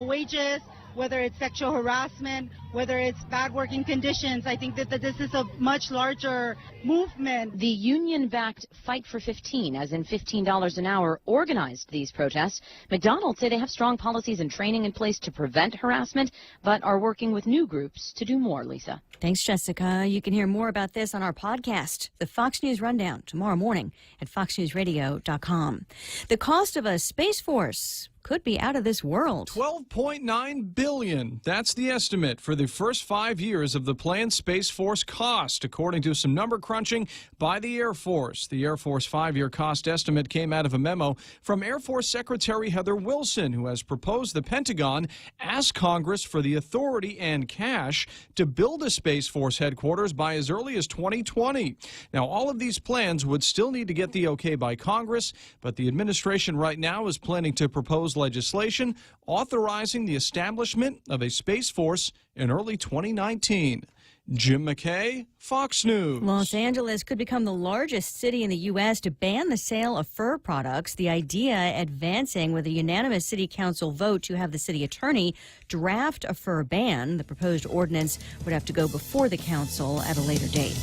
wages, whether it's sexual harassment, whether it's bad working conditions. I think that this is a much larger movement. The union-backed Fight for 15, as in $15 an hour, organized these protests. McDonald's say they have strong policies and training in place to prevent harassment, but are working with new groups to do more, Lisa. Thanks, Jessica. You can hear more about this on our podcast, the Fox News Rundown, tomorrow morning at foxnewsradio.com. The cost of a Space Force could be out of this world. $12.9 billion. That's the estimate for the first 5 years of the planned Space Force cost, according to some number crunching by the Air Force. The Air Force 5-year cost estimate came out of a memo from Air Force Secretary Heather Wilson, who has proposed the Pentagon ask Congress for the authority and cash to build a Space Force headquarters by as early as 2020. Now, all of these plans would still need to get the okay by Congress, but the administration right now is planning to propose legislation authorizing the establishment of a Space Force in early 2019. Jim McKay, Fox News. Los Angeles could become the largest city in the U.S. to ban the sale of fur products, the idea advancing with a unanimous city council vote to have the city attorney draft a fur ban. The proposed ordinance would have to go before the council at a later date.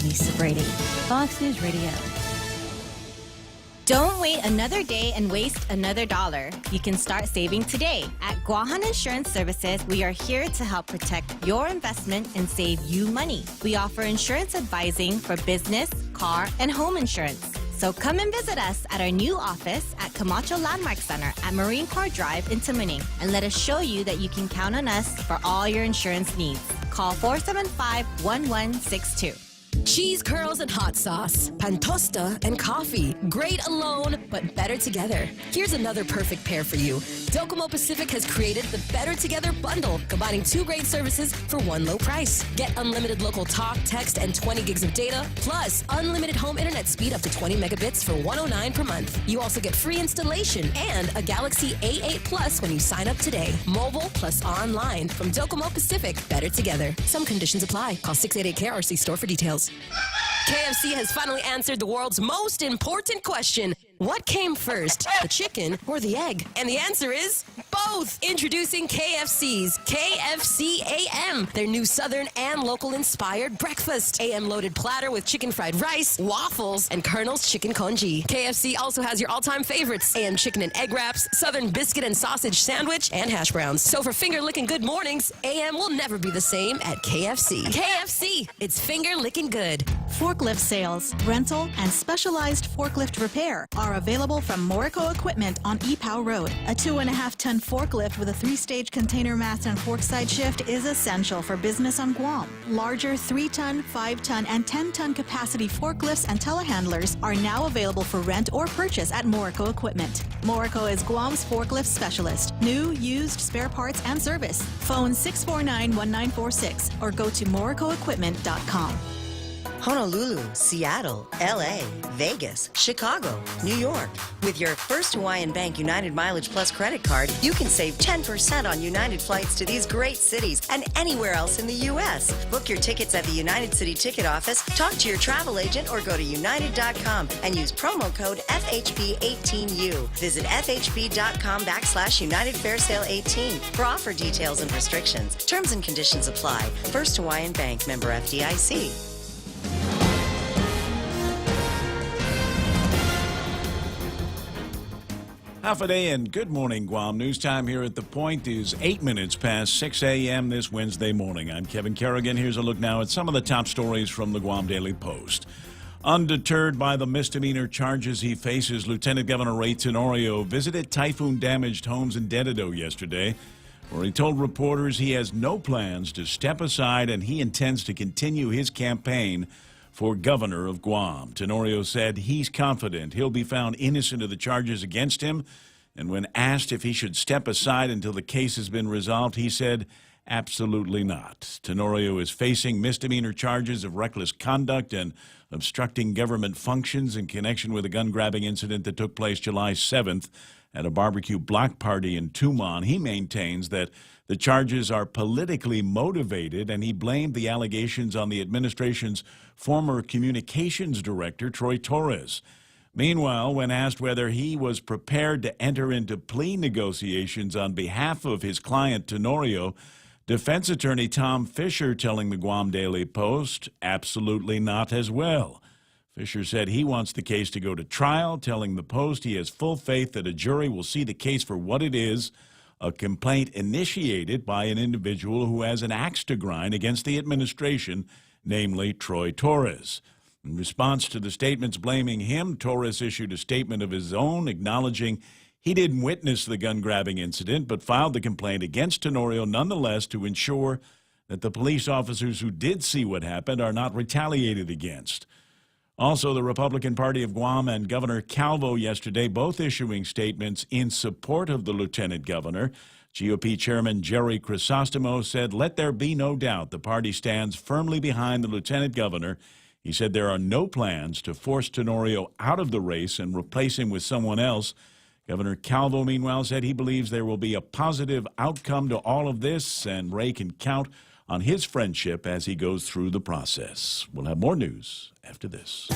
Lisa Brady, Fox News Radio. Don't wait another day and waste another dollar. You can start saving today. At Guahan Insurance Services, we are here to help protect your investment and save you money. We offer insurance advising for business, car, and home insurance. So come and visit us at our new office at Camacho Landmark Center at Marine Corps Drive in Tamuning, and let us show you that you can count on us for all your insurance needs. Call 475-1162. Cheese curls and hot sauce, pantosta and coffee. Great alone, but better together. Here's another perfect pair for you. Docomo Pacific has created the Better Together bundle, combining 2 great services for one low price. Get unlimited local talk, text, and 20 gigs of data, plus unlimited home internet speed up to 20 megabits for $109 per month. You also get free installation and a Galaxy A8 Plus when you sign up today. Mobile plus online from Docomo Pacific. Better together. Some conditions apply. Call 688-KRC store for details. KFC has finally answered the world's most important question. What came first, the chicken or the egg? And the answer is both. Introducing KFC's KFC AM, their new Southern and local-inspired breakfast. AM-loaded platter with chicken fried rice, waffles, and Colonel's chicken congee. KFC also has your all-time favorites, AM chicken and egg wraps, Southern biscuit and sausage sandwich, and hash browns. So for finger-licking good mornings, AM will never be the same at KFC. KFC, it's finger-licking good. Forklift sales, rental, and specialized forklift repair are available from Morico Equipment on Ipoh Road. A 2.5-ton forklift with a 3-stage container mast and forkside shift is essential for business on Guam. Larger 3-ton, 5-ton, and 10-ton capacity forklifts and telehandlers are now available for rent or purchase at Morico Equipment. Morico is Guam's forklift specialist. New, used, spare parts, and service. Phone 649-1946 or go to moricoequipment.com. Honolulu, Seattle, LA, Vegas, Chicago, New York. With your First Hawaiian Bank United Mileage Plus credit card, you can save 10% on United flights to these great cities and anywhere else in the U.S. Book your tickets at the United City Ticket Office, talk to your travel agent, or go to united.com and use promo code FHB18U. Visit FHB.com/United Fair Sale 18 for offer details and restrictions. Terms and conditions apply. First Hawaiian Bank, member FDIC. Half a day and good morning, Guam. News time here at The Point is 8 minutes past 6 a.m. this Wednesday morning. I'm Kevin Kerrigan. Here's a look now at some of the top stories from the Guam Daily Post. Undeterred by the misdemeanor charges he faces, Lieutenant Governor Ray Tenorio visited typhoon-damaged homes in Dededo yesterday, where he told reporters he has no plans to step aside and he intends to continue his campaign for governor of Guam. Tenorio said he's confident he'll be found innocent of the charges against him, and when asked if he should step aside until the case has been resolved, he said absolutely not. Tenorio is facing misdemeanor charges of reckless conduct and obstructing government functions in connection with a gun-grabbing incident that took place July 7th at a barbecue block party in Tumon. He maintains that the charges are politically motivated, and he blamed the allegations on the administration's former communications director, Troy Torres. Meanwhile, when asked whether he was prepared to enter into plea negotiations on behalf of his client Tenorio, defense attorney Tom Fisher telling the Guam Daily Post, absolutely not as well. Fisher said he wants the case to go to trial, telling the Post he has full faith that a jury will see the case for what it is, a complaint initiated by an individual who has an axe to grind against the administration, namely Troy Torres. In response to the statements blaming him, Torres issued a statement of his own acknowledging he didn't witness the gun-grabbing incident but filed the complaint against Tenorio nonetheless to ensure that the police officers who did see what happened are not retaliated against. Also, the Republican Party of Guam and Governor Calvo yesterday both issuing statements in support of the lieutenant governor. GOP Chairman Jerry Crisostomo said, "Let there be no doubt the party stands firmly behind the lieutenant governor." He said there are no plans to force Tenorio out of the race and replace him with someone else. Governor Calvo, meanwhile, said he believes there will be a positive outcome to all of this, and Ray can count on his friendship as he goes through the process. We'll have more news after this.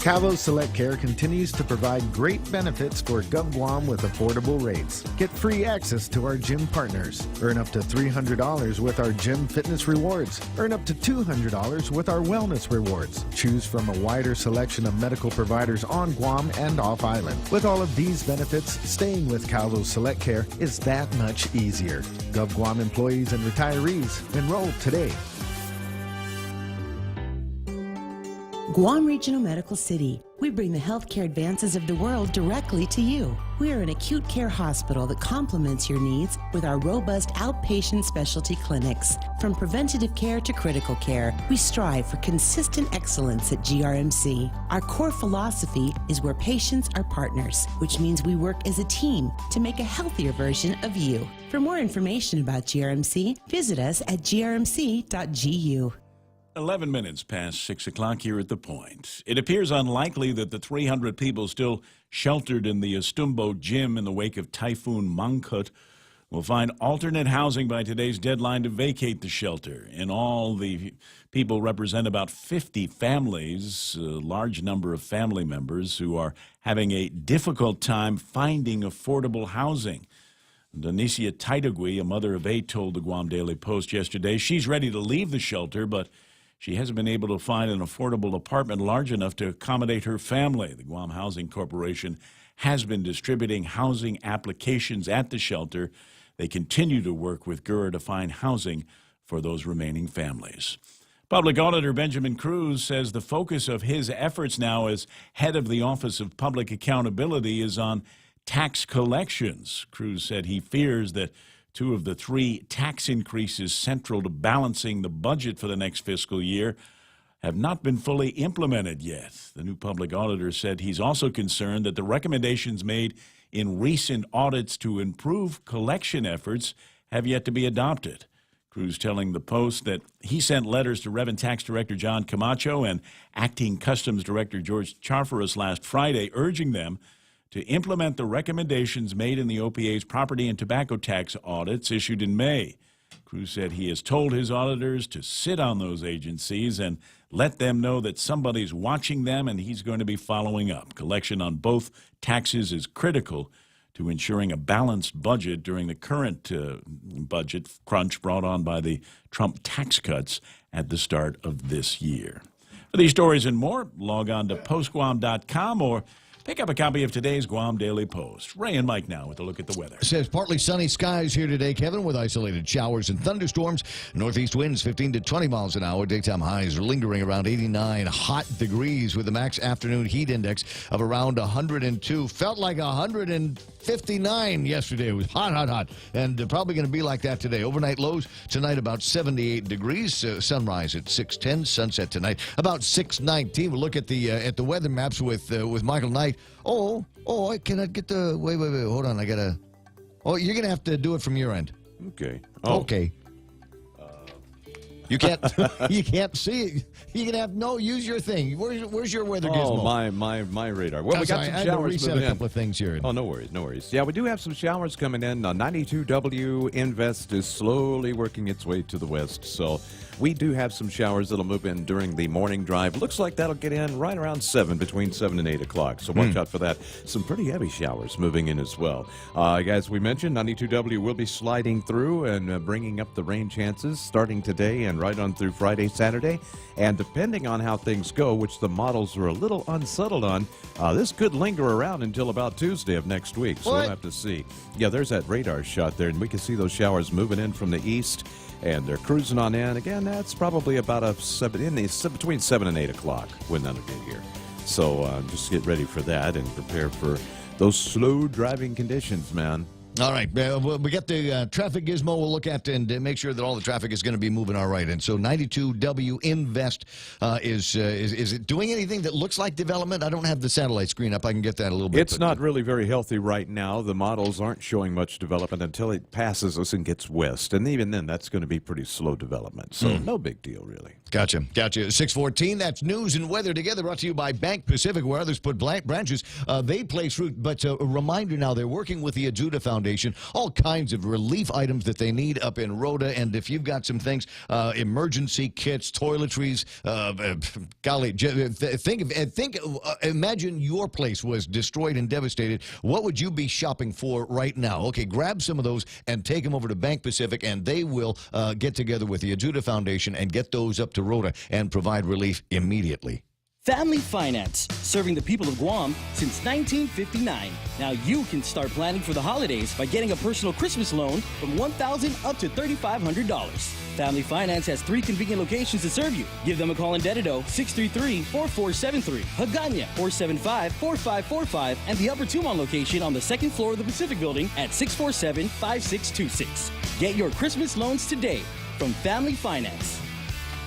Calvo Select Care continues to provide great benefits for GovGuam with affordable rates. Get free access to our gym partners. Earn up to $300 with our gym fitness rewards. Earn up to $200 with our wellness rewards. Choose from a wider selection of medical providers on Guam and off island. With all of these benefits, staying with Calvo Select Care is that much easier. GovGuam employees and retirees, enroll today. Guam Regional Medical City. We bring the healthcare advances of the world directly to you. We are an acute care hospital that complements your needs with our robust outpatient specialty clinics. From preventative care to critical care, we strive for consistent excellence at GRMC. Our core philosophy is where patients are partners, which means we work as a team to make a healthier version of you. For more information about GRMC, visit us at grmc.gu. 11 minutes past 6 o'clock here at The Point. It appears unlikely that the 300 people still sheltered in the Estumbo gym in the wake of Typhoon Mangkhut will find alternate housing by today's deadline to vacate the shelter. In all, the people represent about 50 families, a large number of family members who are having a difficult time finding affordable housing. Donicia Taitagui, a mother of 8, told the Guam Daily Post yesterday she's ready to leave the shelter, but she hasn't been able to find an affordable apartment large enough to accommodate her family. The Guam Housing Corporation has been distributing housing applications at the shelter. They continue to work with GUR to find housing for those remaining families. Public Auditor Benjamin Cruz says the focus of his efforts now as head of the Office of Public Accountability is on tax collections. Cruz said he fears that 2 of the 3 tax increases central to balancing the budget for the next fiscal year have not been fully implemented yet. The new public auditor said he's also concerned that the recommendations made in recent audits to improve collection efforts have yet to be adopted. Cruz telling the Post that he sent letters to Revenue Tax Director John Camacho and Acting Customs Director George Charfaris last Friday, urging them to implement the recommendations made in the OPA's property and tobacco tax audits issued in May. Cruz said he has told his auditors to sit on those agencies and let them know that somebody's watching them, and he's going to be following up. Collection on both taxes is critical to ensuring a balanced budget during the current budget crunch brought on by the Trump tax cuts at the start of this year. For these stories and more, log on to postguam.com or pick up a copy of today's Guam Daily Post. Ray and Mike now with a look at the weather. It says partly sunny skies here today, Kevin, with isolated showers and thunderstorms. Northeast winds 15 to 20 miles an hour. Daytime highs are lingering around 89 hot degrees with a max afternoon heat index of around 102. Felt like 159 yesterday. It was hot, hot, hot. And probably going to be like that today. Overnight lows tonight about 78 degrees. Sunrise at 6:10. Sunset tonight about 6:19. We'll look at the weather maps with Michael Knight. Oh, I cannot get the... Wait, hold on. I got to... Oh, you're going to have to do it from your end. Okay. Okay. You can't see it. You can have use your thing. Where's your weather gizmo? Oh, my radar. Well, we got some I had showers to reset moving a couple of things here. Oh, no worries. Yeah, we do have some showers coming in. 92W Invest is slowly working its way to the west, so we do have some showers that'll move in during the morning drive. Looks like that'll get in right around 7, between 7 and 8 o'clock. So watch out for that. Some pretty heavy showers moving in as well. As we mentioned, 92W will be sliding through and bringing up the rain chances starting today and right on through Friday, Saturday. And depending on how things go, which the models are a little unsettled on, this could linger around until about Tuesday of next week. So we'll have to see. Yeah, there's that radar shot there, and we can see those showers moving in from the east. And they're cruising on in. Again, that's probably about between 7 and 8 o'clock when that'll get here. So just get ready for that and prepare for those slow driving conditions, man. All right, we got the traffic gizmo we'll look at and make sure that all the traffic is going to be moving all right. And so 92W Invest is it doing anything that looks like development? I don't have the satellite screen up. I can get that a little bit. It's not really very healthy right now. The models aren't showing much development until it passes us and gets west. And even then, that's going to be pretty slow development. So no big deal, really. Gotcha. 6:14. That's news and weather together, brought to you by Bank Pacific, where others put branches. They place route. But a reminder now, they're working with the Ajuda Foundation. All kinds of relief items that they need up in Rhoda. And if you've got some things, emergency kits, toiletries, golly, imagine your place was destroyed and devastated. What would you be shopping for right now? Okay, grab some of those and take them over to Bank Pacific, and they will get together with the Ajuda Foundation and get those up to Rhoda and provide relief immediately. Family Finance, serving the people of Guam since 1959. Now you can start planning for the holidays by getting a personal Christmas loan from $1,000 up to $3,500. Family Finance has 3 convenient locations to serve you. Give them a call in Dededo, 633-4473, Hagåtña, 475-4545, and the Upper Tumon location on the 2nd floor of the Pacific Building at 647-5626. Get your Christmas loans today from Family Finance.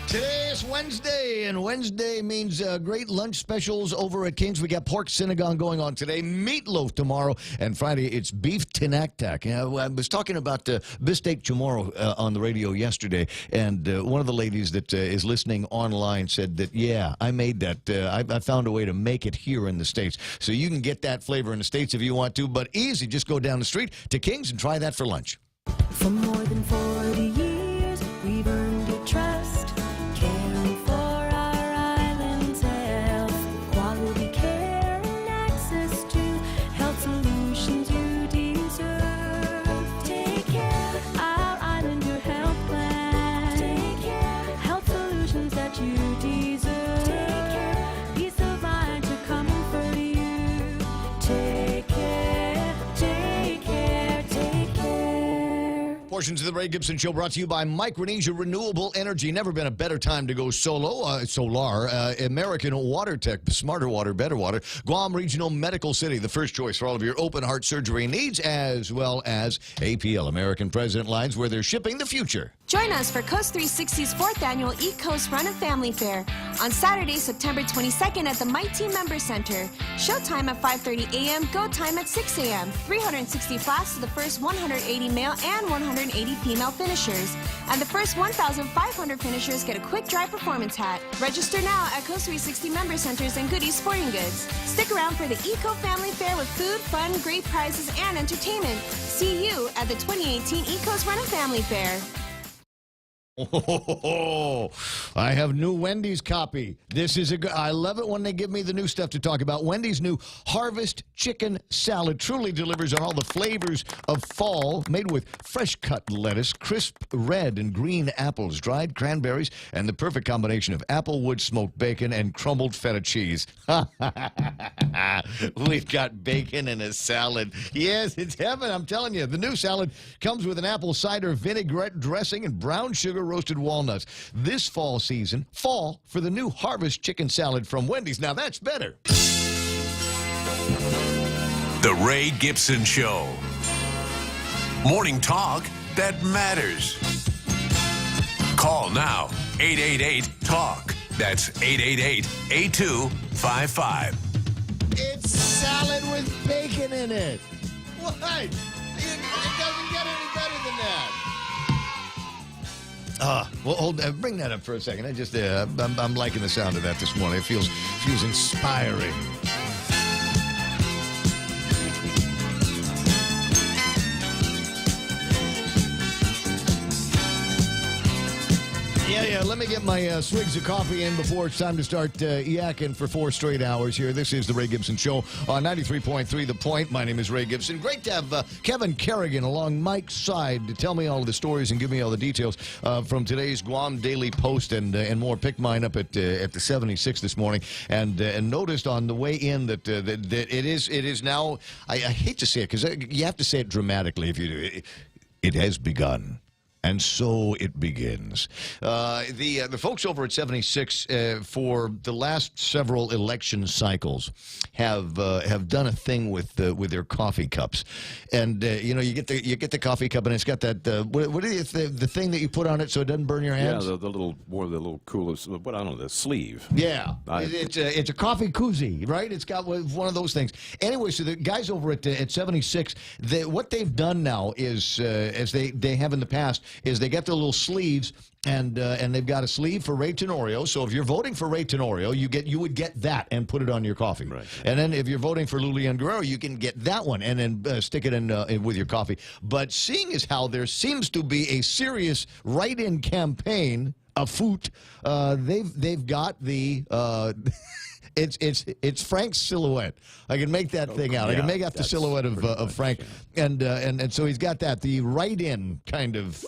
Today is Wednesday, and Wednesday means great lunch specials over at King's. We got pork sinigang going on today, meatloaf tomorrow, and Friday it's beef tinaktak. I was talking about beefsteak chamorro on the radio yesterday, and one of the ladies that is listening online said that, yeah, I made that. I found a way to make it here in the States. So you can get that flavor in the States if you want to, but easy. Just go down the street to King's and try that for lunch. For more than 40 years, we've earned your trust. Caring for our island's health, quality care and access to health solutions you deserve. Take care, our island, your health plan. Take care, health solutions that you deserve. Take care, peace of mind to comfort you. Take care, take care, take care. Portions of the Ray Gibson Show brought to you by Micronesia Renewable Energy. Never been a better time to go solar. American Water Tech, smarter water, better water. Guam Regional Medical City, the first choice for all of your open heart surgery needs, as well as APL, American President Lines, where they're shipping the future. Join us for Coast 360's 4th Annual Eat Coast Run and Family Fair on Saturday, September 22nd at the Mighty Member Center. Showtime at 5:30 a.m., go time at 6 a.m. 360 flasks to the first 180 male and 180 female finishers. And the first 1,500 finishers get a quick dry performance hat. Register now at Coast 360 Member Centers and Goodies Sporting Goods. Stick around for the Eco Family Fair with food, fun, great prizes, and entertainment. See you at the 2018 Eat Coast Run and Family Fair. Oh, I have new Wendy's copy. This is I love it when they give me the new stuff to talk about. Wendy's new Harvest Chicken Salad truly delivers on all the flavors of fall, made with fresh cut lettuce, crisp red and green apples, dried cranberries, and the perfect combination of applewood smoked bacon and crumbled feta cheese. We've got bacon in a salad. Yes, it's heaven, I'm telling you. The new salad comes with an apple cider vinaigrette dressing and brown sugar roasted walnuts. This fall season, fall for the new Harvest Chicken Salad from Wendy's. Now that's better. The Ray Gibson Show. Morning talk that matters. Call now. 888-TALK. That's 888-8255. It's salad with bacon in it. What? It doesn't get any better than that. Well, bring that up for a second. I'm liking the sound of that this morning. It feels inspiring. Yeah, let me get my swigs of coffee in before it's time to start yakking for 4 straight hours here. This is the Ray Gibson Show on 93.3 The Point. My name is Ray Gibson. Great to have Kevin Kerrigan along Mike's side to tell me all of the stories and give me all the details from today's Guam Daily Post and more. Picked mine up at the 76 this morning and noticed on the way in that it is now, I hate to say it because you have to say it dramatically if you do. It has begun. And so it begins. The folks over at 76 for the last several election cycles have done a thing with their coffee cups, and you get the coffee cup and it's got that what is the thing that you put on it so it doesn't burn your hands? Yeah, the little coolest. What I don't know, the sleeve. Yeah, it's a coffee koozie, right? It's got one of those things. Anyway, so the guys over at 76, what they've done now is as they have in the past. Is they get the little sleeves, and they've got a sleeve for Ray Tenorio. So if you're voting for Ray Tenorio, you would get that and put it on your coffee. Right. And then if you're voting for Lulian Guerrero, you can get that one and then stick it in with your coffee. But seeing as how there seems to be a serious write-in campaign afoot, they've got the. It's Frank's silhouette. I can make that thing out. I can make out the silhouette of Frank, and so he's got that the write-in kind of.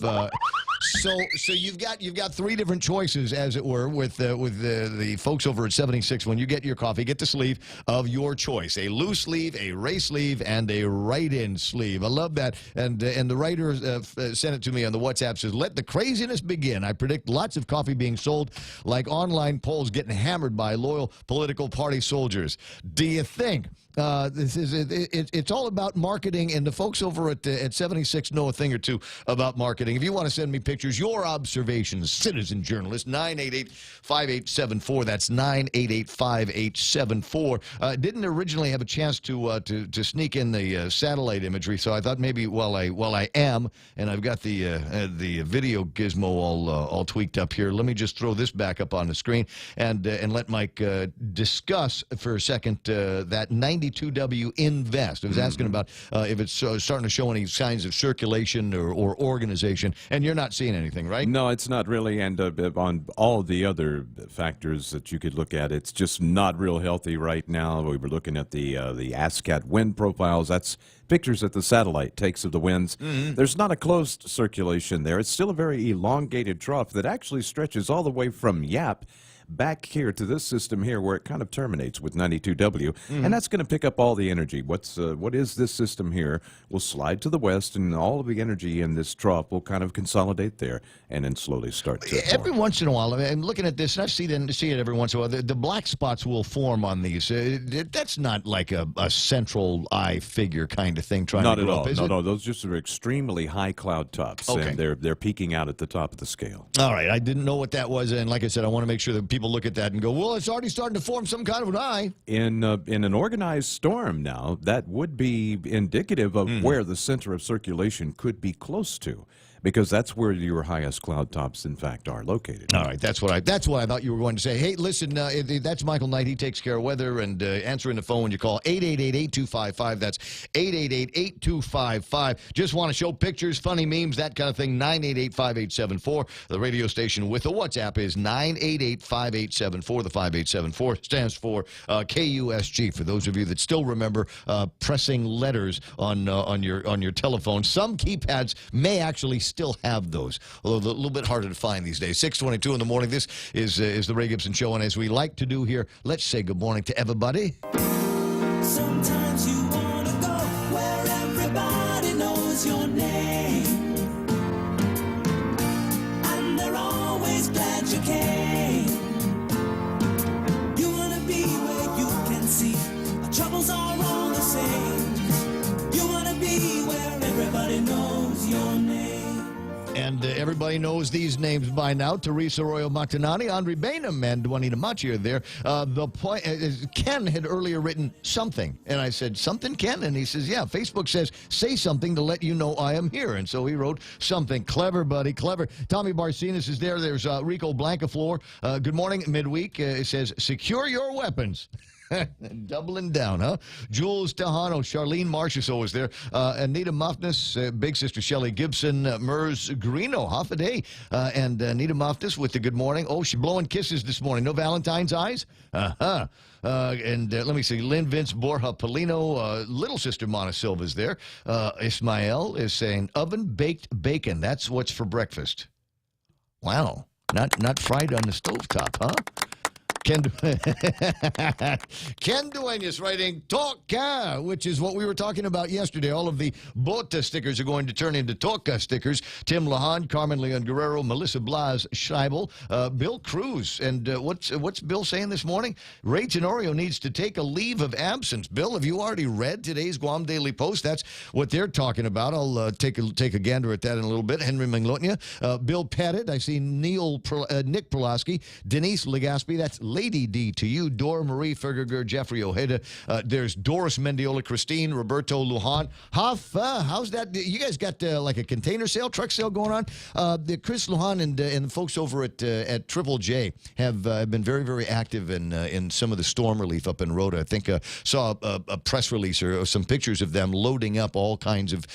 So you've got 3 different choices, as it were, with the folks over at 76. When you get your coffee, get the sleeve of your choice: a loose sleeve, a Ray sleeve, and a write-in sleeve. I love that. And the writer sent it to me on the WhatsApp. Says, "Let the craziness begin. I predict lots of coffee being sold like online polls getting hammered by loyal political party soldiers." Do you think? It's all about marketing, and the folks over at 76 know a thing or two about marketing. If you want to send me pictures, your observations, citizen journalist, 988-5874. That's 988-5874. Didn't originally have a chance to sneak in the satellite imagery, so I thought maybe while I am, and I've got the video gizmo all tweaked up here, let me just throw this back up on the screen and let Mike discuss for a second that 92W Invest. I was asking about if it's starting to show any signs of circulation or organization, and you're not seeing anything, right? No, it's not really, and on all the other factors that you could look at, it's just not real healthy right now. We were looking at the ASCAT wind profiles. That's pictures that the satellite takes of the winds. Mm-hmm. There's not a closed circulation there. It's still a very elongated trough that actually stretches all the way from Yap back here to this system here where it kind of terminates with 92W, and that's going to pick up all the energy. What is this system here will slide to the west, and all of the energy in this trough will kind of consolidate there and then slowly start to every once in a while. I'm looking at this, and I see it every once in a while. The black spots will form on these. That's not like a central eye figure kind of thing trying not to grow at all. up, is it? No, those just are extremely high cloud tops, and they're peaking out at the top of the scale. All right, I didn't know what that was, and like I said, I want to make sure that people look at that and go, well, it's already starting to form some kind of an eye. In an organized storm now, that would be indicative of where the center of circulation could be close to, because that's where your highest cloud tops, in fact, are located. All right, that's what I thought you were going to say. Hey, listen, that's Michael Knight. He takes care of weather and answering the phone when you call 888-8255. That's 888-8255. Just want to show pictures, funny memes, that kind of thing. 988-5874. The radio station with the WhatsApp is 988-5874. The 5874 stands for KUSG. For those of you that still remember pressing letters on your telephone, some keypads may actually still have those, although a little bit harder to find these days. 6:22 in the morning. This is the Ray Gibson Show, and as we like to do here, let's say good morning to everybody. Sometimes you want to go where everybody knows your name, and they're always glad you came. You want to be where you can see our troubles are all the same. You want to be where everybody knows your name. And everybody knows these names by now. Teresa Arroyo Martinani, Andre Bainham, and Juanita Machi are there. The point, Ken had earlier written something. And I said, something, Ken? And he says, yeah, Facebook says, say something to let you know I am here. And so he wrote something. Clever, buddy, clever. Tommy Barcinas is there. There's Rico Blancaflor. Good morning, midweek. It says, secure your weapons. Doubling down, huh? Jules Tejano, Charlene Marchessault is there. Anita Mofness, Big Sister Shelley Gibson, Mers Greeno, half a day. And Anita Mofness with the good morning. Oh, she's blowing kisses this morning. No Valentine's eyes? Uh-huh. And let me see. Lynn Vince Borja Polino, Little Sister Mona Silva's there. Ismael is saying oven-baked bacon. That's what's for breakfast. Wow. Not fried on the stovetop, huh? Ken Duenas writing Toca, which is what we were talking about yesterday. All of the Bota stickers are going to turn into Toca stickers. Tim Lahan, Carmen Leon Guerrero, Melissa Blas Scheibel, Bill Cruz. And what's Bill saying this morning? Ray Tenorio needs to take a leave of absence. Bill, have you already read today's Guam Daily Post? That's what they're talking about. I'll take a gander at that in a little bit. Henry Manglotnia, Bill Pettit. I see Nick Perlowski, Denise Legaspi. That's Lady D to you, Dora Marie Ferger, Jeffrey Ojeda. There's Doris Mendiola, Christine, Roberto Lujan. How's that? You guys got like a container sale, truck sale going on? Chris Lujan and the folks over at Triple J have been very, very active in some of the storm relief up in Rhoda. I think saw a press release or some pictures of them loading up all kinds of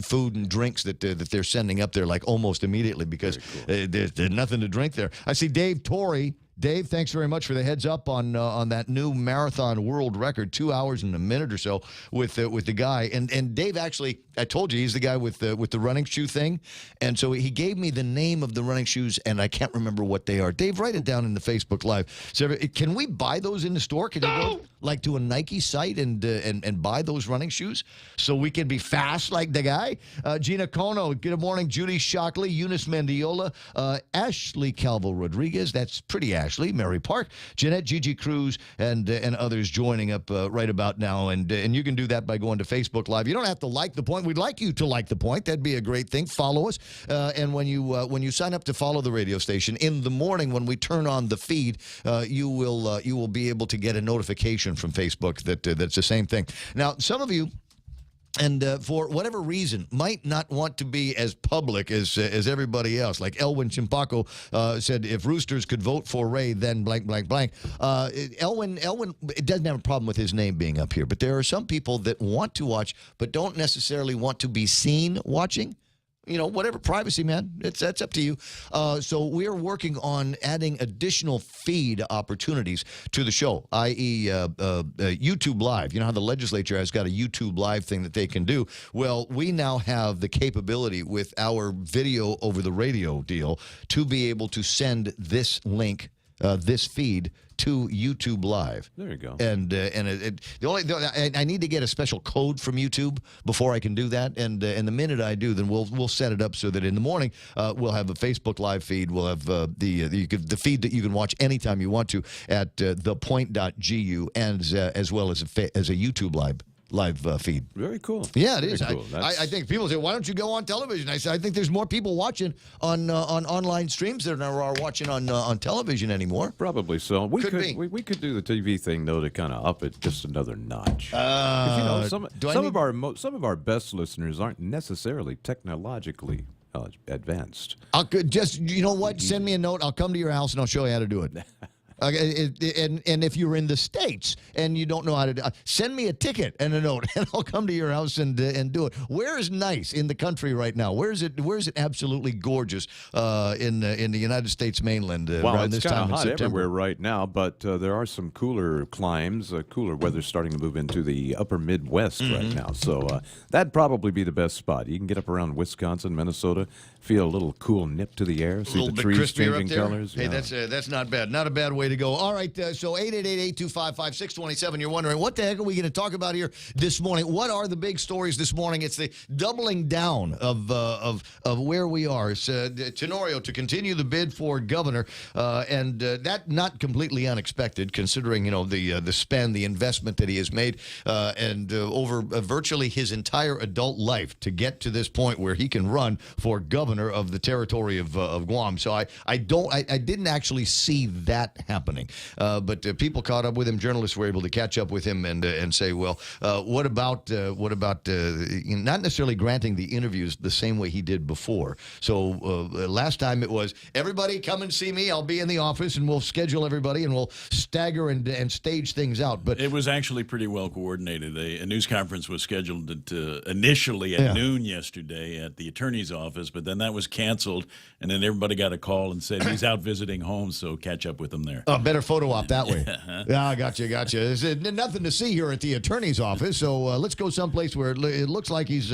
food and drinks that they're sending up there like almost immediately because there's nothing to drink there. I see Dave Torrey. Dave, thanks very much for the heads up on that new marathon world record, 2 hours and a minute or so with the guy. And Dave actually, I told you, he's the guy with the running shoe thing. And so he gave me the name of the running shoes, and I can't remember what they are. Dave, write it down in the Facebook Live. So can we buy those in the store? Can you go like to a Nike site and buy those running shoes so we can be fast like the guy? Gina Kono, good morning. Judy Shockley, Eunice Mendiola, Ashley Calvo Rodriguez. That's pretty Ashley. Mary Park, Jeanette, Gigi Cruz, and others joining up right about now. And you can do that by going to Facebook Live. You don't have to like the point. We'd like you to like the point. That'd be a great thing. Follow us. And when you sign up to follow the radio station in the morning when we turn on the feed, you will be able to get a notification from Facebook that's the same thing. Now, some of you, and for whatever reason, might not want to be as public as everybody else. Like Elwin Chimpaco said, if Roosters could vote for Ray, then blank, blank, blank. Elwin doesn't have a problem with his name being up here, but there are some people that want to watch but don't necessarily want to be seen watching. You know, whatever, privacy, man. That's up to you. So we are working on adding additional feed opportunities to the show, i.e. YouTube Live. You know how the legislature has got a YouTube Live thing that they can do? Well, we now have the capability with our video over the radio deal to be able to send this link, this feed, to YouTube Live. There you go. And I need to get a special code from YouTube before I can do that. And the minute I do, then we'll set it up so that in the morning we'll have a Facebook Live feed. We'll have the feed that you can watch anytime you want to at thepoint.gu and as well as a YouTube live feed. Very cool. Yeah, it is. Cool. I think people say, why don't you go on television? I say, I think there's more people watching on online streams than there are watching on television anymore. Probably so. We could do the TV thing though to kind of up it just another notch. Some of our best listeners aren't necessarily technologically advanced. You know what? Send me a note. I'll come to your house and I'll show you how to do it. And if you're in the States and you don't know how to do, send me a ticket and a note, and I'll come to your house and do it. Where is nice in the country right now? Where is it absolutely gorgeous in the United States mainland around this time in September? It's kind of hot everywhere right now, but there are some cooler climes, cooler weather starting to move into the upper Midwest right now. So that'd probably be the best spot. You can get up around Wisconsin, Minnesota, feel a little cool nip to the air, see the trees changing colors. Hey, that's not bad. Not a bad way to go. All right, so 888-825-5627. You're wondering, what the heck are we going to talk about here this morning? What are the big stories this morning? It's the doubling down of where we are. It's, Tenorio to continue the bid for governor, and that not completely unexpected, considering, you know, the spend, the investment that he has made, and over virtually his entire adult life to get to this point where he can run for governor of the territory of Guam. So I didn't actually see that happening, but people caught up with him. Journalists were able to catch up with him and say, well, what about not necessarily granting the interviews the same way he did before. So last time it was, everybody come and see me. I'll be in the office and we'll schedule everybody and we'll stagger and stage things out. But it was actually pretty well coordinated. A news conference was scheduled initially at noon yesterday at the attorney's office, but then that was canceled, and then everybody got a call and said he's out visiting home, so catch up with him there. Better photo op that way. Yeah, gotcha. There's nothing to see here at the attorney's office, so let's go someplace where it looks like he's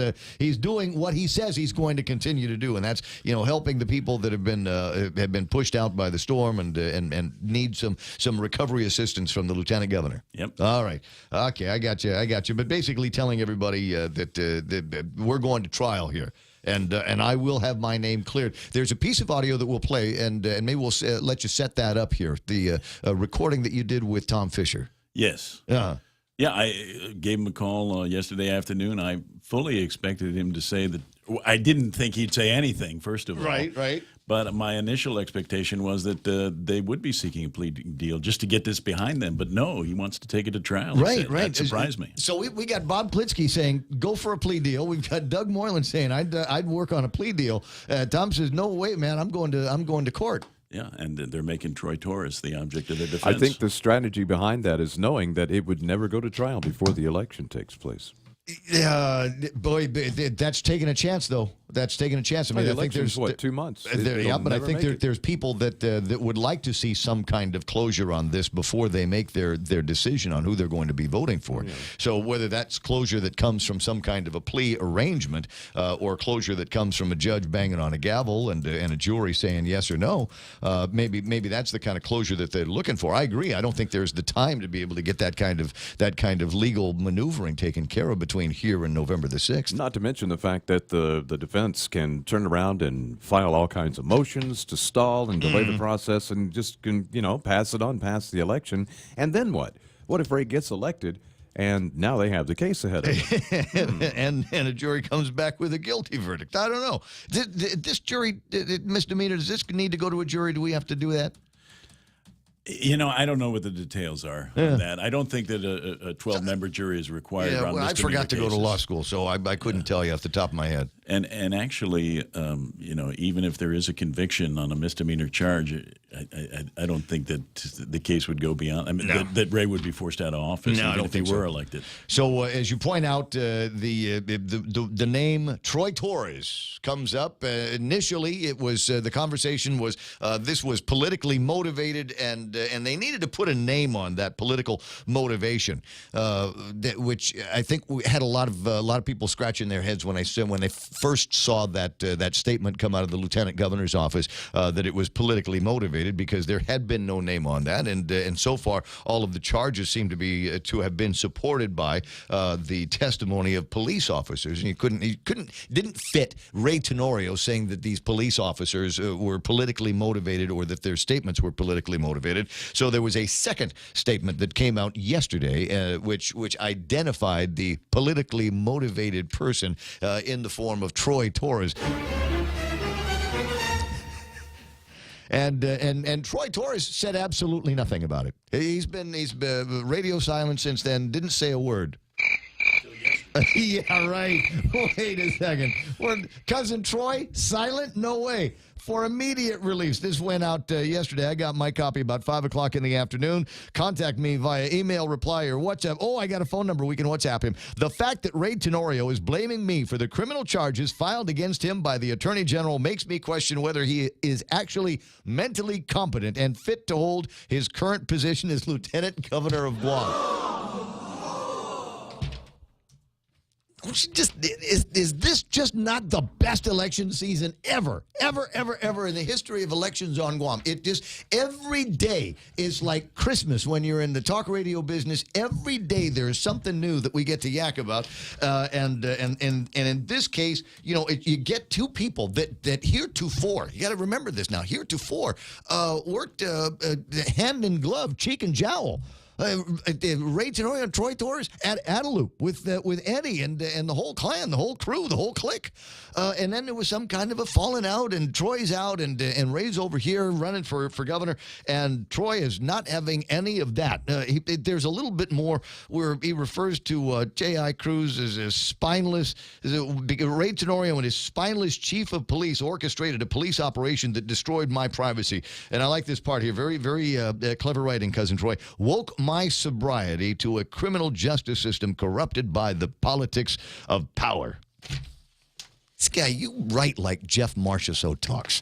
doing what he says he's going to continue to do, and that's, you know, helping the people that have been pushed out by the storm and need some recovery assistance from the lieutenant governor. Yep. All right. Okay, I got you. But basically telling everybody that we're going to trial here. And I will have my name cleared. There's a piece of audio that we'll play, and maybe we'll let you set that up here. The recording that you did with Tom Fisher. Yes. Yeah, I gave him a call yesterday afternoon. I fully expected him to say that. I didn't think he'd say anything, first of all. Right. But my initial expectation was that they would be seeking a plea deal just to get this behind them. But no, he wants to take it to trial. Right. That surprised me. So we got Bob Plitsky saying, go for a plea deal. We've got Doug Moylan saying, I'd work on a plea deal. Tom says, no, wait, man, I'm going to court. Yeah, and they're making Troy Torres the object of their defense. I think the strategy behind that is knowing that it would never go to trial before the election takes place. Boy, that's taking a chance, though. That's taking a chance. I mean, I think there's 2 months. But I think there's people that would like to see some kind of closure on this before they make their decision on who they're going to be voting for. Yeah. So whether that's closure that comes from some kind of a plea arrangement, or closure that comes from a judge banging on a gavel and a jury saying yes or no, maybe that's the kind of closure that they're looking for. I agree. I don't think there's the time to be able to get that kind of legal maneuvering taken care of between here and November the 6th. Not to mention the fact that the defense can turn around and file all kinds of motions to stall and delay the process and just can, pass it on past the election. And then what? What if Ray gets elected and now they have the case ahead of them? and a jury comes back with a guilty verdict? I don't know. This jury, misdemeanor, does this need to go to a jury? Do we have to do that? I don't know what the details are on that. I don't think that a 12-member jury is required. Yeah, well, I forgot to go to law school, so I couldn't tell you off the top of my head. And actually, even if there is a conviction on a misdemeanor charge, I don't think that the case would go beyond. I mean, that Ray would be forced out of office even if he were elected. So, as you point out, the name Troy Torres comes up. Initially, it was the conversation was this was politically motivated, and they needed to put a name on that political motivation, which I think had a lot of people scratching their heads when they first saw that statement come out of the lieutenant governor's office, that it was politically motivated, because there had been no name on that, and so far all of the charges seem to be to have been supported by the testimony of police officers. And didn't fit Ray Tenorio saying that these police officers were politically motivated, or that their statements were politically motivated. So there was a second statement that came out yesterday, which identified the politically motivated person in the form of Troy Torres. And Troy Torres said absolutely nothing about it. He's been radio silent since then. Didn't say a word. Yeah, right. Wait a second. Cousin Troy silent? No way. For immediate release. This went out yesterday. I got my copy about 5 o'clock in the afternoon. Contact me via email, reply, or WhatsApp. Oh, I got a phone number. We can WhatsApp him. The fact that Ray Tenorio is blaming me for the criminal charges filed against him by the Attorney General makes me question whether he is actually mentally competent and fit to hold his current position as Lieutenant Governor of Guam. is this just not the best election season ever in the history of elections on Guam? It just, every day is like Christmas when you're in the talk radio business. Every day there is something new that we get to yak about, and in this case, you know, you get two people that heretofore, you got to remember this now, heretofore worked hand in glove, cheek and jowl. Ray Tenorio and Troy Torres at Adelup with Eddie and the whole clan, the whole crew, the whole clique. And then there was some kind of a falling out, and Troy's out, and Ray's over here running for governor, and Troy is not having any of that. There's a little bit more where he refers to J.I. Cruz as a spineless. Ray Tenorio and his spineless chief of police orchestrated a police operation that destroyed my privacy. And I like this part here. Very, very clever writing, Cousin Troy. Woke my sobriety to a criminal justice system corrupted by the politics of power. This guy, you write like Jeff Marchessault talks.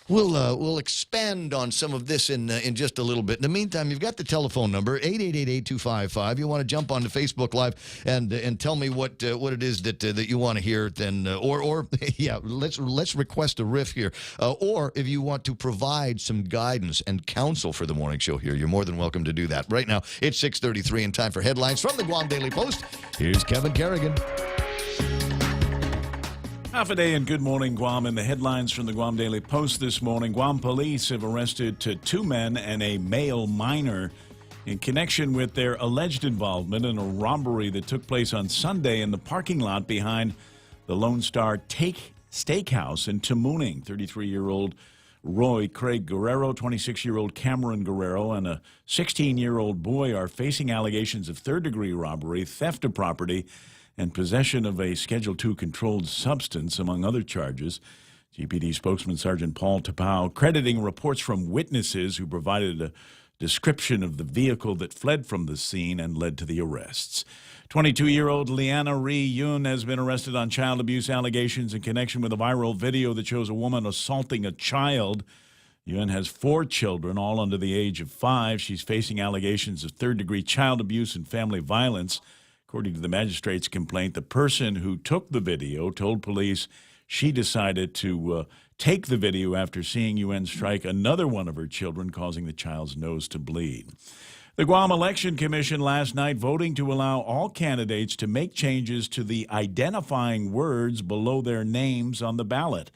We'll expand on some of this in just a little bit. In the meantime, you've got the telephone number 888-8255. You want to jump onto Facebook Live and tell me what it is that you want to hear. Then or yeah, let's request a riff here. Or if you want to provide some guidance and counsel for the morning show here, you're more than welcome to do that. Right now, it's 6:33 and time for headlines from the Guam Daily Post. Here's Kevin Kerrigan. Half a day and good morning, Guam. In the headlines from the Guam Daily Post this morning, Guam police have arrested two men and a male minor in connection with their alleged involvement in a robbery that took place on Sunday in the parking lot behind the Lone Star Steakhouse in Tamuning. 33-year-old Roy Craig Guerrero, 26-year-old Cameron Guerrero, and a 16-year-old boy are facing allegations of third-degree robbery, theft of property, and possession of a Schedule II controlled substance, among other charges. GPD spokesman Sergeant Paul Tapau crediting reports from witnesses who provided a description of the vehicle that fled from the scene and led to the arrests. 22-year-old Liana Ree Yun has been arrested on child abuse allegations in connection with a viral video that shows a woman assaulting a child. Yun has 4 children, all under the age of 5. She's facing allegations of third-degree child abuse and family violence. According to the magistrate's complaint, the person who took the video told police she decided to take the video after seeing Yun strike another one of her children, causing the child's nose to bleed. The Guam Election Commission last night voting to allow all candidates to make changes to the identifying words below their names on the ballot.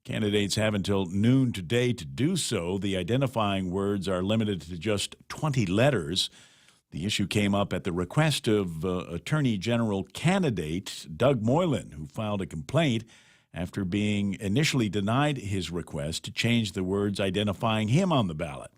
Candidates have until noon today to do so. The identifying words are limited to just 20 letters. The issue came up at the request of Attorney General candidate Doug Moylan, who filed a complaint after being initially denied his request to change the words identifying him on the ballot.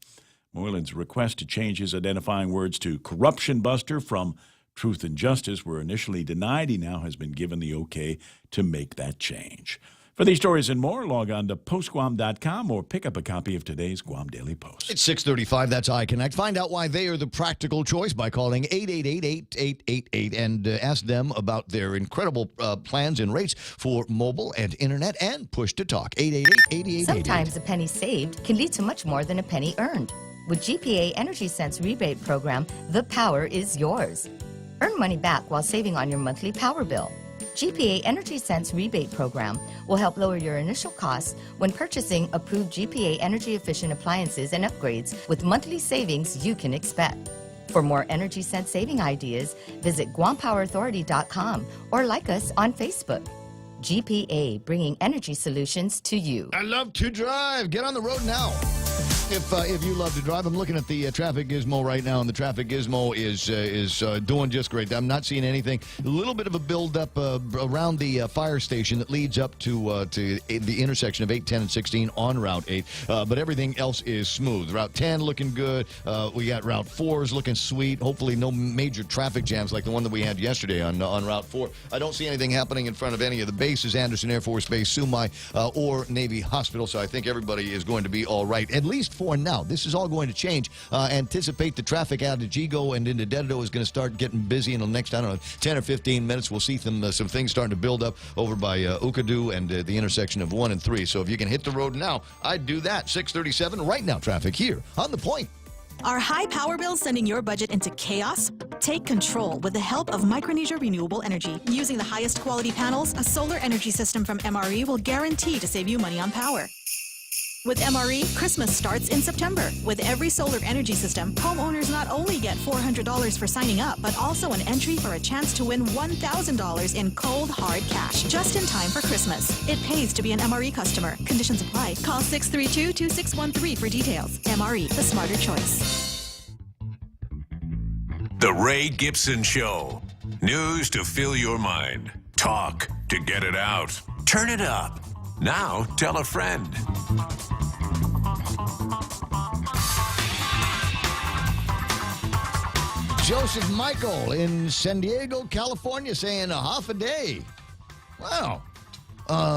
Moylan's request to change his identifying words to corruption buster from truth and justice were initially denied. He now has been given the okay to make that change. For these stories and more, log on to postguam.com or pick up a copy of today's Guam Daily Post. It's 6:35. That's iConnect. Find out why they are the practical choice by calling 888-8888 and ask them about their incredible plans and rates for mobile and internet and push to talk. 888-8888. Sometimes a penny saved can lead to much more than a penny earned. With GPA Energy Sense rebate program, the power is yours. Earn money back while saving on your monthly power bill. GPA Energy Sense rebate program will help lower your initial costs when purchasing approved GPA energy efficient appliances and upgrades with monthly savings you can expect. For more Energy Sense saving ideas, visit GuamPowerAuthority.com or like us on Facebook. GPA, bringing energy solutions to you. I love to drive. Get on the road now. If you love to drive, I'm looking at the traffic gizmo right now, and the traffic gizmo is doing just great. I'm not seeing anything. A little bit of a buildup around the fire station that leads up to the intersection of 8, 10, and 16 on Route 8. But everything else is smooth. Route 10 looking good. We got Route 4 is looking sweet. Hopefully no major traffic jams like the one that we had yesterday on Route 4. I don't see anything happening in front of any of the bases, Anderson Air Force Base, Sumai, or Navy Hospital. So I think everybody is going to be all right, at least for now. This is all going to change. Anticipate the traffic out of Jigo and into Dededo is going to start getting busy in the next, 10 or 15 minutes. We'll see some things starting to build up over by Ukadu and the intersection of 1 and 3. So if you can hit the road now, I'd do that. 637 right now traffic here on The Point. Are high power bills sending your budget into chaos? Take control with the help of Micronesia Renewable Energy. Using the highest quality panels, a solar energy system from MRE will guarantee to save you money on power. With MRE, Christmas starts in September. With every solar energy system, homeowners not only get $400 for signing up, but also an entry for a chance to win $1,000 in cold, hard cash, just in time for Christmas. It pays to be an MRE customer. Conditions apply. Call 632-2613 for details. MRE, the smarter choice. The Ray Gibson Show. News to fill your mind. Talk to get it out. Turn it up. Now tell a friend. Joseph Michael in San Diego, California, saying a half a day. Wow.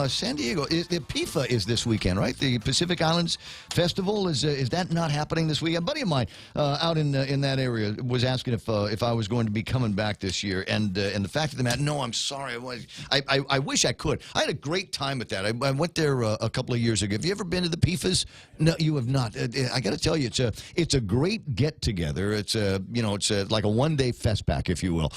San Diego, the PIFA is this weekend, right? The Pacific Islands Festival, is that not happening this weekend? A buddy of mine out in that area was asking if I was going to be coming back this year, and the fact of the matter, no, I'm sorry, I wish I could. I had a great time at that. I went there a couple of years ago. Have you ever been to the PIFAs? No, you have not. I got to tell you, it's a great get together. It's like a one-day fest pack, if you will,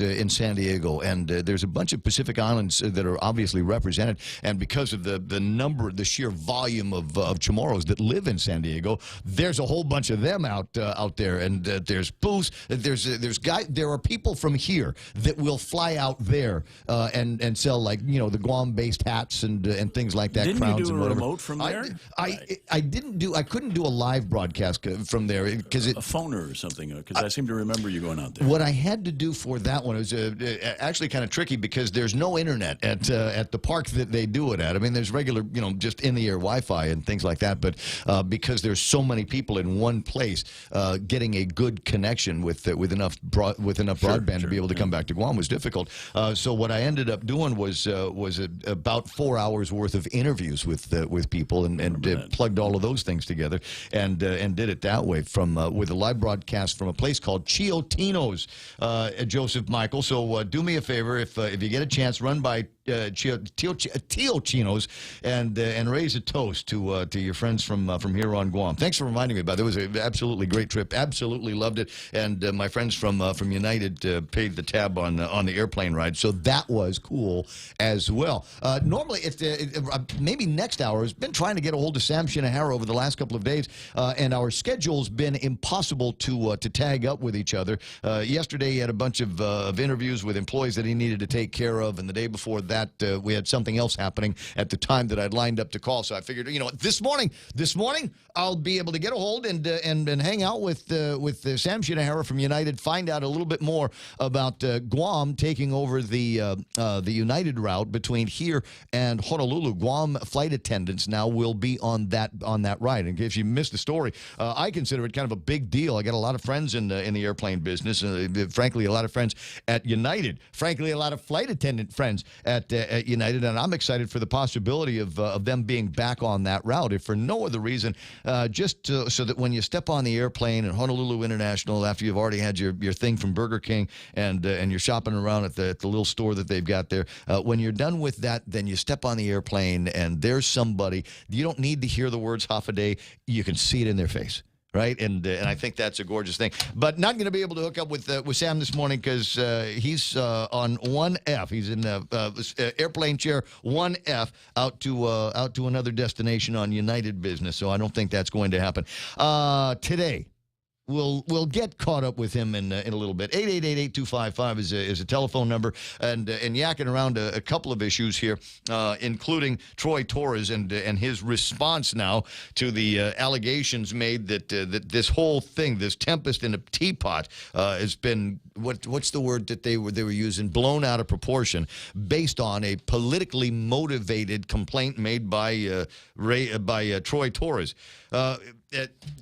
in San Diego, and there's a bunch of Pacific Islands that are obviously represented, and because of the sheer volume of Chamorros that live in San Diego, there's a whole bunch of them out there, and there's booths. There are people from here that will fly out there and sell, like, the Guam-based hats and things like that. Didn't crowns you do and a whatever. remote from there? I couldn't do a live broadcast from there because a phoner or something, because I seem to remember you going out there. What I had to do for that one was actually kind of tricky because there's no internet at the park that they do it at. I mean, there's regular, just in-the-air Wi-Fi and things like that, but because there's so many people in one place, getting a good connection with enough broadband to be able to come back to Guam was difficult. So what I ended up doing was about 4 hours worth of interviews with people and plugged all of those things together and did it that way with a live broadcast from a place called Chiotino's, Joseph Michael. So do me a favor, if you get a chance, run by Chiotino's and raise a toast to your friends from here on Guam. Thanks for reminding me about it. It was an absolutely great trip. Absolutely loved it. And my friends from United paid the tab on the airplane ride, so that was cool as well. Normally, maybe next hour, has been trying to get a hold of Sam Shinohara over the last couple of days, and our schedule's been impossible to tag up with each other. Yesterday, he had a bunch of interviews with employees that he needed to take care of, and the day before that, we had something else happening at the time that I'd lined up to call. So I figured, this morning I'll be able to get a hold and hang out with Sam Shinohara from United, find out a little bit more about Guam taking over the United route between here and Honolulu. Guam flight attendants now will be on that ride. And if you missed the story, I consider it kind of a big deal. I got a lot of friends in the airplane business. Frankly, a lot of friends at United. Frankly, a lot of flight attendant friends at United, and I'm excited for the possibility of them being back on that route, if for no other reason, so that when you step on the airplane at Honolulu International, after you've already had your thing from Burger King and you're shopping around at the little store that they've got there, when you're done with that, then you step on the airplane and there's somebody. You don't need to hear the words half a day. You can see it in their face. Right, and I think that's a gorgeous thing. But not going to be able to hook up with Sam this morning because he's on 1F. He's in the airplane chair 1F out to another destination on United business. So I don't think that's going to happen today. We'll get caught up with him in a little bit. 888-8255 is a telephone number, and yakking around a couple of issues here, including Troy Torres and his response now to the allegations made that this whole thing, this tempest in a teapot, has been what's the word that they were using, blown out of proportion, based on a politically motivated complaint made by Troy Torres.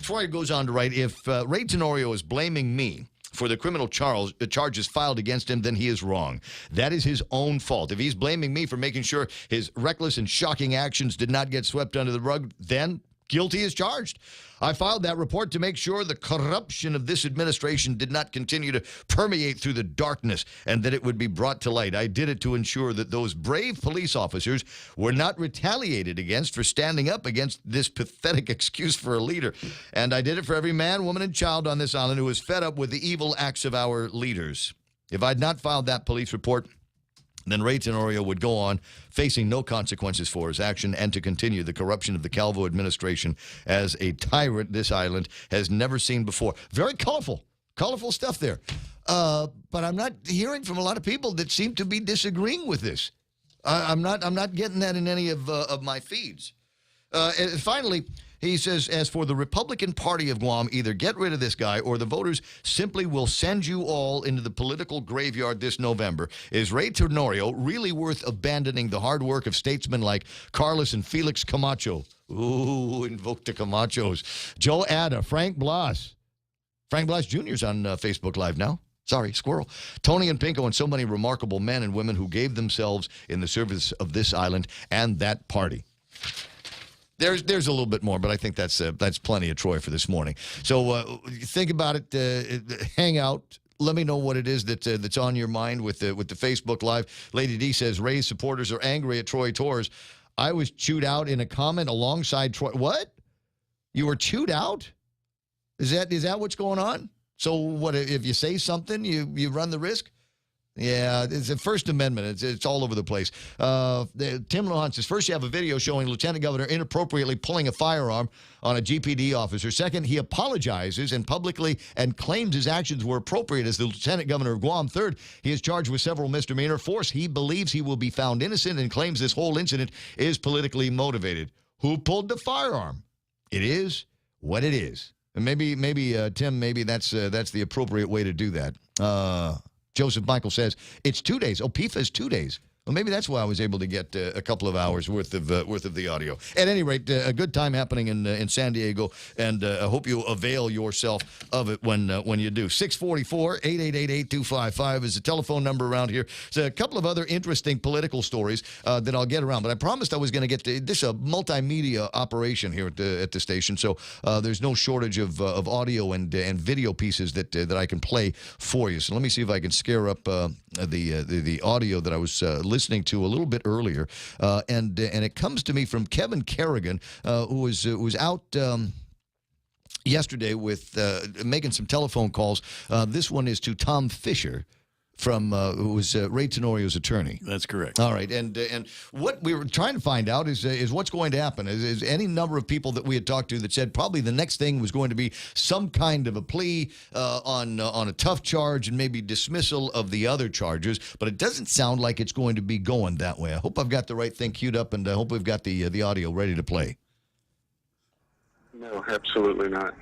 Troy goes on to write, if Ray Tenorio is blaming me for the criminal charges filed against him, then he is wrong. That is his own fault. If he's blaming me for making sure his reckless and shocking actions did not get swept under the rug, then guilty as charged. I filed that report to make sure the corruption of this administration did not continue to permeate through the darkness and that it would be brought to light. I did it to ensure that those brave police officers were not retaliated against for standing up against this pathetic excuse for a leader. And I did it for every man, woman, and child on this island who is fed up with the evil acts of our leaders. If I'd not filed that police report, then Ray Tenorio would go on facing no consequences for his action and to continue the corruption of the Calvo administration as a tyrant this island has never seen before. Very colorful stuff there. But I'm not hearing from a lot of people that seem to be disagreeing with this. I'm not getting that in any of my feeds. And finally, he says, as for the Republican Party of Guam, either get rid of this guy or the voters simply will send you all into the political graveyard this November. Is Ray Tenorio really worth abandoning the hard work of statesmen like Carlos and Felix Camacho? Ooh, invoke the Camachos. Joe Ada, Frank Blas. Frank Blas Jr. is on Facebook Live now. Sorry, squirrel. Tony and Pinko and so many remarkable men and women who gave themselves in the service of this island and that party. There's a little bit more, but I think that's plenty of Troy for this morning. So think about it. Hang out. Let me know what it is that's on your mind with the Facebook Live. Lady D says Ray's supporters are angry at Troy Torres. I was chewed out in a comment alongside Troy. What? You were chewed out? Is that what's going on? So what if you say something, you run the risk? Yeah, it's the First Amendment. It's all over the place. Tim Lujan says, first you have a video showing Lieutenant Governor inappropriately pulling a firearm on a GPD officer. Second, he apologizes and publicly and claims his actions were appropriate as the Lieutenant Governor of Guam. Third, he is charged with several misdemeanor. Fourth, he believes he will be found innocent and claims this whole incident is politically motivated. Who pulled the firearm? It is what it is. And maybe Tim, maybe that's the appropriate way to do that. Joseph Michael says, it's 2 days. Oh, PIFA is 2 days. Well, maybe that's why I was able to get a couple of hours worth of the audio. At any rate, a good time happening in San Diego, and I hope you avail yourself of it when you do. 644-888-8255 is the telephone number around here. There's a couple of other interesting political stories that I'll get around, but I promised I was going to get to this. A multimedia operation here at the station, so there's no shortage of audio and video pieces that I can play for you. So let me see if I can scare up the audio that I was listening to a little bit earlier, and it comes to me from Kevin Kerrigan, who was out yesterday with making some telephone calls. This one is to Tom Fisher, from who was Ray Tenorio's attorney. That's correct. All right, and what we were trying to find out is what's going to happen. Is any number of people that we had talked to that said probably the next thing was going to be some kind of a plea on a tough charge and maybe dismissal of the other charges, but it doesn't sound like it's going to be going that way. I hope I've got the right thing queued up, and I hope we've got the audio ready to play. No, absolutely not.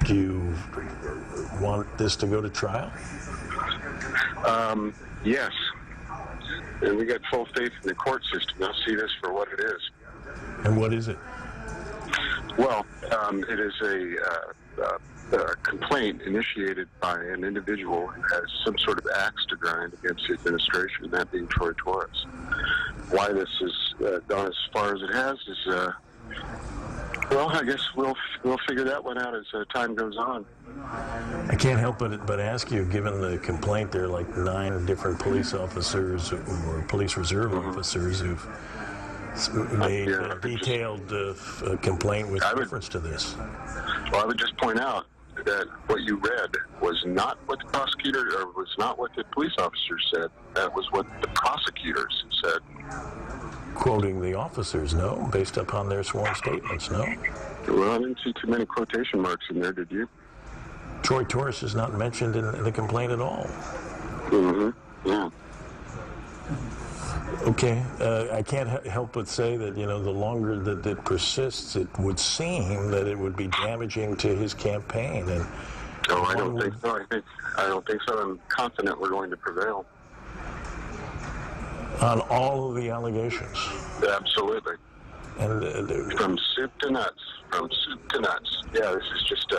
Do you want this to go to trial? Yes. And we got full faith in the court system. They'll see this for what it is. And what is it? Well, it is a complaint initiated by an individual who has some sort of axe to grind against the administration, that being Troy Torres. Why this is gone as far as it has is, well, I guess we'll figure that one out as time goes on. I can't help but ask you, given the complaint, there are like 9 different police officers or police reserve officers who've made a detailed complaint with reference to this. Well, I would just point out that what you read was not what the prosecutor, or was not what the police officer said. That was what the prosecutors said. Quoting the officers, no? Based upon their sworn statements, no? Well, I didn't see too many quotation marks in there, did you? Troy Torres is not mentioned in the complaint at all. Mm-hmm. Yeah. Okay. I can't help but say that, the longer that it persists, it would seem that it would be damaging to his campaign. And no, I don't think so. I don't think so. I'm confident we're going to prevail. On all of the allegations? Absolutely. And from soup to nuts. From soup to nuts. Yeah, this is just,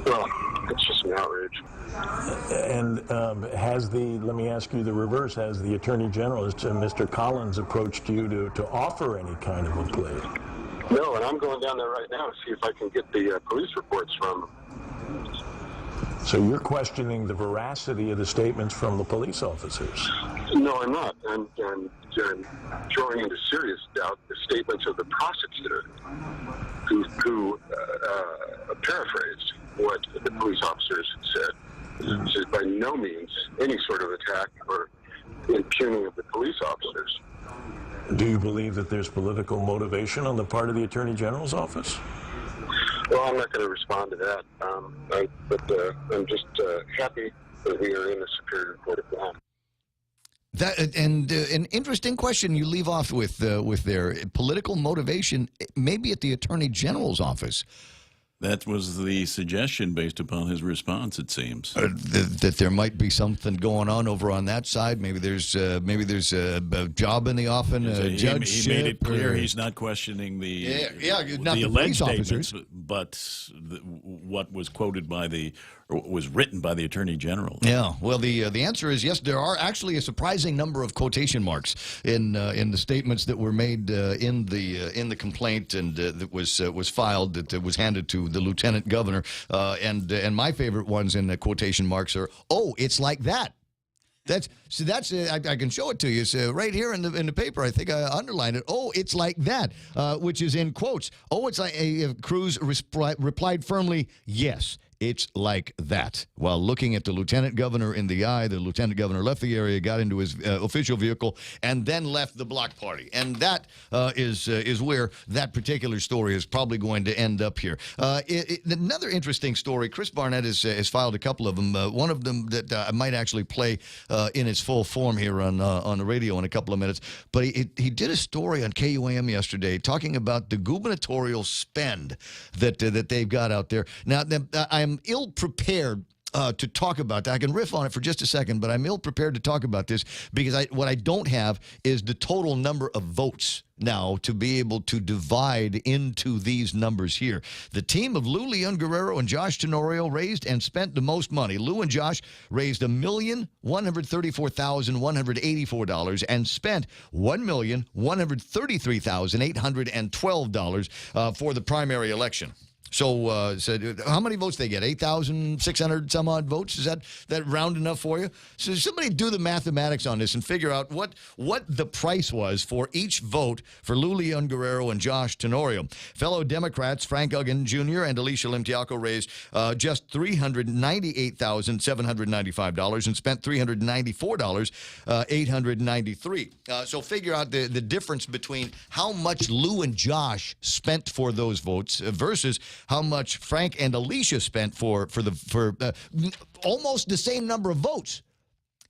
well, It's just an outrage. And let me ask you the reverse, has the Attorney General, Mr. Collins, approached you to offer any kind of a plea? No, and I'm going down there right now to see if I can get the police reports from them. So you're questioning the veracity of the statements from the police officers? No, I'm not. I'm drawing into serious doubt the statements of the prosecutor who paraphrased what the police officers said. This is by no means any sort of attack or impugning of the police officers. Do you believe that there's political motivation on the part of the Attorney General's office? Well, I'm not going to respond to that, but I'm just happy that we are in the Superior Court of Guam. An interesting question you leave off with their political motivation, maybe at the Attorney General's office. That was the suggestion based upon his response, it seems. That there might be something going on over on that side. Maybe there's a job in the offing, a judgeship. He made it clear he's not questioning the alleged statements, but what was quoted by was written by the Attorney General. Yeah, well, the answer is yes. There are actually a surprising number of quotation marks in the statements that were made in the complaint and that was filed, that was handed to the Lieutenant Governor. And my favorite ones in the quotation marks are, "Oh, it's like that." I can show it to you. So right here in the paper, I think I underlined it. "Oh, it's like that," which is in quotes. "Oh, it's like," Cruz replied firmly, "Yes, it's like that." While looking at the Lieutenant Governor in the eye, the Lieutenant Governor left the area, got into his official vehicle, and then left the block party. And that is where that particular story is probably going to end up here. Another interesting story, Chris Barnett has filed a couple of them. One of them that I might actually play in its full form here on the radio in a couple of minutes. But he did a story on KUAM yesterday talking about the gubernatorial spend that they've got out there. Now, I'm ill-prepared to talk about that. I can riff on it for just a second, but I'm ill-prepared to talk about this because what I don't have is the total number of votes now to be able to divide into these numbers here. The team of Lou Leon Guerrero and Josh Tenorio raised and spent the most money. Lou and Josh raised $1,134,184 and spent $1,133,812 for the primary election. So, how many votes they get? 8,600 some odd votes? Is that round enough for you? So somebody do the mathematics on this and figure out what the price was for each vote for Lou Leon Guerrero and Josh Tenorio. Fellow Democrats Frank Uggan Jr. and Alicia Limtiaco raised just $398,795 and spent $394,893. So figure out the difference between how much Lou and Josh spent for those votes versus how much Frank and Alicia spent for almost the same number of votes.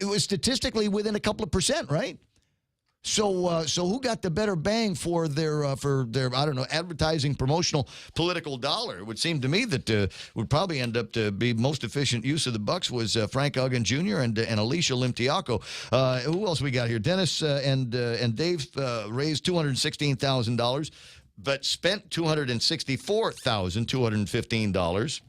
It was statistically within a couple of percent, right? So who got the better bang for their I don't know, advertising, promotional, political dollar? It would seem to me that would probably end up to be most efficient use of the bucks was Frank Uggan Jr. and Alicia Limtiaco. Who else we got here? Dennis and Dave raised $216,000. But spent $264,215.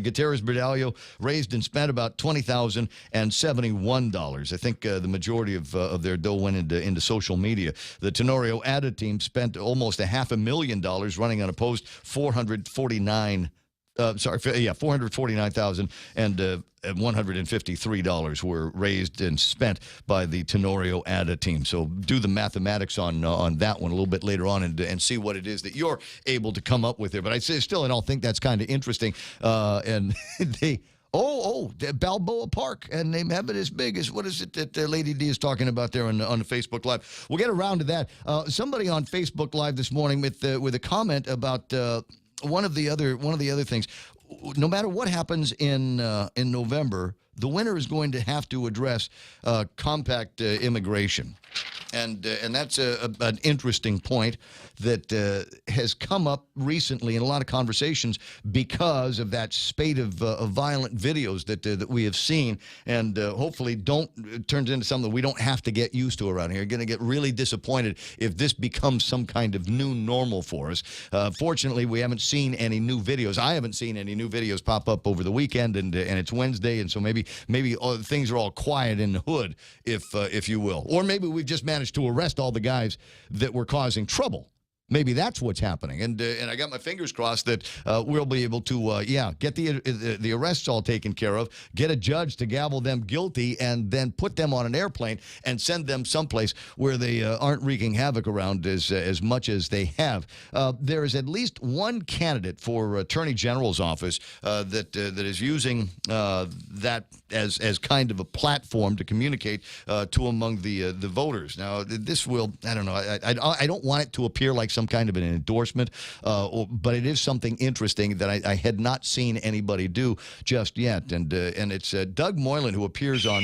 Gutierrez Berdallo raised and spent about $20,071. I think the majority of their dough went into social media. The Tenorio Ada team spent almost $500,000 running unopposed, $449,153 were raised and spent by the Tenorio Ada team. So do the mathematics on that one a little bit later on and see what it is that you're able to come up with there. But I still don't think that's kind of interesting. And they. Balboa Park, and they have it as big as, what is it that Lady D is talking about there on the Facebook Live? We'll get around to that. Somebody on Facebook Live this morning with a comment about one of the other things. No matter what happens in November, the winner is going to have to address compact immigration. And that's an interesting point that has come up recently in a lot of conversations because of that spate of violent videos that we have seen, and hopefully turns into something we don't have to get used to around here. We're going to get really disappointed if this becomes some kind of new normal for us. Fortunately, we haven't seen any new videos. I haven't seen any new videos pop up over the weekend, and it's Wednesday, and so maybe things are all quiet in the hood, if you will, or maybe we've just managed to arrest all the guys that were causing trouble. Maybe that's what's happening, and I got my fingers crossed that we'll be able to, get the arrests all taken care of, get a judge to gavel them guilty, and then put them on an airplane and send them someplace where they aren't wreaking havoc around as much as they have. There is at least one candidate for Attorney General's office that is using that as kind of a platform to communicate to among the voters. Now, this will, I don't know, I don't want it to appear like some kind of an endorsement, but it is something interesting that I had not seen anybody do just yet. And it's Doug Moylan, who appears on...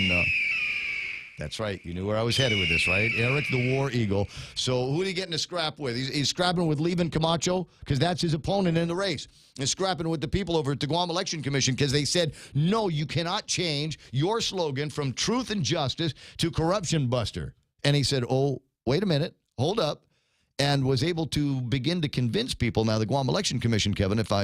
That's right. You knew where I was headed with this, right? Eric the War Eagle. So who did he get in a scrap with? He's scrapping with Levin Camacho because that's his opponent in the race. He's scrapping with the people over at the Guam Election Commission because they said, no, you cannot change your slogan from truth and justice to corruption buster. And he said, oh, wait a minute. Hold up. And was able to begin to convince people. Now, the Guam Election Commission, Kevin, if I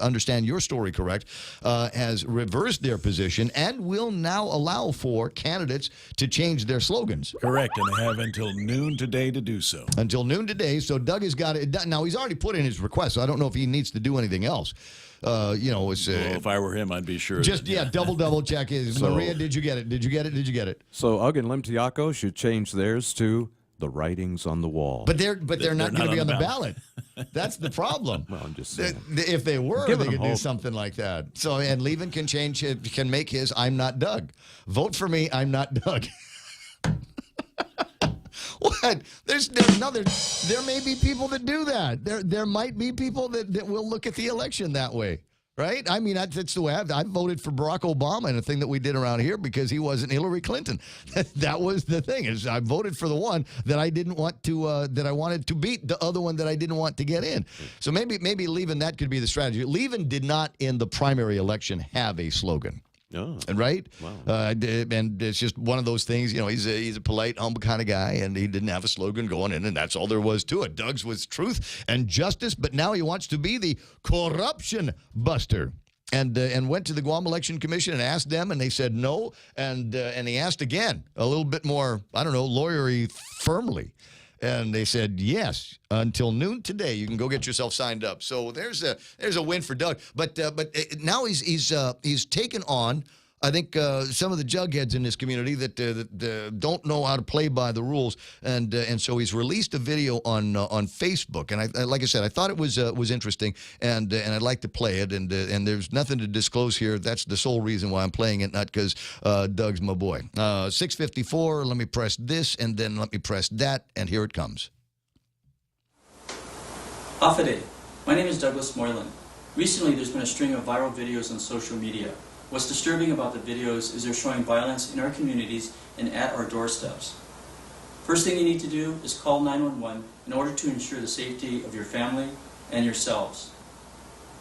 understand your story correct, has reversed their position and will now allow for candidates to change their slogans. Correct, and they have until noon today to do so. Until noon today. So Doug has got it. Now, he's already put in his request, so I don't know if he needs to do anything else. If I were him, I'd be sure. Just double check his. So, Maria, did you get it? Did you get it? Did you get it? So Ugg and Limtiaco should change theirs to the writings on the wall. But they're not going to be on the ballot. That's the problem. Well, I'm just saying. If they were, Giving they could them do hope. something like that. So, and Levin can make his "I'm not Doug." Vote for me. I'm not Doug. What? There may be people that do that. There might be people that will look at the election that way. Right? I mean, that's the way I voted for Barack Obama, and a thing that we did around here because he wasn't Hillary Clinton. That was the thing. Is I voted for the one that I didn't want to, that I wanted to beat the other one that I didn't want to get in. So maybe Levin, that could be the strategy. Levin did not in the primary election have a slogan. Oh. Right? Wow. And it's just one of those things, he's a polite, humble kind of guy, and he didn't have a slogan going in, and that's all there was to it. Doug's was truth and justice, but now he wants to be the corruption buster. And went to the Guam Election Commission and asked them, and they said no, and he asked again, a little bit more, I don't know, lawyery firmly. And they said, yes, until noon today, you can go get yourself signed up. So there's a win for Doug. But now he's taken on, I think, some of the jugheads in this community that don't know how to play by the rules, and so he's released a video on Facebook. And like I said, I thought it was interesting, and I'd like to play it. And there's nothing to disclose here. That's the sole reason why I'm playing it, not because Doug's my boy. 6:54. Let me press this, and then let me press that, and here it comes. Afade. My name is Douglas Moylan. Recently, there's been a string of viral videos on social media. What's disturbing about the videos is they're showing violence in our communities and at our doorsteps. First thing you need to do is call 911 in order to ensure the safety of your family and yourselves.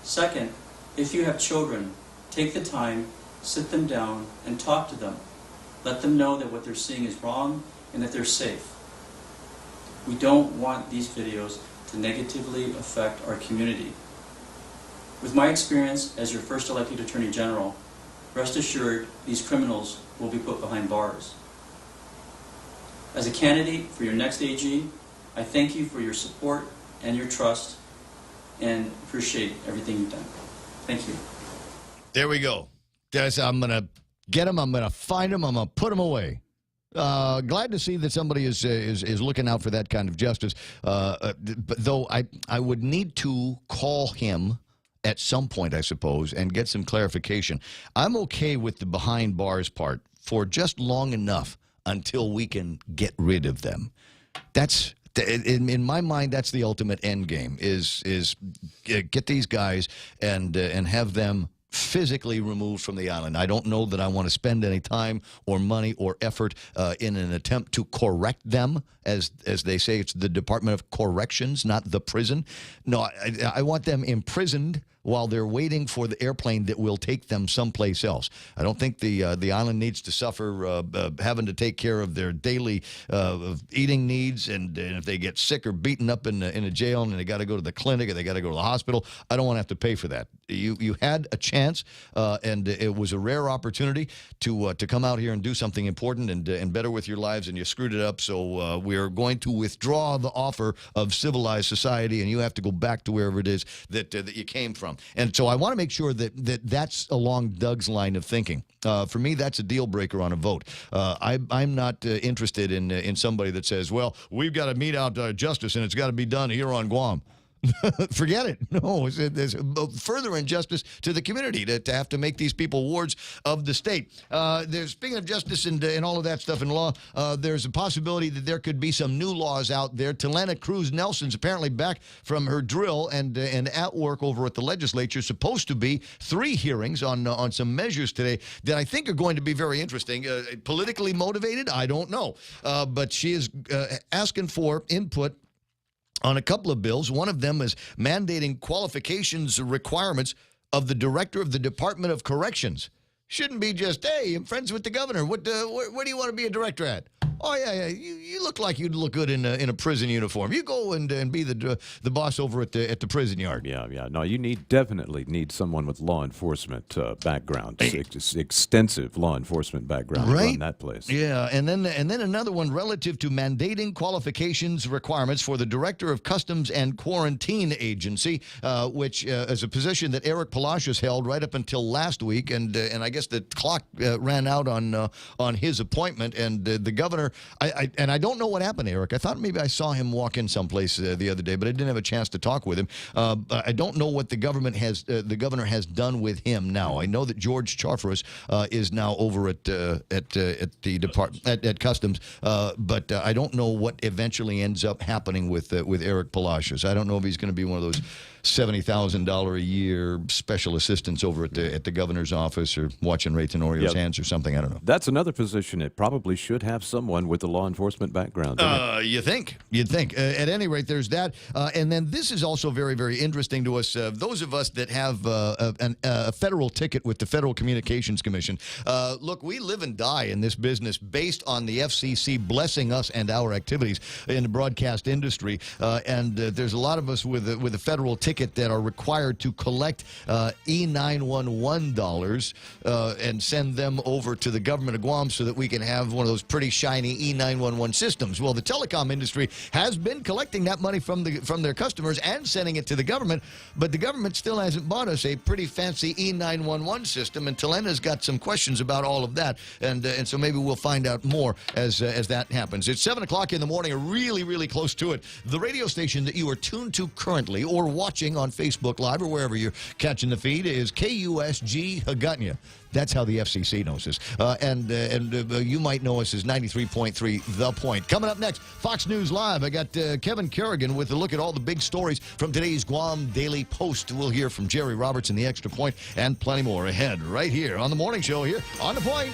Second, if you have children, take the time, sit them down, and talk to them. Let them know that what they're seeing is wrong and that they're safe. We don't want these videos to negatively affect our community. With my experience as your first elected Attorney General, rest assured these criminals will be put behind bars. As a candidate for your next AG, I thank you for your support and your trust and appreciate everything you've done. Thank you. There we go. I'm going to get him. I'm going to find him. I'm going to put him away. Glad to see that somebody is looking out for that kind of justice. But though I would need to call him at some point, I suppose, and get some clarification. I'm okay with the behind bars part for just long enough until we can get rid of them. That's in my mind. That's the ultimate end game. Is get these guys and have them physically removed from the island. I don't know that I want to spend any time or money or effort in an attempt to correct them, as they say. It's the Department of Corrections, not the prison. No, I want them imprisoned while they're waiting for the airplane that will take them someplace else. I don't think the island needs to suffer having to take care of their daily eating needs, and if they get sick or beaten up in a jail and they got to go to the clinic or they got to go to the hospital, I don't want to have to pay for that. You had a chance, and it was a rare opportunity to come out here and do something important and better with your lives, and you screwed it up. So we are going to withdraw the offer of civilized society, and you have to go back to wherever it is that you came from. And so I want to make sure that's along Doug's line of thinking. For me, that's a deal breaker on a vote. I'm not interested in somebody that says, well, we've got to mete out justice and it's got to be done here on Guam. Forget it. No, there's further injustice to the community to have to make these people wards of the state. Speaking of justice and all of that stuff in law, there's a possibility that there could be some new laws out there. Talana Cruz Nelson's apparently back from her drill and at work over at the legislature. Supposed to be 3 hearings on some measures today that I think are going to be very interesting. Politically motivated? I don't know. But she is asking for input on a couple of bills. One of them is mandating qualifications requirements of the director of the Department of Corrections. Shouldn't be just, hey, I'm friends with the governor. Where do you want to be a director at? Oh, yeah. You look like you'd look good in a prison uniform. You go and be the boss over at the prison yard. Yeah. No, you definitely need someone with law enforcement background, extensive law enforcement background to run that place. Yeah, and then another one relative to mandating qualifications requirements for the Director of Customs and Quarantine Agency, which is a position that Eric Palacios held right up until last week, and I guess the clock ran out on his appointment, and the governor. I don't know what happened, Eric. I thought maybe I saw him walk in someplace the other day, but I didn't have a chance to talk with him. I don't know what the governor has done with him now. I know that George Charfros is now over at the department at Customs, but I don't know what eventually ends up happening with Eric Palacios. I don't know if he's going to be one of those $70,000 a year special assistants over at the governor's office, or watching Ray Tenorio's hands or something. I don't know. That's another position. It probably should have someone with a law enforcement background. You'd think. At any rate, there's that. And then this is also very, very interesting to us. Those of us that have a federal ticket with the Federal Communications Commission. Look, we live and die in this business based on the FCC blessing us and our activities in the broadcast industry. And there's a lot of us with a federal ticket that are required to collect E911 dollars and send them over to the government of Guam so that we can have one of those pretty shiny E911 systems. Well, the telecom industry has been collecting that money from their customers and sending it to the government, but the government still hasn't bought us a pretty fancy E911 system, and Talena's got some questions about all of that, and so maybe we'll find out more as that happens. It's 7 o'clock in the morning, really, really close to it. The radio station that you are tuned to currently or watching on Facebook Live or wherever you're catching the feed is KUSG Hagutnya. That's how the FCC knows us. And you might know us as 93.3 The Point. Coming up next, Fox News Live. I got Kevin Kerrigan with a look at all the big stories from today's Guam Daily Post. We'll hear from Jerry Roberts in the Extra Point and plenty more ahead right here on The Morning Show here on The Point.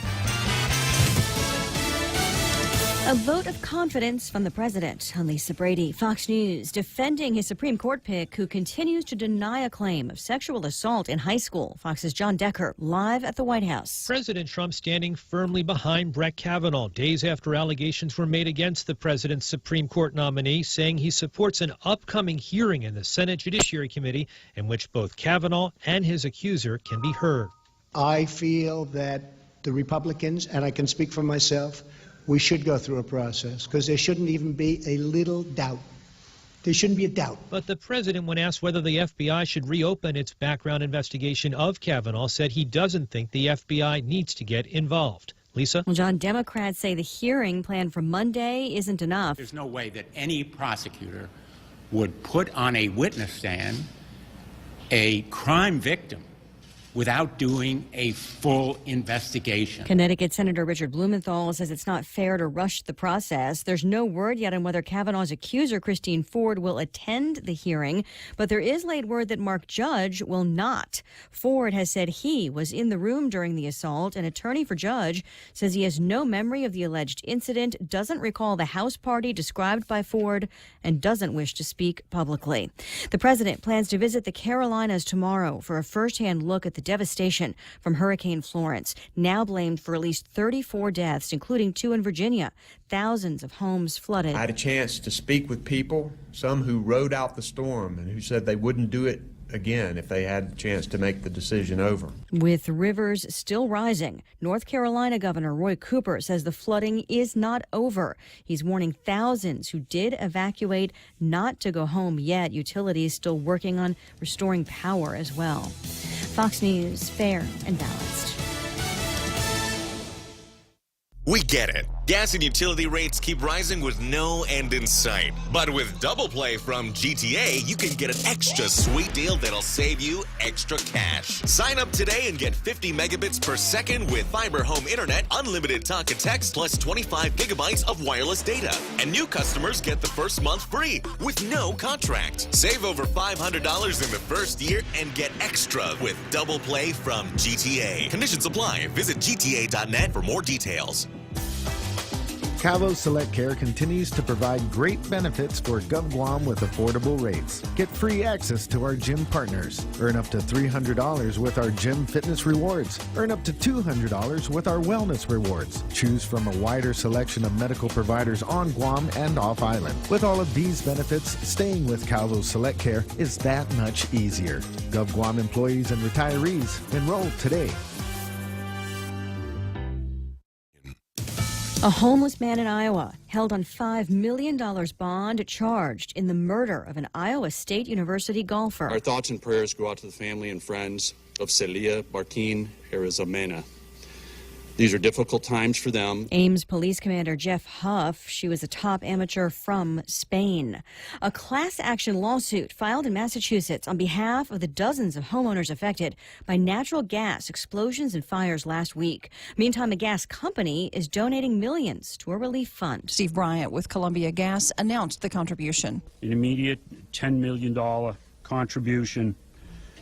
A vote of confidence from the president. I'm Lisa Brady, Fox News, defending his Supreme Court pick who continues to deny a claim of sexual assault in high school. Fox's John Decker, live at the White House. President Trump standing firmly behind Brett Kavanaugh days after allegations were made against the president's Supreme Court nominee, saying he supports an upcoming hearing in the Senate Judiciary Committee in which both Kavanaugh and his accuser can be heard. I feel that the Republicans, and I can speak for myself, we should go through a process because there shouldn't even be a little doubt. There shouldn't be a doubt. But the president, when asked whether the FBI should reopen its background investigation of Kavanaugh, said he doesn't think the FBI needs to get involved. Lisa? Well, John, Democrats say the hearing planned for Monday isn't enough. There's no way that any prosecutor would put on a witness stand a crime victim without doing a full investigation. Connecticut Senator Richard Blumenthal says it's not fair to rush the process. There's no word yet on whether Kavanaugh's accuser, Christine Ford, will attend the hearing, but there is late word that Mark Judge will not. Ford has said he was in the room during the assault. An attorney for Judge says he has no memory of the alleged incident, doesn't recall the house party described by Ford, and doesn't wish to speak publicly. The president plans to visit the Carolinas tomorrow for a first-hand look at the devastation from Hurricane Florence, now blamed for at least 34 deaths, including 2 in Virginia. Thousands of homes flooded. I had a chance to speak with people, some who rode out the storm and who said they wouldn't do it again if they had a chance to make the decision over. With rivers still rising, North Carolina Governor Roy Cooper says the flooding is not over. He's warning thousands who did evacuate not to go home yet. Utilities still working on restoring power as well. Fox News, fair and balanced. We get it. Gas and utility rates keep rising with no end in sight. But with Double Play from GTA, you can get an extra sweet deal that'll save you extra cash. Sign up today and get 50 megabits per second with fiber home internet, unlimited talk and text, plus 25 gigabytes of wireless data. And new customers get the first month free with no contract. Save over $500 in the first year and get extra with Double Play from GTA. Conditions apply. Visit gta.net for more details. Cavo Select Care continues to provide great benefits for GovGuam with affordable rates. Get free access to our gym partners. Earn up to $300 with our gym fitness rewards. Earn up to $200 with our wellness rewards. Choose from a wider selection of medical providers on Guam and off island. With all of these benefits, staying with Cavo Select Care is that much easier. GovGuam employees and retirees, enroll today. A homeless man in Iowa held on $5 million bond charged in the murder of an Iowa State University golfer. Our thoughts and prayers go out to the family and friends of Celia Martin Arizamena. These are difficult times for them. Ames Police Commander Jeff Huff, she was a top amateur from Spain. A class action lawsuit filed in Massachusetts on behalf of the dozens of homeowners affected by natural gas explosions and fires last week. Meantime, a gas company is donating millions to a relief fund. Steve Bryant with Columbia Gas announced the contribution. An immediate $10 million contribution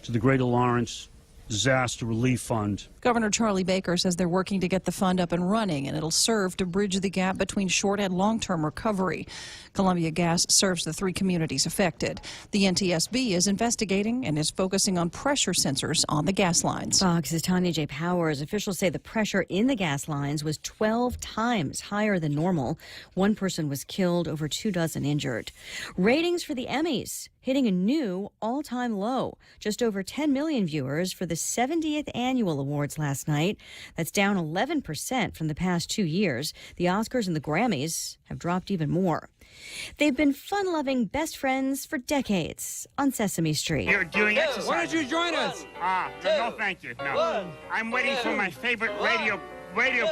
to the Greater Lawrence Disaster Relief Fund. Governor Charlie Baker says they're working to get the fund up and running, and it'll serve to bridge the gap between short and long-term recovery. Columbia Gas serves the 3 communities affected. The NTSB is investigating and is focusing on pressure sensors on the gas lines. Fox's Tanya J. Powers. Officials say the pressure in the gas lines was 12 times higher than normal. 1 person was killed, over 24 injured. Ratings for the Emmys hitting a new all-time low. Just over 10 million viewers for the 70th annual awards last night. That's down 11% from the past 2 years. The Oscars and the Grammys have dropped even more. They've been fun-loving best friends for decades on Sesame Street. You're doing exercise. Why don't you join us? No, thank you. No. I'm waiting for my favorite radio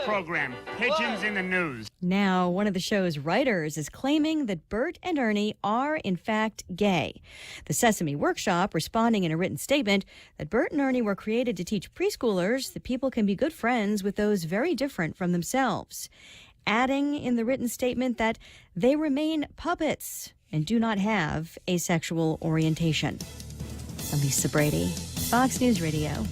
program, Pigeons in the News. Now, one of the show's writers is claiming that Bert and Ernie are, in fact, gay. The Sesame Workshop responding in a written statement that Bert and Ernie were created to teach preschoolers that people can be good friends with those very different from themselves. Adding in the written statement that they remain puppets and do not have a sexual orientation. Elisa Brady, Fox News Radio.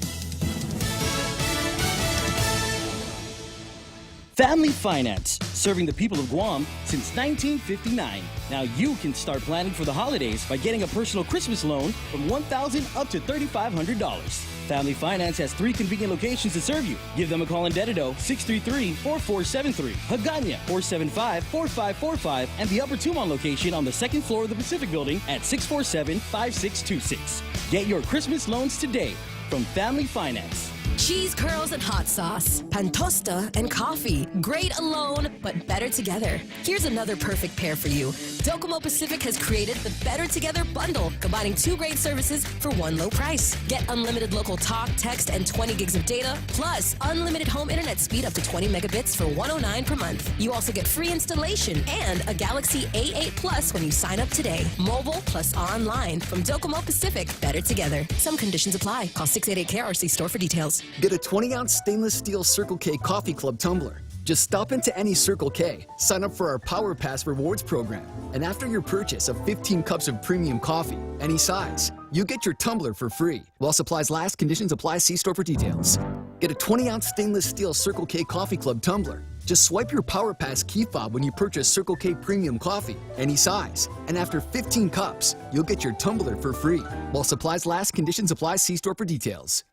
Family Finance, serving the people of Guam since 1959. Now you can start planning for the holidays by getting a personal Christmas loan from $1,000 up to $3,500. Family Finance has 3 convenient locations to serve you. Give them a call in Dededo, 633-4473, Hagåtña, 475-4545, and the Upper Tumon location on the 2nd floor of the Pacific Building at 647-5626. Get your Christmas loans today from Family Finance. Cheese curls and hot sauce, pantosta and coffee. Great alone, but better together. Here's another perfect pair for you. Docomo Pacific has created the Better Together bundle, combining 2 great services for one low price. Get unlimited local talk, text, and 20 gigs of data, plus unlimited home internet speed up to 20 megabits for $109 per month. You also get free installation and a Galaxy A8 Plus when you sign up today. Mobile plus online from Docomo Pacific. Better together. Some conditions apply. Call 688-CARE or see store for details. Get a 20-ounce stainless steel Circle K Coffee Club tumbler. Just stop into any Circle K, sign up for our Power Pass rewards program, and after your purchase of 15 cups of premium coffee, any size, you get your tumbler for free. While supplies last, conditions apply. See store for details. Get a 20-ounce stainless steel Circle K Coffee Club tumbler. Just swipe your Power Pass key fob when you purchase Circle K Premium Coffee, any size. And after 15 cups, you'll get your tumbler for free. While supplies last, conditions apply. See store for details.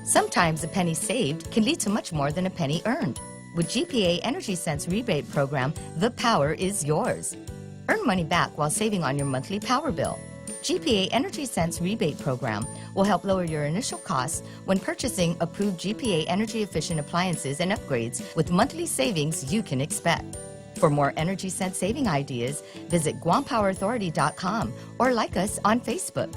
Sometimes a penny saved can lead to much more than a penny earned. With GPA Energy Sense rebate program, the power is yours. Earn money back while saving on your monthly power bill. GPA Energy Sense rebate program will help lower your initial costs when purchasing approved GPA energy efficient appliances and upgrades with monthly savings you can expect. For more Energy Sense saving ideas, visit GuamPowerAuthority.com or like us on Facebook.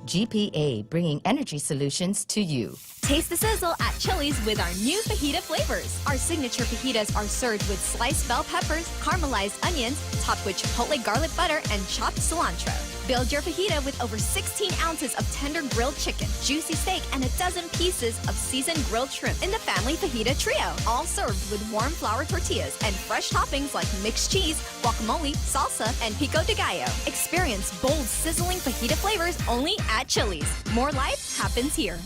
GPA, bringing energy solutions to you. Taste the sizzle at Chili's with our new fajita flavors. Our signature fajitas are served with sliced bell peppers, caramelized onions, topped with chipotle garlic butter, and chopped cilantro. Build your fajita with over 16 ounces of tender grilled chicken, juicy steak, and a dozen pieces of seasoned grilled shrimp in the family fajita trio. All served with warm flour tortillas and fresh toppings like mixed cheese, guacamole, salsa, and pico de gallo. Experience bold, sizzling fajita flavors only at Chili's. More life happens here.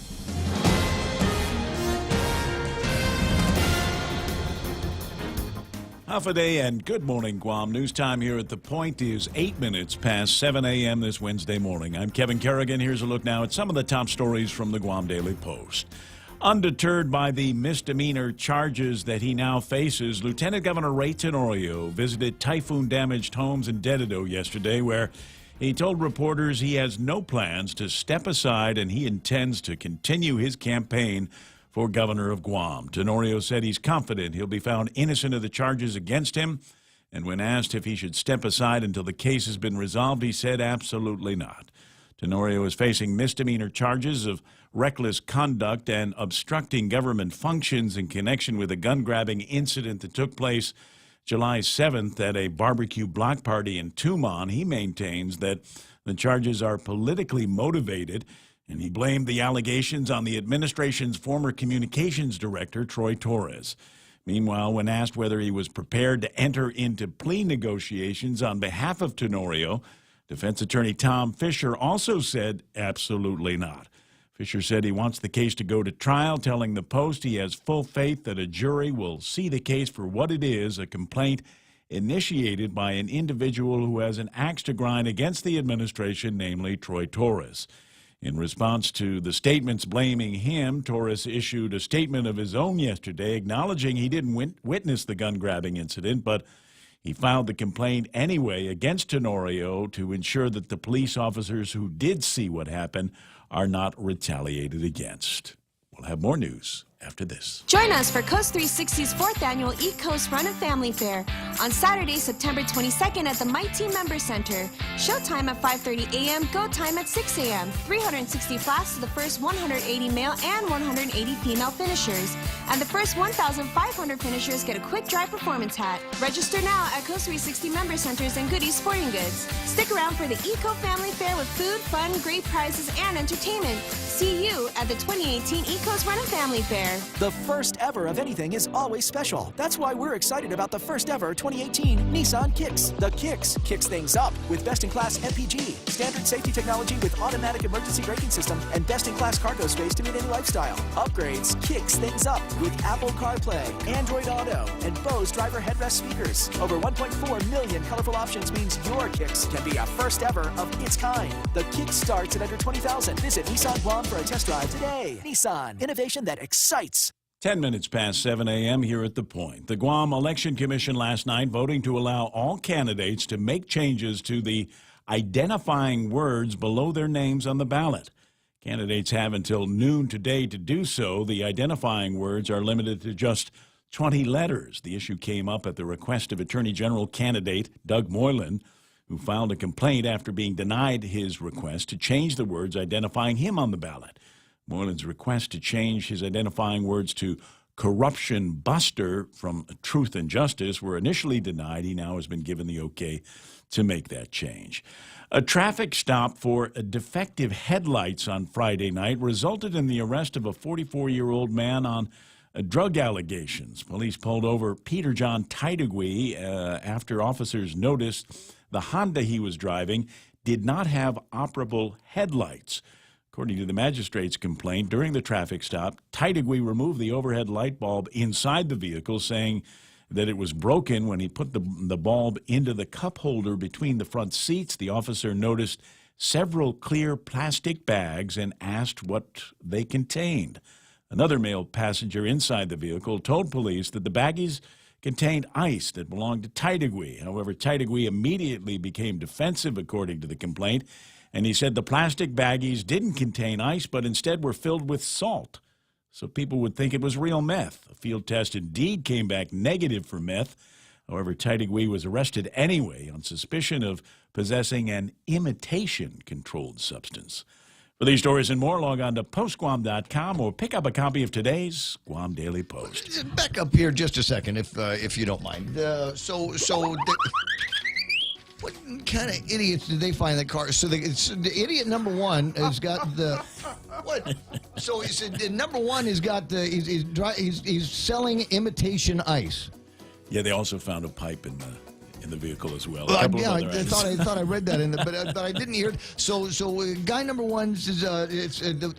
Half a day and good morning, Guam. News time here at The Point is 8 minutes past 7 a.m. this Wednesday morning. I'm Kevin Kerrigan. Here's a look now at some of the top stories from the Guam Daily Post. Undeterred by the misdemeanor charges that he now faces, Lieutenant Governor Ray Tenorio visited typhoon-damaged homes in Dededo yesterday, where he told reporters he has no plans to step aside and he intends to continue his campaign for governor of Guam. Tenorio said he's confident he'll be found innocent of the charges against him, and when asked if he should step aside until the case has been resolved, he said absolutely not. Tenorio is facing misdemeanor charges of reckless conduct and obstructing government functions in connection with a gun-grabbing incident that took place July 7th at a barbecue block party in Tumon. He maintains that the charges are politically motivated, and he blamed the allegations on the administration's former communications director, Troy Torres. Meanwhile, when asked whether he was prepared to enter into plea negotiations on behalf of Tenorio, defense attorney Tom Fisher also said absolutely not. Fisher said he wants the case to go to trial, telling the Post he has full faith that a jury will see the case for what it is, a complaint initiated by an individual who has an axe to grind against the administration, namely Troy Torres. In response to the statements blaming him, Torres issued a statement of his own yesterday acknowledging he didn't witness the gun-grabbing incident, but he filed the complaint anyway against Tenorio to ensure that the police officers who did see what happened are not retaliated against. We'll have more news after this. Join us for Coast 360's 4th annual Eat Coast Run of Family Fair on Saturday, September 22nd at the My Team Member Center. Showtime at 5:30 a.m., go time at 6 a.m. 360 flags to the first 180 male and 180 female finishers. And the first 1,500 finishers get a quick dry performance hat. Register now at Coast 360 Member Centers and Goodies Sporting Goods. Stick around for the Eco Family Fair with food, fun, great prizes, and entertainment. See you at the 2018 Eco's Run of Family Fair. The first ever of anything is always special. That's why we're excited about the first ever 2018 Nissan Kicks. The Kicks kicks things up with best-in-class MPG, standard safety technology with automatic emergency braking system, and best-in-class cargo space to meet any lifestyle. Upgrades kicks things up with Apple CarPlay, Android Auto, and Bose driver headrest speakers. Over 1.4 million colorful options means your Kicks can be a first ever of its kind. The Kicks starts at under $20,000. Visit Nissan Guam for a test drive today. Nissan, innovation that excites. 10 minutes past 7 a.m. here at The Point. The Guam Election Commission last night voting to allow all candidates to make changes to the identifying words below their names on the ballot. Candidates have until noon today to do so. The identifying words are limited to just 20 letters. The issue came up at the request of Attorney General candidate Doug Moylan, who filed a complaint after being denied his request to change the words identifying him on the ballot. Moylan's request to change his identifying words to corruption buster from truth and justice were initially denied. He now has been given the okay to make that change. A traffic stop for defective headlights on Friday night resulted in the arrest of a 44-year-old man on drug allegations. Police pulled over Peter John Tidegui after officers noticed the Honda he was driving did not have operable headlights. According to the magistrate's complaint, during the traffic stop, Tidegui removed the overhead light bulb inside the vehicle, saying that it was broken when he put the bulb into the cup holder between the front seats. The officer noticed several clear plastic bags and asked what they contained. Another male passenger inside the vehicle told police that the baggies contained ice that belonged to Tidegui. However, Tidegui immediately became defensive, according to the complaint, and he said the plastic baggies didn't contain ice, but instead were filled with salt, so people would think it was real meth. A field test indeed came back negative for meth. However, Tidegui was arrested anyway on suspicion of possessing an imitation controlled substance. For these stories and more, log on to postguam.com or pick up a copy of today's Guam Daily Post. Back up here just a second, if you don't mind. What kind of idiots did they find that car? So the idiot number one has got the what? So he said number one has got the he's selling imitation ice. Yeah, they also found a pipe in the vehicle as well. I thought I read that in but I didn't hear it. So guy number one is idiot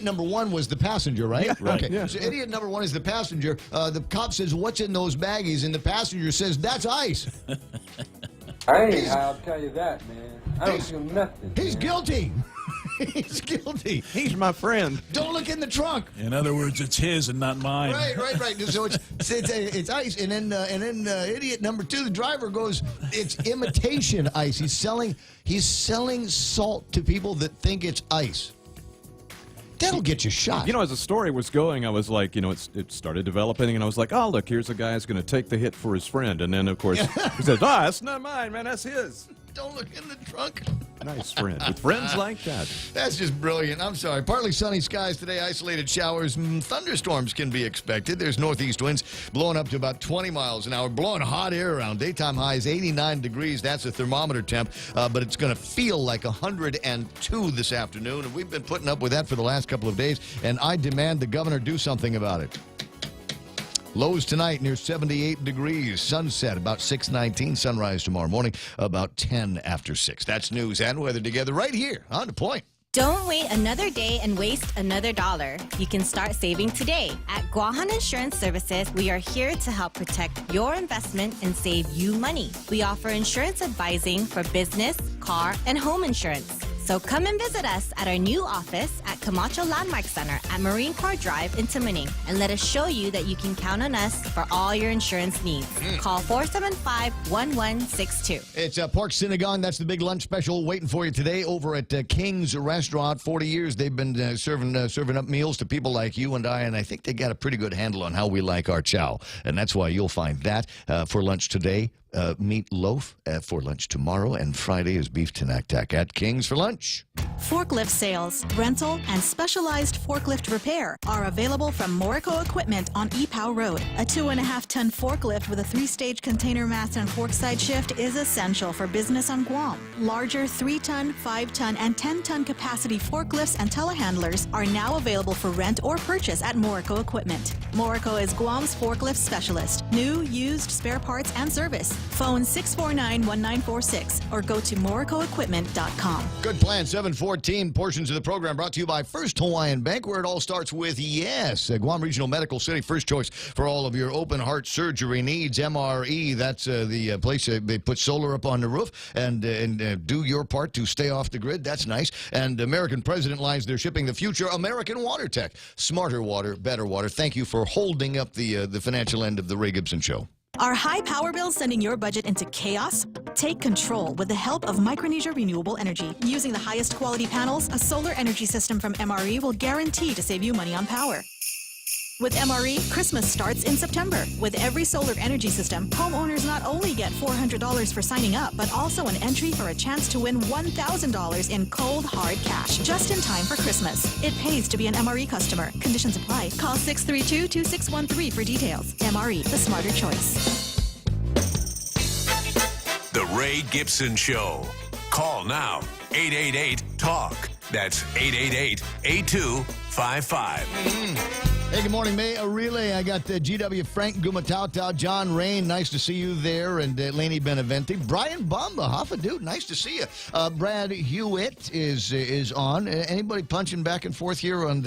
number one was the passenger, right? Yeah, right. Okay. Yeah. So idiot number one is the passenger. The cop says, "What's in those baggies?" And the passenger says, "That's ice." I'll tell you that, man. I don't do nothing. He's guilty. He's guilty. He's my friend. Don't look in the trunk. In other words, it's his and not mine. Right. So it's ice, and then idiot number two, the driver goes, "It's imitation ice." He's selling salt to people that think it's ice. That'll get you shot. You know, as the story was going, I was like, it started developing, and I was like, oh, look, here's a guy who's going to take the hit for his friend. And then, of course, he says, that's not mine, man, that's his. Don't look in the trunk. Nice friend. With friends like that. That's just brilliant. I'm sorry. Partly sunny skies today, isolated showers. Thunderstorms can be expected. There's northeast winds blowing up to about 20 miles an hour, blowing hot air around. Daytime highs 89 degrees. That's the thermometer temp, but it's going to feel like 102 this afternoon, and we've been putting up with that for the last couple of days, and I demand the governor do something about it. Lows tonight near 78 degrees. Sunset about 6:19. Sunrise tomorrow morning about 10 after 6. That's news and weather together right here on The Point. Don't wait another day and waste another dollar. You can start saving today. At Guahan Insurance Services, we are here to help protect your investment and save you money. We offer insurance advising for business, car, and home insurance. So come and visit us at our new office at Camacho Landmark Center at Marine Corps Drive in Timoning, and let us show you that you can count on us for all your insurance needs. Call 475-1162. It's Pork Sinigang. That's the big lunch special waiting for you today over at King's Restaurant. 40 years they've been serving up meals to people like you and I think they got a pretty good handle on how we like our chow. And that's why you'll find that for lunch today. Meat loaf for lunch tomorrow, and Friday is beef tenactac at King's for lunch. Forklift sales, rental, and specialized forklift repair are available from Morico Equipment on Epow Road. A 2.5-ton forklift with a 3-stage container mast and forkside shift is essential for business on Guam. Larger 3-ton, 5-ton, and 10-ton capacity forklifts and telehandlers are now available for rent or purchase at Morico Equipment. Morico is Guam's forklift specialist. New, used, spare parts, and service. Phone 649-1946 or go to moricoequipment.com. Good plan. 7:14. Portions of the program brought to you by First Hawaiian Bank, where it all starts with yes. Guam Regional Medical City, first choice for all of your open heart surgery needs. MRE, that's the place they put solar up on the roof and do your part to stay off the grid. That's nice. And American President lines they're shipping the future American Water Tech. Smarter water, better water. Thank you for holding up the financial end of the Ray Gibson Show. Are high power bills sending your budget into chaos? Take control with the help of Micronesia Renewable Energy. Using the highest quality panels, a solar energy system from MRE will guarantee to save you money on power. With MRE, Christmas starts in September. With every solar energy system, homeowners not only get $400 for signing up, but also an entry for a chance to win $1,000 in cold, hard cash, just in time for Christmas. It pays to be an MRE customer. Conditions apply. Call 632-2613 for details. MRE, the smarter choice. The Ray Gibson Show. Call now. 888-TALK. That's 888-8255. Hey, good morning, May. A relay. I got GW Frank Gumatauta, John Rain. Nice to see you there, and Laney Beneventi. Brian Bamba, Hoffa, dude. Nice to see you. Brad Hewitt is on. Anybody punching back and forth here on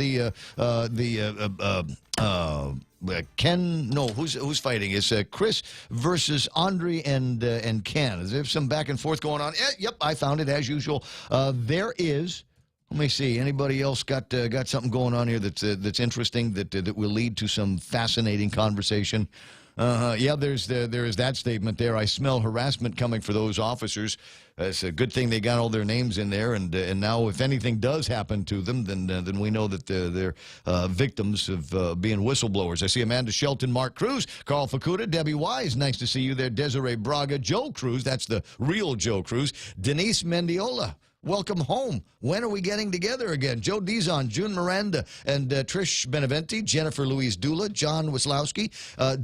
Ken? No, who's fighting? It's Chris versus Andre and Ken. Is there some back and forth going on? Yep, I found it as usual. There is. Let me see. Anybody else got something going on here that's interesting that will lead to some fascinating conversation? Yeah, there is that statement there. I smell harassment coming for those officers. It's a good thing they got all their names in there, and now if anything does happen to them, then we know that they're victims of being whistleblowers. I see Amanda Shelton, Mark Cruz, Carl Facuda, Debbie Wise. Nice to see you there. Desiree Braga, Joe Cruz. That's the real Joe Cruz. Denise Mendiola. Welcome home. When are we getting together again? Joe Dizon, June Miranda, and Trish Beneventi, Jennifer Louise Dula, John Wislowski,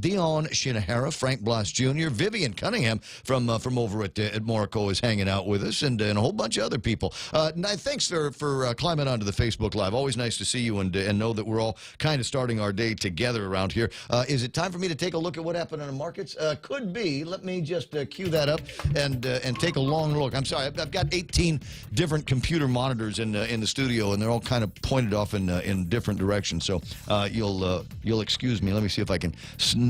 Dion Shinahara, Frank Bloss Jr., Vivian Cunningham from over at Morico is hanging out with us, and a whole bunch of other people. Thanks for climbing onto the Facebook Live. Always nice to see you and know that we're all kind of starting our day together around here. Is it time for me to take a look at what happened in the markets? Could be. Let me just cue that up and take a long look. I'm sorry, I've got 18 different computer monitors in the studio, and they're all kind of pointed off in different directions. So you'll excuse me. Let me see if I can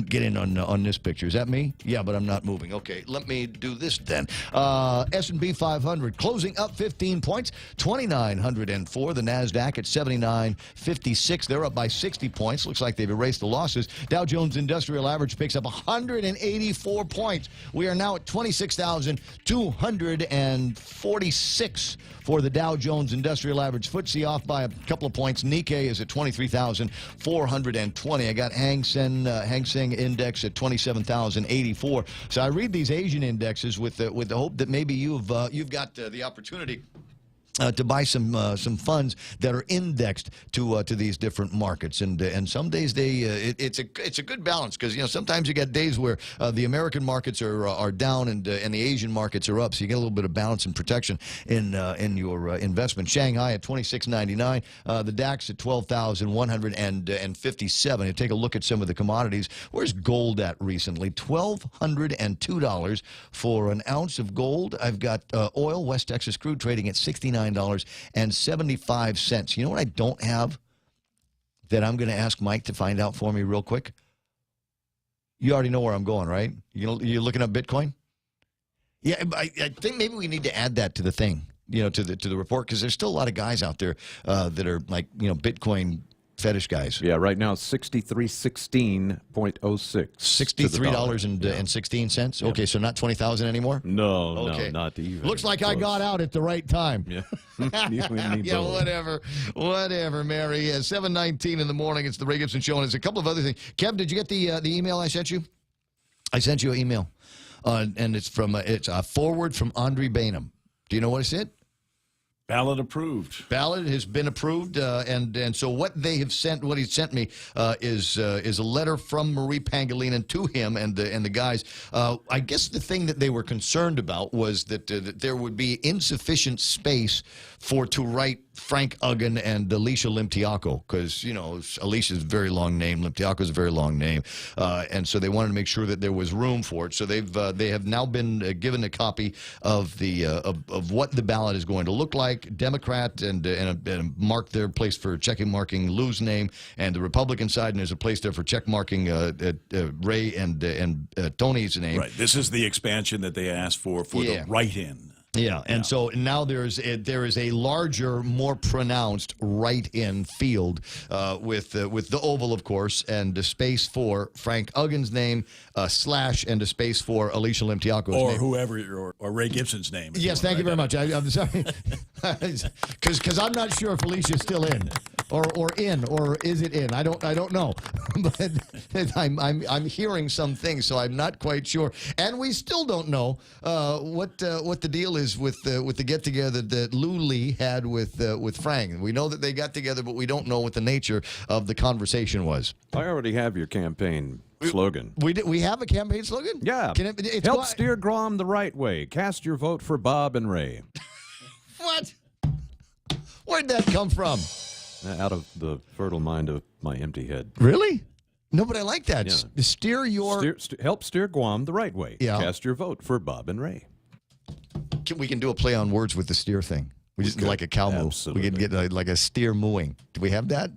get in on this picture. Is that me? Yeah, but I'm not moving. Okay, let me do this then. S&P 500 closing up 15 points, 2,904. The Nasdaq at 79.56. They're up by 60 points. Looks like they've erased the losses. Dow Jones Industrial Average picks up 184 points. We are now at 26,246. For the Dow Jones Industrial Average. FTSE off by a couple of points. Nikkei is at 23,420. I got Hang Seng Index at 27,084. So I read these Asian indexes with the hope that maybe you've got the opportunity to buy some funds that are indexed to these different markets, and some days it's a good balance, because sometimes you get days where the American markets are down and the Asian markets are up, so you get a little bit of balance and protection in your investment. Shanghai at 26.99, the DAX at 12,157. You take a look at some of the commodities. Where's gold at recently? $1,202 for an ounce of gold. I've got oil, West Texas crude, trading at $69.75. You know what I don't have that I'm going to ask Mike to find out for me real quick? You already know where I'm going, right? You're looking up Bitcoin? Yeah, I think maybe we need to add that to the thing, to the report, because there's still a lot of guys out there that are like, Bitcoin fetish guys. Yeah, right now 63.16.06. $63.16. Okay, so not 20,000 anymore. No, okay. No, not even. Looks like close. I got out at the right time. Yeah, yeah, whatever, Mary. 7:19 in the morning. It's the Ray Gibson Show, and there's a couple of other things. Kev, did you get the email I sent you? I sent you an email, and it's a forward from Andre Bainham. Do you know what I said? Ballot approved. Ballot has been approved, and so what he sent me is a letter from Marie Pangilinan to him and the guys. I guess the thing that they were concerned about was that there would be insufficient space to write Frank Uggan and Alicia Limtiaco, because Alicia's a very long name, Limtiaco's a very long name, and so they wanted to make sure that there was room for it. So they have now been given a copy of of what the ballot is going to look like. Democrat and mark their place for marking Lou's name, and the Republican side, and there's a place there for check marking Ray and Tony's name. Right. This is the expansion that they asked for the write-in. Yeah, and so now there is a larger, more pronounced right-in field with the oval, of course, and a space for Frank Uggin's name, slash, and a space for Alicia Limtiako's or name. whoever, or Ray Gibson's name. Yes, thank you very much. I'm sorry, because I'm not sure if Alicia's still in, or in, or is it in? I don't know, but I'm hearing some things, so I'm not quite sure, and we still don't know what the deal is with the get together that Lou Lee had with Frank. We know that they got together, but we don't know what the nature of the conversation was. I already have your campaign slogan. We have a campaign slogan? Yeah. It's Help steer Guam the right way. Cast your vote for Bob and Ray. What? Where'd that come from? Out of the fertile mind of my empty head. Really? No, but I like that. Yeah. Steer your... help steer Guam the right way. Yeah. Cast your vote for Bob and Ray. We can do a play on words with the steer thing. We just like a cow moo. We can get like a steer mooing. Do we have that?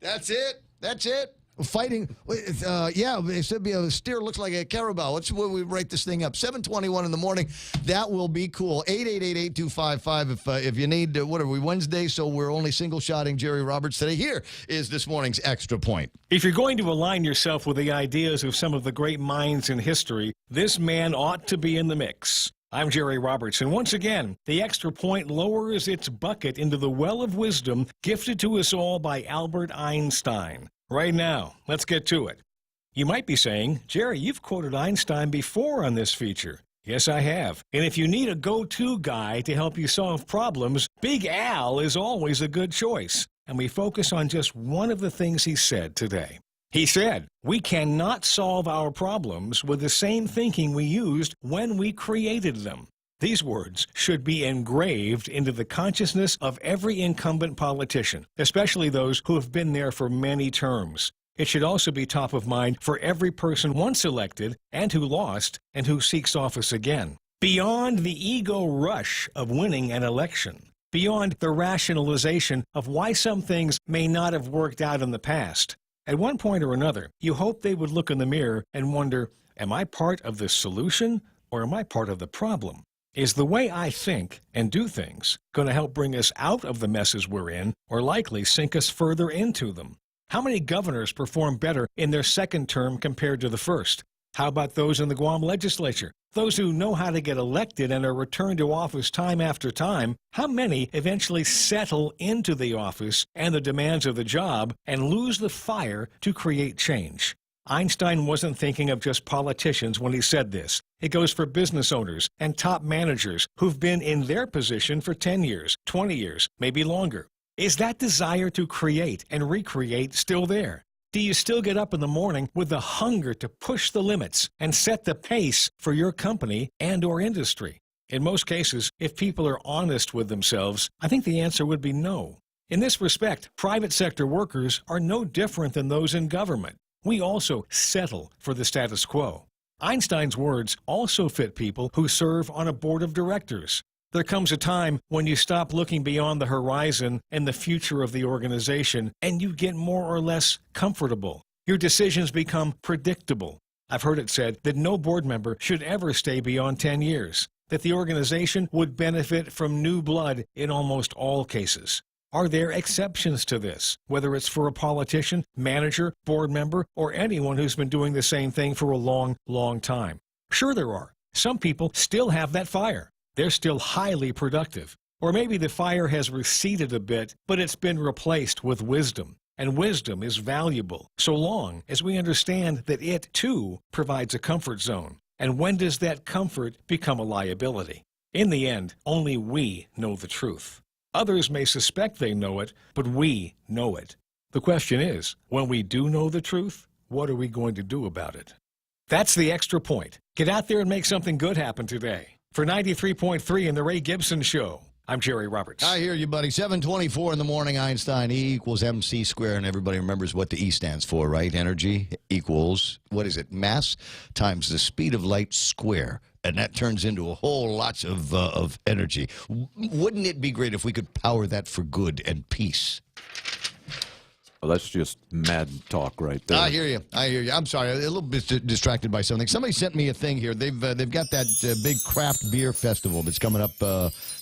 That's it. That's it. Fighting. Yeah, it should be a steer looks like a carabao. Let's we write this thing up. 7:21 in the morning. That will be cool. 888-8255 if you need. What are we, Wednesday? So we're only single-shotting Jerry Roberts today. Here is this morning's Extra Point. If you're going to align yourself with the ideas of some of the great minds in history, this man ought to be in the mix. I'm Jerry Roberts, and once again, the Extra Point lowers its bucket into the well of wisdom gifted to us all by Albert Einstein. Right now, let's get to it. You might be saying, Jerry, you've quoted Einstein before on this feature. Yes, I have. And if you need a go-to guy to help you solve problems, Big Al is always a good choice. And we focus on just one of the things he said today. He said, we cannot solve our problems with the same thinking we used when we created them. These words should be engraved into the consciousness of every incumbent politician, especially those who have been there for many terms. It should also be top of mind for every person once elected and who lost and who seeks office again. Beyond the ego rush of winning an election, beyond the rationalization of why some things may not have worked out in the past, at one point or another, you hope they would look in the mirror and wonder, am I part of the solution or am I part of the problem? Is the way I think and do things going to help bring us out of the messes we're in or likely sink us further into them? How many governors perform better in their second term compared to the first? How about those in the Guam legislature? Those who know how to get elected and are returned to office time after time, how many eventually settle into the office and the demands of the job and lose the fire to create change? Einstein wasn't thinking of just politicians when he said this. It goes for business owners and top managers who've been in their position for 10 years, 20 years, maybe longer. Is that desire to create and recreate still there? Do you still get up in the morning with the hunger to push the limits and set the pace for your company and or industry? In most cases, if people are honest with themselves, I think the answer would be no. In this respect, private sector workers are no different than those in government. We also settle for the status quo. Einstein's words also fit people who serve on a board of directors. There comes a time when you stop looking beyond the horizon and the future of the organization, and you get more or less comfortable. Your decisions become predictable. I've heard it said that no board member should ever stay beyond 10 years, that the organization would benefit from new blood in almost all cases. Are there exceptions to this, whether it's for a politician, manager, board member, or anyone who's been doing the same thing for a long, long time? Sure there are. Some people still have that fire. They're still highly productive. Or maybe the fire has receded a bit, but it's been replaced with wisdom. And wisdom is valuable, so long as we understand that it, too, provides a comfort zone. And when does that comfort become a liability? In the end, only we know the truth. Others may suspect they know it, but we know it. The question is, when we do know the truth, what are we going to do about it? That's the Extra Point. Get out there and make something good happen today. For 93.3 in the Ray Gibson Show, I'm Jerry Roberts. I hear you, buddy. 7:24 in the morning, Einstein. E equals MC squared, and everybody remembers what the E stands for, right? Energy equals, what is it? Mass times the speed of light square. And that turns into a whole lots of energy. Wouldn't it be great if we could power that for good and peace? Well, that's just mad talk right there. I hear you. I'm sorry, a little bit distracted by something. Somebody sent me a thing here. They've got that big craft beer festival that's coming up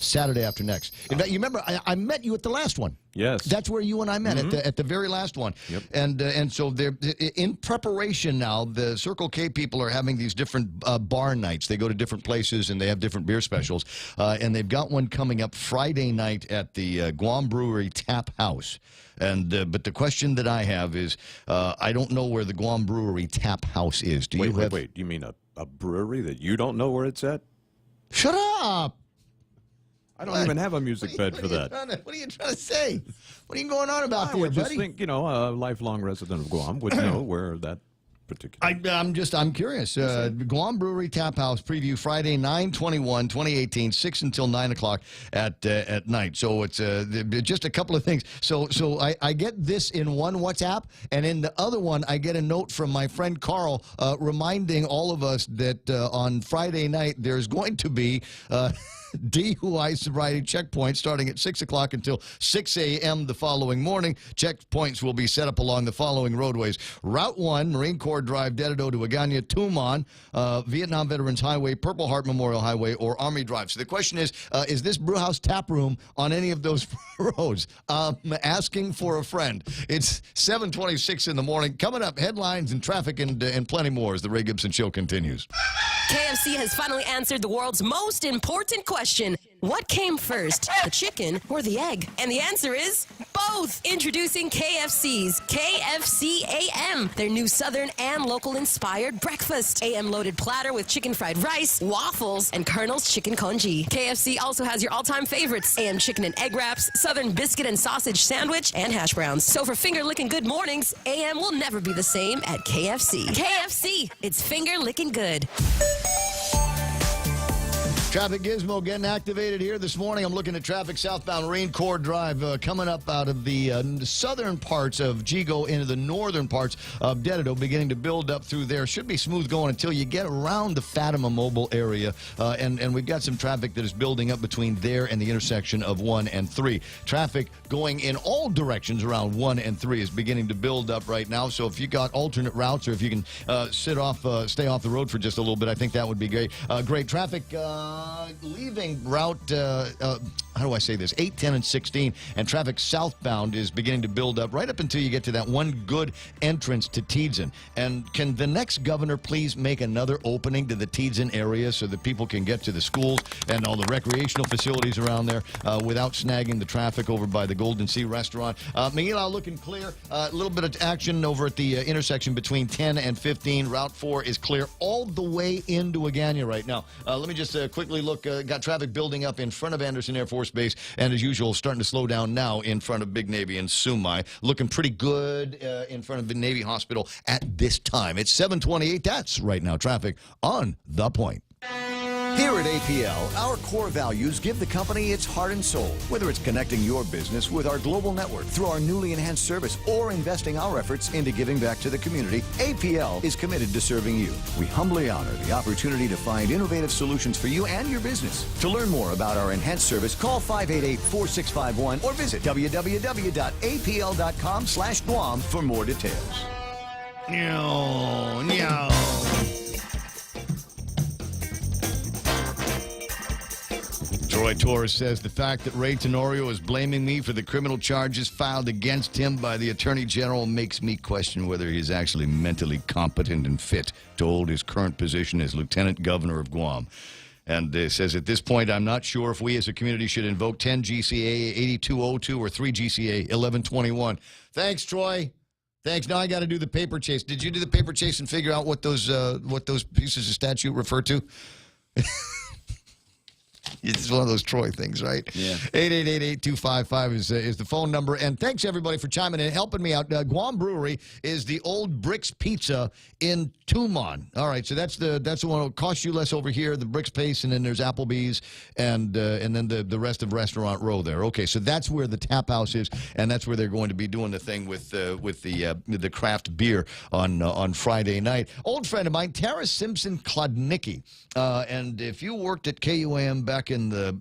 Saturday after next. In fact, you remember I met you at the last one. Yes, that's where you and I met at the very last one. Yep. And so they're in preparation now. The Circle K people are having these different bar nights. They go to different places and they have different beer specials. And they've got one coming up Friday night at the Guam Brewery Tap House. And but the question that I have is, I don't know where the Guam Brewery Tap House is. Wait. You mean a brewery that you don't know where it's at? Shut up! I don't even have a music bed for that. What are you trying to say? What are you going on about I there, would just buddy? think, a lifelong resident of Guam would know where that particular... I'm curious. Guam Brewery Tap House preview Friday, 9/21/2018, 6 until 9 o'clock at night. So it's just a couple of things. So I get this in one WhatsApp, and in the other one, I get a note from my friend Carl reminding all of us that on Friday night there's going to be... DUI sobriety checkpoint starting at 6 o'clock until 6 a.m. the following morning. Checkpoints will be set up along the following roadways. Route 1, Marine Corps Drive, Dededo to Agana, Tumon, Vietnam Veterans Highway, Purple Heart Memorial Highway, or Army Drive. So the question is this brewhouse tap room on any of those roads? Asking for a friend. It's 7:26 in the morning. Coming up, headlines and traffic and plenty more as the Ray Gibson Show continues. KFC has finally answered the world's most important question. What came first, the chicken or the egg? And the answer is both. Introducing KFC's KFC AM, their new Southern and local-inspired breakfast. AM-loaded platter with chicken fried rice, waffles, and Colonel's chicken congee. KFC also has your all-time favorites, AM chicken and egg wraps, Southern biscuit and sausage sandwich, and hash browns. So for finger-licking good mornings, AM will never be the same at KFC. KFC, it's finger-licking good. Traffic Gizmo getting activated here this morning. I'm looking at traffic southbound Marine Corps Drive coming up out of the southern parts of Jigo into the northern parts of Dededo, beginning to build up through there. Should be smooth going until you get around the Fatima Mobile area. And we've got some traffic that is building up between there and the intersection of 1 and 3. Traffic going in all directions around 1 and 3 is beginning to build up right now. So if you got alternate routes or if you can stay off the road for just a little bit, I think that would be great. Great traffic. Leaving route, how do I say this, 8, 10, and 16, and traffic southbound is beginning to build up right up until you get to that one good entrance to Tiedzin. And can the next governor please make another opening to the Tiedzin area so that people can get to the schools and all the recreational facilities around there without snagging the traffic over by the Golden Sea restaurant? Manila looking clear. A little bit of action over at the intersection between 10 and 15. Route 4 is clear all the way into Agana right now. Let me just quickly look. Got traffic building up in front of Anderson Air Force Base, and as usual, starting to slow down now in front of Big Navy and Sumai. Looking pretty good in front of the Navy Hospital at this time. It's 7:28. That's right now traffic on The Point. Here at APL, our core values give the company its heart and soul. Whether it's connecting your business with our global network through our newly enhanced service or investing our efforts into giving back to the community, APL is committed to serving you. We humbly honor the opportunity to find innovative solutions for you and your business. To learn more about our enhanced service, call 588-4651 or visit www.apl.com/Guam for more details. No. Troy Torres says the fact that Ray Tenorio is blaming me for the criminal charges filed against him by the Attorney General makes me question whether he is actually mentally competent and fit to hold his current position as Lieutenant Governor of Guam. And says, at this point, I'm not sure if we as a community should invoke 10 GCA 8202 or 3 GCA 1121. Thanks, Troy. Thanks. Now I got to do the paper chase. Did you do the paper chase and figure out what those pieces of statute refer to? It's one of those Troy things, right? Yeah. 888-8255 is the phone number. And thanks, everybody, for chiming in, helping me out. Guam Brewery is the Old Bricks Pizza in Tumon. All right, so that's the one that will cost you less over here, the Bricks Pace, and then there's Applebee's, and then the rest of Restaurant Row there. Okay, so that's where the tap house is, and that's where they're going to be doing the thing with the craft beer on Friday night. Old friend of mine, Tara Simpson Klodnicki, and if you worked at KUAM back in the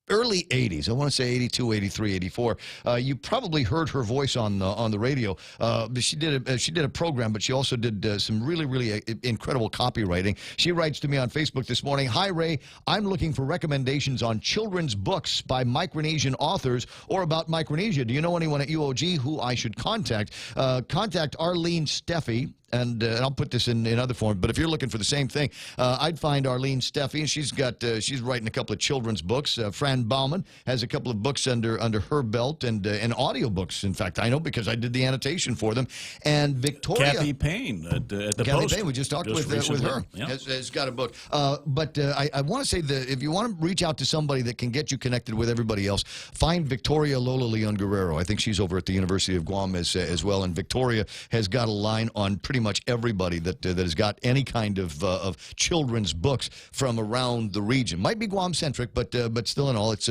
early 80s. I want to say 82, 83, 84. You probably heard her voice on the radio. She did a program, but she also did some really, really incredible copywriting. She writes to me on Facebook this morning, "Hi, Ray. I'm looking for recommendations on children's books by Micronesian authors or about Micronesia. Do you know anyone at UOG who I should contact?" Contact Arlene Steffi. And I'll put this in other form, but if you're looking for the same thing, I'd find Arlene Steffi, and she's writing a couple of children's books. Fran Bauman has a couple of books under her belt, and audiobooks. In fact, I know because I did the annotation for them. And Victoria Kathy Payne at the Kathy Post. Payne, we just talked with her. Yep. Has got a book. But I want to say that if you want to reach out to somebody that can get you connected with everybody else, find Victoria Lola Leon Guerrero. I think she's over at the University of Guam as well, and Victoria has got a line on pretty much everybody that has got any kind of children's books from around the region. Might be Guam centric, but still in all, it's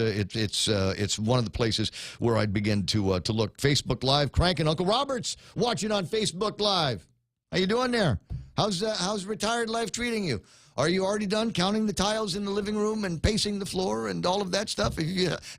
one of the places where I'd begin to look. Facebook Live, cranking Uncle Robert's watching on Facebook Live. How you doing there? How's retired life treating you? Are you already done counting the tiles in the living room and pacing the floor and all of that stuff?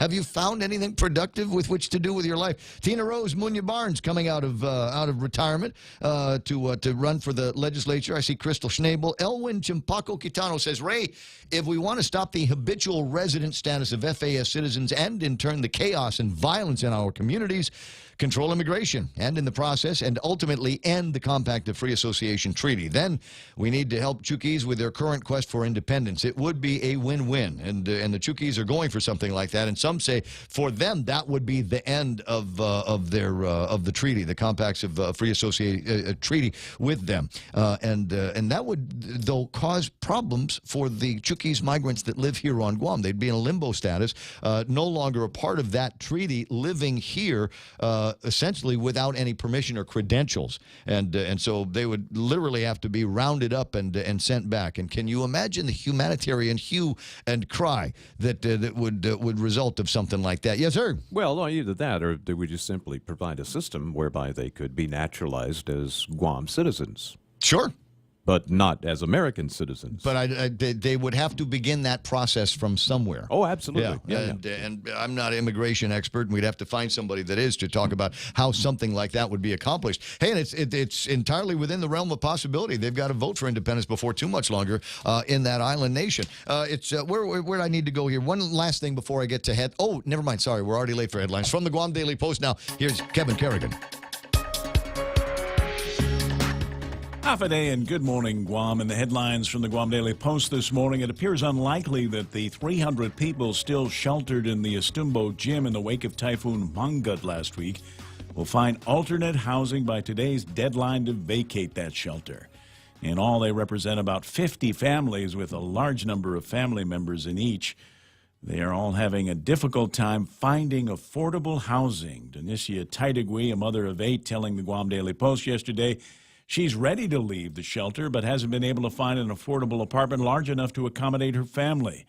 Have you found anything productive with which to do with your life? Tina Rose Munya Barnes coming out of retirement to run for the legislature. I see Crystal Schnabel. Elwin Chimpaco Quitano says, "Ray, if we want to stop the habitual resident status of FAS citizens and in turn the chaos and violence in our communities, control immigration, and in the process, and ultimately end the Compact of Free Association Treaty. Then we need to help Chukis with their current quest for independence. It would be a win-win, and the Chukis are going for something like that. And some say for them that would be the end of the treaty, the Compacts of Free Association Treaty with them, and that would though cause problems for the Chukis migrants that live here on Guam. They'd be in a limbo status, no longer a part of that treaty, living here." Essentially without any permission or credentials, and so they would literally have to be rounded up and sent back. And can you imagine the humanitarian hue and cry that would result of something like that? Yes, sir. Well, either that, or do we just simply provide a system whereby they could be naturalized as Guam citizens? Sure. But not as American citizens. But they would have to begin that process from somewhere. Oh, absolutely. Yeah. And I'm not an immigration expert, and we'd have to find somebody that is to talk about how something like that would be accomplished. Hey, and it's entirely within the realm of possibility. They've got to vote for independence before too much longer in that island nation. Where do I need to go here? One last thing before I get to head. Oh, never mind. Sorry, we're already late for headlines. From the Guam Daily Post now, here's Kevin Kerrigan. Half a day and good morning, Guam. In the headlines from the Guam Daily Post this morning, it appears unlikely that the 300 people still sheltered in the Estumbo gym in the wake of Typhoon Mangkhut last week will find alternate housing by today's deadline to vacate that shelter. In all, they represent about 50 families with a large number of family members in each. They are all having a difficult time finding affordable housing. Denicia Taidagui, a mother of 8, telling the Guam Daily Post yesterday she's ready to leave the shelter but hasn't been able to find an affordable apartment large enough to accommodate her family.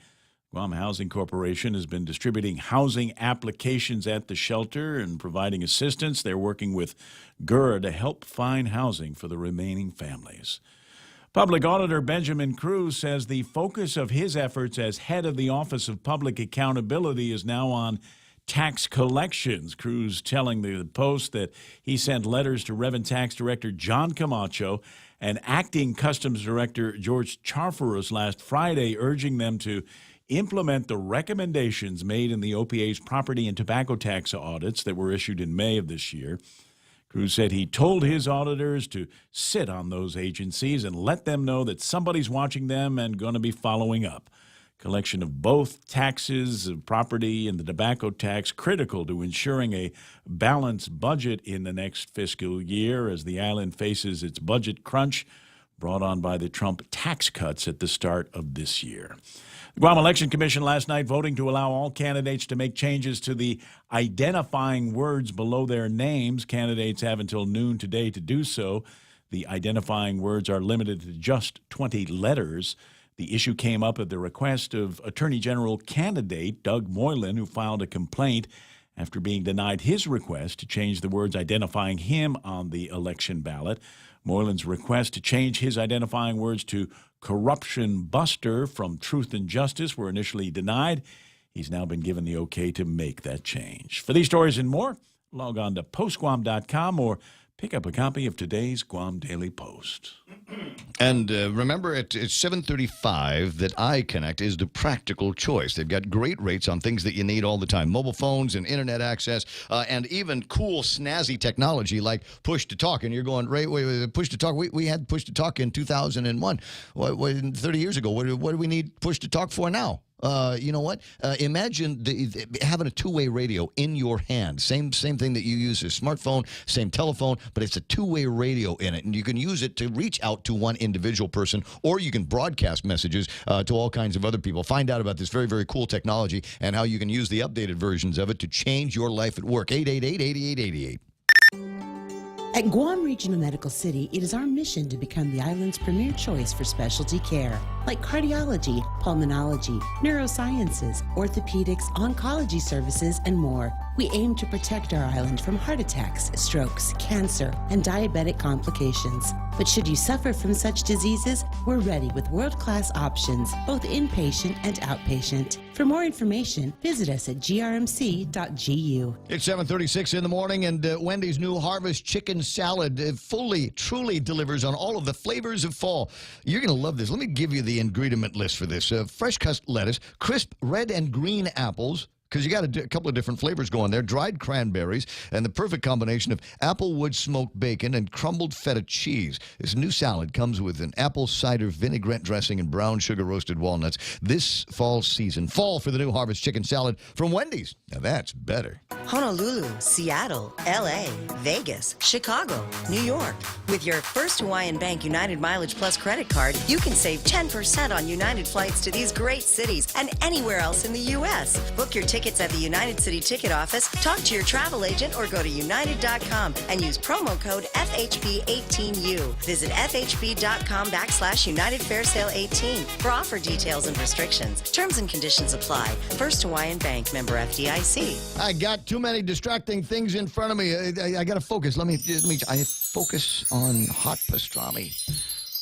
Guam Housing Corporation has been distributing housing applications at the shelter and providing assistance. They're working with GURA to help find housing for the remaining families. Public Auditor Benjamin Cruz says the focus of his efforts as head of the Office of Public Accountability is now on tax collections. Cruz telling the Post that he sent letters to Revenue Tax Director John Camacho and Acting Customs Director George Charfaros last Friday, urging them to implement the recommendations made in the OPA's property and tobacco tax audits that were issued in May of this year. Cruz said he told his auditors to sit on those agencies and let them know that somebody's watching them and going to be following up. Collection of both taxes, property and the tobacco tax, critical to ensuring a balanced budget in the next fiscal year as the island faces its budget crunch brought on by the Trump tax cuts at the start of this year. The Guam Election Commission last night voting to allow all candidates to make changes to the identifying words below their names. Candidates have until noon today to do so. The identifying words are limited to just 20 letters. The issue came up at the request of Attorney General candidate Doug Moylan, who filed a complaint after being denied his request to change the words identifying him on the election ballot. Moylan's request to change his identifying words to corruption buster from truth and justice were initially denied. He's now been given the okay to make that change. For these stories and more, log on to postguam.com or pick up a copy of today's Guam Daily Post. And remember, it's 7:35 that iConnect is the practical choice. They've got great rates on things that you need all the time. Mobile phones and internet access and even cool, snazzy technology like push-to-talk. And you're going, wait, push-to-talk? We had push-to-talk in 2001. 30 years ago. What do we need push-to-talk for now? You know what? Imagine having a two-way radio in your hand. Same thing that you use a smartphone, same telephone, but it's a two-way radio in it. And you can use it to reach out to one individual person, or you can broadcast messages to all kinds of other people. Find out about this very, very cool technology and how you can use the updated versions of it to change your life at work. 888-8888. At Guam Regional Medical City, it is our mission to become the island's premier choice for specialty care, like cardiology, pulmonology, neurosciences, orthopedics, oncology services, and more. We aim to protect our island from heart attacks, strokes, cancer, and diabetic complications. But should you suffer from such diseases, we're ready with world-class options, both inpatient and outpatient. For more information, visit us at grmc.gu. It's 7:36 in the morning, and Wendy's new Harvest Chicken Salad truly delivers on all of the flavors of fall. You're going to love this. Let me give you the ingredient list for this. Fresh cut lettuce, crisp red and green apples, because you got a couple of different flavors going there, dried cranberries, and the perfect combination of applewood smoked bacon and crumbled feta cheese. This new salad comes with an apple cider vinaigrette dressing and brown sugar roasted walnuts. This fall season, fall for the new Harvest Chicken Salad from Wendy's. Now that's better. Honolulu, Seattle, LA, Vegas, Chicago, New York. With your First Hawaiian Bank United Mileage Plus credit card, you can save 10% on United flights to these great cities and anywhere else in the U.S. Book your tickets at the United City Ticket Office, talk to your travel agent, or go to united.com and use promo code FHB18U. Visit FHB.com/United Fair Sale 18 for offer details and restrictions. Terms and conditions apply. First Hawaiian Bank, member FDIC. I got too many distracting things in front of me. I got to focus. Let me focus on hot pastrami.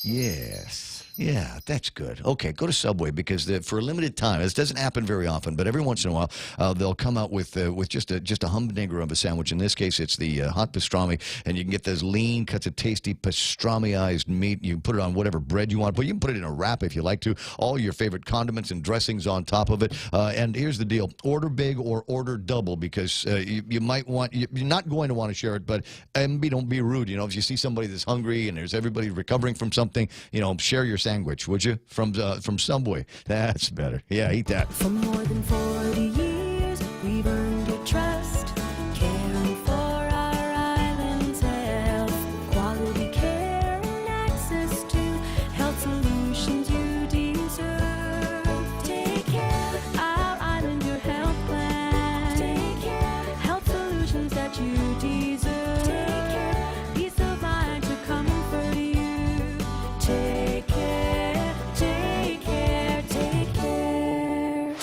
Yes. Yeah, that's good. Okay, go to Subway because for a limited time, this doesn't happen very often, but every once in a while they'll come out with just a humdinger of a sandwich. In this case, it's the hot pastrami, and you can get those lean cuts of tasty pastrami-ized meat. You can put it on whatever bread you want, but you can put it in a wrap if you like to. All your favorite condiments and dressings on top of it. And here's the deal: order big or order double because you might want. You're not going to want to share it, but don't be rude. You know, if you see somebody that's hungry and there's everybody recovering from something, share your sandwich, would you? From Subway. That's better. Yeah, eat that. For more than 40 years, we've earned your trust, caring for our island's health, quality care and access to health solutions you deserve. Take care, our island, your health plan. Take care, health solutions that you deserve. Take care, peace of mind to comfort you. Take care, take care, take care.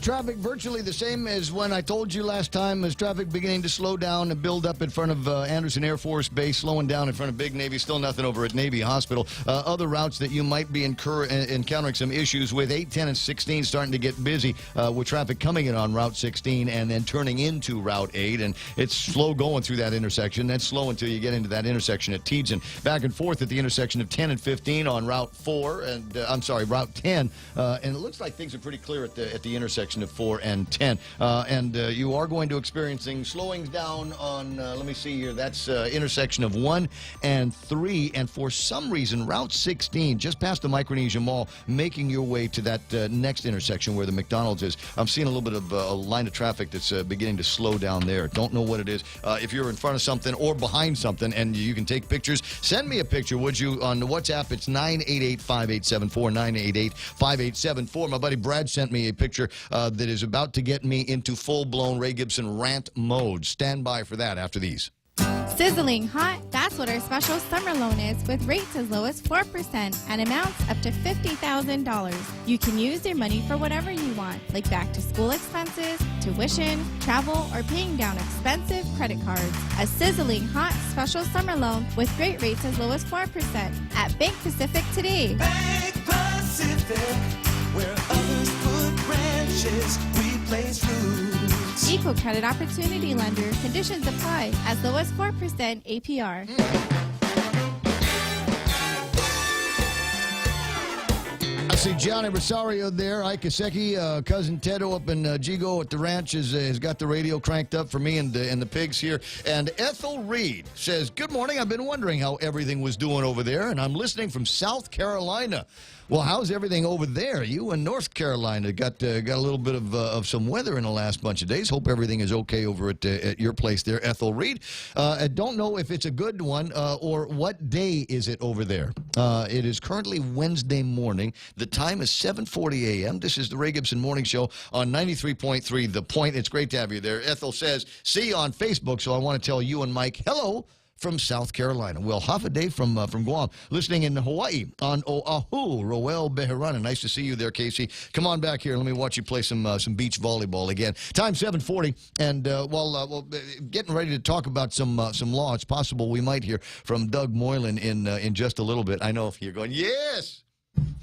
Traffic virtually the same as when I told you last time, as traffic beginning to slow down and build up in front of Anderson Air Force Base, slowing down in front of Big Navy, still nothing over at Navy Hospital. Other routes that you might be encountering some issues with, 8, 10, and 16 starting to get busy with traffic coming in on Route 16 and then turning into Route 8, and it's slow going through that intersection. That's slow until you get into that intersection at Teeds and back and forth at the intersection of 10 and 15 on Route 4, and Route 10, and it looks like things are pretty clear at the intersection of 4 and 10. You are going to experiencing slowings down on, let me see here, that's intersection of 1 and 3. And for some reason, Route 16, just past the Micronesia Mall, making your way to that next intersection where the McDonald's is. I'm seeing a little bit of a line of traffic that's beginning to slow down there. Don't know what it is. If you're in front of something or behind something and you can take pictures, send me a picture, would you, on WhatsApp. It's 988-5874, 988-5874. My buddy Brad sent me a picture that is about to get me into full-blown Ray Gibson rant mode. Stand by for that after these. Sizzling hot, that's what our special summer loan is, with rates as low as 4% and amounts up to $50,000. You can use your money for whatever you want, like back-to-school expenses, tuition, travel, or paying down expensive credit cards. A sizzling hot special summer loan with great rates as low as 4% at Bank Pacific today. Bank Pacific. Pacific, where others put branches, we place roots. Equal Credit Opportunity Lender. Conditions apply. As low as 4% APR. I see Johnny Rosario there. Ike Kaseki, cousin Tedo up in Jigo at the ranch has got the radio cranked up for me and the pigs here. And Ethel Reed says, "Good morning. I've been wondering how everything was doing over there, and I'm listening from South Carolina." Well, how's everything over there? You in North Carolina got a little bit of some weather in the last bunch of days. Hope everything is okay over at your place there, Ethel Reed. I don't know if it's a good one or what day is it over there. It is currently Wednesday morning. The time is 7:40 a.m. This is the Ray Gibson Morning Show on 93.3 The Point. It's great to have you there. Ethel says, "See you on Facebook," so I want to tell you and Mike hello from South Carolina. Well, half a day from Guam. Listening in Hawaii on Oahu, Roel Beharana. Nice to see you there, Casey. Come on back here. Let me watch you play some beach volleyball again. Time 7:40, and while getting ready to talk about some law, it's possible we might hear from Doug Moylan in just a little bit. I know if you're going, yes,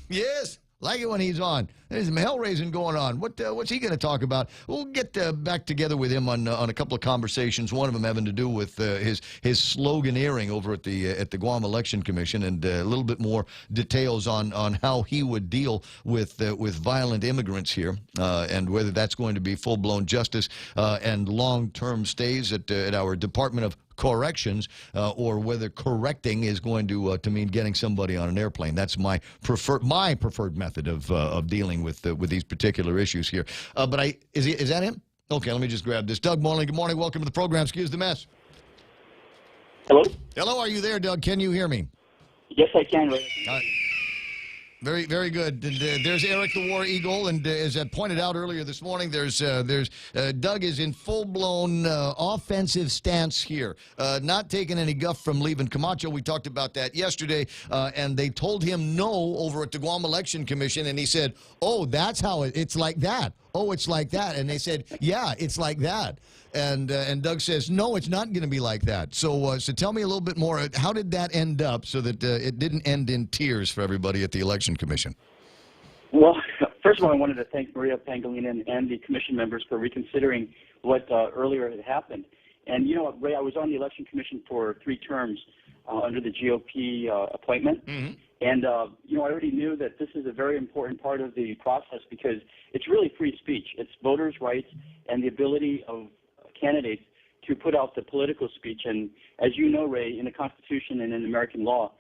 yes. Like it when he's on. There's some hell-raising going on. What's he going to talk about? We'll get back together with him on a couple of conversations. One of them having to do with his sloganeering over at the Guam Election Commission, and a little bit more details on how he would deal with violent immigrants here, and whether that's going to be full-blown justice and long-term stays at our Department of Corrections, or whether correcting is going to mean getting somebody on an airplane. That's my preferred method of dealing with these particular issues here. But is that him? Okay, let me just grab this. Doug Moylan, good morning. Welcome to the program. Excuse the mess. Hello? Hello, are you there, Doug? Can you hear me? Yes, I can, Ray. Very, very good. And, there's Eric the War Eagle, and as I pointed out earlier this morning, there's Doug is in full-blown offensive stance here, not taking any guff from leaving Camacho. We talked about that yesterday, and they told him no over at the Guam Election Commission, and he said, "Oh, that's how it's like that. Oh, it's like that." And they said, "Yeah, it's like that." And Doug says, "No, it's not going to be like that." So tell me a little bit more. How did that end up so that it didn't end in tears for everybody at the Election Commission? Well, first of all, I wanted to thank Maria Pangilinan and the commission members for reconsidering what earlier had happened. And, you know, Ray, I was on the Election Commission for 3 terms under the GOP appointment. Mm-hmm. And, you know, I already knew that this is a very important part of the process because it's really free speech. It's voters' rights and the ability of candidates to put out the political speech. And as you know, Ray, in the Constitution and in American law,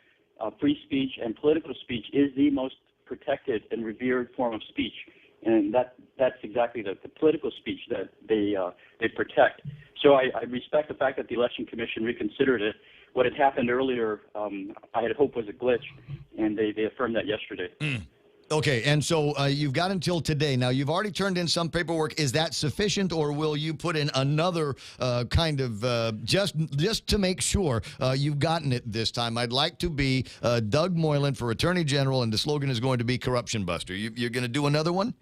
free speech and political speech is the most protected and revered form of speech. And that's exactly the political speech that they protect. So I respect the fact that the Election Commission reconsidered it. What had happened earlier, I had hoped was a glitch, and they affirmed that yesterday. Okay, and so you've got until today. Now, you've already turned in some paperwork. Is that sufficient, or will you put in another kind of just to make sure you've gotten it this time? I'd like to be Doug Moylan for Attorney General, and the slogan is going to be Corruption Buster. You're going to do another one?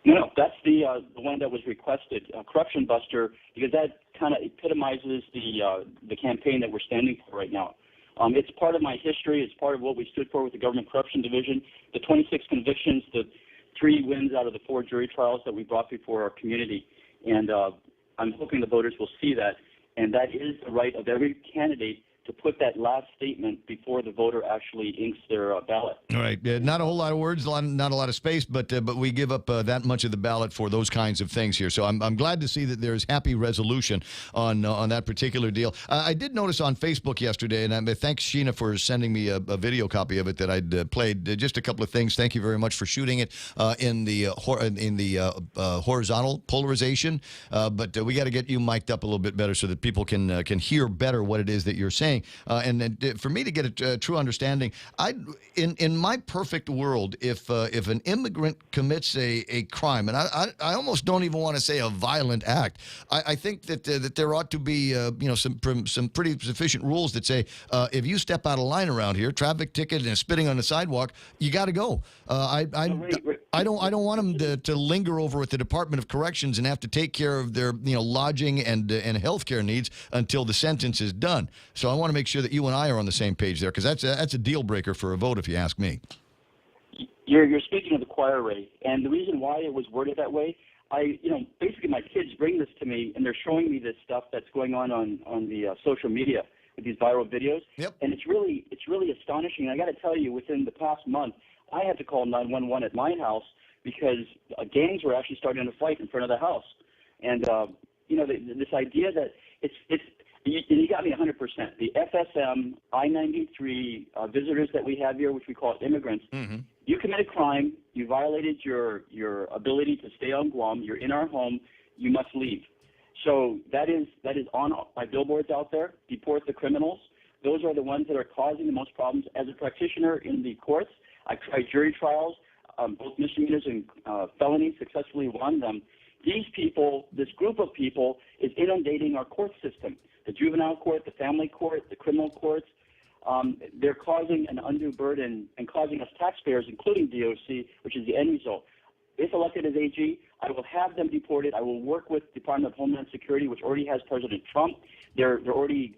No, that's the one that was requested, Corruption Buster, because that kind of epitomizes the campaign that we're standing for right now. It's part of my history. It's part of what we stood for with the Government Corruption Division. The 26 convictions, the 3 wins out of the 4 jury trials that we brought before our community. And I'm hoping the voters will see that. And that is the right of every candidate to put that last statement before the voter actually inks their ballot. All right. Not a whole lot of words, not a lot of space, but we give up that much of the ballot for those kinds of things here. So I'm glad to see that there's happy resolution on that particular deal. I did notice on Facebook yesterday, and thanks, Sheena, for sending me a video copy of it that I'd played. Just a couple of things. Thank you very much for shooting it in the horizontal polarization. But we got to get you mic'd up a little bit better so that people can hear better what it is that you're saying. And for me to get a true understanding, in my perfect world, if an immigrant commits a crime, and I almost don't even want to say a violent act, I think that there ought to be some pretty sufficient rules that say if you step out of line around here, traffic ticket and spitting on the sidewalk, you got to go. I don't want them to linger over at the Department of Corrections and have to take care of their lodging and health care needs until the sentence is done. So I want to make sure that you and I are on the same page there, because that's a deal breaker for a vote, if you ask me. You're speaking of the choir, Ray, and the reason why it was worded that way, basically my kids bring this to me, and they're showing me this stuff that's going on the social media with these viral videos, and it's really astonishing. And I got to tell you, within the past month, I had to call 911 at my house because gangs were actually starting to fight in front of the house, and this idea that you got me 100%. The FSM, I-93 visitors that we have here, which we call immigrants, you commit a crime, you violated your ability to stay on Guam, you're in our home, you must leave. So that is on my billboards out there. Deport the criminals. Those are the ones that are causing the most problems. As a practitioner in the courts, I've tried jury trials, both misdemeanors and felonies, successfully won them. These people, this group of people, is inundating our court system. The juvenile court, the family court, the criminal courts. They're causing an undue burden and causing us taxpayers, including DOC, which is the end result. If elected as AG, I will have them deported. I will work with Department of Homeland Security, which already has President Trump. They're already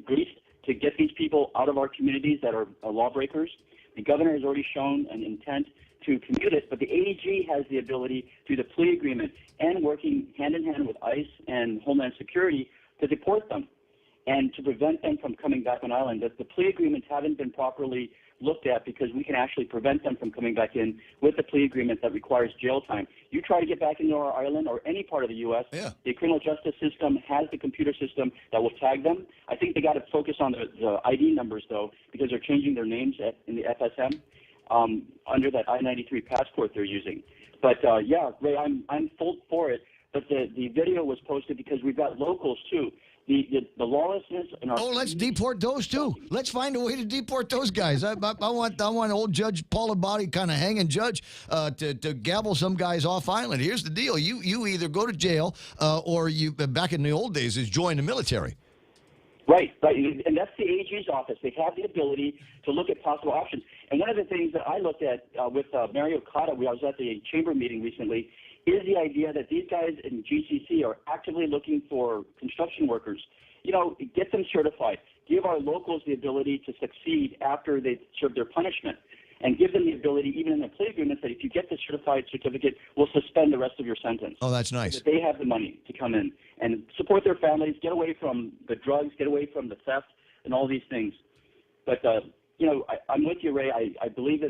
greased to get these people out of our communities that are lawbreakers. The governor has already shown an intent to commute it, but the AG has the ability through the plea agreement and working hand in hand with ICE and Homeland Security to deport them and to prevent them from coming back on island. The plea agreements haven't been properly looked at because we can actually prevent them from coming back in with the plea agreement that requires jail time. You try to get back into our island or any part of the U.S., the criminal justice system has the computer system that will tag them. I think they got to focus on the ID numbers, though, because they're changing their names in the FSM under that I-93 passport they're using. But, Ray, I'm full for it. But the video was posted because we've got locals, too. The lawlessness in our let's deport those too. Let's find a way to deport those guys. I want old Judge Paul Abadi, kind of hanging judge, to gavel some guys off island. Here's the deal: you either go to jail or you, back in the old days, is join the military. Right, and that's the AG's office. They have the ability to look at possible options. And one of the things that I looked at with Mario Cotta, I was at the chamber meeting recently, is the idea that these guys in GCC are actively looking for construction workers. Get them certified. Give our locals the ability to succeed after they serve their punishment. And give them the ability, even in the plea agreement, that if you get the certified certificate, we'll suspend the rest of your sentence. Oh, that's nice. So that they have the money to come in and support their families, get away from the drugs, get away from the theft, and all these things. But, I'm with you, Ray. I believe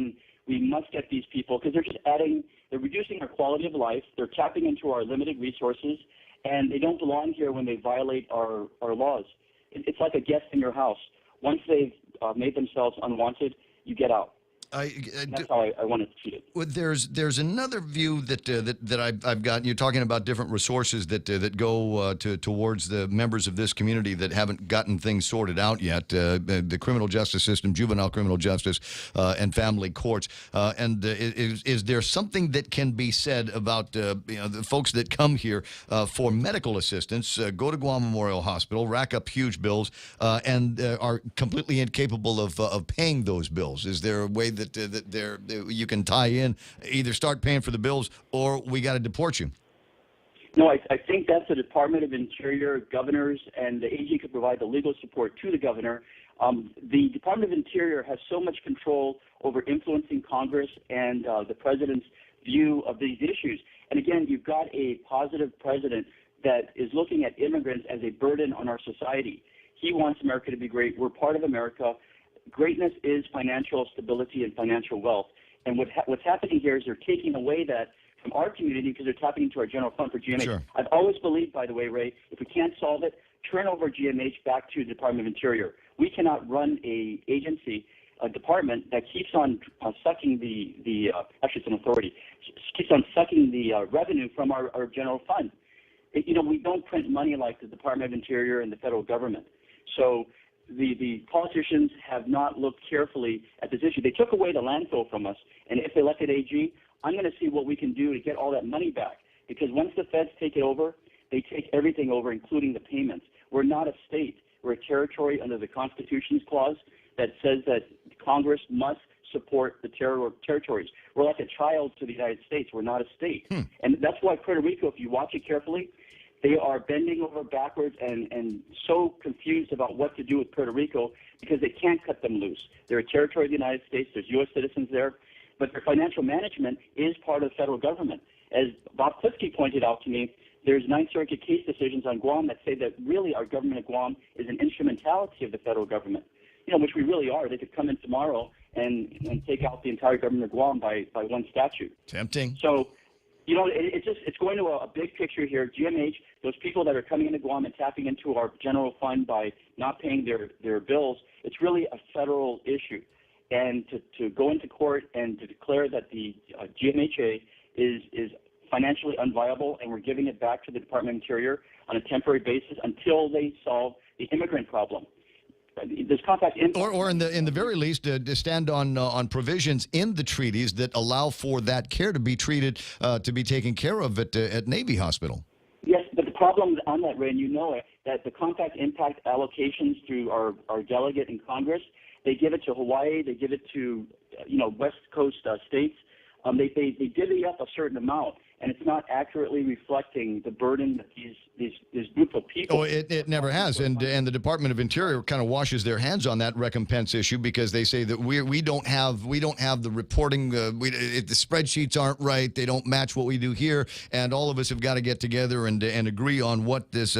we must get these people because they're reducing our quality of life. They're tapping into our limited resources, and they don't belong here when they violate our laws. It's like a guest in your house. Once they've made themselves unwanted, you get out. That's how I want to treat it. Well, there's another view that I've got. You're talking about different resources that go towards the members of this community that haven't gotten things sorted out yet. The criminal justice system, juvenile criminal justice, and family courts. Is there something that can be said about the folks that come here for medical assistance, go to Guam Memorial Hospital, rack up huge bills, and are completely incapable of paying those bills? Is there a way that you can tie in, either start paying for the bills or we got to deport you? No, I think that's the Department of Interior, governors, and the AG could provide the legal support to the governor. The Department of Interior has so much control over influencing Congress and the president's view of these issues. And again, you've got a positive president that is looking at immigrants as a burden on our society. He wants America to be great. We're part of America. Greatness is financial stability and financial wealth. And what's happening here is they're taking away that from our community because they're tapping into our general fund for GMH. Sure. I've always believed, by the way, Ray, if we can't solve it, turn over GMH back to the Department of Interior. We cannot run a department that keeps on sucking actually it's an authority, keeps on sucking the revenue from our general fund. We don't print money like the Department of Interior and the federal government. So the politicians have not looked carefully at this issue. They took away the landfill from us, and if they elected AG, I'm going to see what we can do to get all that money back. Because once the feds take it over, they take everything over, including the payments. We're not a state. We're a territory under the Constitution's clause that says that Congress must support the territories. We're like a child to the United States. We're not a state. And that's why Puerto Rico, if you watch it carefully, they are bending over backwards and so confused about what to do with Puerto Rico because they can't cut them loose. They're a territory of the United States. There's U.S. citizens there. but their financial management is part of the federal government. As Bob Klitsky pointed out to me, there's Ninth Circuit case decisions on Guam that say that really our government of Guam is an instrumentality of the federal government, which we really are. They could come in tomorrow and take out the entire government of Guam by one statute. Tempting. So, it's going to a big picture here. GMH, those people that are coming into Guam and tapping into our general fund by not paying their bills, it's really a federal issue. And to go into court and to declare that the GMHA is financially unviable and we're giving it back to the Department of Interior on a temporary basis until they solve the immigrant problem. This compact or in the very least, to stand on provisions in the treaties that allow for that care to be treated, to be taken care of at Navy Hospital. Yes, but the problem on that, Ray, and you know it, that the compact impact allocations through our delegate in Congress, they give it to Hawaii, they give it to West Coast states. They divvy up a certain amount, and it's not accurately reflecting the burden that these group of people. Oh, it never has, and the Department of Interior kind of washes their hands on that recompense issue because they say that we don't have the reporting. The spreadsheets aren't right. They don't match what we do here, and all of us have got to get together and agree on what these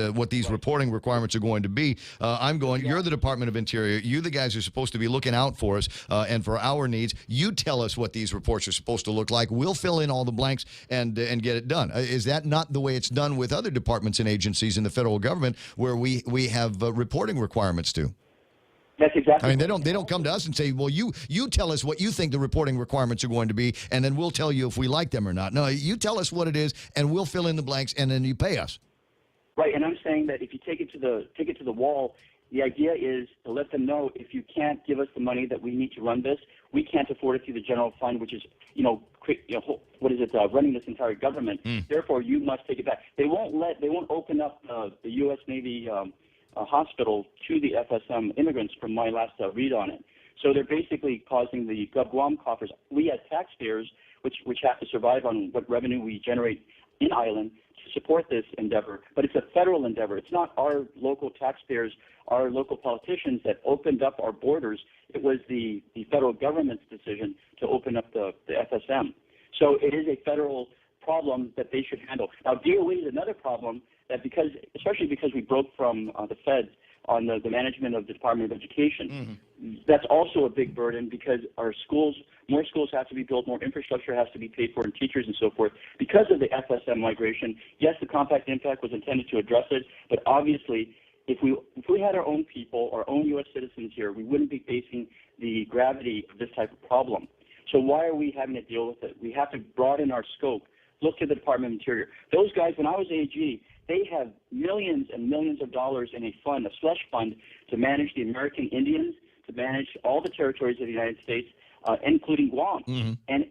reporting requirements are going to be. You're the Department of Interior. You the guys are supposed to be looking out for us and for our needs. You tell us what these reports are supposed to look like. We'll fill in all the blanks and get it done. Is that not the way it's done with other departments and agencies in the federal government where we have reporting requirements to? That's exactly. I mean, they don't come to us and say, well, you tell us what you think the reporting requirements are going to be, and then we'll tell you if we like them or not. No, you tell us what it is, and we'll fill in the blanks, and then you pay us. Right, and I'm saying that if you take it to the wall, the idea is to let them know if you can't give us the money that we need to run this, we can't afford it through the general fund, which is running this entire government. Therefore, you must take it back. They won't open up the U.S. Navy hospital to the FSM immigrants from my last read on it. So they're basically causing the Guam coffers. We as taxpayers, which have to survive on what revenue we generate in Island, to support this endeavor. But it's a federal endeavor. It's not our local taxpayers, our local politicians that opened up our borders. It was the federal government's decision to open up the FSM. So it is a federal problem that they should handle. Now, DOE is another problem that especially because we broke from the feds on the management of the Department of Education, that's also a big burden because more schools have to be built, more infrastructure has to be paid for, and teachers and so forth. Because of the FSM migration, yes, the compact impact was intended to address it, but obviously, if we had our own people, our own U.S. citizens here, we wouldn't be facing the gravity of this type of problem. So why are we having to deal with it? We have to broaden our scope. Look to the Department of Interior. Those guys, when I was AG, they have millions and millions of dollars in a fund, a slush fund, to manage the American Indians, to manage all the territories of the United States, including Guam. And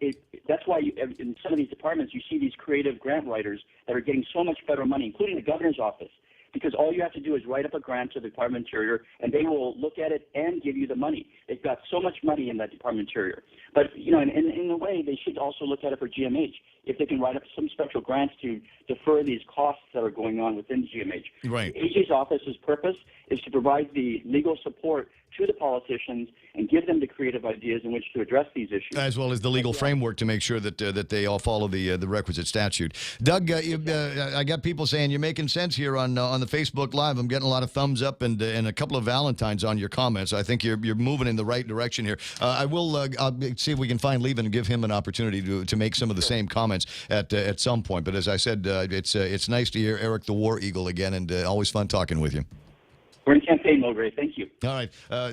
that's why in some of these departments you see these creative grant writers that are getting so much federal money, including the governor's office. Because all you have to do is write up a grant to the Department of Interior, and they will look at it and give you the money. They've got so much money in that Department of Interior. But, in a way, they should also look at it for GMH, if they can write up some special grants to defer these costs that are going on within GMH. Right. AG's office's purpose is to provide the legal support to the politicians and give them the creative ideas in which to address these issues. As well as the legal framework to make sure that they all follow the requisite statute. Doug, I got people saying you're making sense here on the Facebook Live. I'm getting a lot of thumbs up and a couple of Valentines on your comments. I think you're moving in the right direction here. I'll see if we can find Levin and give him an opportunity to make some of the same comments at some point. But as I said, it's nice to hear Eric the War Eagle again, and always fun talking with you. We're in campaign mode, Ray. Thank you. All right.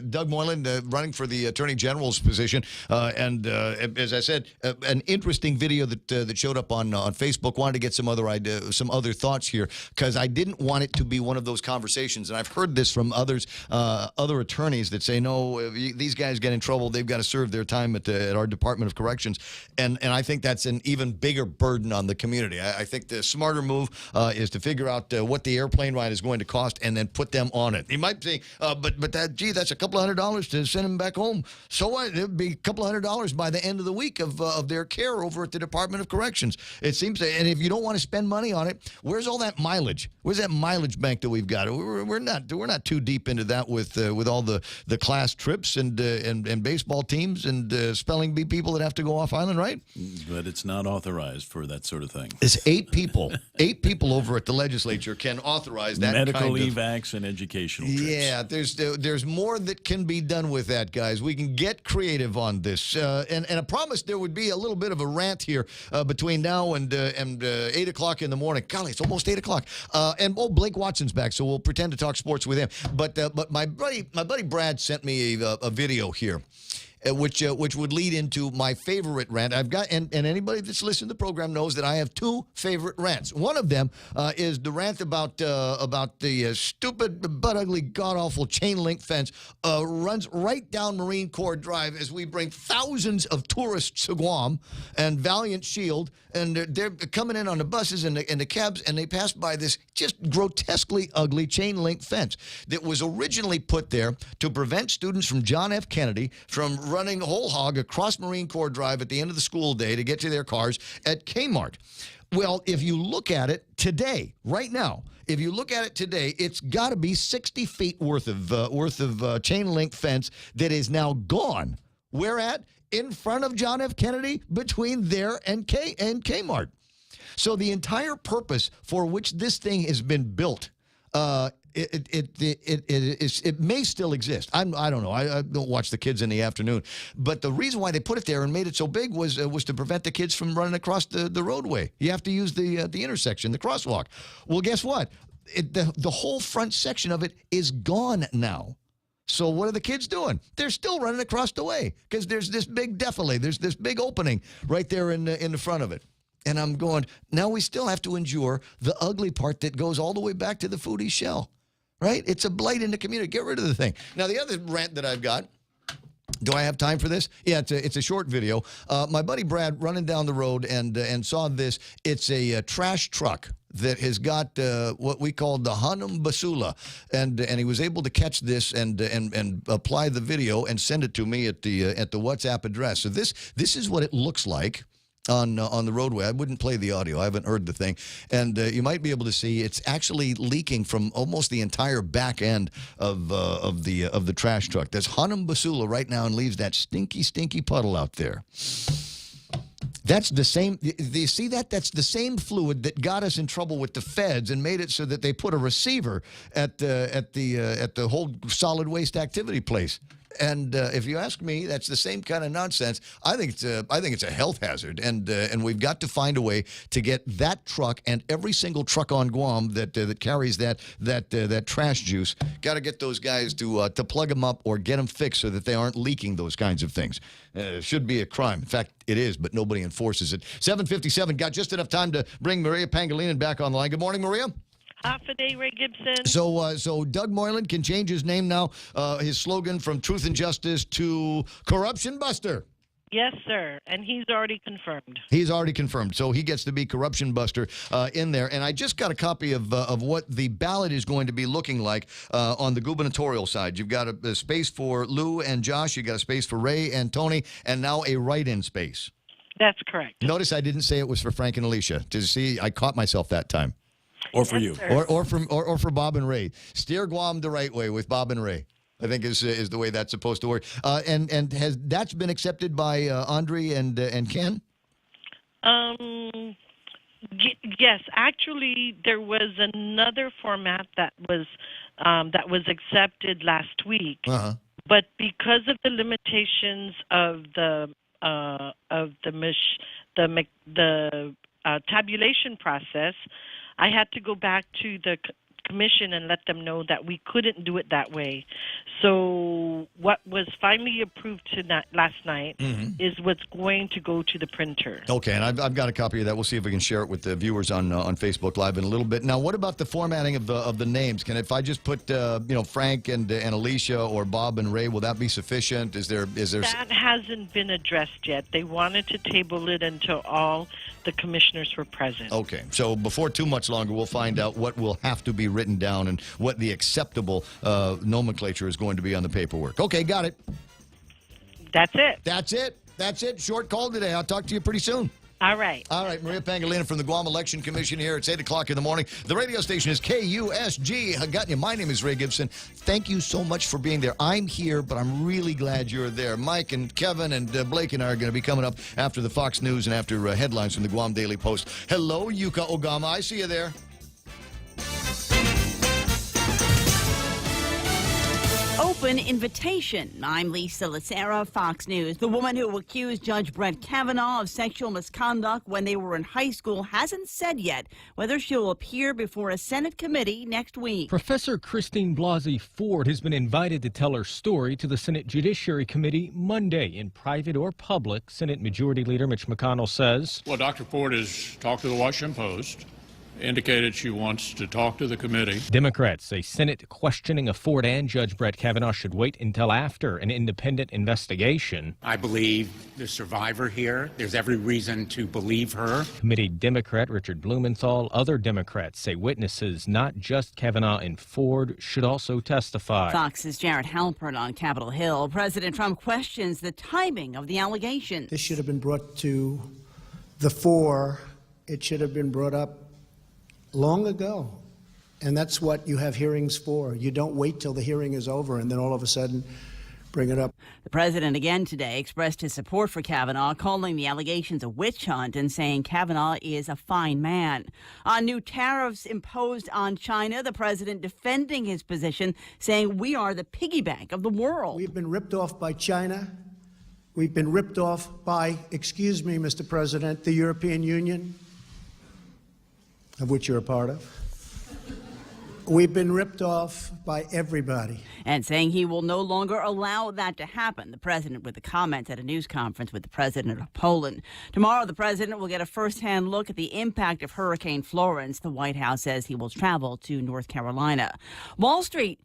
Doug Moreland running for the Attorney General's position. And as I said, an interesting video that showed up on Facebook. Wanted to get some other thoughts here because I didn't want it to be one of those conversations. And I've heard this from other attorneys that say, no, these guys get in trouble. They've got to serve their time at our Department of Corrections. And I think that's an even bigger burden on the community. I think the smarter move is to figure out what the airplane ride is going to cost and then put them on it. it. He might think, but that's a couple $100 to send him back home. So what? It'd be a couple $100 by the end of the week of their care over at the Department of Corrections. It seems, and if you don't want to spend money on it, where's all that mileage? Where's that mileage bank that we've got? We're not too deep into that with all the class trips and baseball teams and spelling bee people that have to go off island, right? But it's not authorized for that sort of thing. It's 8 people. 8 people over at the legislature can authorize that medical kind of evacs and educational trips. Yeah, there's more that can be done with that, guys. We can get creative on this. And I promised there would be a little bit of a rant here between now and 8 o'clock in the morning. Golly, it's almost 8 o'clock. And Blake Watson's back, so we'll pretend to talk sports with him. But my buddy Brad sent me a video here. Which would lead into my favorite rant. I've got, and anybody that's listened to the program knows that I have 2 favorite rants. One of them is the rant about the stupid, butt ugly, god awful chain link fence runs right down Marine Corps Drive as we bring thousands of tourists to Guam and Valiant Shield, and they're coming in on the buses and the cabs, and they pass by this just grotesquely ugly chain link fence that was originally put there to prevent students from John F. Kennedy from running whole hog across Marine Corps Drive at the end of the school day to get to their cars at Kmart. Well, if you look at it today, right now, if you look at it today, it's got to be 60 feet worth of chain link fence that is now gone. Where at? In front of John F. Kennedy, between there and Kmart. So the entire purpose for which this thing has been built, it may still exist. I don't know. I don't watch the kids in the afternoon, but the reason why they put it there and made it so big was to prevent the kids from running across the roadway. You have to use the intersection, the crosswalk. Well, guess what? The whole front section of it is gone now. So what are the kids doing? They're still running across the way because there's this big defile. There's this big opening right there in the front of it. And I'm going, now we still have to endure the ugly part that goes all the way back to the foodie shell. Right? It's a blight in the community. Get rid of the thing. Now, the other rant that I've got, do I have time for this? Yeah, it's a short video. My buddy Brad running down the road and saw this. It's a trash truck that has got what we call the Hanum Basula, and he was able to catch this and apply the video and send it to me at the WhatsApp address. So this is what it looks like on the roadway. I wouldn't play the audio. I haven't heard the thing. And you might be able to see it's actually leaking from almost the entire back end of the trash truck. There's Hanum Basula right now and leaves that stinky, stinky puddle out there. That's the same. Do you see that? That's the same fluid that got us in trouble with the feds and made it so that they put a receiver at the whole solid waste activity place. And if you ask me, that's the same kind of nonsense. I think it's a health hazard, and we've got to find a way to get that truck and every single truck on Guam that carries that trash juice. Got to get those guys to plug them up or get them fixed so that they aren't leaking those kinds of things. It should be a crime. In fact, it is, but nobody enforces it. 7:57. Got just enough time to bring Maria Pangilinan back online. Good morning, Maria. Half a day, Ray Gibson. So Doug Moylan can change his name now, his slogan from Truth and Justice to Corruption Buster. Yes, sir. And he's already confirmed. He's already confirmed. So he gets to be Corruption Buster in there. And I just got a copy of what the ballot is going to be looking like on the gubernatorial side. You've got a space for Lou and Josh. You've got a space for Ray and Tony, and now a write-in space. That's correct. Notice I didn't say it was for Frank and Alicia. To see, I caught myself that time. Or for you. Or for Bob and Ray. Steer Guam the right way with Bob and Ray, I think is the way that's supposed to work. And has that's been accepted by Andre and Ken? Yes, actually, there was another format that was accepted last week, but because of the limitations of the tabulation process, I had to go back to the commission and let them know that we couldn't do it that way. So what was finally approved last night is what's going to go to the printer. Okay, and I've got a copy of that. We'll see if we can share it with the viewers on Facebook Live in a little bit. Now, what about the formatting of the names? If I just put Frank and Alicia or Bob and Ray, will that be sufficient? Is there That hasn't been addressed yet. They wanted to table it until all the commissioners were present. Okay, so before too much longer, we'll find out what will have to be written down and what the acceptable nomenclature is going to be on the paperwork. Okay, got it. That's it. That's it. That's it. Short call today. I'll talk to you pretty soon. All right. All right, Maria Pangilinan from the Guam Election Commission here. It's 8 o'clock in the morning. The radio station is KUSG. I got you. My name is Ray Gibson. Thank you so much for being there. I'm here, but I'm really glad you're there. Mike and Kevin and Blake and I are going to be coming up after the Fox News and after headlines from the Guam Daily Post. Hello, Yuka Ogama. I see you there. Open invitation. I'm Lisa Lacera, Fox News. The woman who accused Judge Brett Kavanaugh of sexual misconduct when they were in high school hasn't said yet whether she'll appear before a Senate committee next week. Professor Christine Blasey Ford has been invited to tell her story to the Senate Judiciary Committee Monday in private or public. Senate Majority Leader Mitch McConnell says, Well, Dr. Ford has talked to the Washington Post, indicated she wants to talk to the committee. Democrats say Senate questioning of Ford and Judge Brett Kavanaugh should wait until after an independent investigation. I believe the survivor here. There's every reason to believe her. Committee Democrat Richard Blumenthal, other Democrats say witnesses, not just Kavanaugh and Ford, should also testify. Fox's Jared Halpern on Capitol Hill. President Trump questions the timing of the allegation. This should have been brought to the fore. It should have been brought up long ago. And that's what you have hearings for. You don't wait till the hearing is over and then all of a sudden bring it up. The president again today expressed his support for Kavanaugh, calling the allegations a witch hunt and saying Kavanaugh is a fine man. On new tariffs imposed on China, the president defending his position, saying we are the piggy bank of the world. We've been ripped off by China. We've been ripped off by, excuse me, Mr. President, the European Union, of which you're a part of. We've been ripped off by everybody. And saying he will no longer allow that to happen. The president with the comments at a news conference with the president of Poland. Tomorrow, the president will get a first-hand look at the impact of Hurricane Florence. The White House says he will travel to North Carolina. Wall Street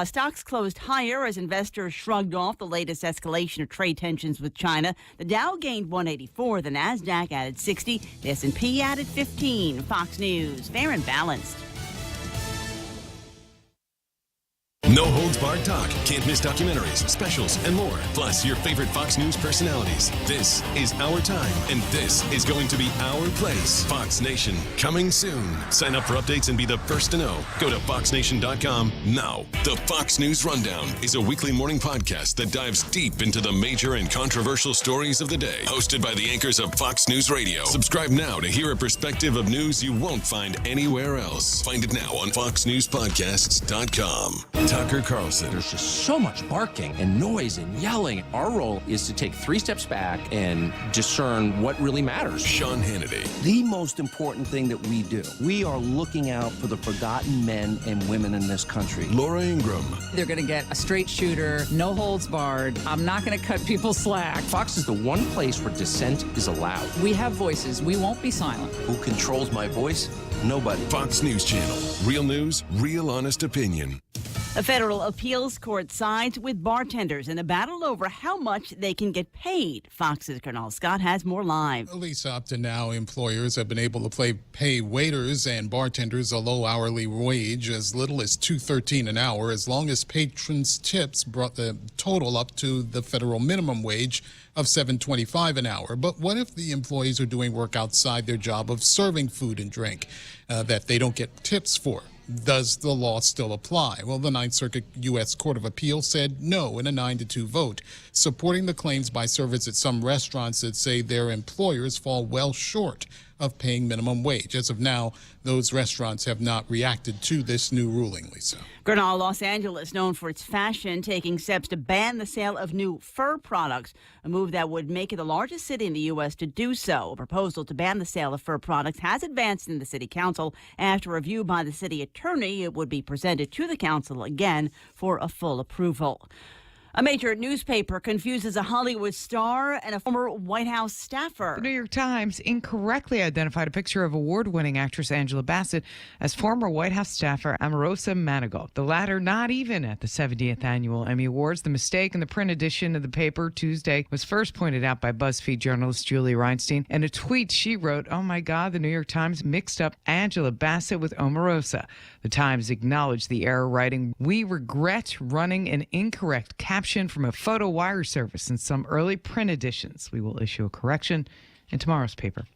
stocks closed higher as investors shrugged off the latest escalation of trade tensions with China. The Dow gained 184, the Nasdaq added 60, the S&P added 15. Fox News, fair and balanced. No holds barred talk, can't miss documentaries, specials, and more. Plus, your favorite Fox News personalities. This is our time, and this is going to be our place. Fox Nation, coming soon. Sign up for updates and be the first to know. Go to foxnation.com now. The Fox News Rundown is a weekly morning podcast that dives deep into the major and controversial stories of the day. Hosted by the anchors of Fox News Radio. Subscribe now to hear a perspective of news you won't find anywhere else. Find it now on foxnewspodcasts.com. Tucker Carlson. There's just so much barking and noise and yelling. Our role is to take 3 steps back and discern what really matters. Sean Hannity. The most important thing that we do, we are looking out for the forgotten men and women in this country. Laura Ingraham. They're going to get a straight shooter, no holds barred. I'm not going to cut people slack. Fox is the one place where dissent is allowed. We have voices. We won't be silent. Who controls my voice? Nobody. Fox News Channel. Real news, real honest opinion. A federal appeals court sides with bartenders in a battle over how much they can get paid. Fox's Colonel Scott has more live. Lisa, up to now, employers have been able to pay waiters and bartenders a low hourly wage, as little as $2.13 an hour, as long as patrons' tips brought the total up to the federal minimum wage of $7.25 an hour. But what if the employees are doing work outside their job of serving food and drink that they don't get tips for? Does the law still apply? Well, the Ninth Circuit U.S. Court of Appeal said no in a 9-2 vote, supporting the claims by servers at some restaurants that say their employers fall well short of paying minimum wage. As of now, those restaurants have not reacted to this new ruling, Lisa. Grinnell, Los Angeles, known for its fashion, taking steps to ban the sale of new fur products, a move that would make it the largest city in the U.S. to do so. A proposal to ban the sale of fur products has advanced in the city council. After review by the city attorney, it would be presented to the council again for a full approval. A major newspaper confuses a Hollywood star and a former White House staffer. The New York Times incorrectly identified a picture of award-winning actress Angela Bassett as former White House staffer Omarosa Manigault, the latter not even at the 70th Annual Emmy Awards. The mistake in the print edition of the paper Tuesday was first pointed out by BuzzFeed journalist Julie Reinstein. In a tweet, she wrote, "Oh my God, the New York Times mixed up Angela Bassett with Omarosa." The Times acknowledged the error, writing, "We regret running an incorrect caption from a photo wire service in some early print editions. We will issue a correction in tomorrow's paper."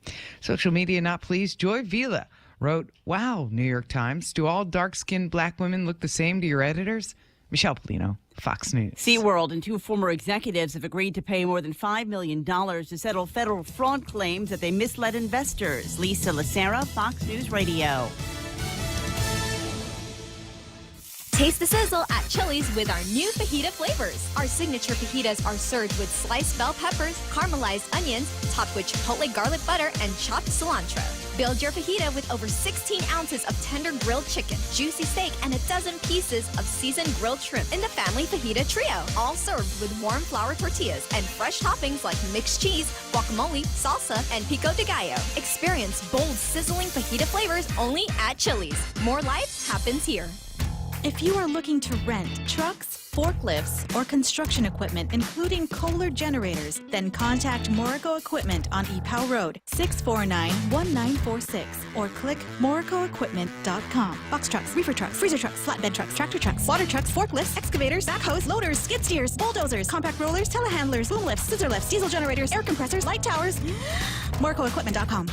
Social media not pleased. Joy Vila wrote, "Wow, New York Times, do all dark-skinned black women look the same to your editors?" Michelle Polino, Fox News. SeaWorld and two former executives have agreed to pay more than $5 million to settle federal fraud claims that they misled investors. Lisa Lacera, Fox News Radio. Taste the sizzle at Chili's with our new fajita flavors. Our signature fajitas are served with sliced bell peppers, caramelized onions, topped with chipotle garlic butter, and chopped cilantro. Build your fajita with over 16 ounces of tender grilled chicken, juicy steak, and a dozen pieces of seasoned grilled shrimp in the family fajita trio. All served with warm flour tortillas and fresh toppings like mixed cheese, guacamole, salsa, and pico de gallo. Experience bold, sizzling fajita flavors only at Chili's. More life happens here. If you are looking to rent trucks, forklifts, or construction equipment, including Kohler generators, then contact Morico Equipment on EPOW Road, 649-1946, or click moricoequipment.com. Box trucks, reefer trucks, freezer trucks, flatbed trucks, tractor trucks, water trucks, forklifts, excavators, backhoes, loaders, skid steers, bulldozers, compact rollers, telehandlers, boom lifts, scissor lifts, diesel generators, air compressors, light towers. moricoequipment.com.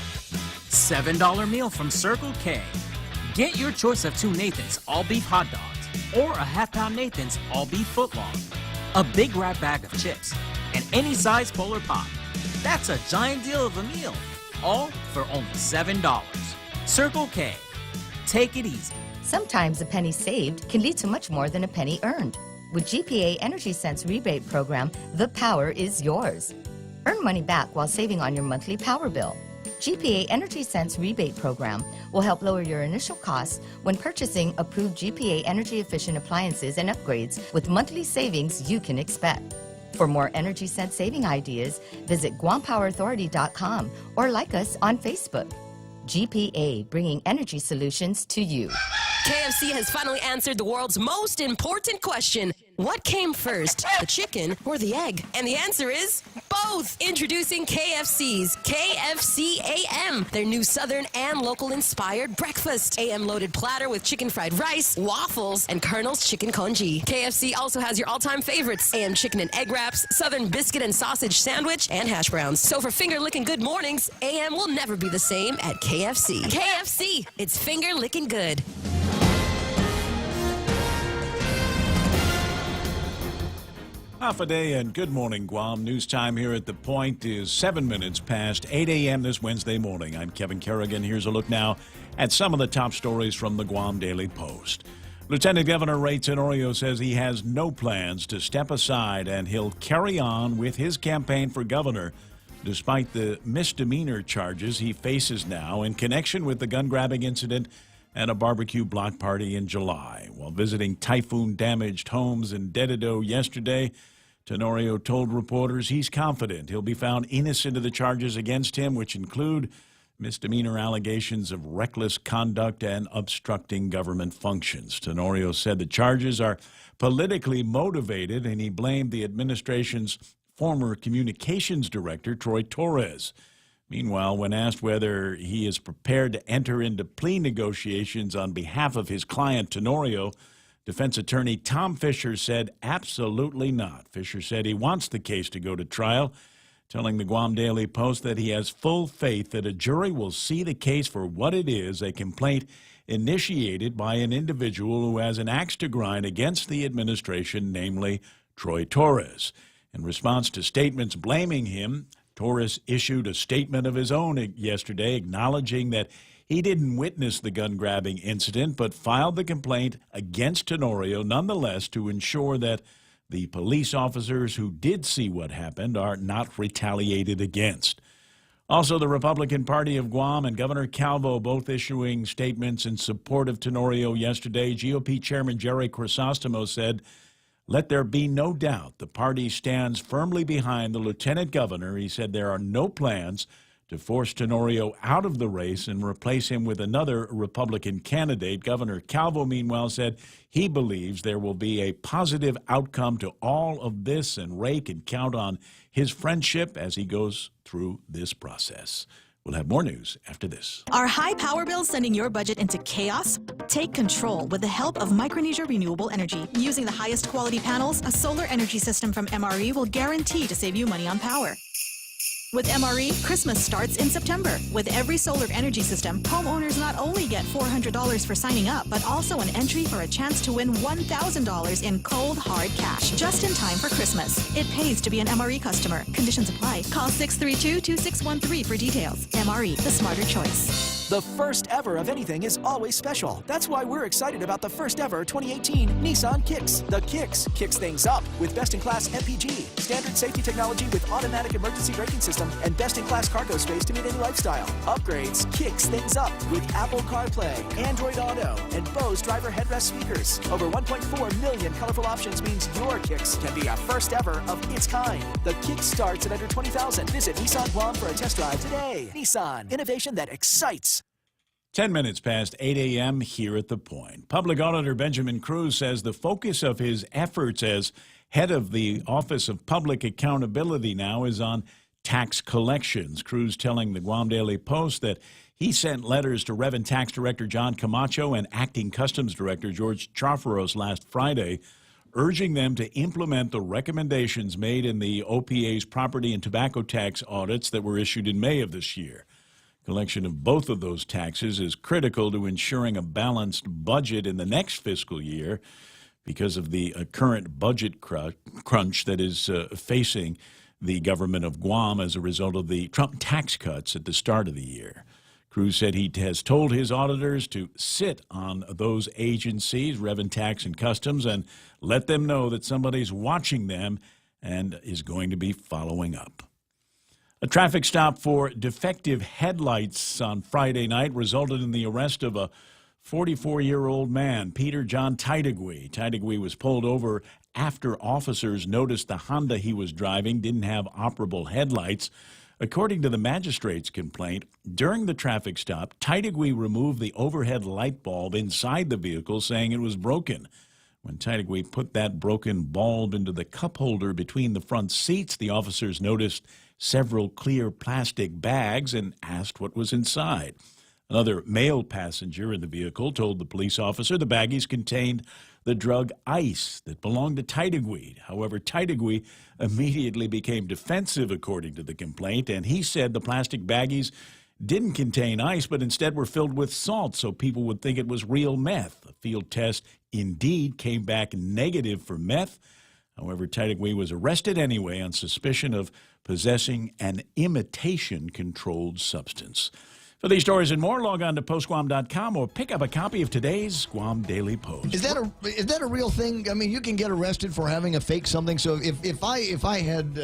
$7 meal from Circle K. Get your choice of 2 Nathan's all-beef hot dogs or a half-pound Nathan's all-beef footlong, a big wrap bag of chips, and any size Polar Pop. That's a giant deal of a meal, all for only $7. Circle K. Take it easy. Sometimes a penny saved can lead to much more than a penny earned. With GPA Energy Sense rebate program, the power is yours. Earn money back while saving on your monthly power bill. GPA Energy Sense rebate program will help lower your initial costs when purchasing approved GPA energy efficient appliances and upgrades with monthly savings you can expect. For more Energy Sense saving ideas, visit GuamPowerAuthority.com or like us on Facebook. GPA, bringing energy solutions to you. KFC has finally answered the world's most important question. What came first, the chicken or the egg? And the answer is both. Introducing KFC's KFC AM, their new Southern and local-inspired breakfast. AM-loaded platter with chicken fried rice, waffles, and Colonel's chicken congee. KFC also has your all-time favorites, AM chicken and egg wraps, Southern biscuit and sausage sandwich, and hash browns. So for finger-licking good mornings, AM will never be the same at KFC. KFC, it's finger-licking good. Half a day and good morning, Guam. News time here at The Point is 7 minutes past 8 a.m. this Wednesday morning. I'm Kevin Kerrigan. Here's a look now at some of the top stories from the Guam Daily Post. Lieutenant Governor Ray Tenorio says he has no plans to step aside and he'll carry on with his campaign for governor despite the misdemeanor charges he faces now in connection with the gun-grabbing incident and a barbecue block party in July. While visiting typhoon-damaged homes in Dededo yesterday, Tenorio told reporters he's confident he'll be found innocent of the charges against him, which include misdemeanor allegations of reckless conduct and obstructing government functions. Tenorio said the charges are politically motivated, and he blamed the administration's former communications director, Troy Torres. Meanwhile, when asked whether he is prepared to enter into plea negotiations on behalf of his client, Tenorio, defense attorney Tom Fisher said absolutely not. Fisher said he wants the case to go to trial, telling the Guam Daily Post that he has full faith that a jury will see the case for what it is, a complaint initiated by an individual who has an axe to grind against the administration, namely Troy Torres. In response to statements blaming him, Torres issued a statement of his own yesterday acknowledging that he didn't witness the gun-grabbing incident but filed the complaint against Tenorio nonetheless to ensure that the police officers who did see what happened are not retaliated against. Also, the Republican Party of Guam and Governor Calvo both issuing statements in support of Tenorio yesterday. GOP Chairman Jerry Crisostomo said, Let there be no doubt the party stands firmly behind the lieutenant governor. He said there are no plans to force Tenorio out of the race and replace him with another Republican candidate. Governor Calvo, meanwhile, said he believes there will be a positive outcome to all of this, and Ray can count on his friendship as he goes through this process. We'll have more news after this. Are high power bills sending your budget into chaos? Take control with the help of Micronesia Renewable Energy. Using the highest quality panels, a solar energy system from MRE will guarantee to save you money on power. With MRE, Christmas starts in September. With every solar energy system, homeowners not only get $400 for signing up, but also an entry for a chance to win $1,000 in cold, hard cash, just in time for Christmas. It pays to be an MRE customer. Conditions apply. Call 632-2613 for details. MRE, the smarter choice. The first ever of anything is always special. That's why we're excited about the first ever 2018 Nissan Kicks. The Kicks kicks things up with best-in-class MPG, standard safety technology with automatic emergency braking system, and best-in-class cargo space to meet any lifestyle. Upgrades kicks things up with Apple CarPlay, Android Auto, and Bose driver headrest speakers. Over 1.4 million colorful options means your Kicks can be a first ever of its kind. The Kicks starts at under $20,000. Visit Nissan Guam for a test drive today. Nissan, innovation that excites. 10 minutes past 8 a.m. here at The Point. Public Auditor Benjamin Cruz says the focus of his efforts as head of the Office of Public Accountability now is on tax collections. Cruz telling the Guam Daily Post that he sent letters to Revenue Tax Director John Camacho and Acting Customs Director George Chafaros last Friday, urging them to implement the recommendations made in the OPA's property and tobacco tax audits that were issued in May of this year. Collection of both of those taxes is critical to ensuring a balanced budget in the next fiscal year because of the current budget crunch that is facing the government of Guam as a result of the Trump tax cuts at the start of the year. Cruz said he has told his auditors to sit on those agencies, Revenue Tax and Customs, and let them know that somebody's watching them and is going to be following up. A traffic stop for defective headlights on Friday night resulted in the arrest of a 44-year-old man, Peter John Tidegui. Tidegui was pulled over after officers noticed the Honda he was driving didn't have operable headlights. According to the magistrate's complaint, during the traffic stop, Tidegui removed the overhead light bulb inside the vehicle, saying it was broken. When Tidegui put that broken bulb into the cup holder between the front seats, the officers noticed several clear plastic bags and asked what was inside. Another male passenger in the vehicle told the police officer the baggies contained the drug ice that belonged to Tidegui. However, Tidegui immediately became defensive, according to the complaint, and he said the plastic baggies didn't contain ice, but instead were filled with salt so people would think it was real meth. A field test indeed came back negative for meth. However, Tidegui was arrested anyway on suspicion of possessing an imitation-controlled substance. For these stories and more, log on to postguam.com or pick up a copy of today's Guam Daily Post. Is that a real thing? I mean, you can get arrested for having a fake something. So if I had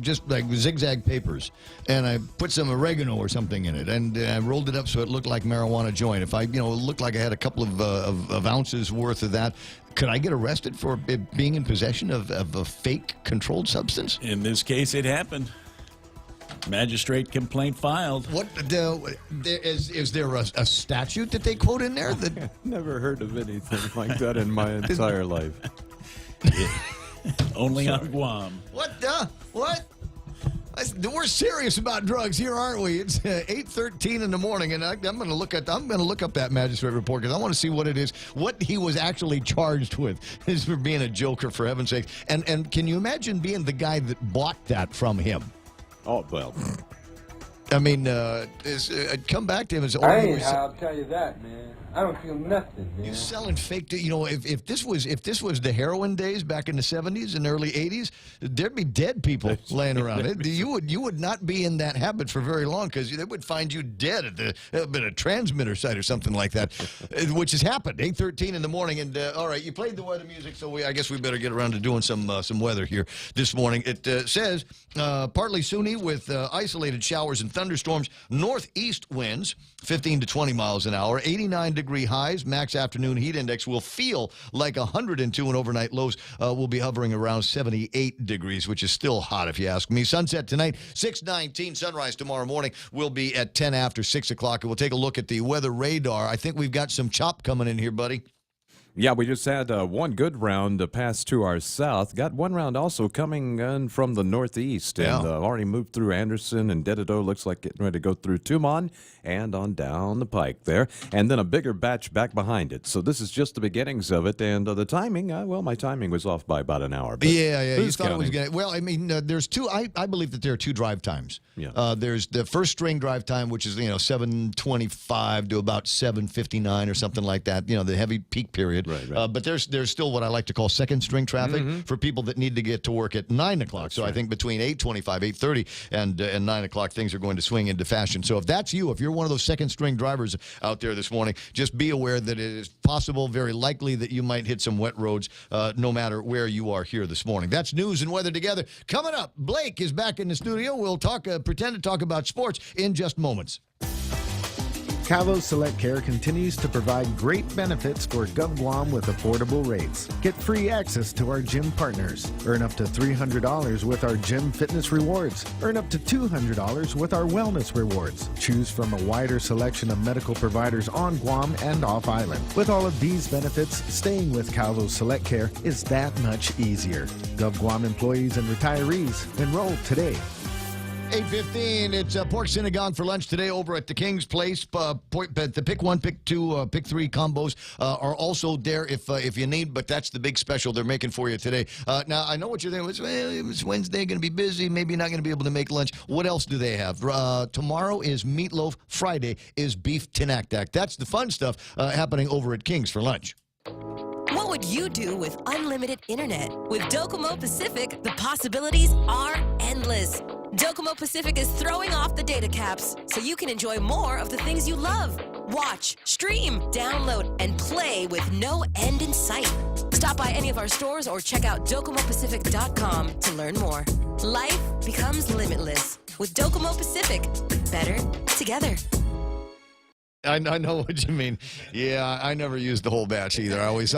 just like zigzag papers and I put some oregano or something in it and I rolled it up so it looked like marijuana joint, if I looked like I had a couple of ounces worth of that, could I get arrested for being in possession of a fake controlled substance? In this case, it happened. Magistrate complaint filed. What is there a statute that they quote in there? That never heard of anything like that in my entire life. Only on Guam. What? We're serious about drugs here, aren't we? It's 8:13 in the morning, and I'm going to look up that magistrate report because I want to see what it is, what he was actually charged with. Is for being a joker, for heaven's sake. And can you imagine being the guy that bought that from him? Oh, well. I mean, I'd come back to him and say, I'll tell you that, man. I don't feel nothing, man. You selling fake, if this was the heroin days back in the 70s and early 80s, there'd be dead people laying around. You would not be in that habit for very long because they would find you dead at a transmitter site or something like that, which has happened. 8:13 in the morning, and all right, you played the weather music, so I guess we better get around to doing some weather here this morning. It says partly sunny with isolated showers and thunderstorms, northeast winds, 15 to 20 miles an hour, 89-degree highs. Max afternoon heat index will feel like 102, and overnight lows will be hovering around 78 degrees, which is still hot if you ask me. Sunset tonight, 6:19. Sunrise tomorrow morning will be at 10 after 6 o'clock. And we'll take a look at the weather radar. I think we've got some chop coming in here, buddy. Yeah, we just had one good round pass to our south. Got one round also coming in from the northeast. And already moved through Anderson and Dededo. Looks like getting ready to go through Tumon and on down the pike there. And then a bigger batch back behind it. So this is just the beginnings of it. And the timing, well, my timing was off by about an hour. But yeah. You thought it was going to. Well, I mean, there's two. I believe that there are two drive times. Yeah. There's the first string drive time, which is 7:25 to about 7:59 or something like that. The heavy peak period. Right. But there's still what I like to call second string traffic for people that need to get to work at 9 o'clock. So I think between 8:25, 8:30, and 9 o'clock, things are going to swing into fashion. So if that's you, if you're one of those second string drivers out there this morning, just be aware that it is possible, very likely, that you might hit some wet roads no matter where you are here this morning. That's news and weather together. Coming up, Blake is back in the studio. We'll pretend to talk about sports in just moments. Calvo Select Care continues to provide great benefits for GovGuam with affordable rates. Get free access to our gym partners. Earn up to $300 with our gym fitness rewards. Earn up to $200 with our wellness rewards. Choose from a wider selection of medical providers on Guam and off island. With all of these benefits, staying with Calvo Select Care is that much easier. GovGuam employees and retirees, enroll today. 8:15. It's Pork Synagogue for lunch today over at the King's Place. The pick 1, pick 2, pick 3 combos are also there if you need, but that's the big special they're making for you today. Now, I know what you're thinking. It's Wednesday, going to be busy, maybe not going to be able to make lunch. What else do they have? Tomorrow is meatloaf. Friday is beef tinaktak. That's the fun stuff happening over at King's for lunch. What would you do with unlimited internet? With Docomo Pacific, the possibilities are endless. Docomo Pacific is throwing off the data caps so you can enjoy more of the things you love. Watch, stream, download, and play with no end in sight. Stop by any of our stores or check out DocomoPacific.com to learn more. Life becomes limitless with Docomo Pacific. Better together. I know what you mean. Yeah, I never use the whole batch either. I always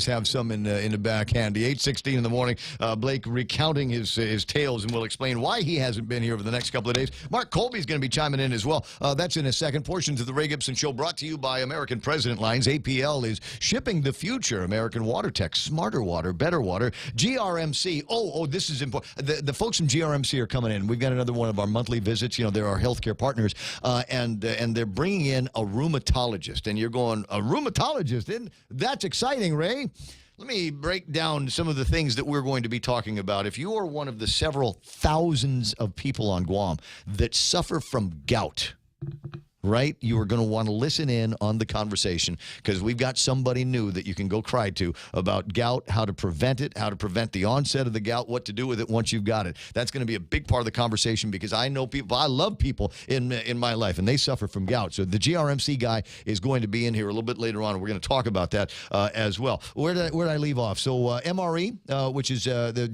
have some in the back handy. 8:16 in the morning. Blake recounting his tales, and we'll explain why he hasn't been here over the next couple of days. Mark Colby's going to be chiming in as well. That's in a second. Portions of the Ray Gibson Show brought to you by American President Lines. APL is shipping the future. American Water Tech, smarter water, better water. GRMC. Oh, this is important. The folks from GRMC are coming in. We've got another one of our monthly visits. They're our healthcare partners, and they're bringing in a rheumatologist. And you're going, a rheumatologist? That's exciting, Ray. Let me break down some of the things that we're going to be talking about. If you are one of the several thousands of people on Guam that suffer from gout, right? You are going to want to listen in on the conversation because we've got somebody new that you can go cry to about gout, how to prevent it, how to prevent the onset of the gout, what to do with it once you've got it. That's going to be a big part of the conversation because I know people, I love people in my life, and they suffer from gout. So the GRMC guy is going to be in here a little bit later on, and we're going to talk about that as well. Where did I leave off? So MRE, which is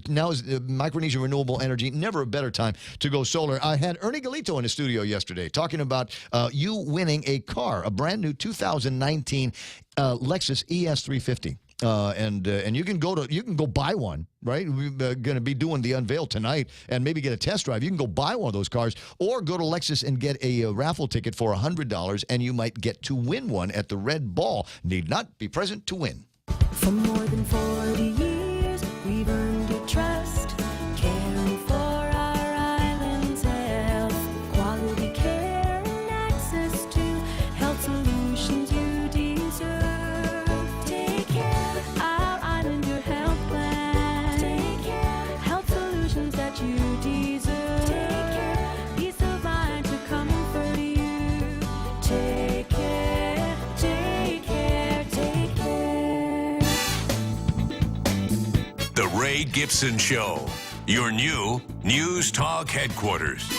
now is Micronesian Renewable Energy, never a better time to go solar. I had Ernie Galito in the studio yesterday talking about you winning a car, a brand new 2019 Lexus ES350. And you can go buy one, right? We're going to be doing the unveil tonight and maybe get a test drive. You can go buy one of those cars or go to Lexus and get a raffle ticket for $100, and you might get to win one at the Red Ball. Need not be present to win. For more than 40 years, we've earned your trust, caring for our island's health, quality care and access to health solutions you deserve. Take care, our island, your health plan. Take care, health solutions that you deserve. Take care, peace of mind to comfort you. Take care, take care, take care. The Ray Gibson Show, your new News Talk headquarters.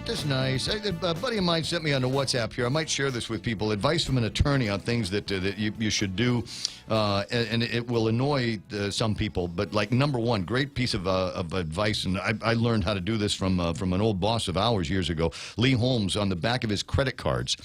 Isn't this nice? A buddy of mine sent me on the WhatsApp here. I might share this with people. Advice from an attorney on things that you should do, and it will annoy some people. But like number one, great piece of advice, and I learned how to do this from an old boss of ours years ago. Lee Holmes, on the back of his credit cards,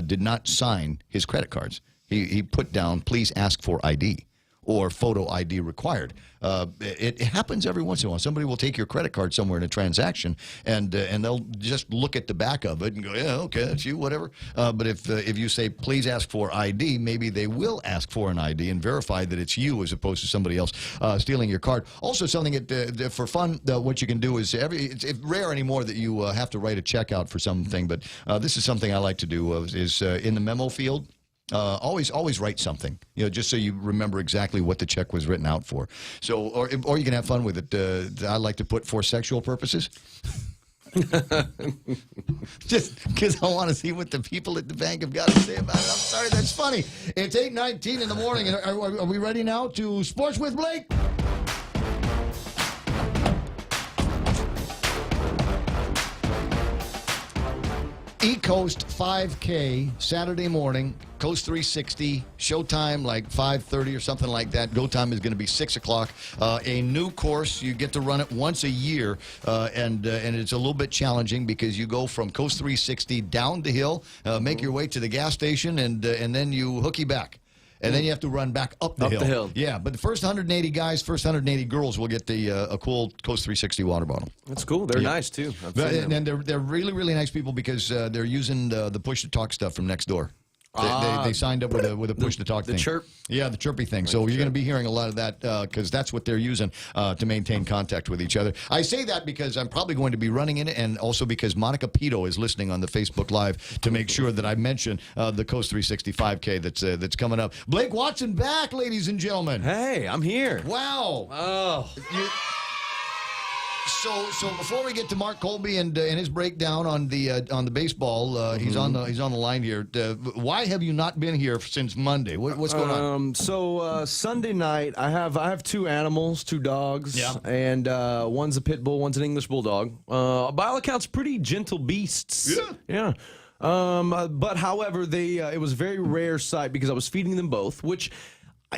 did not sign his credit cards. He put down, please ask for ID. Or photo ID required. It happens every once in a while. Somebody will take your credit card somewhere in a transaction, and they'll just look at the back of it and go, yeah, okay, that's you, whatever. But if you say, please ask for ID, maybe they will ask for an ID and verify that it's you as opposed to somebody else stealing your card. Also, something that, for fun, what you can do is, it's rare anymore that you have to write a check out for something, but this is something I like to do, is in the memo field, always write something, just so you remember exactly what the check was written out for. So, or you can have fun with it. I like to put for sexual purposes. Just because I want to see what the people at the bank have got to say about it. I'm sorry, that's funny. It's 8:19 in the morning. And are we ready now to Sports with Blake? E-Coast 5K, Saturday morning, Coast 360, showtime like 5:30 or something like that. Go time is going to be 6 o'clock. A new course, you get to run it once a year, and it's a little bit challenging because you go from Coast 360 down the hill, make your way to the gas station, and then you hooky back. And then you have to run back up the hill. Yeah, but the first 180 guys, first 180 girls will get a cool Coast 360 water bottle. That's cool. They're nice, too. And they're really, really nice people because they're using the push-to-talk stuff from next door. They signed up with a push-to-talk thing. The chirp? Yeah, the chirpy thing. So you're going to be hearing a lot of that because that's what they're using to maintain contact with each other. I say that because I'm probably going to be running in it, and also because Monica Pito is listening on the Facebook Live to make sure that I mention the Coast 365K that's coming up. Blake Watson back, ladies and gentlemen. Hey, I'm here. Wow. Oh. So before we get to Mark Colby and his breakdown on the baseball, he's on the line here. Why have you not been here since Monday? What's going on? So Sunday night, I have two animals, two dogs, and one's a pit bull, one's an English bulldog. By all accounts, pretty gentle beasts. Yeah. But however, it was a very rare sight because I was feeding them both, which.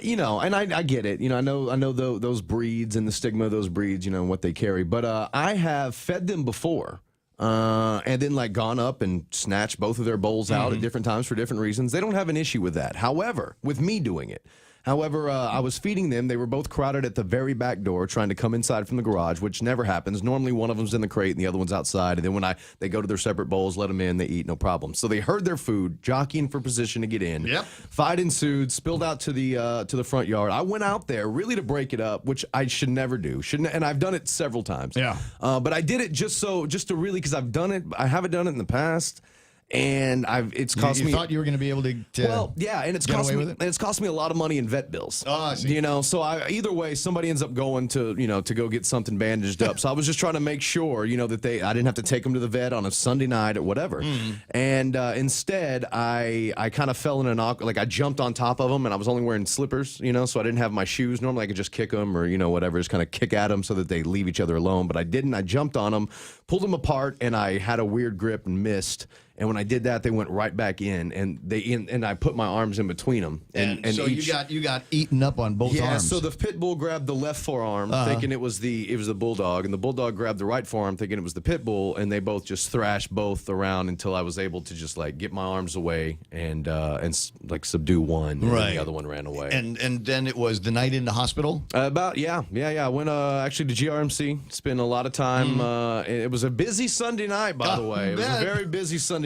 And I get it. I know those breeds and the stigma of those breeds, and what they carry. But I have fed them before and then gone up and snatched both of their bowls out at different times for different reasons. They don't have an issue with that. However, with me doing it. However, I was feeding them. They were both crowded at the very back door trying to come inside from the garage, which never happens. Normally, one of them's in the crate and the other one's outside. And then when they go to their separate bowls, let them in, they eat, no problem. So they heard their food, jockeying for position to get in. Yep. Fight ensued, spilled out to the front yard. I went out there really to break it up, which I should never do. And I've done it several times. Yeah. But I did it just to really, because I've done it. I haven't done it in the past. And it's cost me. You thought you were going to be able to well, yeah, and it's get cost away me. with it? And it's cost me a lot of money in vet bills. Oh, I see. So either way, somebody ends up going to go get something bandaged up. So I was just trying to make sure, that I didn't have to take them to the vet on a Sunday night or whatever. And instead, I kind of fell in an awkward. I jumped on top of them, and I was only wearing slippers, so I didn't have my shoes. Normally, I could just kick them or whatever, just kind of kick at them so that they leave each other alone. But I didn't. I jumped on them, pulled them apart, and I had a weird grip and missed. And when I did that, they went right back in, and I put my arms in between them. And so you got eaten up on both arms. Yeah. So the pit bull grabbed the left forearm, thinking it was the bulldog, and the bulldog grabbed the right forearm, thinking it was the pit bull, and they both just thrashed both around until I was able to just get my arms away and subdue one, and the other one ran away. And then it was the night in the hospital. I went actually to GRMC. Spent a lot of time. It was a busy Sunday night, by the way. It was a very busy Sunday night.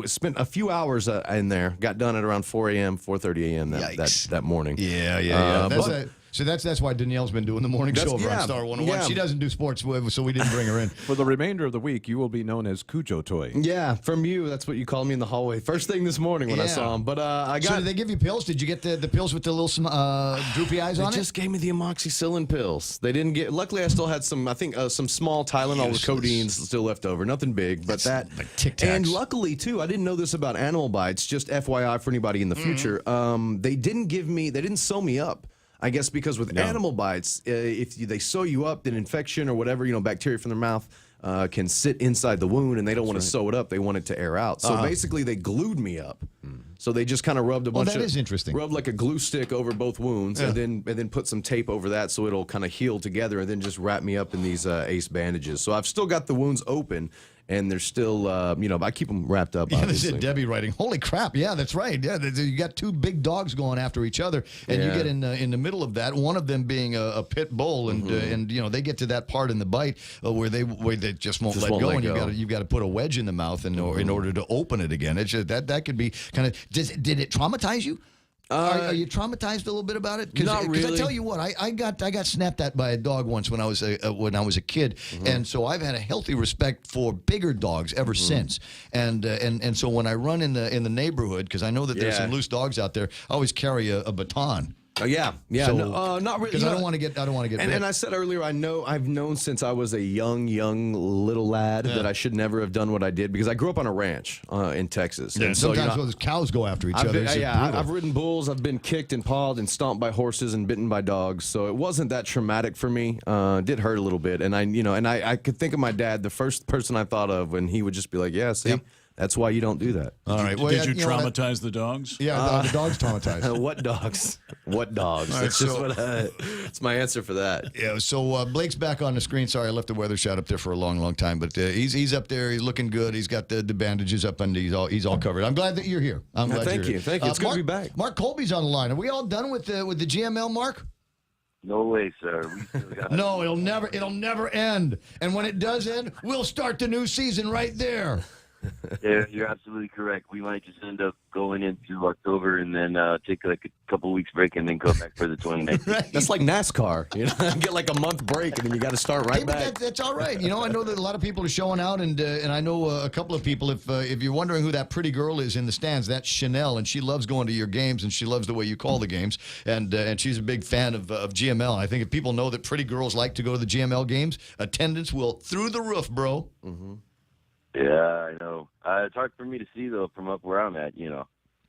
Spent a few hours in there. Got done at around 4 a.m., 4:30 a.m. that morning. Yeah. So that's why Danielle's been doing the morning show over on Star 101. Yeah. She doesn't do sports, so we didn't bring her in. For the remainder of the week, you will be known as Cujo Toy. Yeah, from you. That's what you called me in the hallway. First thing this morning when I saw him. But I got. So did they give you pills? Did you get the pills with the little droopy eyes on it? They just gave me the amoxicillin pills. They didn't get. Luckily, I still had some. I think some small Tylenol with codeine still left over. Nothing big, but that. Like Tic Tacs. And luckily too, I didn't know this about animal bites. Just FYI for anybody in the future. They didn't sew me up. I guess because with animal bites, if they sew you up, then infection or whatever, bacteria from their mouth can sit inside the wound, and they don't want to sew it up. They want it to air out. So basically, they glued me up. So they just kind of rubbed a bunch that is interesting. Rubbed like a glue stick over both wounds, and then put some tape over that so it'll kind of heal together, and then just wrap me up in these Ace bandages. So I've still got the wounds open. And they're still, I keep them wrapped up. Yeah, this is Debbie writing. Holy crap! Yeah, that's right. Yeah, you got two big dogs going after each other, and you get in the middle of that. One of them being a pit bull, and they get to that part in the bite where they just won't let go, and you've got to put a wedge in the mouth in order to open it again. It's just, that could be kind of. Did it traumatize you? Are you traumatized a little bit about it? Not really. Because I tell you what, I got snapped at by a dog once when I was a kid, and so I've had a healthy respect for bigger dogs ever since. And so when I run in the neighborhood, because I know that there's some loose dogs out there, I always carry a baton. Yeah. So, not really. Because I don't want to get. And I said earlier, I've known since I was a young little lad that I should never have done what I did, because I grew up on a ranch in Texas. And so, sometimes those cows go after each other. I've ridden bulls. I've been kicked and pawed and stomped by horses and bitten by dogs. So it wasn't that traumatic for me. It did hurt a little bit, and I could think of my dad, the first person I thought of, when he would just be like, "Yeah, see." Yep. That's why you don't do that. All right. Did you traumatize the dogs? Yeah, the dogs traumatized. What dogs? What dogs? Right, That's just that's my answer for that. Yeah. So Blake's back on the screen. Sorry, I left the weather shot up there for a long time, but he's up there. He's looking good. He's got the bandages up, and he's all covered. I'm glad that you're here. I'm glad thank you're you. here. Thank you. It's good to be back. Mark Colby's on the line. Are we all done with the GML, Mark? No way, sir. We still got No, it'll never end. And when it does end, we'll start the new season right there. Yeah, you're absolutely correct. We might just end up going into October and then take like a couple weeks break and then go back for the 2019. Right. That's like NASCAR. Get like a month break and then you got to start right back. That's all right. I know that a lot of people are showing out, and I know a couple of people. If you're wondering who that pretty girl is in the stands, that's Chanel, and she loves going to your games, and she loves the way you call the games, and she's a big fan of GML. And I think if people know that pretty girls like to go to the GML games, attendance will through the roof, bro. Mm-hmm. Yeah, I know. It's hard for me to see, though, from up where I'm at.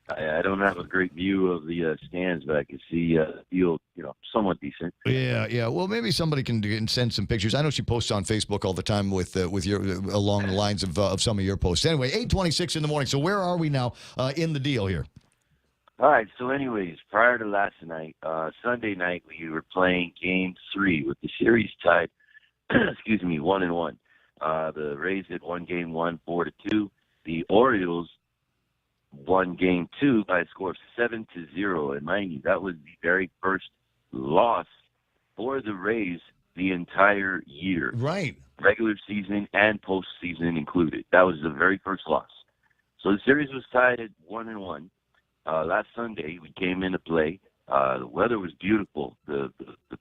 I don't have a great view of the stands, but I can see the field, somewhat decent. Yeah. Well, maybe somebody can send some pictures. I know she posts on Facebook all the time with your along the lines of some of your posts. Anyway, 8:26 in the morning. So where are we now in the deal here? All right. So, anyways, prior to last night, Sunday night, we were playing Game 3 with the series tied. 1-1. The Rays had won Game 1 4-2. The Orioles won Game 2 by a score of 7-0. And mind you, that was the very first loss for the Rays the entire year. Right. Regular season and postseason included. That was the very first loss. So the series was tied at 1-1. Last Sunday, we came into play. The weather was beautiful. The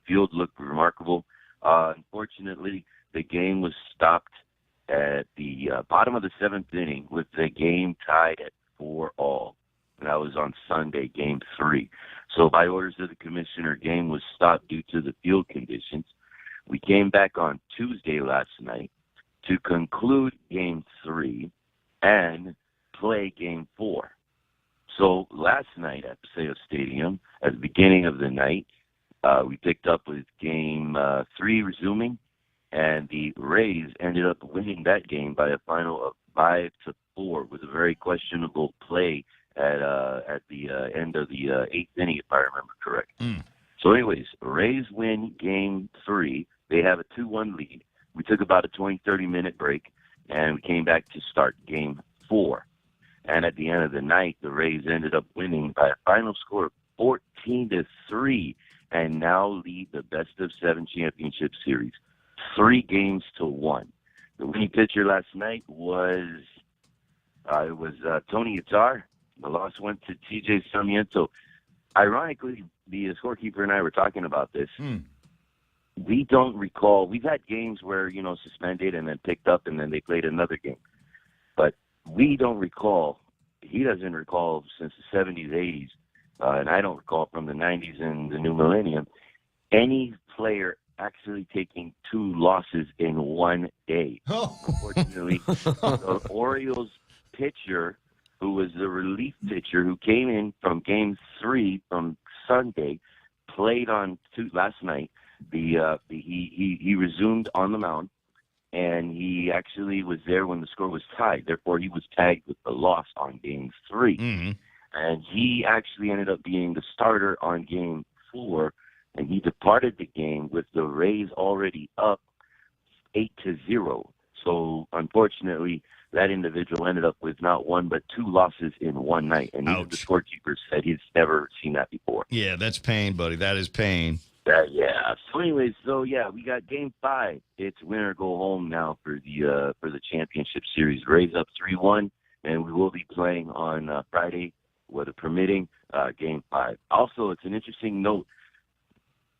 field looked remarkable. Unfortunately, the game was stopped at the bottom of the seventh inning with the game tied at 4-all. And that was on Sunday, Game 3. So by orders of the commissioner, game was stopped due to the field conditions. We came back on Tuesday last night to conclude Game 3 and play Game 4. So last night at Paseo Stadium, at the beginning of the night, we picked up with Game 3 resuming, and the Rays ended up winning that game by a final of 5-4 with a very questionable play at the end of the eighth inning, if I remember correct. So anyways, Rays win Game 3. They have a 2-1 lead. We took about a 20-30 minute break, and we came back to start Game 4. And at the end of the night, the Rays ended up winning by a final score of 14-3, and now lead the best-of-7 championship series, 3-1. The winning pitcher last night was Tony Atar. The loss went to T.J. Sarmiento. Ironically, the scorekeeper and I were talking about this. We don't recall. We've had games where, suspended and then picked up and then they played another game. But we don't recall. He doesn't recall since the 70s, 80s, and I don't recall from the 90s and the new millennium, any player actually taking 2 losses in one day. Unfortunately, the Orioles pitcher, who was the relief pitcher, who came in from Game 3 from Sunday, played on last night. He resumed on the mound, and he actually was there when the score was tied. Therefore, he was tagged with the loss on Game 3. Mm-hmm. And he actually ended up being the starter on Game 4, and he departed the game with the Rays already up 8-0. So, unfortunately, that individual ended up with not one but two losses in one night. And even the scorekeeper said he's never seen that before. Yeah, that's pain, buddy. That is pain. Yeah. So anyways, we got Game 5. It's win or go home now for the championship series. Rays up 3-1, and we will be playing on Friday, weather permitting, Game 5. Also, it's an interesting note.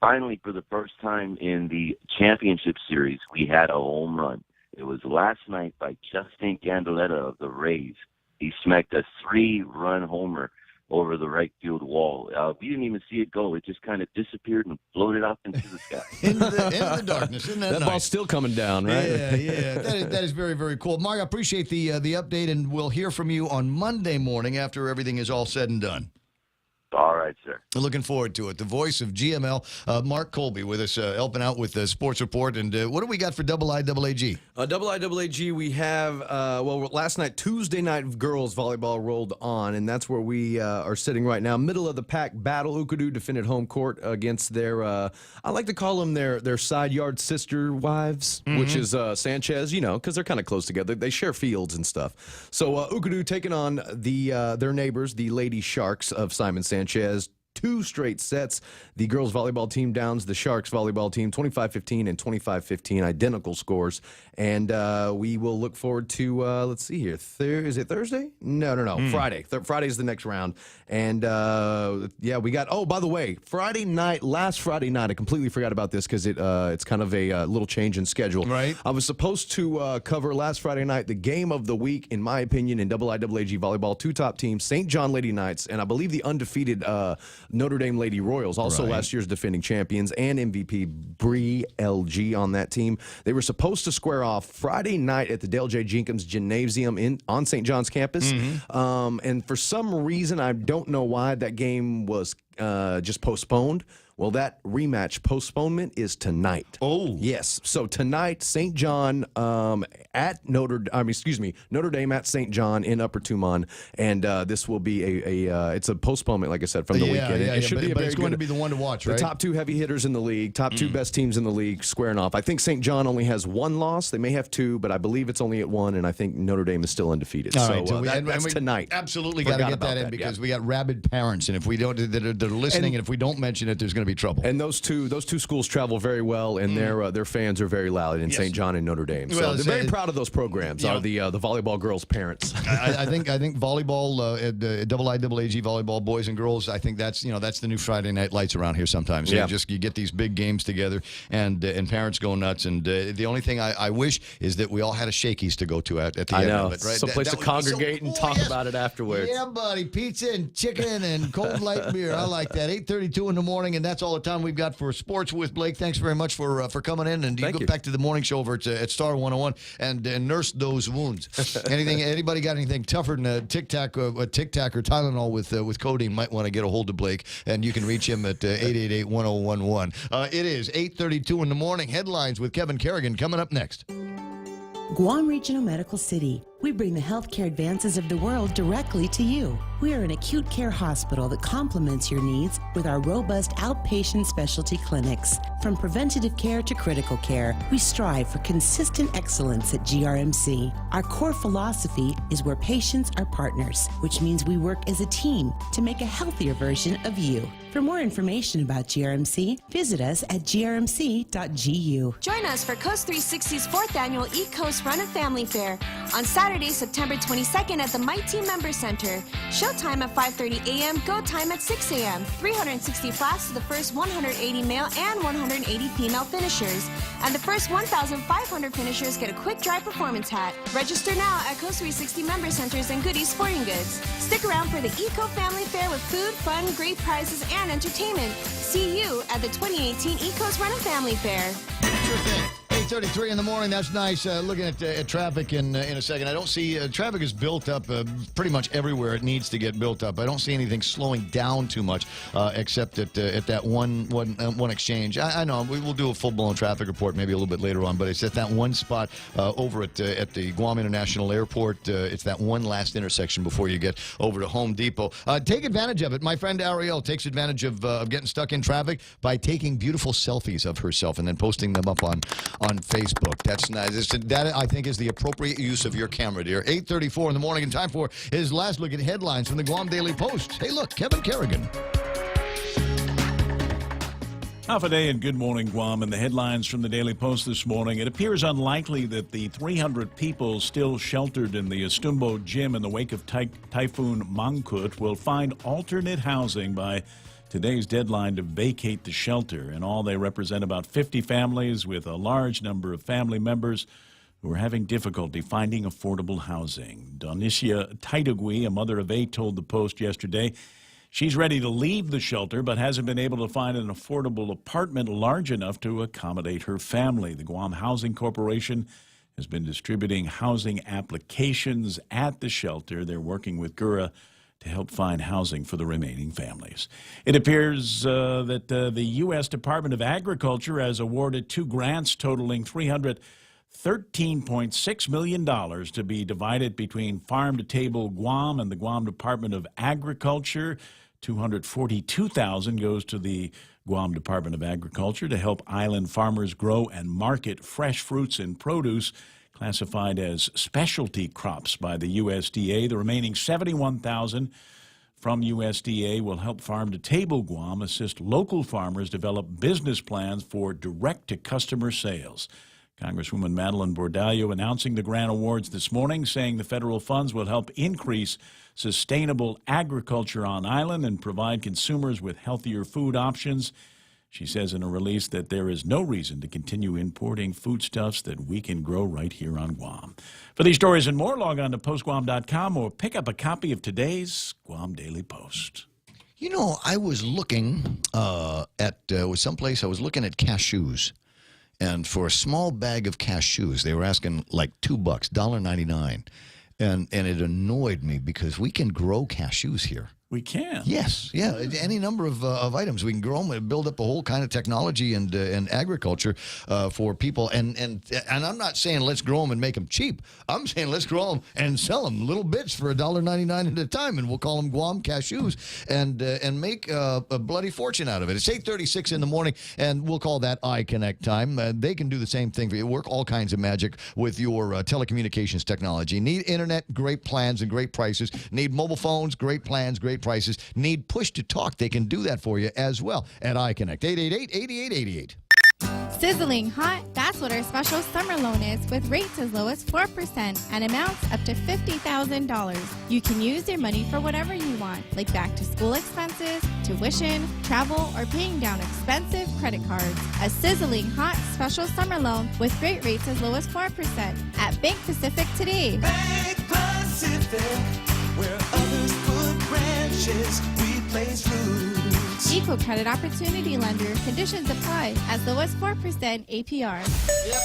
Finally, for the first time in the championship series, we had a home run. It was last night by Justin Candoletta of the Rays. He smacked a 3-run homer over the right field wall. We didn't even see it go. It just kind of disappeared and floated up into the sky. into the darkness. Isn't that That nice? ball's still coming down, right? Yeah. That is very, very cool. Mark, I appreciate the update, and we'll hear from you on Monday morning after everything is all said and done. All right, sir. Looking forward to it. The voice of GML, Mark Colby, with us, helping out with the Sports Report. And what do we got for IIAAG? IIAG, we have, last night, Tuesday night, girls volleyball rolled on, and that's where we are sitting right now. Middle of the pack battle. Ukadu defended home court against their, I like to call them their side yard sister wives, which is Sanchez, because they're kind of close together. They share fields and stuff. So Ukadu taking on their neighbors, the Lady Sharks of Simon Sanchez. 2 straight sets. The girls volleyball team downs the Sharks volleyball team 25-15 and 25-15, identical scores. And we will look forward to, let's see here, is it Thursday? No. Friday. Friday's the next round. And we got, by the way, last Friday night, I completely forgot about this because it's kind of a little change in schedule. Right. I was supposed to cover last Friday night the game of the week, in my opinion, in IIAG volleyball. 2 top teams, St. John Lady Knights, and I believe the undefeated Notre Dame Lady Royals, also last year's defending champions, and MVP Bree LG on that team. They were supposed to square off Friday night at the Dale J. Jenkins Gymnasium on St. John's campus. And for some reason, I don't know why, that game was just postponed. Well, that rematch postponement is tonight. Oh. Yes. So tonight, St. John Notre Dame at St. John in Upper Tumon. And this will be it's a postponement, like I said, from the weekend. It should be it's going to be the one to watch, right? The top 2 heavy hitters in the league, top 2 best teams in the league squaring off. I think St. John only has 1 loss. They may have 2, but I believe it's only at 1, and I think Notre Dame is still undefeated. That's tonight. Absolutely got to get that in because we got rabid parents, and if we don't, they're listening, and if we don't mention it, there's going to be trouble. And those two schools travel very well, and their fans are very loud in St. John and Notre Dame. So they're very proud of those programs. Are the volleyball girls' parents? I think volleyball, IIAG volleyball, boys and girls. I think that's the new Friday night lights around here. Sometimes you get these big games together, and parents go nuts. And the only thing I wish is that we all had a Shakey's to go to at the end of it. Right? Someplace to congregate and talk about it afterwards. Yeah, buddy, pizza and chicken and cold light beer. I like that. 8:32 in the morning, and that's all the time we've got for sports with Blake. Thanks very much for coming in, and you go back to the morning show over at Star 101 and nurse those wounds. Anybody got anything tougher than a Tic Tac or Tylenol with codeine might want to get a hold of Blake, and you can reach him at 888-1011. It is 8:32 in the morning. Headlines with Kevin Kerrigan coming up next. Guam Regional Medical City. We bring the healthcare advances of the world directly to you. We are an acute care hospital that complements your needs with our robust outpatient specialty clinics. From preventative care to critical care, we strive for consistent excellence at GRMC. Our core philosophy is where patients are partners, which means we work as a team to make a healthier version of you. For more information about GRMC, visit us at grmc.gu. Join us for Coast 360's 4th annual East Coast Run of Family Fair on Saturday, September 22nd at the My Team Member Center. Showtime at 5:30 a.m., go time at 6 a.m. 360 flasks to the first 180 male and 180 female finishers. And the first 1,500 finishers get a quick dry performance hat. Register now at Coast 360 Member Centers and Goodies Sporting Goods. Stick around for the Eco Family Fair with food, fun, great prizes, and entertainment. See you at the 2018 Eco's Run of Family Fair. Sure thing. 8:33 in the morning. That's nice. Looking at traffic in a second. I don't see traffic is built up pretty much everywhere it needs to get built up. I don't see anything slowing down too much, except at that one exchange. I know we will do a full-blown traffic report maybe a little bit later on, but it's at that one spot over at the Guam International Airport. It's that one last intersection before you get over to Home Depot. Take advantage of it. My friend Ariel takes advantage of getting stuck in traffic by taking beautiful selfies of herself and then posting them up on Facebook. That's nice. That, I think, is the appropriate use of your camera, dear. 8:34 in the morning, and time for his last look at headlines from the Guam Daily Post. Hey, look, Kevin Kerrigan. Half a day and Good Morning Guam, and the headlines from the Daily Post this morning. It appears unlikely that the 300 people still sheltered in the Estumbo gym in the wake of Typhoon Mangkhut will find alternate housing by today's deadline to vacate the shelter. In all, they represent about 50 families with a large number of family members who are having difficulty finding affordable housing. Donicia Taitagui, a mother of 8, told the Post yesterday she's ready to leave the shelter but hasn't been able to find an affordable apartment large enough to accommodate her family. The Guam Housing Corporation has been distributing housing applications at the shelter. They're working with GURA to help find housing for the remaining families. It appears that the U.S. Department of Agriculture has awarded 2 grants totaling $13.6 million to be divided between Farm to Table Guam and the Guam Department of Agriculture. $242,000 goes to the Guam Department of Agriculture to help island farmers grow and market fresh fruits and produce classified as specialty crops by the USDA. The remaining $71,000 from USDA will help Farm to Table Guam assist local farmers develop business plans for direct-to-customer sales. Congresswoman Madeline Bordallo announcing the grant awards this morning, saying the federal funds will help increase sustainable agriculture on island and provide consumers with healthier food options. She says in a release that there is no reason to continue importing foodstuffs that we can grow right here on Guam. For these stories and more, log on to postguam.com or pick up a copy of today's Guam Daily Post. You know, I was looking at someplace. I was looking at cashews, and for a small bag of cashews, they were asking like $2, $1.99, and it annoyed me because we can grow cashews here. We can. Yes, yeah. Any number of items we can grow them and build up a whole kind of technology and agriculture for people. And I'm not saying let's grow them and make them cheap. I'm saying let's grow them and sell them little bits for $1.99 at a time, and we'll call them Guam cashews and make a bloody fortune out of it. It's 8:36 in the morning, and we'll call that iConnect time. They can do the same thing for you. Work all kinds of magic with your telecommunications technology. Need internet? Great plans and great prices. Need mobile phones? Great plans, great prices. Need push to talk? They can do that for you as well at iConnect. 888-8888. Sizzling hot, that's what our special summer loan is, with rates as low as 4% and amounts up to $50,000. You can use your money for whatever you want, like back to school expenses, tuition, travel, or paying down expensive credit cards. A sizzling hot special summer loan with great rates as low as 4% at Bank Pacific today. Bank Pacific, where others put branches, we place roots. Equal credit opportunity lender. Conditions apply. As low as 4% APR.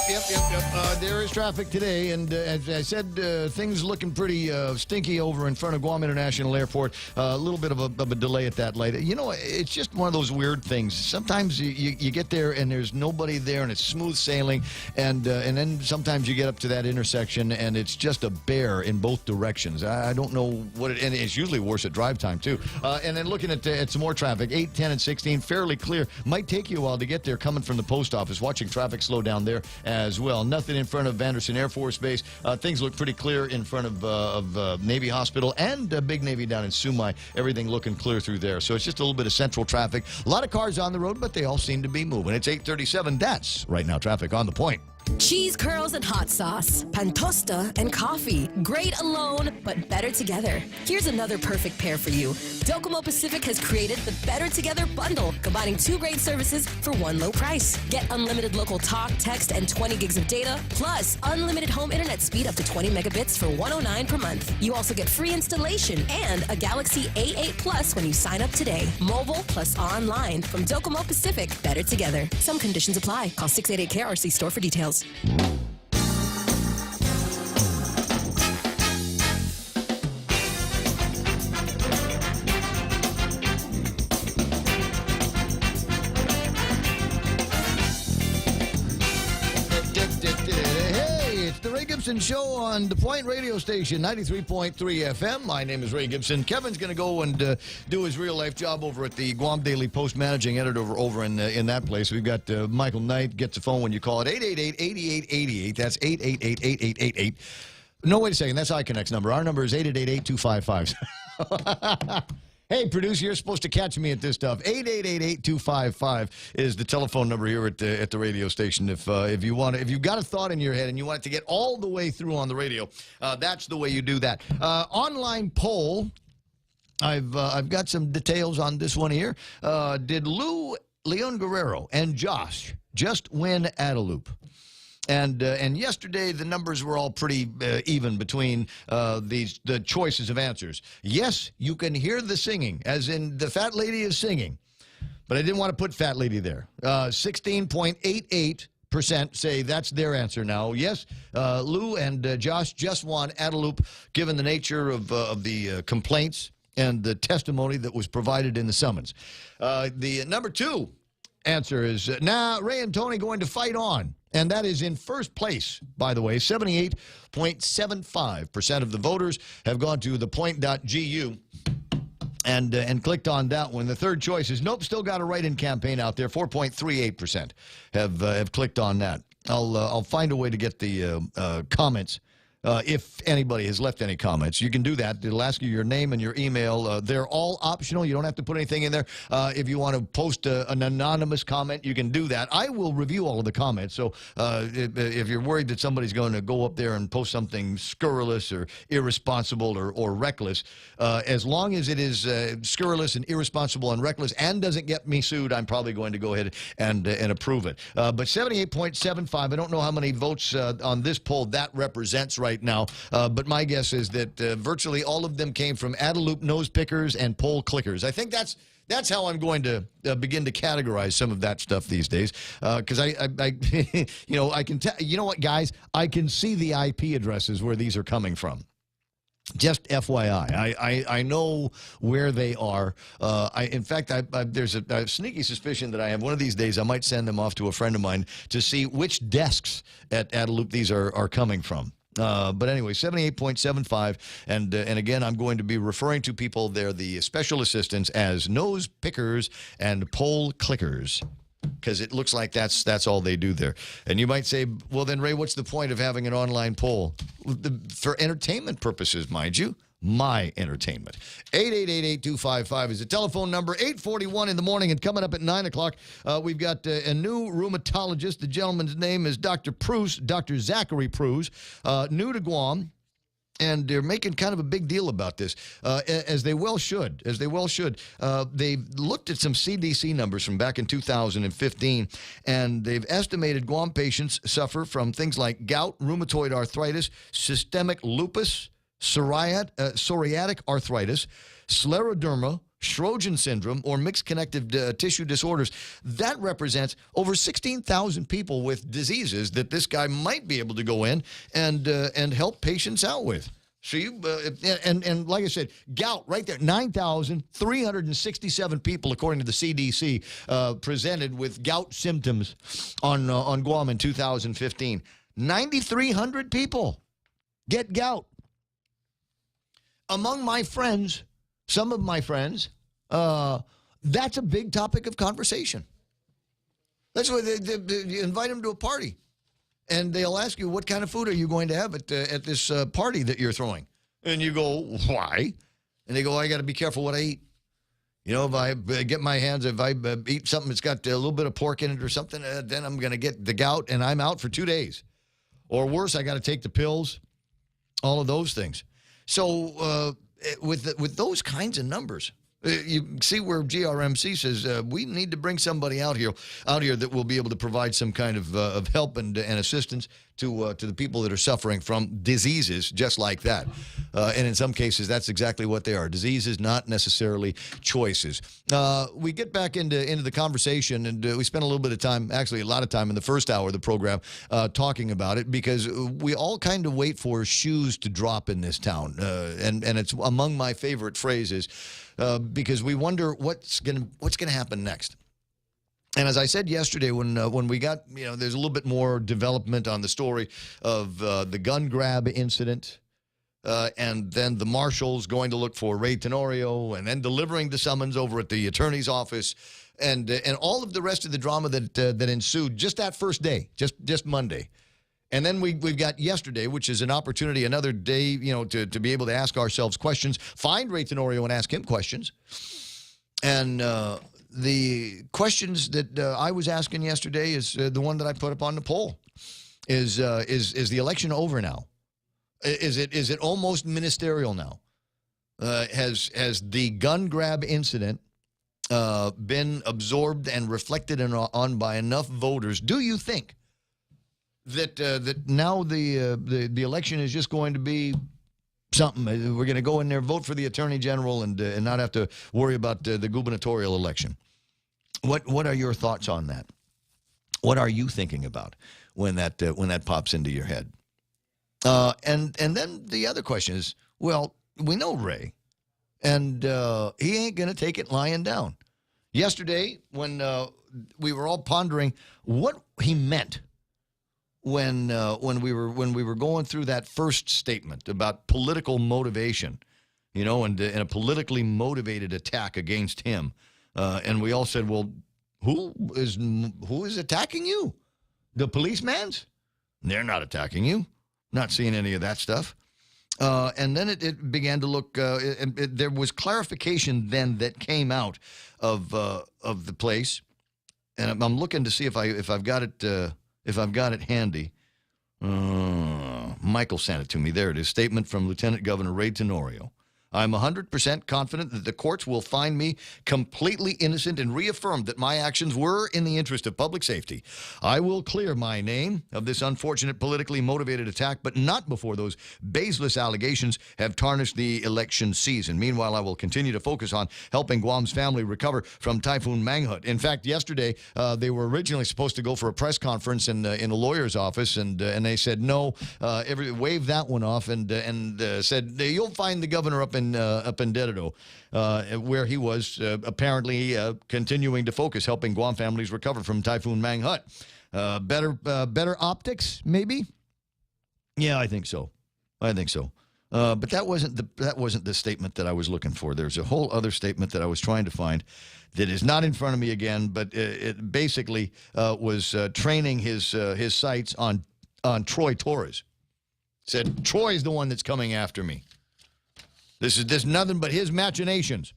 Yep. There is traffic today, and as I said, things looking pretty stinky over in front of Guam International Airport. A little bit of a delay at that light. You know, it's just one of those weird things. Sometimes you get there and there's nobody there, and it's smooth sailing, and then sometimes you get up to that intersection and it's just a bear in both directions. I don't know what it, and it's usually worse at drive time too. And then looking at some more traffic, 8, 10, and 16, fairly clear. Might take you a while to get there coming from the post office. Watching traffic slow down there as well. Nothing in front of Vanderson Air Force Base. Things look pretty clear in front of Navy Hospital and Big Navy down in Sumai. Everything looking clear through there. So it's just a little bit of central traffic. A lot of cars on the road, but they all seem to be moving. It's 8:37. That's right now traffic on the point. Cheese curls and hot sauce, pantosta and coffee. Great alone, but better together. Here's another perfect pair for you. Docomo Pacific has created the Better Together bundle, combining 2 great services for one low price. Get unlimited local talk, text, and 20 gigs of data, plus unlimited home internet speed up to 20 megabits for $109 per month. You also get free installation and a Galaxy A8 Plus when you sign up today. Mobile plus online from Docomo Pacific. Better Together. Some conditions apply. Call 688-KRC store for details. news. Hey, it's the Ray Gibson Show on the Point Radio Station, 93.3 FM. My name is Ray Gibson. Kevin's going to go and do his real-life job over at the Guam Daily Post, managing editor over in that place. We've got Michael Knight. Gets the phone when you call it, 888-8888. That's 888-8888. No, wait a second. That's iConnect's number. Our number is 888-8255. Hey, producer, you're supposed to catch me at this stuff. 888-8255 is the telephone number here at the radio station. If you've got a thought in your head and you want it to get all the way through on the radio, that's the way you do that. Online poll. I've got some details on this one here. Did Leon Guerrero and Josh just win at a loop? And yesterday, the numbers were all pretty even between the choices of answers. Yes, you can hear the singing, as in the fat lady is singing. But I didn't want to put fat lady there. 16.88% say that's their answer now. Yes, Lou and Josh just won at a loop, given the nature of the complaints and the testimony that was provided in the summons. The number two answer is, Ray and Tony going to fight on. And that is in first place, by the way. 78.75% of the voters have gone to thepoint.gu and clicked on that one. The third choice is, nope, still got a write-in campaign out there. 4.38% have clicked on that. I'll find a way to get the comments. If anybody has left any comments, you can do that. It'll ask you your name and your email. They're all optional. You don't have to put anything in there. If you want to post an anonymous comment, you can do that. I will review all of the comments. So if you're worried that somebody's going to go up there and post something scurrilous or irresponsible or reckless, as long as it is scurrilous and irresponsible and reckless and doesn't get me sued, I'm probably going to go ahead and approve it. But 78.75, I don't know how many votes on this poll that represents right now, but my guess is that virtually all of them came from Adeloop nose pickers and poll clickers. I think that's how I'm going to begin to categorize some of that stuff these days, because I I can tell, you know what, guys, I can see the IP addresses where these are coming from. Just FYI, I know where they are. In fact, there's a sneaky suspicion that I have one of these days I might send them off to a friend of mine to see which desks at Adeloop these are coming from. But anyway, 78.75, and again, I'm going to be referring to people, they're the special assistants, as nose pickers and poll clickers, because it looks like that's all they do there. And you might say, well, then, Ray, what's the point of having an online poll? For entertainment purposes, mind you. My entertainment. 888-8255 is the telephone number. 8:41 in the morning, and coming up at 9 o'clock, we've got a new rheumatologist. The gentleman's name is Dr. Pruse, Dr. Zachary Pruse, new to Guam. And they're making kind of a big deal about this, as they well should. They've looked at some CDC numbers from back in 2015, and they've estimated Guam patients suffer from things like gout, rheumatoid arthritis, systemic lupus, psoriatic arthritis, scleroderma, Sjögren syndrome, or mixed connective tissue disorders. That represents over 16,000 people with diseases that this guy might be able to go in and help patients out with. So and like I said, gout right there, 9,367 people, according to the CDC, presented with gout symptoms on Guam in 2015. 9,300 people get gout. Among my friends, some of my friends, that's a big topic of conversation. That's why you invite them to a party, and they'll ask you, what kind of food are you going to have at this party that you're throwing? And you go, why? And they go, I got to be careful what I eat. You know, if I get my hands, if I eat something that's got a little bit of pork in it or something, then I'm going to get the gout, and I'm out for 2 days. Or worse, I got to take the pills, all of those things. So with those kinds of numbers, you see where GRMC says we need to bring somebody out here that will be able to provide some kind of help and assistance to the people that are suffering from diseases just like that. And in some cases, that's exactly what they are. Diseases, not necessarily choices. We get back into the conversation, and we spent a little bit of time, actually a lot of time in the first hour of the program talking about it, because we all kind of wait for shoes to drop in this town. And it's among my favorite phrases because we wonder what's gonna happen next. And as I said yesterday, when we got, there's a little bit more development on the story of the gun grab incident, and then the marshals going to look for Ray Tenorio, and then delivering the summons over at the attorney's office, and all of the rest of the drama that ensued just that first day, just Monday. And then we've got yesterday, which is an opportunity, another day, to be able to ask ourselves questions, find Ray Tenorio and ask him questions. And the questions that I was asking yesterday is the one that I put up on the poll. Is the election over now? Is it almost ministerial now? Has the gun grab incident been absorbed and reflected on by enough voters? Do you think that now the election is just going to be something? We're going to go in there, vote for the attorney general, and not have to worry about the gubernatorial election. What are your thoughts on that? What are you thinking about when that pops into your head? And then the other question is, well, we know Ray, and he ain't going to take it lying down. Yesterday, when we were all pondering what he meant when we were going through that first statement about political motivation, and a politically motivated attack against him, and we all said, well, who is attacking you? The policeman's? They're not attacking you. Not seeing any of that stuff. And then it began to look. There was clarification then that came out of the place, and I'm looking to see if I've got it handy. Michael sent it to me. There it is. Statement from Lieutenant Governor Ray Tenorio. I'm 100% confident that the courts will find me completely innocent and reaffirm that my actions were in the interest of public safety. I will clear my name of this unfortunate politically motivated attack, but not before those baseless allegations have tarnished the election season. Meanwhile, I will continue to focus on helping Guam's family recover from Typhoon Mangkhut. In fact, yesterday, they were originally supposed to go for a press conference in a lawyer's office, and they said no, waved that one off, and said, you'll find the governor up in Dededo, where he was apparently continuing to focus, helping Guam families recover from Typhoon Mangkhut. Better optics, maybe? Yeah, I think so. But that wasn't the statement that I was looking for. There's a whole other statement that I was trying to find that is not in front of me again, but it basically was training his sights on Troy Torres. Said, Troy's the one that's coming after me. This is nothing but his machinations.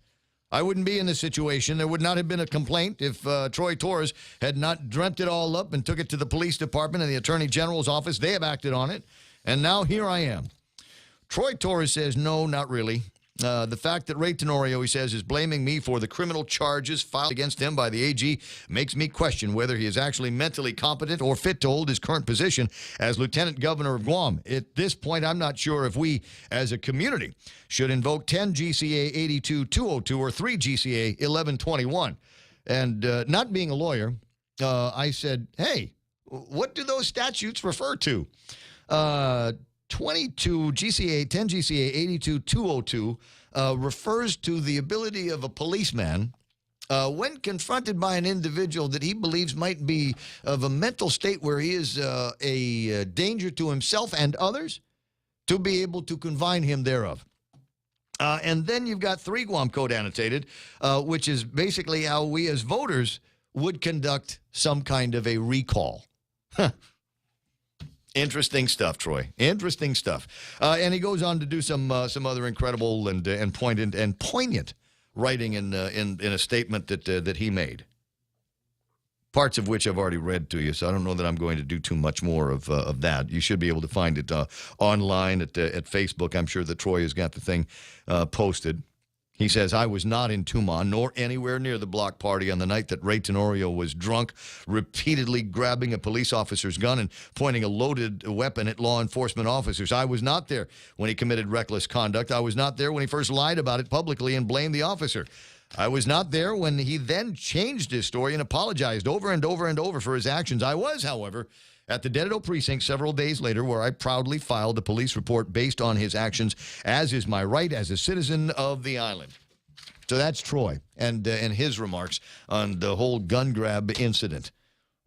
I wouldn't be in this situation. There would not have been a complaint if Troy Torres had not dreamt it all up and took it to the police department and the attorney general's office. They have acted on it. And now here I am. Troy Torres says, no, not really. The fact that Ray Tenorio, he says, is blaming me for the criminal charges filed against him by the AG makes me question whether he is actually mentally competent or fit to hold his current position as Lieutenant Governor of Guam. At this point, I'm not sure if we, as a community, should invoke 10 GCA 82202 or 3 GCA 1121. And not being a lawyer, I said, hey, what do those statutes refer to? 22 GCA, 10 GCA 82202 refers to the ability of a policeman when confronted by an individual that he believes might be of a mental state where he is a danger to himself and others, to be able to confine him thereof. And then you've got 3 Guam Code annotated, which is basically how we as voters would conduct some kind of a recall. Interesting stuff, Troy. Interesting stuff. And he goes on to do some other incredible and poignant writing in a statement that he made. Parts of which I've already read to you, so I don't know that I'm going to do too much more of that. You should be able to find it online at Facebook. I'm sure that Troy has got the thing posted. He says, I was not in Tumon nor anywhere near the block party on the night that Ray Tenorio was drunk, repeatedly grabbing a police officer's gun and pointing a loaded weapon at law enforcement officers. I was not there when he committed reckless conduct. I was not there when he first lied about it publicly and blamed the officer. I was not there when he then changed his story and apologized over and over and over for his actions. I was, however, at the Dededo precinct several days later, where I proudly filed a police report based on his actions, as is my right as a citizen of the island. So that's Troy and his remarks on the whole gun grab incident.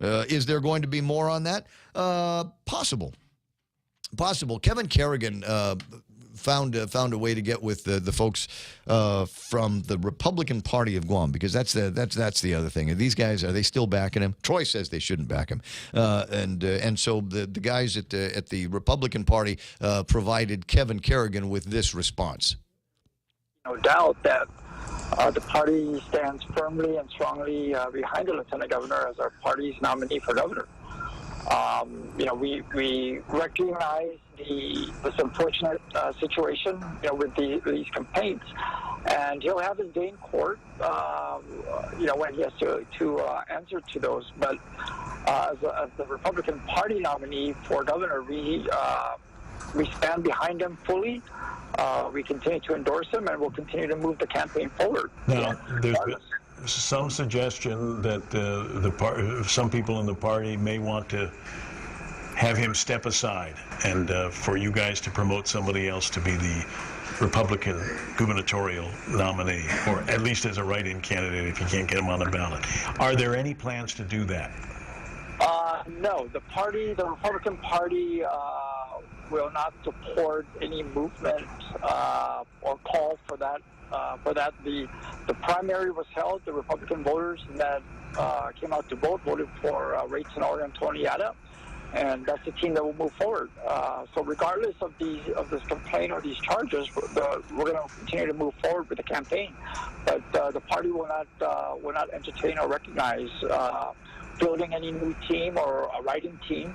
Is there going to be more on that? Possible. Kevin Kerrigan found a way to get with the folks from the Republican Party of Guam, because that's the other thing. These guys, are they still backing him? Troy says they shouldn't back him, and so the guys at the Republican Party provided Kevin Kerrigan with this response. No doubt that the party stands firmly and strongly behind the Lieutenant Governor as our party's nominee for governor. We recognize this unfortunate situation, with these complaints, and he'll have his day in court, when he has to answer to those. But as the Republican Party nominee for governor, we stand behind him fully. We continue to endorse him, and we'll continue to move the campaign forward. Now, there's been some suggestion that some people in the party may want to have him step aside and for you guys to promote somebody else to be the Republican gubernatorial nominee, or at least as a write-in candidate if you can't get him on the ballot. Are there any plans to do that? No, the Republican Party will not support any movement or call for that. The primary was held. The Republican voters that came out to vote voted for Ray Tenorio and Tony Yada, and that's the team that will move forward. So regardless of this complaint or these charges, we're going to continue to move forward with the campaign. But the party will not entertain or recognize building any new team or a writing team.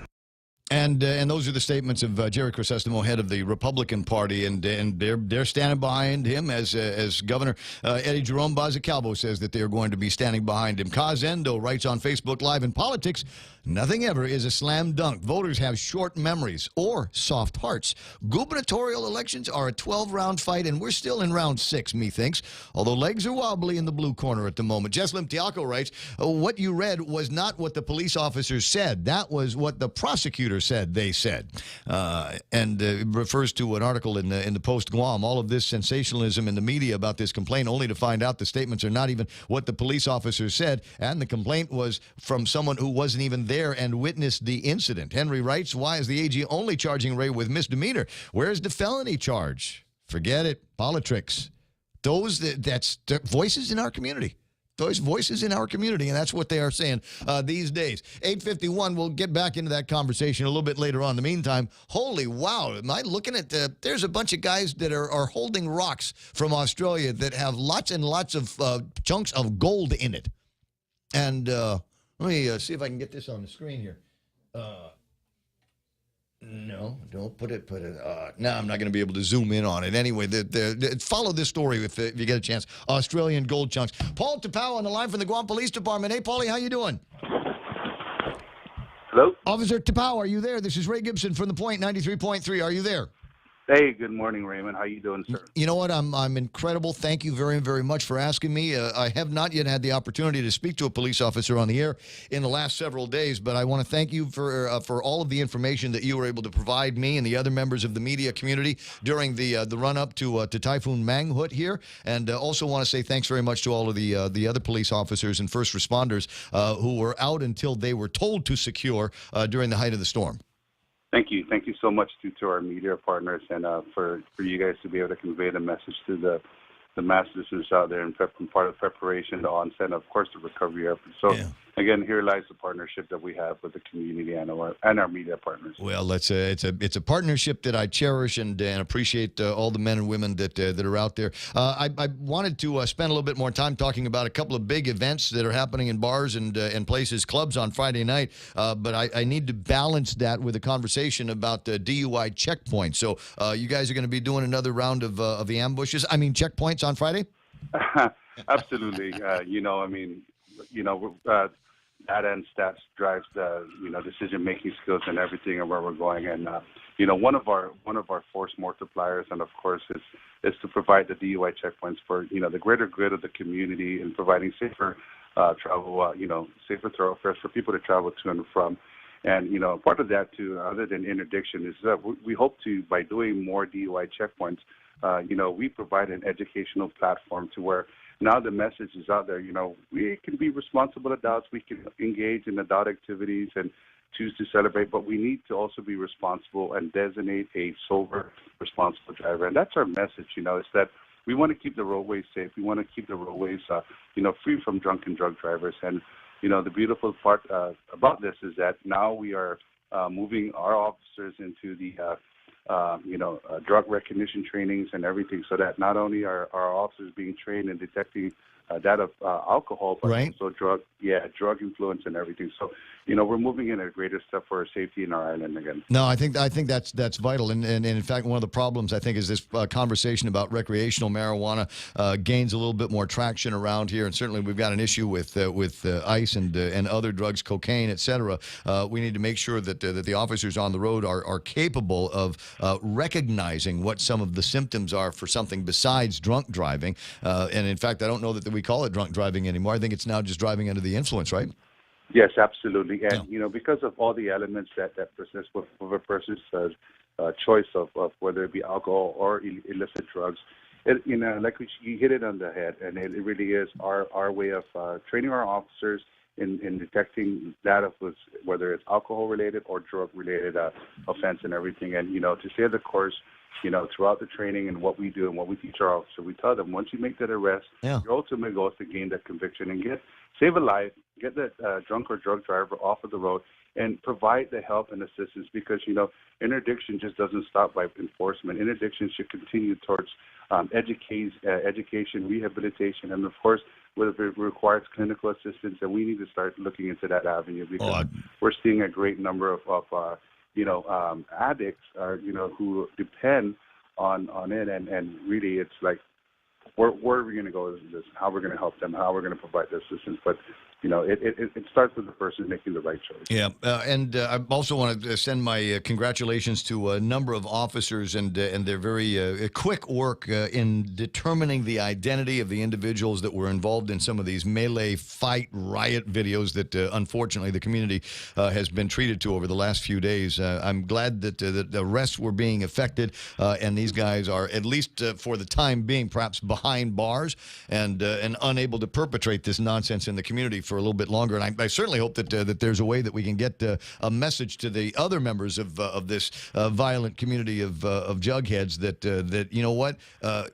And those are the statements of Jerry Crisostomo, head of the Republican Party, and they're standing behind him as Governor. Eddie Jerome Bazacalvo says that they're going to be standing behind him. Kaz Endo writes on Facebook Live, in politics, nothing ever is a slam dunk. Voters have short memories or soft hearts. Gubernatorial elections are a 12-round fight, and we're still in round 6, methinks, although legs are wobbly in the blue corner at the moment. Jesslyn Tiaco writes, what you read was not what the police officers said. That was what the prosecutor said they said. And refers to an article in the Post Guam. All of this sensationalism in the media about this complaint, only to find out the statements are not even what the police officers said, and the complaint was from someone who wasn't even there and witnessed the incident. Henry writes, why is the AG only charging Ray with misdemeanor? Where's the felony charge? Forget it. Politricks. That's voices in our community. Those voices in our community, and that's what they are saying these days. 8:51, we'll get back into that conversation a little bit later on. In the meantime, holy wow, am I looking at there's a bunch of guys that are holding rocks from Australia that have lots and lots of chunks of gold in it. And let me see if I can get this on the screen here. No, don't put it. No, I'm not going to be able to zoom in on it. Anyway, follow this story if you get a chance. Australian gold chunks. Paul Tapau on the line from the Guam Police Department. Hey, Paulie, how you doing? Hello? Officer Tapau, are you there? This is Ray Gibson from The Point 93.3. Are you there? Hey, good morning, Raymond. How you doing, sir? You know what? I'm incredible. Thank you very, very much for asking me. I have not yet had the opportunity to speak to a police officer on the air in the last several days, but I want to thank you for all of the information that you were able to provide me and the other members of the media community during the run-up to Typhoon Mangkhut here, and also want to say thanks very much to all of the other police officers and first responders who were out until they were told to secure during the height of the storm. Thank you. Thank you so much to our media partners and for you guys to be able to convey the message to the mass listeners out there and part of preparation, the onset, and of course the recovery effort. So again, here lies the partnership that we have with the community and our media partners. Well, it's a partnership that I cherish and appreciate all the men and women that are out there. I wanted to spend a little bit more time talking about a couple of big events that are happening in bars and places, clubs on Friday night, but I need to balance that with a conversation about DUI checkpoints. So you guys are going to be doing another round of the ambushes. I mean checkpoints on Friday? Absolutely. Data and stats drives the decision-making skills and everything and where we're going. And one of our force multipliers, and of course, is to provide the DUI checkpoints for the greater good of the community and providing safer travel, safer thoroughfares for people to travel to and from. And part of that too, other than interdiction, is that we hope to, by doing more DUI checkpoints, we provide an educational platform to where now the message is out there. We can be responsible adults. We can engage in adult activities and choose to celebrate, but we need to also be responsible and designate a sober, responsible driver. And that's our message, is that we want to keep the roadways safe. We want to keep the roadways, free from drunk and drug drivers. And, the beautiful part about this is that now we are moving our officers into the drug recognition trainings and everything, so that not only are our officers being trained in detecting that of alcohol, but also drug influence and everything. So, we're moving in a greater step for our safety in our island again. No, I think that's vital, and in fact, one of the problems I think is this conversation about recreational marijuana gains a little bit more traction around here, and certainly we've got an issue with ice and other drugs, cocaine, etc. We need to make sure that the officers on the road are capable of recognizing what some of the symptoms are for something besides drunk driving, and in fact, I don't know that we call it drunk driving anymore. I think it's now just driving under the influence, right? Yes, absolutely. And, because of all the elements that persist with a person's choice of whether it be alcohol or illicit drugs, you hit it on the head, and it really is our way of training our officers in detecting that of whether it's alcohol-related or drug-related offense and everything. And, to stay the course, throughout the training and what we do and what we teach our officers, we tell them once you make that arrest, your ultimate goal is to gain that conviction and save a life, get that drunk or drug driver off of the road, and provide the help and assistance, because, interdiction just doesn't stop by enforcement. Interdiction should continue towards education, rehabilitation, and, of course, whether it requires clinical assistance, and we need to start looking into that avenue, because we're seeing a great number of addicts, who depend on it, and really it's like, where are we going to go with this? How we're going to help them? How we're going to provide the assistance? But it starts with the person making the right choice. Yeah, and I also want to send my congratulations to a number of officers and their very quick work in determining the identity of the individuals that were involved in some of these melee fight riot videos that unfortunately the community has been treated to over the last few days. I'm glad that the arrests were being effected, and these guys are, at least for the time being, perhaps behind bars and unable to perpetrate this nonsense in the community for a little bit longer. And I certainly hope that there's a way that we can get a message to the other members of this violent community of jugheads that you know what,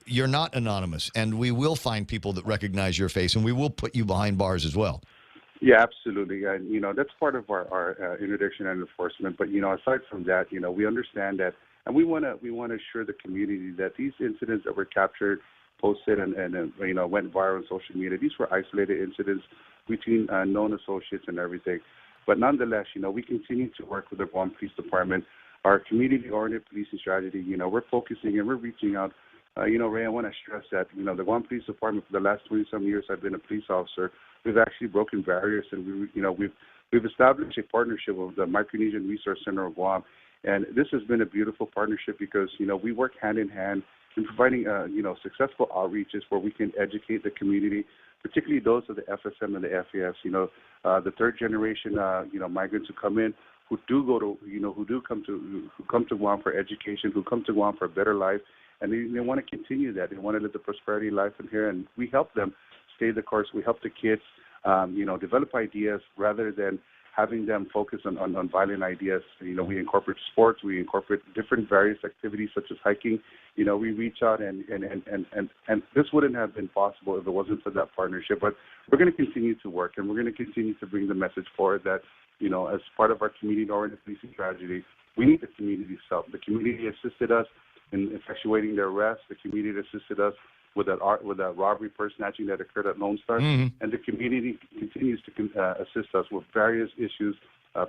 you're not anonymous, and we will find people that recognize your face, and we will put you behind bars as well. Yeah, absolutely. And, that's part of our interdiction and enforcement. But, aside from that, we understand that, and we want to assure the community that these incidents that were captured, posted, and went viral on social media, these were isolated incidents between known associates and everything. But nonetheless, we continue to work with the Guam Police Department, our community-oriented policing strategy. We're focusing and we're reaching out. Ray, I want to stress that, the Guam Police Department, for the last 20-some years I've been a police officer, we've actually broken barriers, and we've established a partnership with the Micronesian Resource Center of Guam. And this has been a beautiful partnership because, we work hand in hand in providing, successful outreaches where we can educate the community, particularly those of the FSM and the FAS, the third generation, migrants who come in, who come to Guam for education, who come to Guam for a better life, and they want to continue that. They want to live the prosperity life in here, and we help them stay the course. We help the kids, develop ideas rather than having them focus on violent ideas. We incorporate sports, we incorporate different various activities such as hiking. We reach out and this wouldn't have been possible if it wasn't for that partnership. But we're going to continue to work, and we're going to continue to bring the message forward that, as part of our community-oriented policing strategy, we need the community's help. The community assisted us in effectuating the arrest. The community assisted us with that robbery, purse snatching that occurred at Lone Star, and the community continues to assist us with various issues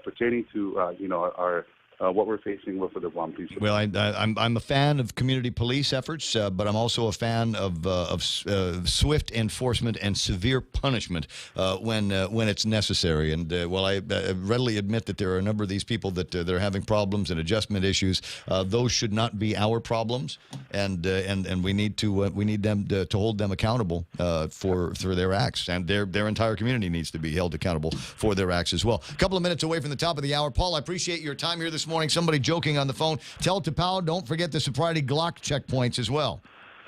pertaining to our what we're facing with the Guam Police. Well, I'm a fan of community police efforts, but I'm also a fan of swift enforcement and severe punishment when it's necessary. And while I readily admit that there are a number of these people that they're having problems and adjustment issues, those should not be our problems, and we need them to hold them accountable for their acts, and their entire community needs to be held accountable for their acts as well. A couple of minutes away from the top of the hour, Paul. I appreciate your time here this morning. Somebody joking on the phone. Tell Tapao, don't forget the sobriety Glock checkpoints as well.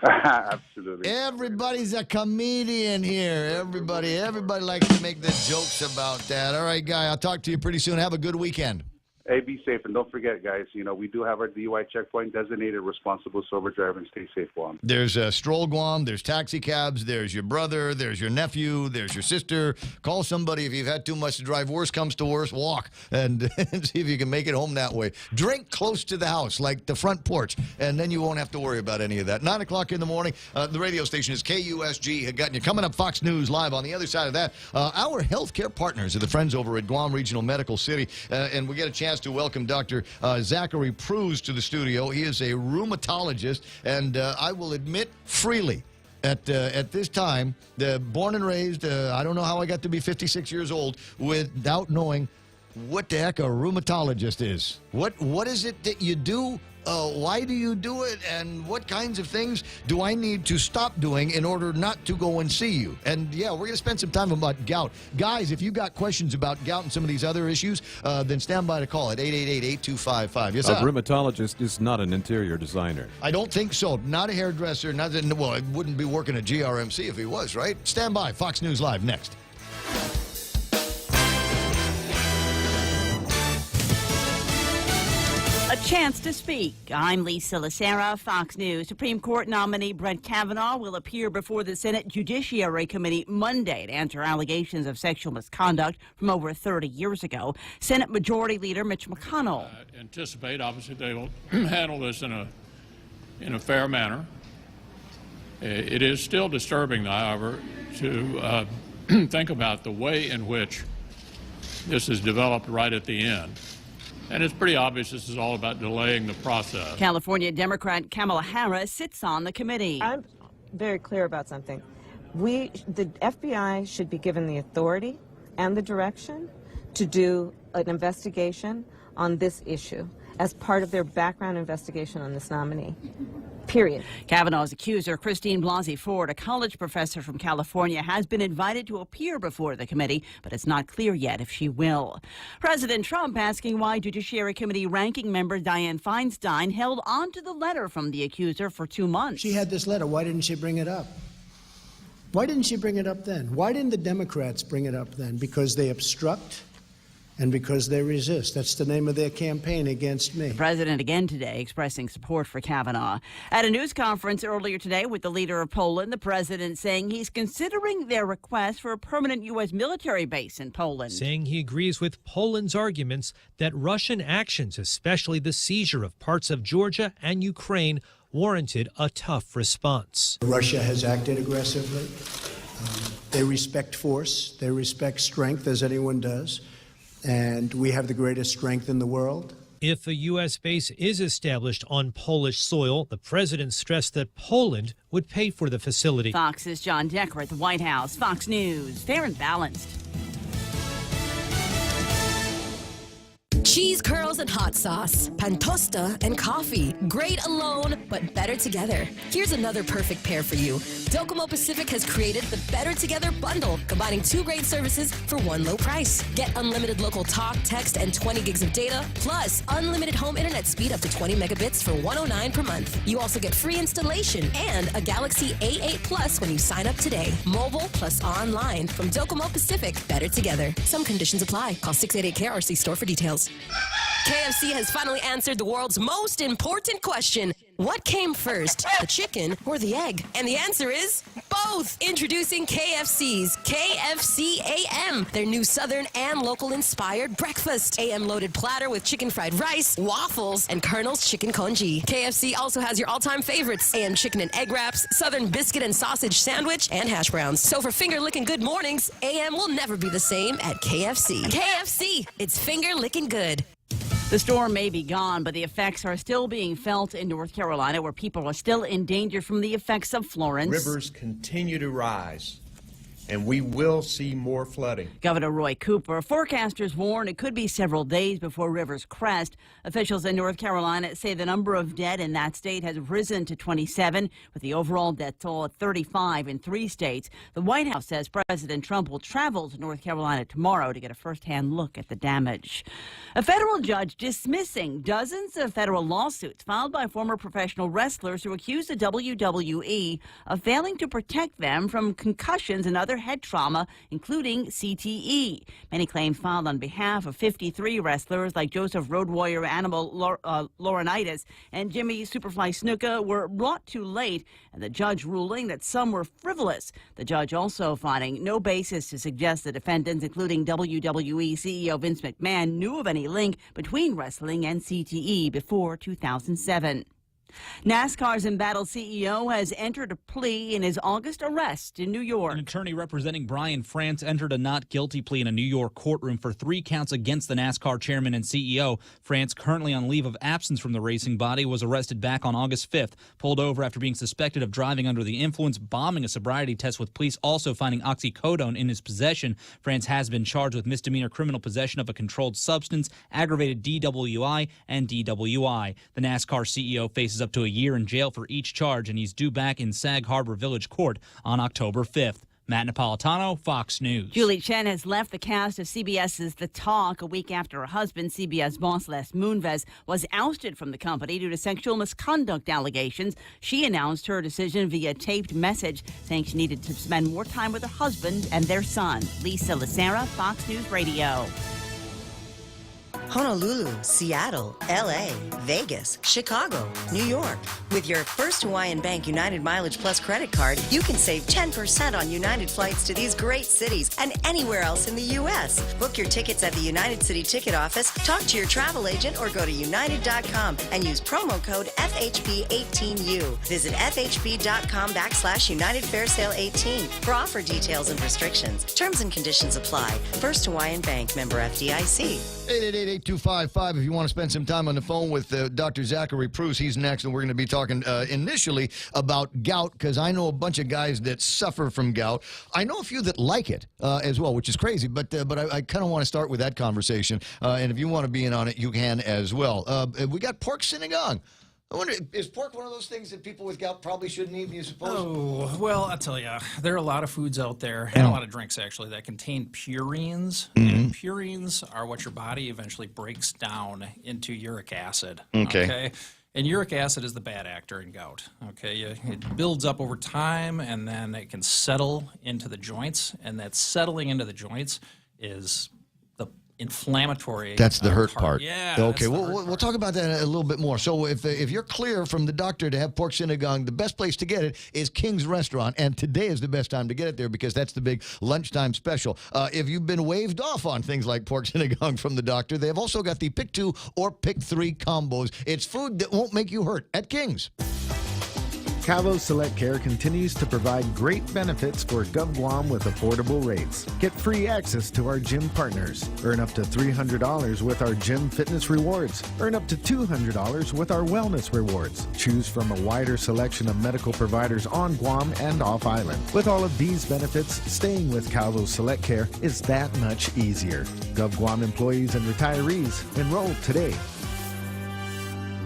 Absolutely. Everybody's a comedian here. Everybody likes to make the jokes about that. All right, Guy, I'll talk to you pretty soon. Have a good weekend. Hey, be safe, and don't forget, guys, we do have our DUI checkpoint designated responsible sober driving. Stay safe, Guam. There's Stroll Guam, there's taxi cabs, there's your brother, there's your nephew, there's your sister. Call somebody if you've had too much to drive. Worst comes to worst, walk and see if you can make it home that way. Drink close to the house, like the front porch, and then you won't have to worry about any of that. 9 o'clock in the morning, the radio station is KUSG. Had gotten you coming up, Fox News Live. On the other side of that, our healthcare partners are the friends over at Guam Regional Medical City, and we get a chance to welcome Dr. Zachary Pruz to the studio. He is a rheumatologist, and I will admit freely at this time, born and raised, I don't know how I got to be 56 years old without knowing what the heck a rheumatologist is. What is it that you do? Why do you do it, and what kinds of things do I need to stop doing in order not to go and see you? And yeah, we're going to spend some time about gout. Guys, if you've got questions about gout and some of these other issues, then stand by to call at 888-8255. Yes, a rheumatologist is not an interior designer. I don't think so. Not a hairdresser. Well, I wouldn't be working at GRMC if he was, right? Stand by. Fox News Live next. A chance to speak. I'm Lisa Lacera, Fox News. Supreme Court nominee Brett Kavanaugh will appear before the Senate Judiciary Committee Monday to answer allegations of sexual misconduct from over 30 years ago. Senate Majority Leader Mitch McConnell. Anticipate, obviously, they will handle this in a fair manner. It is still disturbing, however, to think about the way in which this is developed right at the end. And it's pretty obvious this is all about delaying the process. California Democrat Kamala Harris sits on the committee. I'm very clear about something. The FBI should be given the authority and the direction to do an investigation on this issue as part of their background investigation on this nominee. Period. Kavanaugh's accuser, Christine Blasey Ford, a college professor from California, has been invited to appear before the committee, but it's not clear yet if she will. President Trump asking why Judiciary Committee ranking member Dianne Feinstein held on to the letter from the accuser for 2 months. She had this letter. Why didn't she bring it up? Why didn't she bring it up then? Why didn't the Democrats bring it up then? Because they obstruct? And because they resist. That's the name of their campaign against me. The president again today expressing support for Kavanaugh. At a news conference earlier today with the leader of Poland, the president saying he's considering their request for a permanent U.S. military base in Poland. Saying he agrees with Poland's arguments that Russian actions, especially the seizure of parts of Georgia and Ukraine, warranted a tough response. Russia has acted aggressively. They respect force. They respect strength, as anyone does. And we have the greatest strength in the world. If a U.S. base is established on Polish soil, the president stressed that Poland would pay for the facility. Fox's John Decker at the White House. Fox News, fair and balanced. Cheese curls and hot sauce, pantosta and coffee. Great alone, but better together. Here's another perfect pair for you. Docomo Pacific has created the Better Together bundle, combining 2 great services for one low price. Get unlimited local talk, text, and 20 gigs of data, plus unlimited home internet speed up to 20 megabits for $109 per month. You also get free installation and a Galaxy A8 Plus when you sign up today. Mobile plus online from Docomo Pacific. Better Together. Some conditions apply. Call 688-KRC store for details. KFC has finally answered the world's most important question. What came first, the chicken or the egg? And the answer is both. Introducing KFC's KFC AM, their new Southern and local-inspired breakfast. AM-loaded platter with chicken fried rice, waffles, and Colonel's chicken congee. KFC also has your all-time favorites, AM chicken and egg wraps, Southern biscuit and sausage sandwich, and hash browns. So for finger-licking good mornings, AM will never be the same at KFC. KFC, it's finger-licking good. The storm may be gone, but the effects are still being felt in North Carolina, where people are still in danger from the effects of Florence. Rivers continue to rise, and we will see more flooding. Governor Roy Cooper. Forecasters warn it could be several days before rivers crest. Officials in North Carolina say the number of dead in that state has risen to 27, with the overall death toll at 35 in 3 states. The White House says President Trump will travel to North Carolina tomorrow to get a first-hand look at the damage. A federal judge dismissing dozens of federal lawsuits filed by former professional wrestlers who accuse the WWE of failing to protect them from concussions and other head trauma, including CTE. Many claims filed on behalf of 53 wrestlers like Joseph Road Warrior Animal Laurinaitis and Jimmy Superfly Snuka were brought too late, and the judge ruling that some were frivolous. The judge also finding no basis to suggest the defendants, including WWE CEO Vince McMahon, knew of any link between wrestling and CTE before 2007. NASCAR's embattled CEO has entered a plea in his August arrest in New York. An attorney representing Brian France entered a not guilty plea in a New York courtroom for 3 counts against the NASCAR chairman and CEO. France, currently on leave of absence from the racing body, was arrested back on August 5th, pulled over after being suspected of driving under the influence, bombing a sobriety test, with police also finding oxycodone in his possession. France has been charged with misdemeanor criminal possession of a controlled substance, aggravated DWI, and DWI. The NASCAR CEO faces up to a year in jail for each charge, and he's due back in Sag Harbor Village Court on October 5th. Matt Napolitano, Fox News. Julie Chen has left the cast of CBS's The Talk a week after her husband, CBS boss Les Moonves, was ousted from the company due to sexual misconduct allegations. She announced her decision via taped message, saying she needed to spend more time with her husband and their son. Lisa Lacera, Fox News Radio. Honolulu, Seattle, LA, Vegas, Chicago, New York. With your First Hawaiian Bank United Mileage Plus credit card, you can save 10% on United flights to these great cities and anywhere else in the U.S. Book your tickets at the United City Ticket Office, talk to your travel agent, or go to united.com and use promo code FHB18U. Visit FHB.com/United Fair Sale 18 for offer details and restrictions. Terms and conditions apply. First Hawaiian Bank, member FDIC. 888-8255 if you want to spend some time on the phone with Dr. Zachary Preuss. He's next, and we're going to be talking initially about gout, because I know a bunch of guys that suffer from gout. I know a few that like it as well, which is crazy, but I kind of want to start with that conversation, and if you want to be in on it, you can as well. We got pork sinigang. I wonder, is pork one of those things that people with gout probably shouldn't eat, you suppose? Oh, well, I'll tell you, there are a lot of foods out there, and a lot of drinks, actually, that contain purines. And purines are what your body eventually breaks down into uric acid. Okay. And uric acid is the bad actor in gout. Okay, it builds up over time, and then it can settle into the joints, and that settling into the joints is the inflammatory. That's the hurt part. Yeah. Okay. We'll talk about that a little bit more. So if you're clear from the doctor to have pork sinigang, the best place to get it is King's Restaurant, and today is the best time to get it there because that's the big lunchtime special. If you've been waved off on things like pork sinigang from the doctor, they have also got the Pick 2 or Pick 3 combos. It's food that won't make you hurt at King's. Kalos Select Care continues to provide great benefits for Gov Guam with affordable rates. Get free access to our gym partners. Earn up to $300 with our gym fitness rewards. Earn up to $200 with our wellness rewards. Choose from a wider selection of medical providers on Guam and off island. With all of these benefits, staying with Kalos Select Care is that much easier. Gov Guam employees and retirees, enroll today.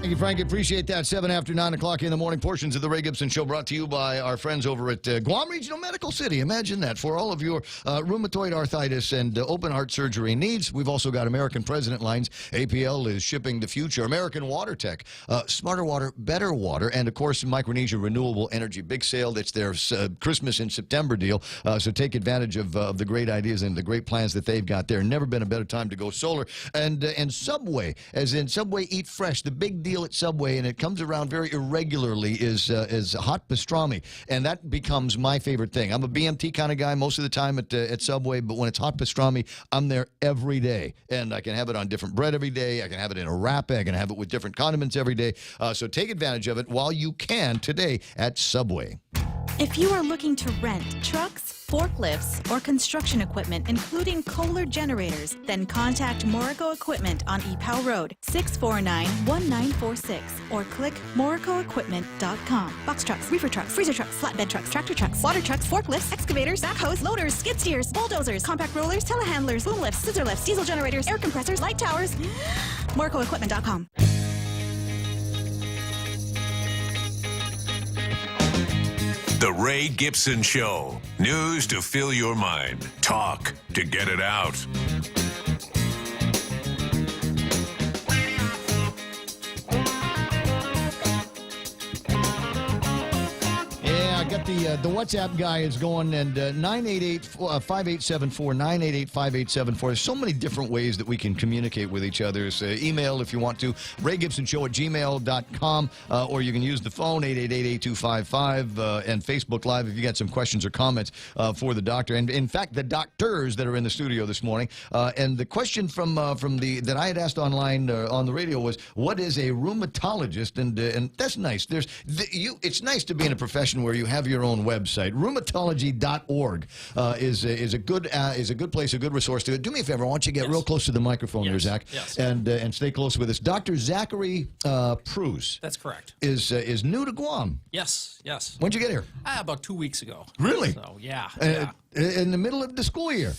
Thank you, Frank. Appreciate that. 7 after 9 o'clock in the morning. Portions of the Ray Gibson Show brought to you by our friends over at Guam Regional Medical City. Imagine that. For all of your rheumatoid arthritis and open heart surgery needs, we've also got American President lines. APL is shipping the future. American Water Tech, smarter water, better water, and of course Micronesia Renewable Energy. Big sale. That's their Christmas in September deal. So take advantage of the great ideas and the great plans that they've got there. Never been a better time to go solar. And Subway, as in Subway Eat Fresh. The big deal at Subway, and it comes around very irregularly, is hot pastrami, and that becomes my favorite thing. I'm a BMT kind of guy most of the time at Subway, but when it's hot pastrami, I'm there every day, and I can have it on different bread every day. I can have it in a wrap. I can have it with different condiments every day. So take advantage of it while you can today at Subway. If you are looking to rent trucks, forklifts, or construction equipment, including Kohler generators, then contact Morico Equipment on EPOW Road, 649-1946, or click moricoequipment.com. Box trucks, reefer trucks, freezer trucks, flatbed trucks, tractor trucks, water trucks, forklifts, excavators, backhoes, loaders, skid steers, bulldozers, compact rollers, telehandlers, boom lifts, scissor lifts, diesel generators, air compressors, light towers. moricoequipment.com. The Ray Gibson Show. News to fill your mind. Talk to get it out. Yeah, I got the WhatsApp guy is going, and 988-5874, 988-5874. There's so many different ways that we can communicate with each other. So email if you want to, raygibsonshow@gmail.com, or you can use the phone, 888-8255, and Facebook Live if you got some questions or comments for the doctor. And in fact, the doctors that are in the studio this morning. And the question from that I had asked online on the radio was, what is a rheumatologist? And that's nice. It's nice to be in a profession where you have your own website. Rheumatology.org is a good place, a good resource to it. Do me a favor. I want you to get real close to the microphone there, Zach, and stay close with us. Dr. Zachary Pruse. That's correct. Is new to Guam. Yes. When'd you get here? About 2 weeks ago. Really? So, yeah. In the middle of the school year.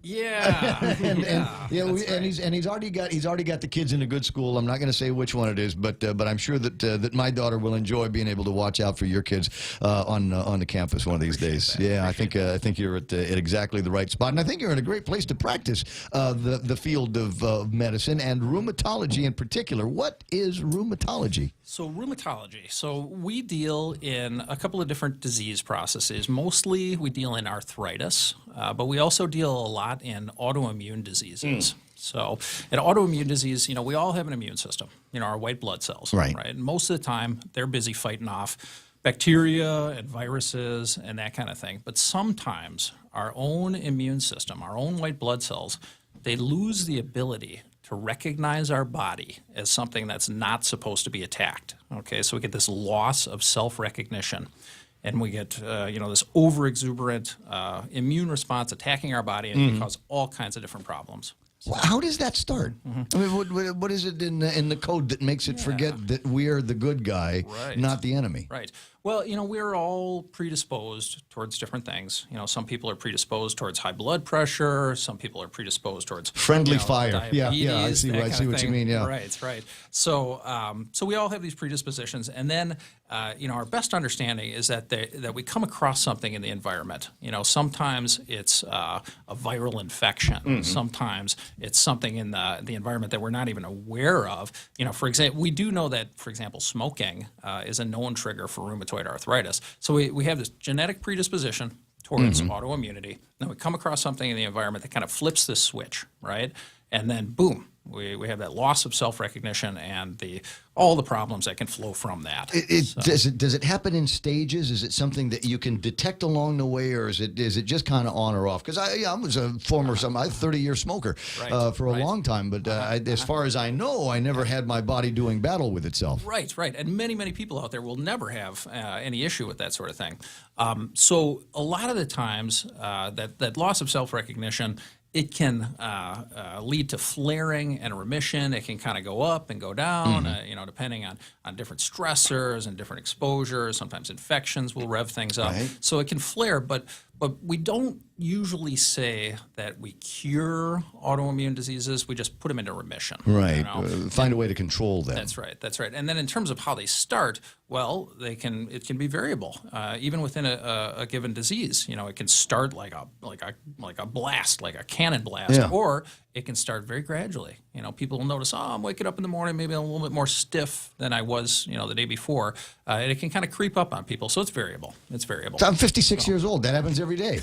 Yeah. and he's already got the kids in a good school. I'm not going to say which one it is, but I'm sure that my daughter will enjoy being able to watch out for your kids on the campus one of these days. Yeah, I think you're at exactly the right spot, and I think you're in a great place to practice the field of medicine and rheumatology in particular. What is rheumatology? So rheumatology. So we deal in a couple of different disease processes. Mostly we deal in arthritis, but we also deal a lot in autoimmune diseases. So in autoimmune disease, we all have an immune system, our white blood cells. Right. And most of the time, they're busy fighting off bacteria and viruses and that kind of thing. But sometimes our own immune system, our own white blood cells, they lose the ability to recognize our body as something that's not supposed to be attacked. Okay, so we get this loss of self-recognition, and we get this overexuberant immune response attacking our body, and it can cause all kinds of different problems. Well, how does that start? I mean, what is it in the code that makes it forget that we're the good guy, not the enemy? Right. Well, we're all predisposed towards different things. Some people are predisposed towards high blood pressure. Some people are predisposed towards friendly fire. Diabetes, Yeah, I see what you mean. Yeah, right. So, so we all have these predispositions, and then our best understanding is that we come across something in the environment. Sometimes it's a viral infection. Sometimes it's something in the environment that we're not even aware of. For example, we do know that, for example, smoking is a known trigger for rheumatoid arthritis. So we have this genetic predisposition towards autoimmunity. Then we come across something in the environment that kind of flips this switch, right? And then boom, we have that loss of self-recognition and all the problems that can flow from that. Does it happen in stages? Is it something that you can detect along the way, or is it just kind of on or off? Because I was a former 30-year smoker for a long time, but as far as I know, I never had my body doing battle with itself. Right. And many people out there will never have any issue with that sort of thing. So a lot of the times that loss of self-recognition, it can lead to flaring and remission. It can kind of go up and go down, depending on different stressors and different exposures. Sometimes infections will rev things up. Right. So it can flare, but we don't usually say that we cure autoimmune diseases. We just put them into remission. Right. Find a way to control them. That's right. And then in terms of how they start, well, it can be variable, even within a given disease. It can start like a blast, like a cannon blast, or it can start very gradually. People will notice, I'm waking up in the morning, maybe I'm a little bit more stiff than I was, the day before. And it can kind of creep up on people. So it's variable. So I'm 56 years old. That happens every day.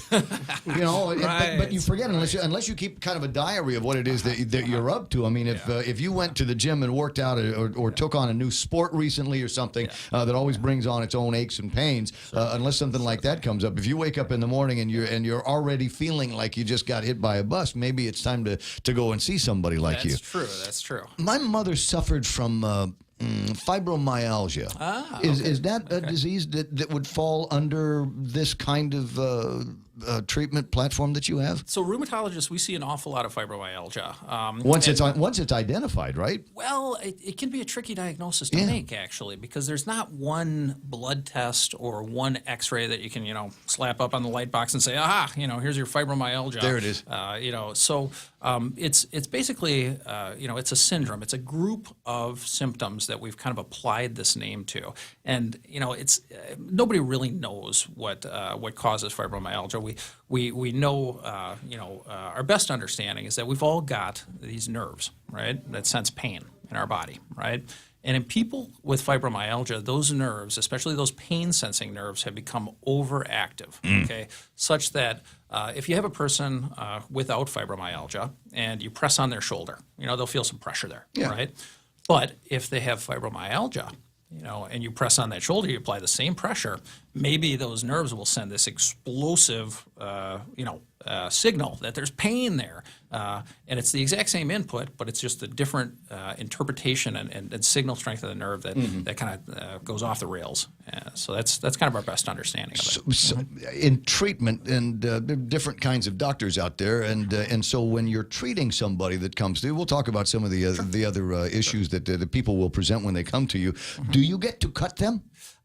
But you forget unless you keep kind of a diary of what it is that you're up to. I mean, if you went to the gym and worked out or took on a new sport recently or something that always brings on its own aches and pains, unless something like that comes up. If you wake up in the morning and you're already feeling like you just got hit by a bus, maybe it's time to go and see somebody like you. That's true. My mother suffered from Fibromyalgia. Is that a disease that would fall under this kind of treatment platform that you have? So rheumatologists, we see an awful lot of fibromyalgia. Once it's identified, right? Well, it can be a tricky diagnosis to make, actually, because there's not one blood test or one X-ray that you can, slap up on the light box and say, aha, here's your fibromyalgia. There it is. So it's basically, it's a syndrome. It's a group of symptoms that we've kind of applied this name to, and it's nobody really knows what causes fibromyalgia. We know, our best understanding is that we've all got these nerves, right, that sense pain in our body, right? And in people with fibromyalgia, those nerves, especially those pain-sensing nerves, have become overactive, okay, such that if you have a person without fibromyalgia and you press on their shoulder, they'll feel some pressure there, right? But if they have fibromyalgia, and you press on that shoulder, you apply the same pressure, maybe those nerves will send this explosive, signal that there's pain there. And it's the exact same input, but it's just a different interpretation and signal strength of the nerve that kind of goes off the rails. So that's kind of our best understanding of it. So in treatment, and there are different kinds of doctors out there, and so when you're treating somebody that comes through, we'll talk about some of the other issues that the people will present when they come to you. Do you get to cut them?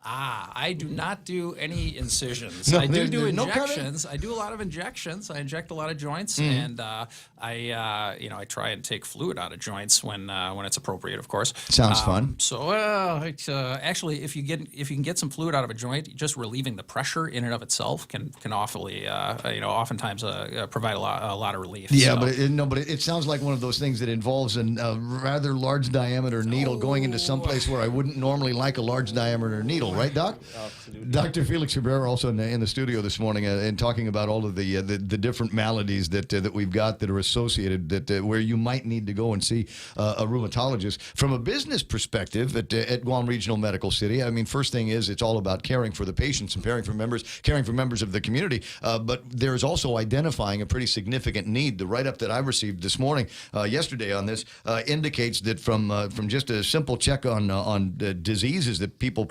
I do not do any incisions. No, I do there's no injections. I do a lot of injections. I inject a lot of joints, and I try and take fluid out of joints when it's appropriate, of course. Sounds fun. So actually, if you can get some fluid out of a joint, just relieving the pressure in and of itself can awfully oftentimes provide a lot of relief. Yeah, so. but it sounds like one of those things that involves a rather large diameter needle going into some place where I wouldn't normally like a large diameter needle. Right, Doc? Absolutely. Dr. Felix Cabrera also in the studio this morning and talking about all of the different maladies that we've got that are associated where you might need to go and see a rheumatologist. From a business perspective at Guam Regional Medical City, I mean, first thing is it's all about caring for the patients and caring for members of the community. But there's also identifying a pretty significant need. The write-up that I received this morning, yesterday on this, indicates that from just a simple check on diseases that people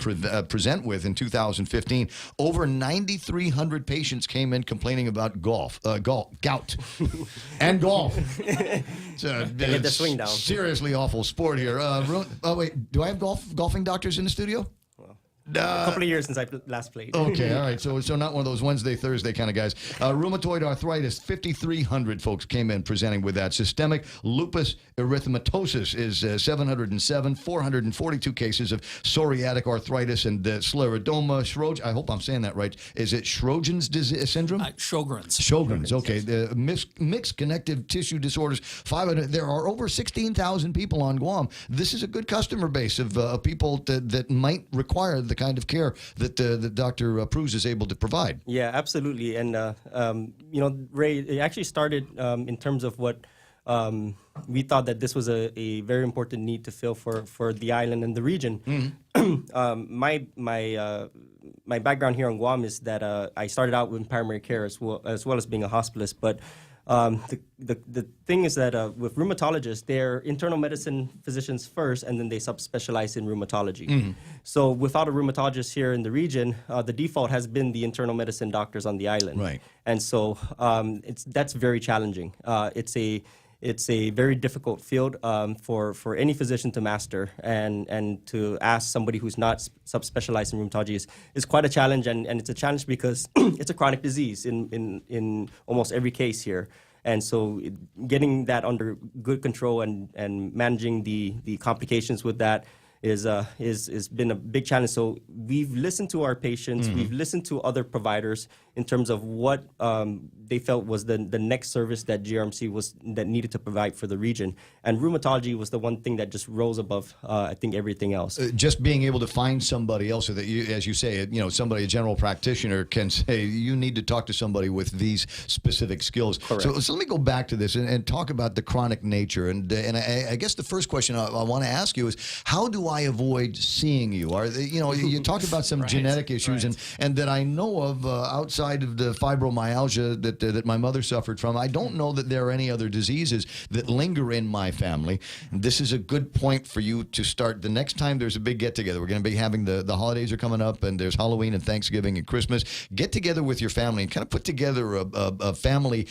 present with in 2015, over 9,300 patients came in complaining about gout, and golf. Get the swing down. Seriously awful sport here. Wait, do I have golfing doctors in the studio? A couple of years since I last played. Okay, all right. So not one of those Wednesday, Thursday kind of guys. Rheumatoid arthritis, 5,300 folks came in presenting with that. Systemic lupus erythematosus is 707, 442 cases of psoriatic arthritis and sclerodoma. I hope I'm saying that right. Is it Sjogren's disease syndrome? Sjogren's. Sjogren's, okay. The mixed connective tissue disorders. 500. There are over 16,000 people on Guam. This is a good customer base of people that might require the kind of care that Dr. Pruz is able to provide. Yeah, absolutely. And, Ray, it actually started in terms of what we thought that this was a very important need to fill for the island and the region. Mm-hmm. My background here on Guam is that I started out with primary care as well as being a hospitalist, but the thing is that with rheumatologists, they're internal medicine physicians first, and then they subspecialize in rheumatology. Mm-hmm. So without a rheumatologist here in the region, the default has been the internal medicine doctors on the island. Right. And so that's very challenging. It's a very difficult field for any physician to master, and to ask somebody who's not subspecialized in rheumatology is quite a challenge, and it's a challenge because it's a chronic disease in almost every case here. And so getting that under good control and managing the complications with that is been a big challenge. So we've listened to our patients, we've listened to other providers in terms of what they felt was the next service that GRMC that needed to provide for the region. And rheumatology was the one thing that just rose above, I think, everything else. Just being able to find somebody else, so that you, as you say, a general practitioner can say, you need to talk to somebody with these specific skills. Correct. So let me go back to this and talk about the chronic nature. And I guess the first question I want to ask you is, how do I avoid seeing you? Are they, you talked about some genetic issues, and that I know of outside of the fibromyalgia that my mother suffered from. I don't know that there are any other diseases that linger in my family. And this is a good point for you to start. The next time there's a big get-together, we're going to be having the holidays are coming up, and there's Halloween and Thanksgiving and Christmas. Get together with your family and kind of put together a family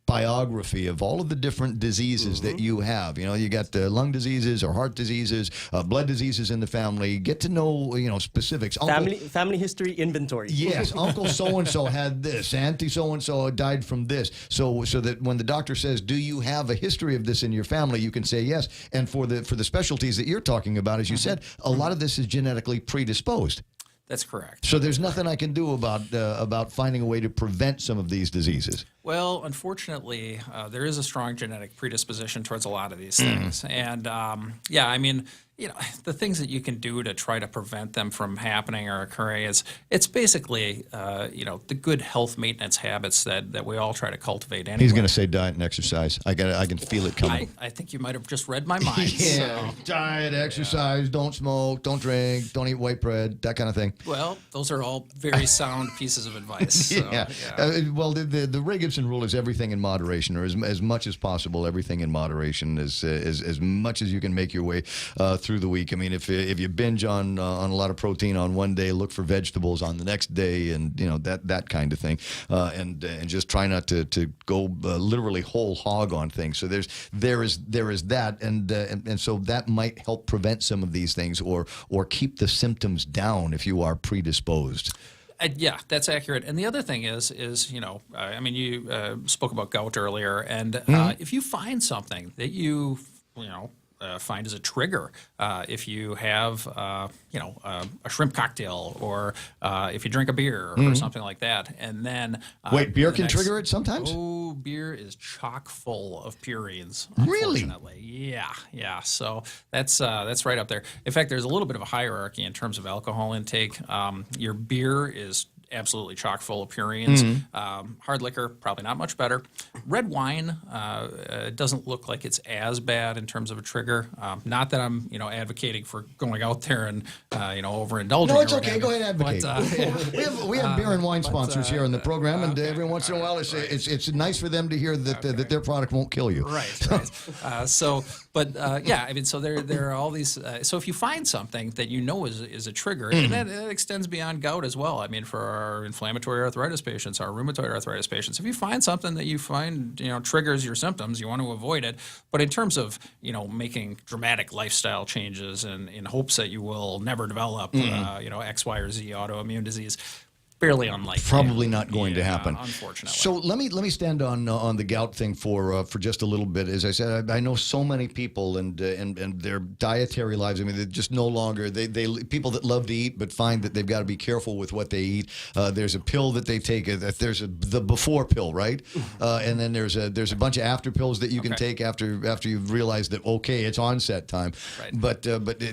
biography of all of the different diseases that you have. You got lung diseases or heart diseases, blood diseases in the family. Get to know, specifics. Family history inventory. Yes, Uncle so-and-so had this, Auntie so-and-so died from this. So that when the doctor says, do you have a history of this in your family, you can say yes. And for the specialties that you're talking about, as you said, a lot of this is genetically predisposed. That's correct. So there's nothing I can do about finding a way to prevent some of these diseases. Well, unfortunately, there is a strong genetic predisposition towards a lot of these things. And, the things that you can do to try to prevent them from happening or occurring it's basically, the good health maintenance habits that we all try to cultivate anyway. He's going to say diet and exercise. I can feel it coming. I think you might have just read my mind. Yeah, so. Diet, exercise, don't smoke, don't drink, don't eat white bread, that kind of thing. Well, those are all very sound pieces of advice. So, yeah. The Ray Gibson rule is everything in moderation, or as much as possible, everything in moderation, as much as you can make your way through the week. I mean, if you binge on a lot of protein on one day, look for vegetables on the next day, and that kind of thing, and just try not to go literally whole hog on things. So there is that, and so that might help prevent some of these things, or keep the symptoms down if you are predisposed. Yeah, that's accurate. And the other thing is you spoke about gout earlier, and if you find something that you find as a trigger, if you have a shrimp cocktail, or if you drink a beer or something like that, and then wait, beer can trigger it sometimes? Oh, beer is chock full of purines. Really? Unfortunately, yeah. So that's right up there. In fact, there's a little bit of a hierarchy in terms of alcohol intake. Your beer is absolutely chock full of purines. Hard liquor, probably not much better. Red wine doesn't look like it's as bad in terms of a trigger. Not that I'm, advocating for going out there and, overindulging. No, it's okay. Go ahead and advocate. But, we have beer and wine sponsors here on the program, and every once in a while, it's nice for them to hear that their product won't kill you. Right. So there are all these. So if you find something that is a trigger, and that extends beyond gout as well. I mean, for our inflammatory arthritis patients, our rheumatoid arthritis patients, if you find something that you find triggers your symptoms, you want to avoid it. But in terms of making dramatic lifestyle changes in hopes that you will never develop X, Y, or Z autoimmune disease, fairly unlikely. Probably not going to happen, unfortunately. So let me stand on the gout thing for just a little bit. As I said, I know so many people and their dietary lives. I mean, they're just no longer people that love to eat, but find that they've got to be careful with what they eat. There's a pill that they take. There's the before pill, right? And then there's a bunch of after pills that you can take after you've realized that it's onset time. Right. But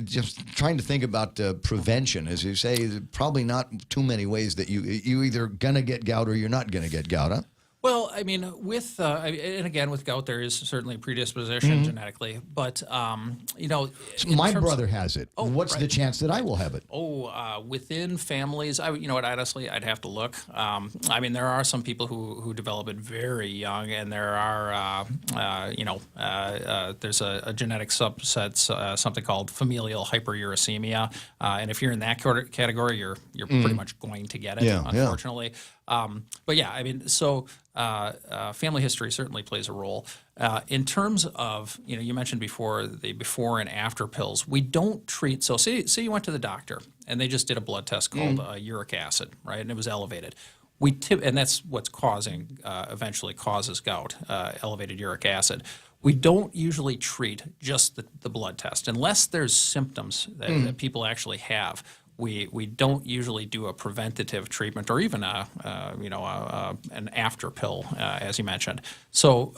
just trying to think about prevention, as you say, probably not too many ways that you either gonna get gout or you're not gonna get gout, huh? Well, I mean, and again, with gout, there is certainly predisposition genetically, but my brother has it. What's the chance that I will have it? Within families, honestly, I'd have to look. I mean, there are some people who develop it very young, and there are, there's a genetic subset, something called familial hyperuricemia, and if you're in that category, you're pretty much going to get it, unfortunately. But yeah, I mean, so family history certainly plays a role. In terms of, you mentioned before the before and after pills, we don't treat, so say you went to the doctor and they just did a blood test called uric acid, right, and it was elevated. And that's what's eventually causes gout, elevated uric acid. We don't usually treat just the blood test unless there's symptoms that people actually have. We don't usually do a preventative treatment or even an after pill, as you mentioned. So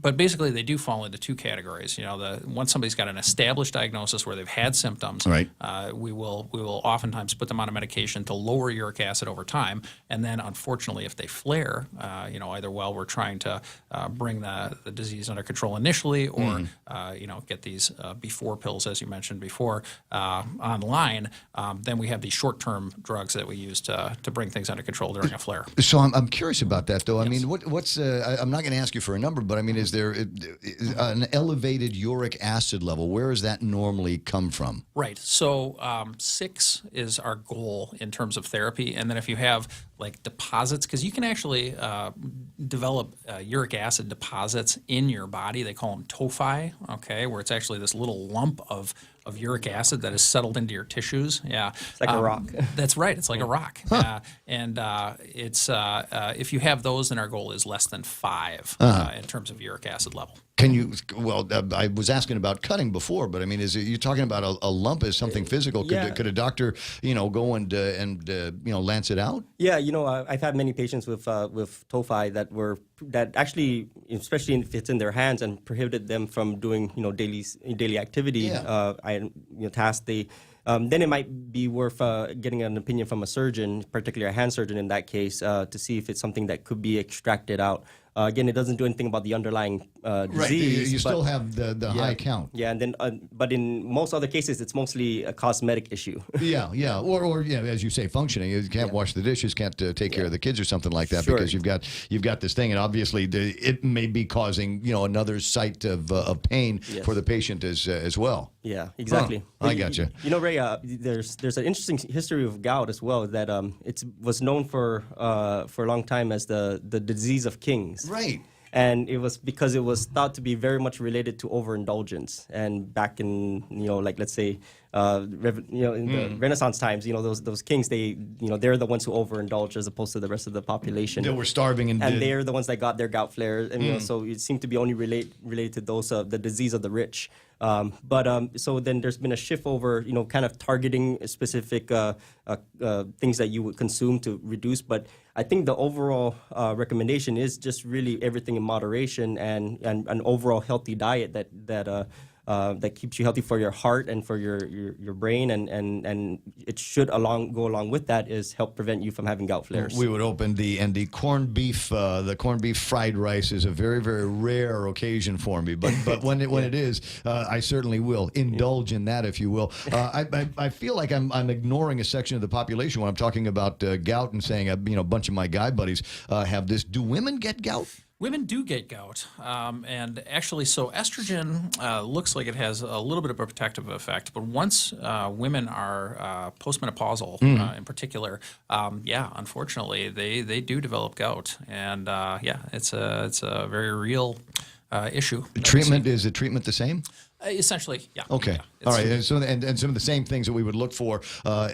But basically, they do fall into two categories. Once somebody's got an established diagnosis where they've had symptoms, right. we will oftentimes put them on a medication to lower uric acid over time. And then, unfortunately, if they flare, either while we're trying to bring the disease under control initially, or get these before pills, as you mentioned before, online, then we have these short-term drugs that we use to bring things under control during a flare. So I'm curious about that, though. I mean, what's I'm not going to ask you for a number, but I mean, is there an elevated uric acid level? Where does that normally come from? Right. So 6 is our goal in terms of therapy. And then if you have like deposits, because you can actually develop uric acid deposits in your body. They call them tophi, okay, where it's actually this little lump of uric acid that has settled into your tissues. Yeah. It's like a rock. That's right. It's like a rock. Huh. It's if you have those, then our goal is less than 5 in terms of uric acid level. Can you? Well, I was asking about cutting before, but I mean, you're talking about a lump as something physical? Could a doctor, go and lance it out? Yeah, I've had many patients with tophi that actually, especially if it's in their hands, and prohibited them from doing daily activity. Tasks they. Then it might be worth getting an opinion from a surgeon, particularly a hand surgeon in that case, to see if it's something that could be extracted out. Again, it doesn't do anything about the underlying disease. Right, you still have the high count. Yeah, and then, but in most other cases, it's mostly a cosmetic issue. Yeah, or as you say, functioning. You can't wash the dishes, can't take care of the kids or something like that because you've got this thing, and obviously it may be causing another site of pain for the patient as well. Yeah, exactly. Huh. I got you. Ray, there's an interesting history of gout as well that it was known for a long time as the disease of kings. Right. And it was because it was thought to be very much related to overindulgence. And back in, let's say, in the Renaissance times, those kings, they're the ones who overindulge as opposed to the rest of the population. They were starving and they're the ones that got their gout flares. And so it seemed to be only related to those the disease of the rich. So then there's been a shift over, kind of targeting specific things that you would consume to reduce. But I think the overall recommendation is just really everything in moderation and an overall healthy diet that keeps you healthy for your heart and for your brain, and it should go along with that is help prevent you from having gout flares. We would open the corned beef fried rice is a very, very rare occasion for me, but when it is, I certainly will indulge in that, if you will. I feel like I'm ignoring a section of the population when I'm talking about gout and saying a bunch of my guy buddies have this. Do women get gout? Women do get gout, and actually, so estrogen looks like it has a little bit of a protective effect, but once women are postmenopausal in particular, unfortunately, they do develop gout, and it's a very real issue. Is the treatment the same? Essentially, yeah. Okay. Yeah, all right. And some of the same things that we would look for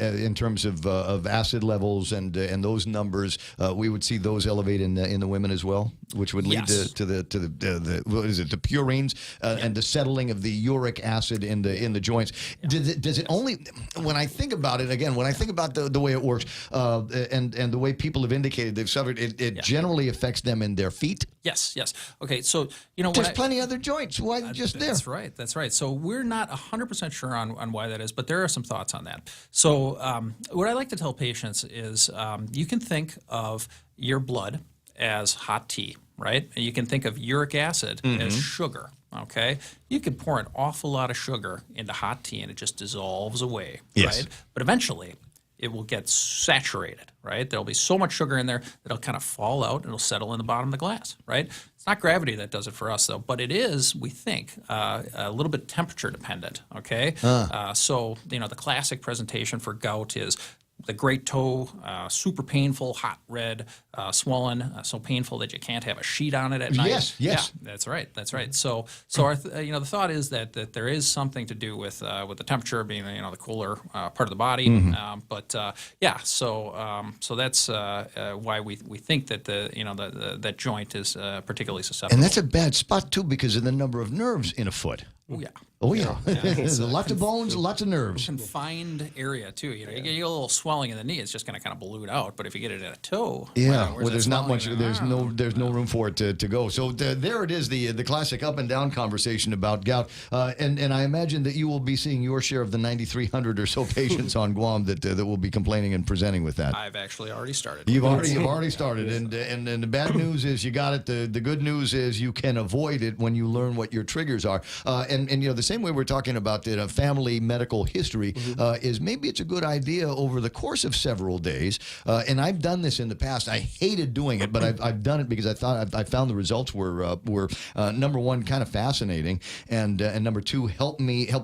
in terms of acid levels and those numbers, we would see those elevate in the women as well, which would lead to the what is it, the purines and the settling of the uric acid in the joints. Does it only, when I think about it again, when I think about the way it works and the way people have indicated they've suffered, it generally affects them in their feet. Yes. Okay. So there's plenty of other joints. Why just there? That's right. That's right. So we're not 100% sure on why that is, but there are some thoughts on that. So what I like to tell patients is you can think of your blood as hot tea, right? And you can think of uric acid as sugar, okay? You can pour an awful lot of sugar into hot tea and it just dissolves away, right? But eventually it will get saturated, right? There'll be so much sugar in there that it'll kind of fall out and it'll settle in the bottom of the glass, right? It's not gravity that does it for us, though, but it is, we think, a little bit temperature dependent, okay? So, the classic presentation for gout is the great toe, super painful, hot red, swollen, so painful that you can't have a sheet on it at night. Yes. Yeah, that's right. So our the thought is that there is something to do with the temperature being the cooler part of the body. So that's why we think that that joint is particularly susceptible. And that's a bad spot too because of the number of nerves in a foot. Oh, Oh, yeah. It's Lots of bones, lots of nerves. Confined area, too. You get a little swelling in the knee, it's just going to kind of balloon out. But if you get it at a toe, yeah, where's well, that there's not much. swelling? There's no room for it to go. So there it is, the classic up and down conversation about gout. And I imagine that you will be seeing your share of the 9,300 or so patients on Guam that will be complaining and presenting with that. I've actually already started. You've already started, and the bad news is you got it. The good news is you can avoid it when you learn what your triggers are. And the same way we're talking about family medical history is maybe it's a good idea over the course of several days. And I've done this in the past. I hated doing it, but I've done it because I thought I found the results were number one, kind of fascinating, and number two, help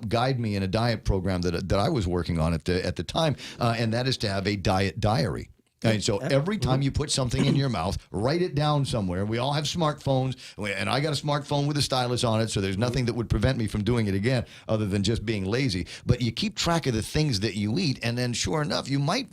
guide me in a diet program that I was working on at the time, and that is to have a diet diary. And so every time you put something in your mouth, write it down somewhere. We all have smartphones, and I got a smartphone with a stylus on it, so there's nothing that would prevent me from doing it again other than just being lazy. But you keep track of the things that you eat, and then sure enough, you might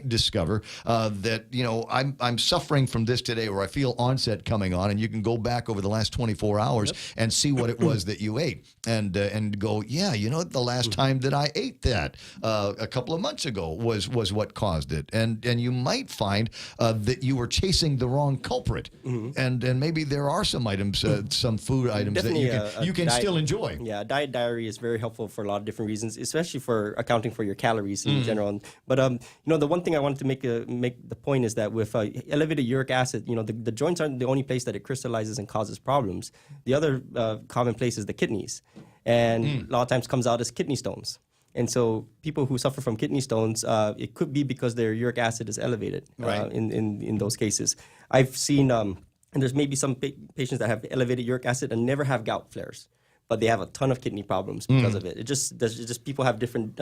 discover that, I'm suffering from this today, or I feel onset coming on, and you can go back over the last 24 hours and see what it was that you ate, and go, yeah, the last time that I ate that a couple of months ago was what caused it. And you might find that you were chasing the wrong culprit, and maybe there are some items, some food items Definitely that you can still enjoy. Yeah, a diet diary is very helpful for a lot of different reasons, especially for accounting for your calories in general. But the one thing I wanted to make the point is that with elevated uric acid, the joints aren't the only place that it crystallizes and causes problems. The other common place is the kidneys, and a lot of times comes out as kidney stones. And so people who suffer from kidney stones, it could be because their uric acid is elevated in those cases. I've seen, and there's maybe some patients that have elevated uric acid and never have gout flares, but they have a ton of kidney problems because of it. There's just people have different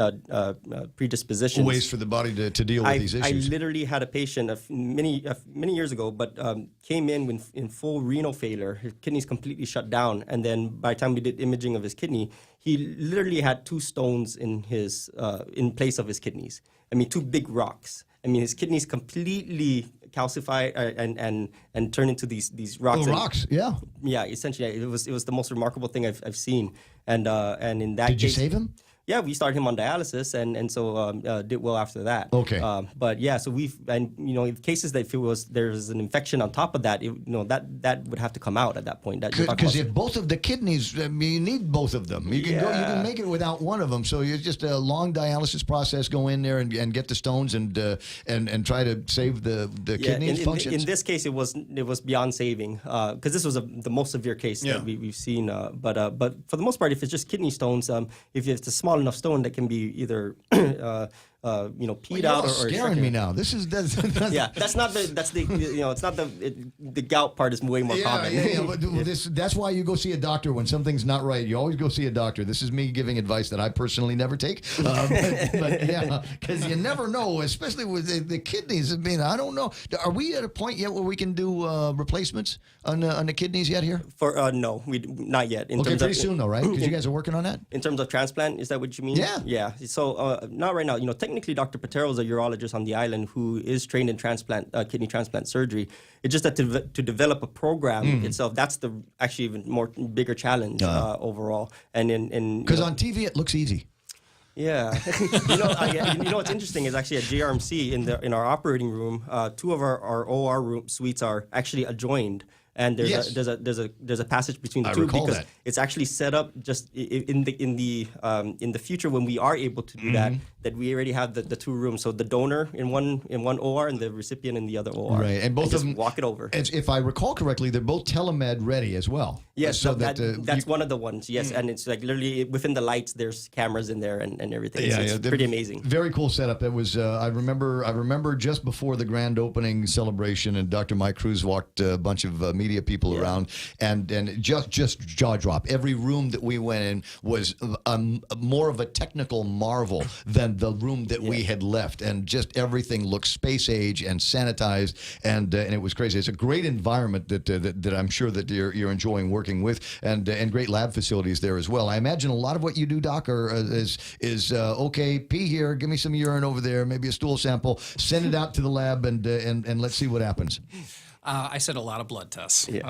predispositions. Ways for the body to deal with these issues. I literally had a patient many years ago, but came in in full renal failure. His kidneys completely shut down, and then by the time we did imaging of his kidney, he literally had 2 stones in in place of his kidneys. I mean, 2 big rocks. I mean, his kidneys completely calcify and turn into these rocks. Oh, rocks, yeah. Yeah, essentially, it was the most remarkable thing I've seen. And in that Did you case, save him? Yeah, we started him on dialysis, and so did well after that. Okay. But yeah, so in cases that if there's an infection on top of that, that would have to come out at that point. Because if both of the kidneys, you need both of them. You can make it without one of them. So you just a long dialysis process. Go in there and get the stones and try to save the kidneys functions. In this case, it was beyond saving because this was the most severe case that we've seen. But for the most part, if it's just kidney stones, if it's a small enough stone that can be either peed out or scaring me now. That's yeah. It's not the gout part is way more common. Yeah. But that's why you go see a doctor when something's not right. You always go see a doctor. This is me giving advice that I personally never take. But yeah, because you never know, especially with the kidneys. I mean, I don't know. Are we at a point yet where we can do replacements on the kidneys yet here? No, we not yet. Pretty soon though, right? Because you guys are working on that. In terms of transplant, is that what you mean? Yeah. Yeah. So not right now. Technically, Dr. Patero is a urologist on the island who is trained in kidney transplant surgery. It's just that to develop a program itself, that's the actually even more bigger challenge overall. And because on TV it looks easy. Yeah, what's interesting is actually at JRMC in our operating room, 2 of our OR suites are actually adjoined. And there's a passage between the two because it's actually set up just in the future when we are able to do that we already have the 2 rooms. So the donor in one OR and the recipient in the other OR. Right, and both of them walk it over. If I recall correctly, they're both telemed ready as well. Yes, so that's one of the ones. Yes, and it's like literally within the lights, there's cameras in there and everything. So it's pretty amazing. Very cool setup. That was I remember just before the grand opening celebration, and Dr. Mike Cruz walked a bunch of media people around, and just jaw drop. Every room that we went in was more of a technical marvel than the room that we had left, and just everything looked space age and sanitized, and it was crazy. It's a great environment that I'm sure that you're enjoying working with, and great lab facilities there as well. I imagine a lot of what you do, Doc, is okay. Pee here, give me some urine over there, maybe a stool sample, send it out to the lab, and let's see what happens. I said a lot of blood tests. Yeah.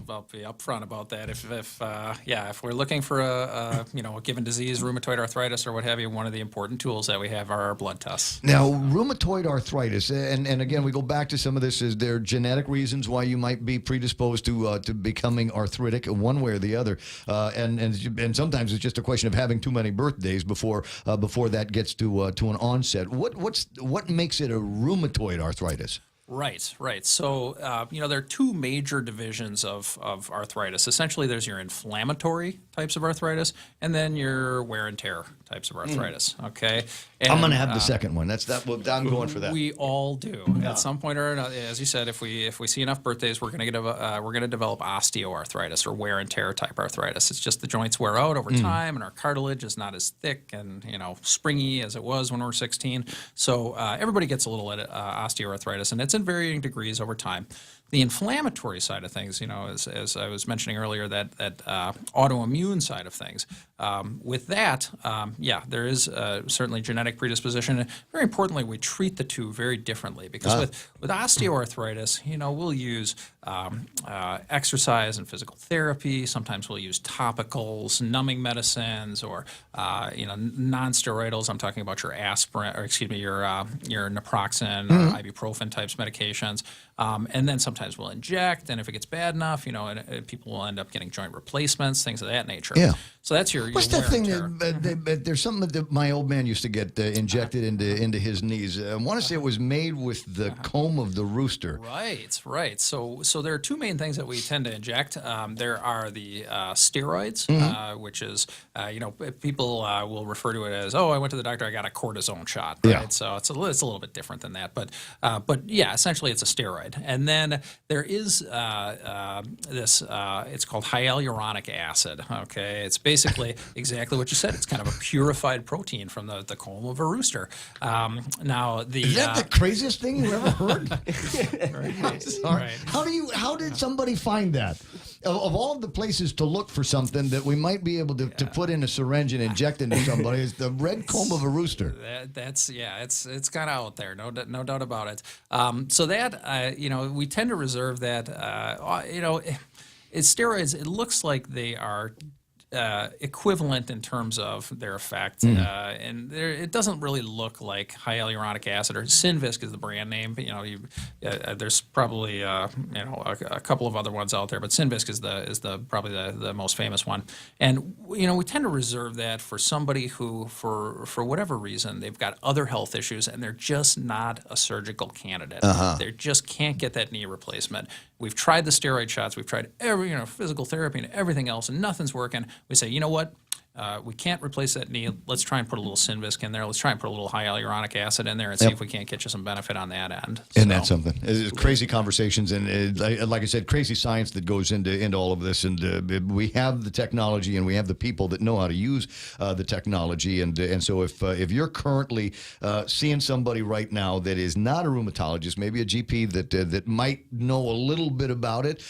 I'll be upfront about that. If we're looking for a given disease, rheumatoid arthritis or what have you, one of the important tools that we have are our blood tests. Now, rheumatoid arthritis, and again, we go back to some of this. Is there genetic reasons why you might be predisposed to becoming arthritic one way or the other? And sometimes it's just a question of having too many birthdays before that gets to an onset. What makes it a rheumatoid arthritis? Right. So, there are two major divisions of arthritis. Essentially, there's your inflammatory types of arthritis, and then your wear and tear types of arthritis. Okay, I'm going to have the second one. I'm going for that. We all do at some point or another. As you said, if we see enough birthdays, we're going to develop osteoarthritis or wear and tear type arthritis. It's just the joints wear out over time, and our cartilage is not as thick and springy as it was when we were 16. So everybody gets a little osteoarthritis, and it's in varying degrees over time. The inflammatory side of things, as I was mentioning earlier, that autoimmune side of things. With that, there is certainly genetic predisposition. Very importantly, we treat the two very differently because with osteoarthritis, we'll use exercise and physical therapy. Sometimes we'll use topicals, numbing medicines, or non-steroidals. I'm talking about your aspirin, or your naproxen or ibuprofen types medications. And then sometimes we'll inject, and if it gets bad enough, people will end up getting joint replacements, things of that nature. Yeah. So that's your What's that thing there's something that my old man used to get injected into his knees. I want to say it was made with the comb of the rooster. Right. So there are two main things that we tend to inject. There are the steroids, which is, people will refer to it as, I went to the doctor, I got a cortisone shot. Right? Yeah. So it's a little bit different than that. But essentially it's a steroid. And then there is this, it's called hyaluronic acid. Okay. It's basically exactly what you said. It's kind of a purified protein from the comb of a rooster. Is that the craziest thing you ever heard? Right. How did somebody find that? Of all of the places to look for something that we might be able to put in a syringe and inject into somebody, is the red comb of a rooster. It's kind of out there, no doubt about it. So that we tend to reserve that. Steroids. It looks like they are equivalent in terms of their effect, and it doesn't really look like hyaluronic acid, or Synvisc is the brand name. There's probably a couple of other ones out there, but Synvisc is probably the most famous one. And we tend to reserve that for somebody who, for whatever reason, they've got other health issues and they're just not a surgical candidate. They just can't get that knee replacement. We've tried the steroid shots, we've tried every physical therapy and everything else, and nothing's working. We say, you know what? We can't replace that knee. Let's try and put a little Synvisc in there. Let's try and put a little hyaluronic acid in there and see if we can't get you some benefit on that end. Isn't that something? It's crazy conversations, and like I said, crazy science that goes into all of this. And we have the technology, and we have the people that know how to use the technology. And so if you're currently seeing somebody right now that is not a rheumatologist, maybe a GP that might know a little bit about it,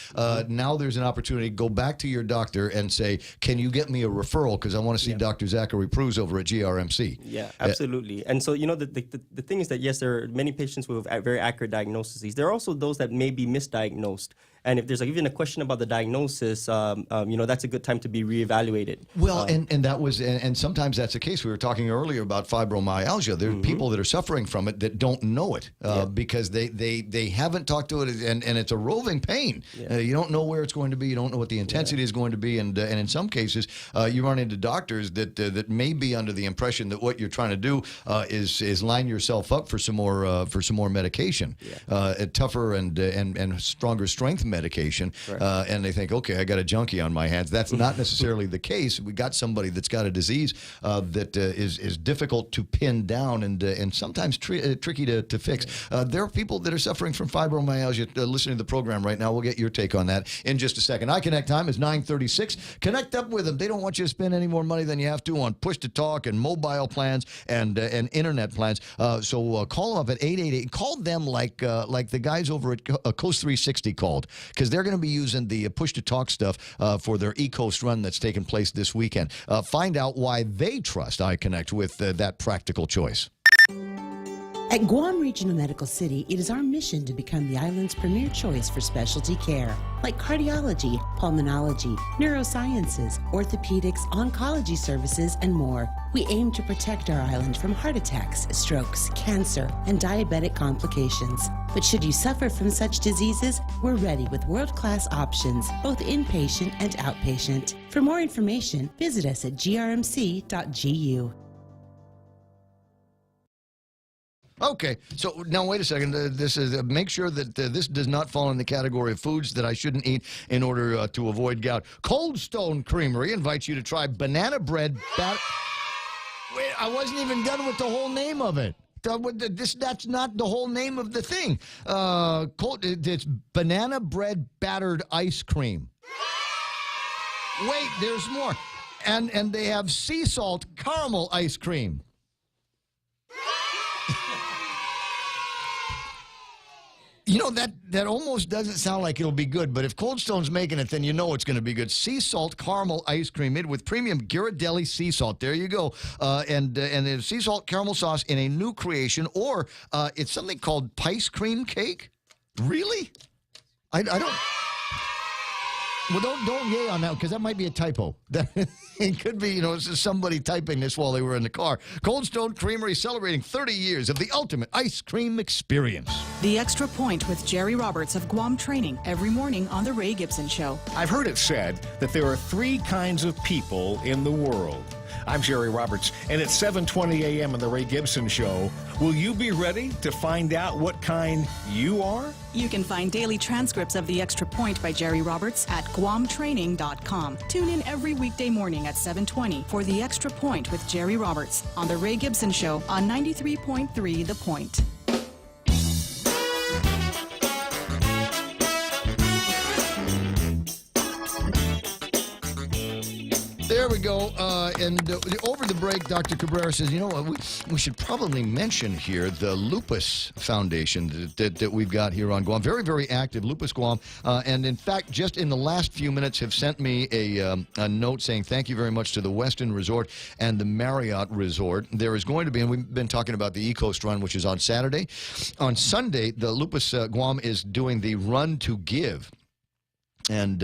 now there's an opportunity to go back to your doctor and say, can you get me a referral? Because I want to see Dr. Zachary Pruz over at GRMC. Yeah, absolutely. And so, the thing is that, yes, there are many patients with very accurate diagnoses. There are also those that may be misdiagnosed. And if there's even a question about the diagnosis, that's a good time to be reevaluated. Well, and sometimes that's the case. We were talking earlier about fibromyalgia. There are people that are suffering from it that don't know it because they haven't talked to it, and it's a roving pain. Yeah. You don't know where it's going to be. You don't know what the intensity is going to be, and in some cases, you run into doctors that may be under the impression that what you're trying to do is line yourself up for some more medication, tougher and stronger strength medication, and they think, okay, I got a junkie on my hands. That's not necessarily the case. We got somebody that's got a disease that is difficult to pin down and sometimes tricky to fix. There are people that are suffering from fibromyalgia listening to the program right now. We'll get your take on that in just a second. iConnect time is 9:36. Connect up with them. They don't want you to spend any more money than you have to on push-to-talk and mobile plans and internet plans. So call them up at 888. Call them like the guys over at Coast 360 called, because they're going to be using the push-to-talk stuff for their eCoast run that's taking place this weekend. Find out why they trust iConnect with that practical choice. At Guam Regional Medical City, it is our mission to become the island's premier choice for specialty care, like cardiology, pulmonology, neurosciences, orthopedics, oncology services, and more. We aim to protect our island from heart attacks, strokes, cancer, and diabetic complications. But should you suffer from such diseases, we're ready with world-class options, both inpatient and outpatient. For more information, visit us at grmc.gu. Okay, so now wait a second. This is make sure that this does not fall in the category of foods that I shouldn't eat in order to avoid gout. Cold Stone Creamery invites you to try banana bread batter. Wait, I wasn't even done with the whole name of it. That's not the whole name of the thing. It's banana bread battered ice cream. Wait, there's more, and they have sea salt caramel ice cream. You know, that almost doesn't sound like it'll be good, but if Cold Stone's making it, then you know it's going to be good. Sea salt caramel ice cream made with premium Ghirardelli sea salt. There you go. And the sea salt caramel sauce in a new creation, or it's something called Pice Cream Cake. Really? I don't... Well, don't yay on that, because that might be a typo. It could be, it's just somebody typing this while they were in the car. Cold Stone Creamery celebrating 30 years of the ultimate ice cream experience. The Extra Point with Jerry Roberts of Guam Training every morning on The Ray Gibson Show. I've heard it said that there are 3 kinds of people in the world. I'm Jerry Roberts, and at 7:20 a.m. on The Ray Gibson Show, will you be ready to find out what kind you are? You can find daily transcripts of The Extra Point by Jerry Roberts at guamtraining.com. Tune in every weekday morning at 7:20 for The Extra Point with Jerry Roberts on The Ray Gibson Show on 93.3 The Point. There we go. Over the break, Dr. Cabrera says, we should probably mention here the Lupus Foundation that we've got here on Guam. Very, very active, Lupus Guam. And in fact, just in the last few minutes have sent me a note saying thank you very much to the Westin Resort and the Marriott Resort. There is going to be, and we've been talking about the E-Coast Run, which is on Saturday. On Sunday, the Lupus Guam is doing the Run to Give. And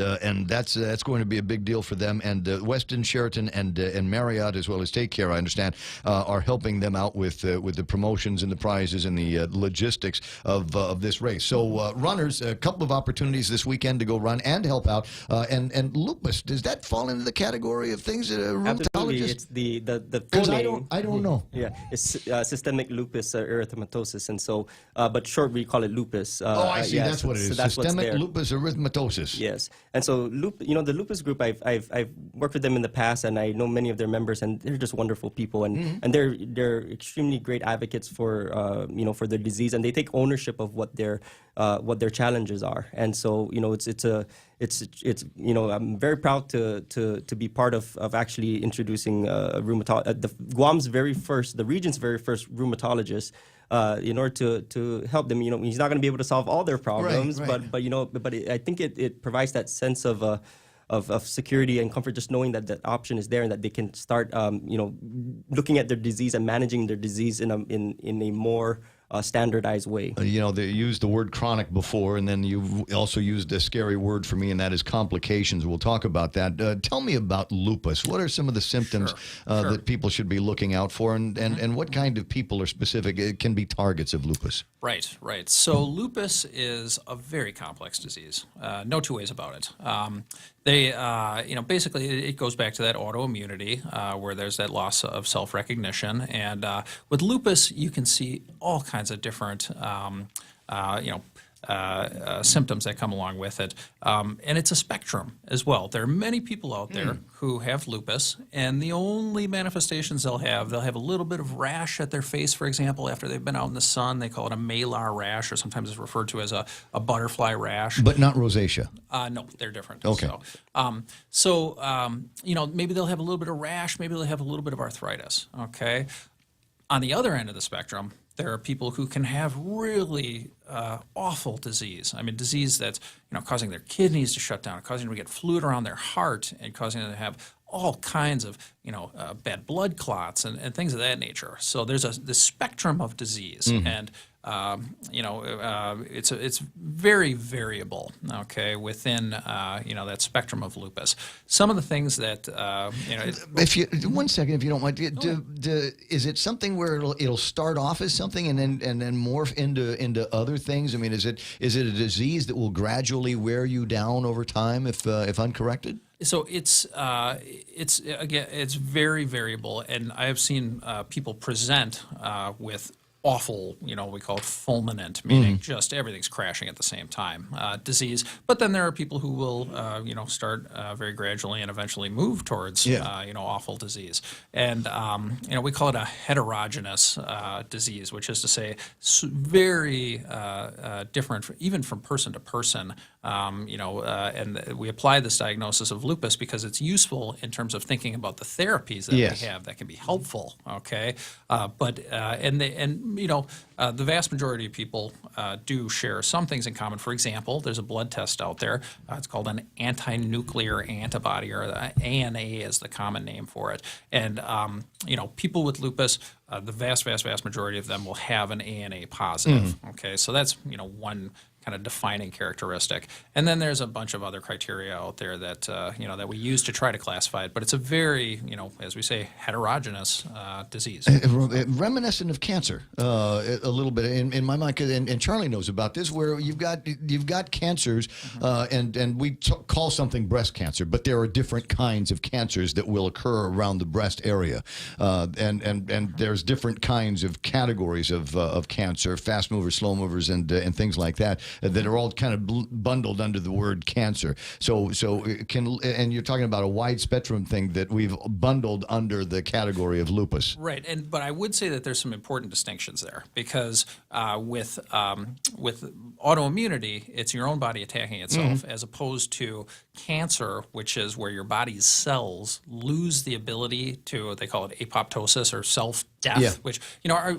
that's going to be a big deal for them. And Westin, Sheraton, and Marriott, as well as Take Care, I understand, are helping them out with the promotions and the prizes and the logistics of this race. So runners, a couple of opportunities this weekend to go run and help out. And lupus, does that fall into the category of things that a rheumatologist? Absolutely, it's the full name. I don't know. Yeah, it's systemic lupus erythematosus, and so but short we call it lupus. I see. That's what it is. So systemic lupus erythematosus. Yes, and so the lupus group, I've worked with them in the past, and I know many of their members, and they're just wonderful people, and they're extremely great advocates for for their disease, and they take ownership of what their challenges are, and so I'm very proud to be part of actually introducing the region's very first rheumatologist. In order to help them, he's not going to be able to solve all their problems, right. but I think it provides that sense of security and comfort, just knowing that option is there and that they can start, looking at their disease and managing their disease in a more standardized way. They used the word chronic before, and then you've also used a scary word for me, and that is complications. We'll talk about that. Tell me about lupus. What are some of the symptoms that people should be looking out for, and what kind of people are specific can be targets of lupus? Right. So lupus is a very complex disease. No two ways about it. Basically it goes back to that autoimmunity where there's that loss of self-recognition. And with lupus, you can see all kinds of different, symptoms that come along with it. And it's a spectrum as well. There are many people out there who have lupus, and the only manifestations they'll have a little bit of rash at their face, for example, after they've been out in the sun. They call it a malar rash, or sometimes it's referred to as a butterfly rash. But not rosacea. No, they're different. Okay. So, maybe they'll have a little bit of rash, maybe they'll have a little bit of arthritis, okay? On the other end of the spectrum, there are people who can have really awful disease. I mean, disease that's causing their kidneys to shut down, causing them to get fluid around their heart, and causing them to have all kinds of, bad blood clots and things of that nature. So there's this spectrum of disease, and it's very variable. Okay, within that spectrum of lupus. Some of the things that If you 1 second, if you don't mind, is it something where it'll start off as something and then morph into other things? I mean, is it a disease that will gradually wear you down over time if uncorrected? So it's very variable, and I have seen people present with awful, we call it fulminant, meaning just everything's crashing at the same time, disease. But then there are people who will, start very gradually and eventually move towards, awful disease. And, we call it a heterogeneous disease, which is to say very different, even from person to person. And we apply this diagnosis of lupus because it's useful in terms of thinking about the therapies that we have that can be helpful. Okay, the vast majority of people do share some things in common. For example, there's a blood test out there. It's called an anti-nuclear antibody, or the ANA is the common name for it. And people with lupus, the vast majority of them will have an ANA positive. Okay, so that's one kind of defining characteristic. And then there's a bunch of other criteria out there that that we use to try to classify it. But it's a very, as we say, heterogeneous disease. Reminiscent of cancer, a little bit in my mind, and Charlie knows about this, where you've got cancers, and we call something breast cancer, but there are different kinds of cancers that will occur around the breast area, and there's different kinds of categories of cancer, fast movers, slow movers, and things like that are all kind of bundled under the word cancer. So and you're talking about a wide spectrum thing that we've bundled under the category of lupus. Right, but I would say that there's some important distinctions there, because with autoimmunity, it's your own body attacking itself, as opposed to cancer, which is where your body's cells lose the ability to, they call it apoptosis or self-death, which,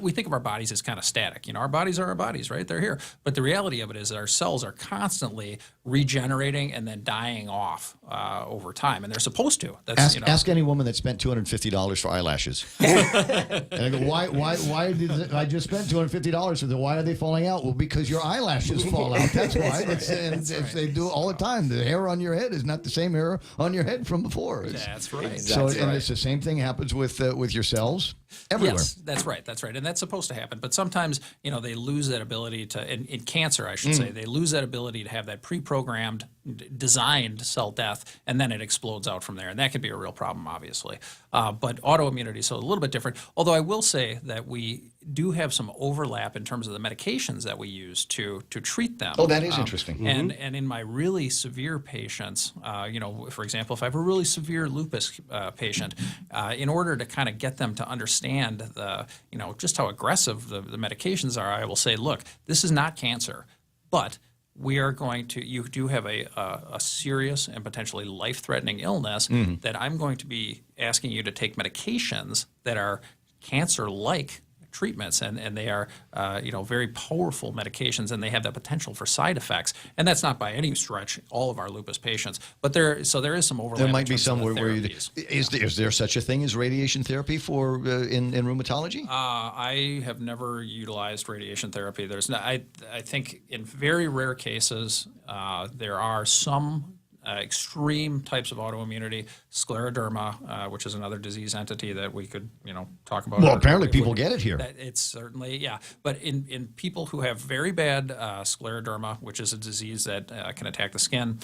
we think of our bodies as kind of static. Our bodies are our bodies, right? They're here. But the reality of it is that our cells are constantly regenerating and then dying off over time, and they're supposed to. Ask any woman that spent $250 for eyelashes. And I go, why did I just spent $250 for them? Why are they falling out? Well, because your eyelashes fall out. That's why. They do it all the time. The hair on your head is not the same hair on your head from before. That's right. And it's the same thing happens with your cells everywhere. Yes, that's right. And that's supposed to happen. But sometimes, they lose that ability to, in cancer, I should say, they lose that ability to have that pre-programmed, designed cell death, and then it explodes out from there. And that can be a real problem, obviously. But autoimmunity is a little bit different. Although I will say that we do have some overlap in terms of the medications that we use to treat them. Oh, that is interesting. And in my really severe patients, for example, if I have a really severe lupus patient, in order to kind of get them to understand just how aggressive the medications are, I will say, look, this is not cancer, but we are going to, you do have a serious and potentially life-threatening illness that I'm going to be asking you to take medications that are cancer-like treatments, and they are very powerful medications, and they have the potential for side effects. And that's not by any stretch all of our lupus patients, but there is some overlap. There might be somewhere where is there such a thing as radiation therapy for in rheumatology? I have never utilized radiation therapy. There's not. I think in very rare cases there are some extreme types of autoimmunity, scleroderma, which is another disease entity that we could, talk about. Well, apparently people get it here. It's certainly, yeah. But in people who have very bad scleroderma, which is a disease that can attack the skin,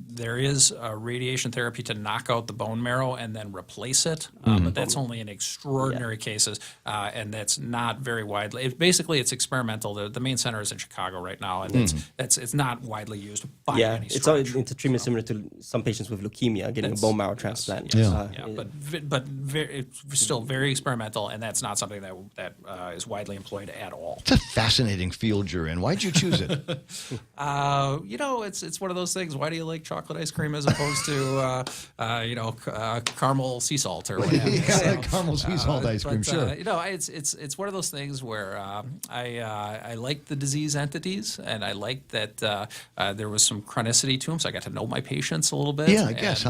there is radiation therapy to knock out the bone marrow and then replace it. But that's only in extraordinary cases, and that's not very widely. It's experimental. The main center is in Chicago right now, and it's not widely used by any stretch. It's a treatment similar to some patients with leukemia getting a bone marrow transplant. But it's still very experimental, and that's not something that is widely employed at all. It's a fascinating field you're in. Why'd you choose it? It's one of those things. Why do you like chocolate ice cream as opposed to caramel sea salt or whatever? Caramel sea salt ice cream. Sure. It's one of those things where I like the disease entities, and I like that there was some chronicity to them, so I got to know my patients a little bit. Yeah, I guess,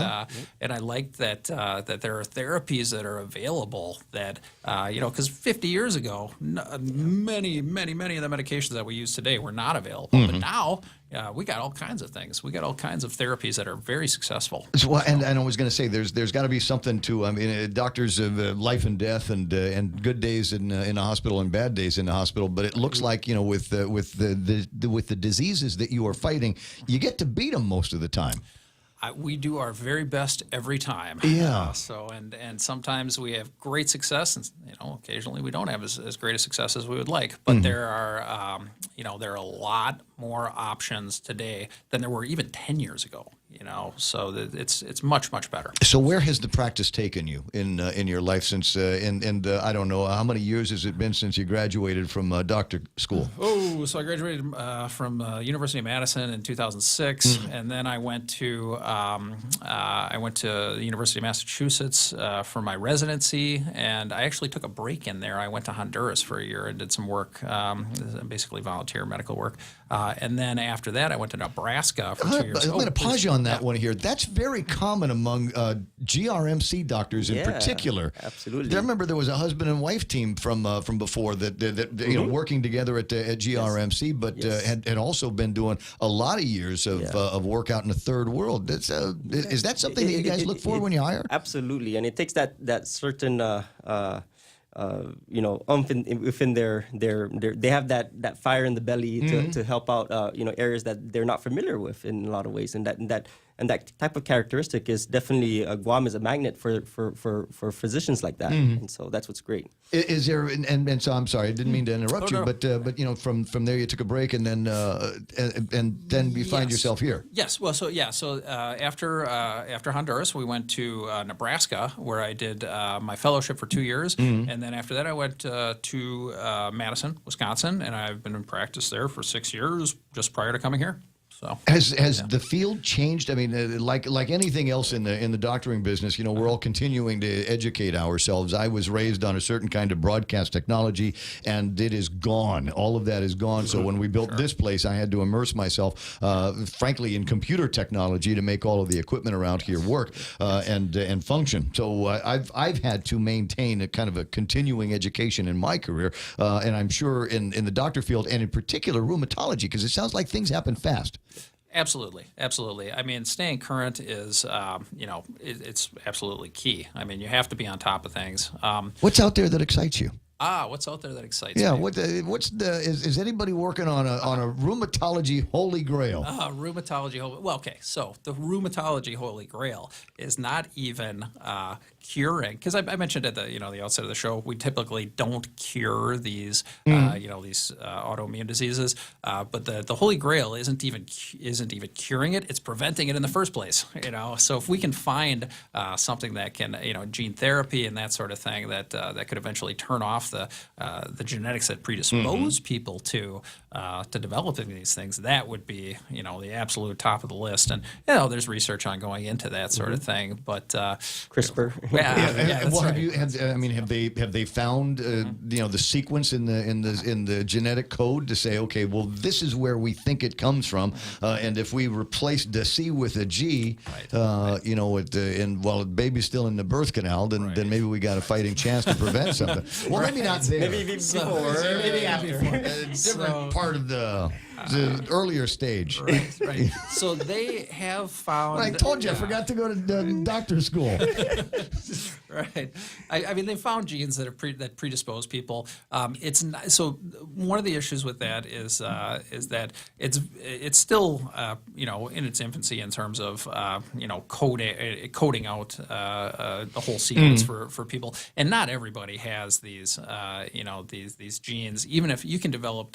And I liked that that there are therapies that are available that, because 50 years ago, many of the medications that we use today were not available. But now, we got all kinds of things. We got all kinds of therapies that are very successful. Well, and I was going to say, there's got to be something to. I mean, doctors of life and death, and good days in the hospital and bad days in the hospital. But it looks like with the diseases that you are fighting, you get to beat them most of the time. We do our very best every time. Yeah. And sometimes we have great success, and occasionally we don't have as great a success as we would like. But there are there are a lot more options today than there were even 10 years ago. So it's much better. So where has the practice taken you in your life since? I don't know, how many years has it been since you graduated from doctor school? So I graduated from University of Madison in 2006, and then I went to the University of Massachusetts for my residency, and I actually took a break in there. I went to Honduras for a year and did some work, basically volunteer medical work, and then after that I went to Nebraska for 2 years. I'm going to pause you on that one here. That's very common among GRMC doctors in particular. Absolutely. I remember there was a husband and wife team from before that working together at GRMC, but had also been doing a lot of years of work out in the third world. Is that something that you guys look for when you hire? Absolutely, and it takes that certain within they have that fire in the belly to help out areas that they're not familiar with in a lot of ways, and that type of characteristic is definitely Guam is a magnet for physicians like that, and so that's what's great. Is there and so I'm sorry, I didn't mean to interrupt you, but from there you took a break, and then you find yourself here. Yes, well, so after Honduras, we went to Nebraska, where I did my fellowship for 2 years, and then after that I went to Madison, Wisconsin, and I've been in practice there for 6 years, just prior to coming here. So has the field changed? I mean, like anything else in the doctoring business, we're all continuing to educate ourselves. I was raised on a certain kind of broadcast technology, and it is gone. All of that is gone. So when we built this place, I had to immerse myself, frankly, in computer technology to make all of the equipment around here work and function. So I've had to maintain a kind of a continuing education in my career, and I'm sure in the doctor field, and in particular rheumatology, because it sounds like things happen fast. Absolutely. I mean, staying current is, it's absolutely key. I mean, you have to be on top of things. What's out there that excites you? What's out there that excites me? Is anybody working on a rheumatology holy grail? Rheumatology holy. Well, okay. So the rheumatology holy grail is not even curing, because I mentioned at the outset of the show, we typically don't cure these these autoimmune diseases, but the holy grail isn't even curing it; it's preventing it in the first place. So if we can find something that can gene therapy and that sort of thing that could eventually turn off the genetics that predispose people to developing these things, that would be the absolute top of the list. And there's research on going into that sort of thing, but CRISPR. Well, have they found the sequence in the genetic code to say, okay, well, this is where we think it comes from, and if we replace the C with a G, while the baby's still in the birth canal, then maybe we got a fighting chance to prevent something. Well, maybe not there. Maybe before, maybe after. Different part of the earlier stage. Right. So they have found. I told you I forgot to go to doctor school. Right. I mean, they found genes that predispose people. It's not, so one of the issues with that is that it's still in its infancy in terms of coding out the whole sequence for people, and not everybody has these these genes. Even if you can develop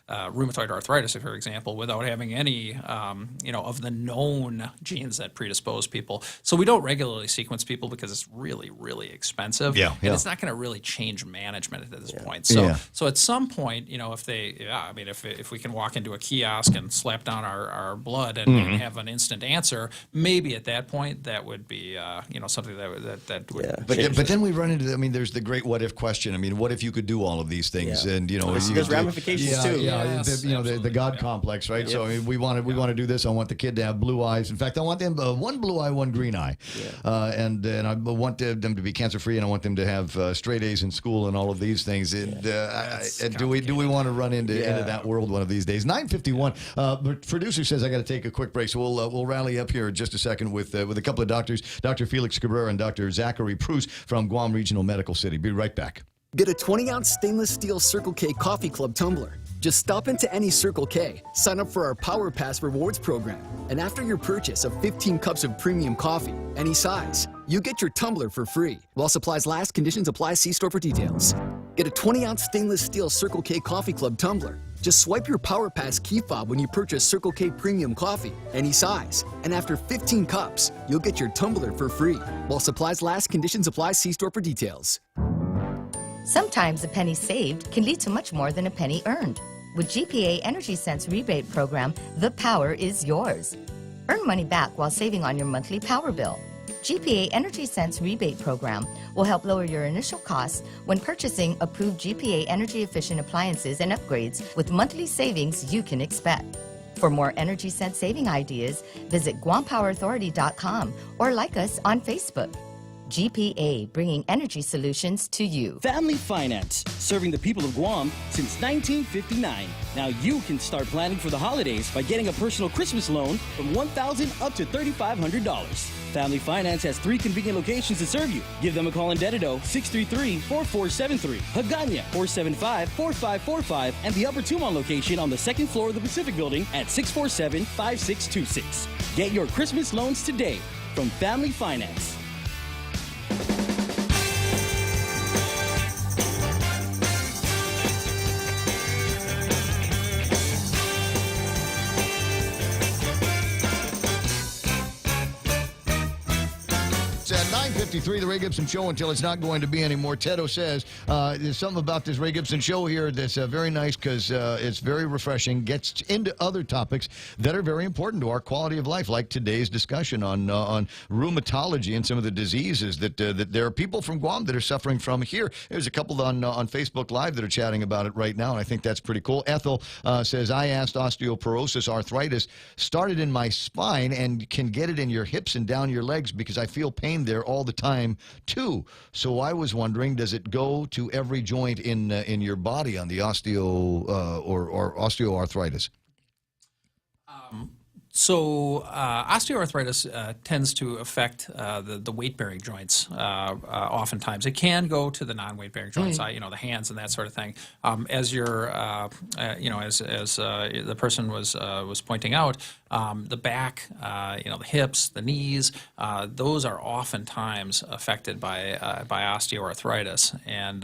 rheumatoid arthritis, for example, without having any of the known genes that predispose people. So we don't regularly sequence people because it's really really expensive. Yeah, And yeah. it's not going to really change management at this point. So, Yeah. so at some point, if we can walk into a kiosk and slap down our blood and Mm-hmm. have an instant answer, maybe at that point that would be something that would. But then we run into there's the great what if question. I mean, what if you could do all of these things? Yeah. And There's ramifications too. Yeah, Yes, the God complex, right? So I mean, we want to do this. I want the kid to have blue eyes. In fact, I want them one blue eye, one green eye, and I want them to be cancer free, and I want them to have straight A's in school and all of these things. And do we want to run into that world one of these days? 9:51. But producer says I got to take a quick break, so we'll rally up here in just a second with a couple of doctors, Dr. Felix Cabrera and Dr. Zachary Prus from Guam Regional Medical City. Be right back. Get a 20-ounce stainless steel Circle K Coffee Club tumbler. Just stop into any Circle K, sign up for our Power Pass rewards program, and after your purchase of 15 cups of premium coffee, any size, you get your tumbler for free. While supplies last, conditions apply. See store for details. Get a 20-ounce stainless steel Circle K Coffee Club tumbler. Just swipe your Power Pass key fob when you purchase Circle K Premium Coffee, any size. And after 15 cups, you'll get your tumbler for free. While supplies last, conditions apply. See store for details. Sometimes a penny saved can lead to much more than a penny earned. With GPA Energy Sense rebate program, the power is yours. Earn money back while saving on your monthly power bill. GPA Energy Sense rebate program will help lower your initial costs when purchasing approved GPA energy efficient appliances and upgrades with monthly savings you can expect. For more Energy Sense saving ideas, visit GuamPowerAuthority.com or like us on Facebook. GPA, bringing energy solutions to you. Family Finance, serving the people of Guam since 1959. Now you can start planning for the holidays by getting a personal Christmas loan from $1,000 up to $3,500. Family Finance has 3 convenient locations to serve you. Give them a call in Dededo, 633-4473, Hagana, 475-4545, and the Upper Tumon location on the 2nd floor of the Pacific Building at 647-5626. Get your Christmas loans today from Family Finance. It's at 9:53, the Ray Gibson Show, until it's not going to be anymore. Tedo says there's something about this Ray Gibson Show here that's very nice because it's very refreshing, gets into other topics that are very important to our quality of life, like today's discussion on rheumatology and some of the diseases that there are people from Guam that are suffering from here. There's a couple on Facebook Live that are chatting about it right now, and I think that's pretty cool. Ethel says, I asked osteoporosis arthritis started in my spine and can get it in your hips and down your legs because I feel pain there all the time too. So I was wondering, does it go to every joint in your body on the or osteoarthritis? So osteoarthritis tends to affect the weight-bearing joints. Oftentimes, it can go to the non-weight-bearing joints, the hands and that sort of thing. As you're, as the person was pointing out, the back, the hips, the knees, those are oftentimes affected by osteoarthritis, and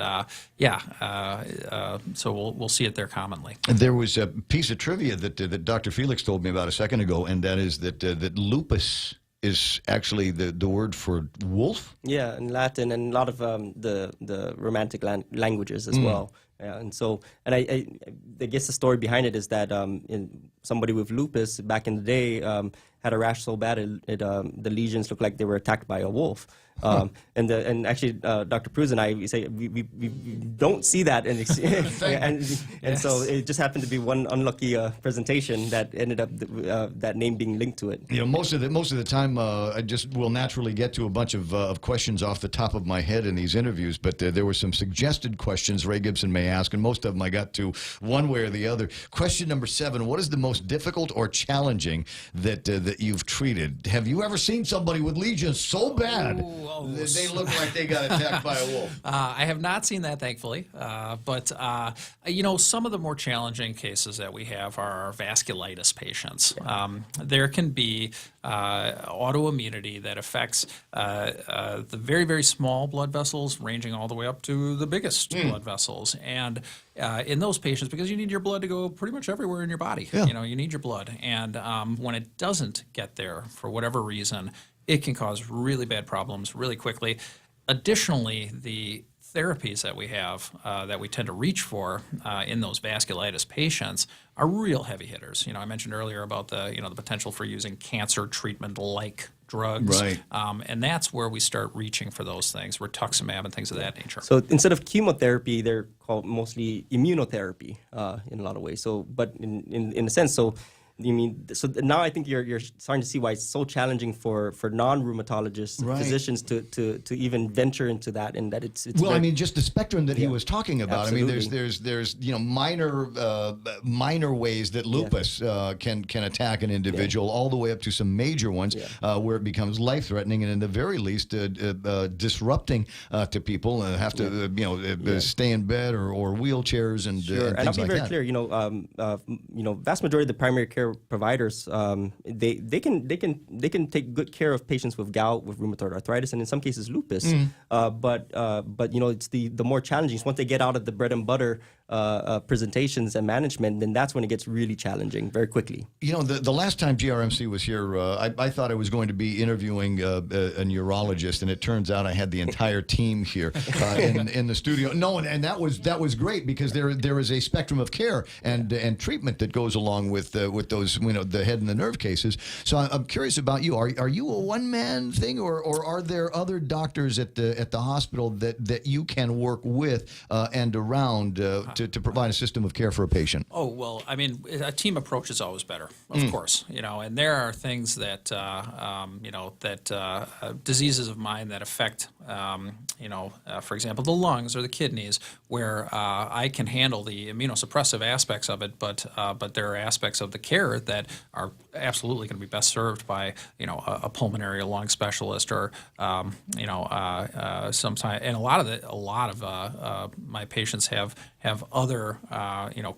so we'll see it there commonly. There was a piece of trivia that Dr. Felix told me about a second ago, and that is that lupus is actually the word for wolf. Yeah, in Latin and a lot of the Romantic languages as well. Yeah, and I guess the story behind it is that somebody with lupus back in the day had a rash so bad the lesions looked like they were attacked by a wolf. And actually, Dr. Prus and I, we say we don't see that, and so it just happened to be one unlucky presentation that ended up that name being linked to it. Most of the time, I just will naturally get to a bunch of questions off the top of my head in these interviews, but there were some suggested questions Ray Gibson may ask, and most of them I got to one way or the other. Question number 7: what is the most difficult or challenging that you've treated? Have you ever seen somebody with lesions so bad they look like they got attacked by a wolf? I have not seen that, thankfully. But some of the more challenging cases that we have are our vasculitis patients. There can be autoimmunity that affects the very, very small blood vessels, ranging all the way up to the biggest blood vessels. And in those patients, because you need your blood to go pretty much everywhere in your body, you need your blood. And when it doesn't get there for whatever reason, it can cause really bad problems really quickly. Additionally, the therapies that we have that we tend to reach for in those vasculitis patients are real heavy hitters. I mentioned earlier about the potential for using cancer treatment like drugs, right? And that's where we start reaching for those things, rituximab and things of that nature. So instead of chemotherapy, they're called mostly immunotherapy in a lot of ways. So, but in a sense, so. You mean so now? I think you're starting to see why it's so challenging for non-rheumatologists, physicians to even venture into that, and that it's well, I mean, just the spectrum that he was talking about. Absolutely. I mean, there's minor ways that lupus can attack an individual, all the way up to some major ones where it becomes life-threatening, and in the very least disrupting to people and have to stay in bed or wheelchairs and sure. and And I'll things be like very that. clear. Vast majority of the primary care providers, they can take good care of patients with gout, with rheumatoid arthritis, and in some cases lupus. But it's the more challenging. Once they get out of the bread and butter presentations and management, then that's when it gets really challenging very quickly. The last time GRMC was here, I thought I was going to be interviewing a neurologist, and it turns out I had the entire team here in the studio. No, and that was great, because there is a spectrum of care and treatment that goes along with those, the head and the nerve cases. So I'm curious about you. Are you a one-man thing, or are there other doctors at the hospital that you can work with and around to provide a system of care for a patient? Oh, well, I mean, a team approach is always better, of course, and there are things that, diseases of mine that affect, for example, the lungs or the kidneys, where I can handle the immunosuppressive aspects of it, but there are aspects of the care that are absolutely going to be best served by, a pulmonary or lung specialist, or, sometimes, and a lot of my patients have other,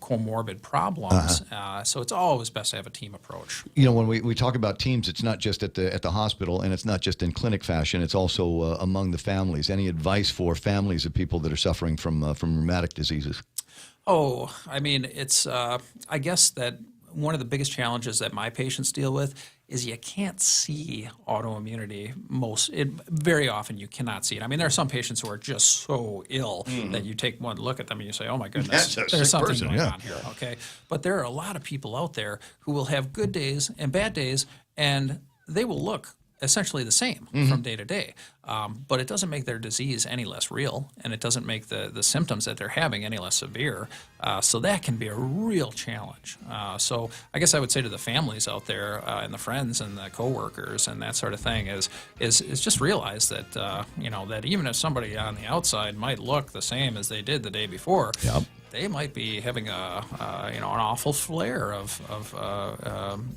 comorbid problems. So it's always best to have a team approach. When we talk about teams, it's not just at the hospital, and it's not just in clinic fashion. It's also among the families. Any advice for families of people that are suffering from rheumatic diseases? Oh, I mean, it's, I guess that one of the biggest challenges that my patients deal with is you can't see autoimmunity. Very often you cannot see it. I mean, there are some patients who are just so ill that you take one look at them and you say, oh my goodness, there's something going on here, okay? But there are a lot of people out there who will have good days and bad days, and they will look essentially the same from day to day. But it doesn't make their disease any less real, and it doesn't make the symptoms that they're having any less severe. So that can be a real challenge. So I guess I would say to the families out there and the friends and the coworkers and that sort of thing is just realize that, that even if somebody on the outside might look the same as they did the day before, they might be having an awful flare of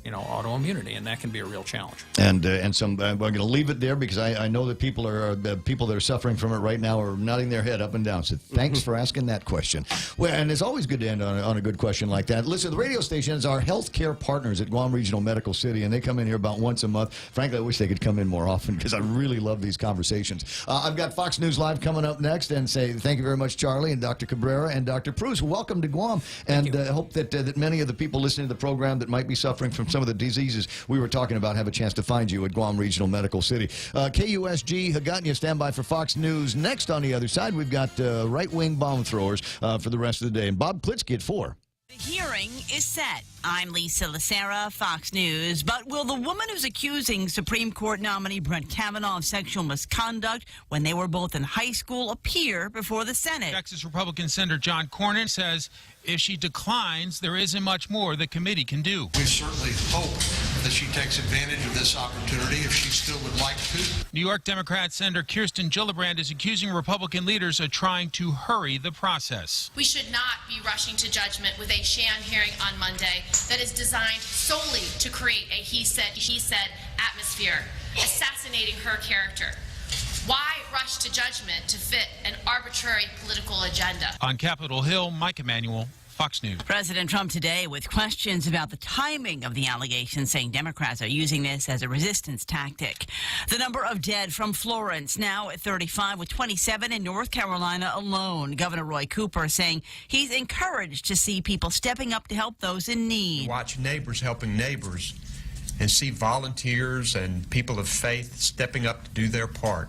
autoimmunity, and that can be a real challenge. And some I'm going to leave it there, because I know that people that are suffering from it right now are nodding their head up and down. So thanks for asking that question. Well, and it's always good to end on a good question like that. Listen, the radio station is our healthcare partners at Guam Regional Medical City, and they come in here about once a month. Frankly, I wish they could come in more often, because I really love these conversations. I've got Fox News Live coming up next, and say thank you very much, Charlie and Dr. Cabrera and Dr. Prus. Welcome to Guam, and hope that many of the people listening to the program that might be suffering from some of the diseases we were talking about have a chance to find you at Guam Regional Medical City. KUSG Hagåtña, stand by for Fox News. Next on the other side, we've got right-wing bomb throwers for the rest of the day, and Bob Klitsky at 4. The hearing is set. I'm Lisa Lacera, Fox News. But will the woman who's accusing Supreme Court nominee Brett Kavanaugh of sexual misconduct when they were both in high school appear before the Senate? Texas Republican Senator John Cornyn says if she declines, there isn't much more the committee can do. We certainly hope that she takes advantage of this opportunity if she still would like to. New York Democrat Senator Kirsten Gillibrand is accusing Republican leaders of trying to hurry the process. We should not be rushing to judgment with a sham hearing on Monday that is designed solely to create a he said, she said atmosphere, assassinating her character. Why rush to judgment to fit an arbitrary political agenda? On Capitol Hill, Mike Emanuel, Fox News. President Trump today with questions about the timing of the allegations, saying Democrats are using this as a resistance tactic. The number of dead from Florence now at 35, with 27 in North Carolina alone. Governor Roy Cooper saying he's encouraged to see people stepping up to help those in need. Watch neighbors helping neighbors and see volunteers and people of faith stepping up to do their part.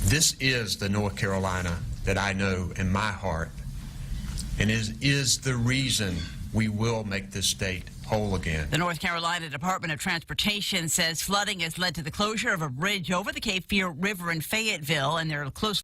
This is the North Carolina that I know in my heart, and is the reason we will make this state whole again. The North Carolina Department of Transportation says flooding has led to the closure of a bridge over the Cape Fear River in Fayetteville, and they're close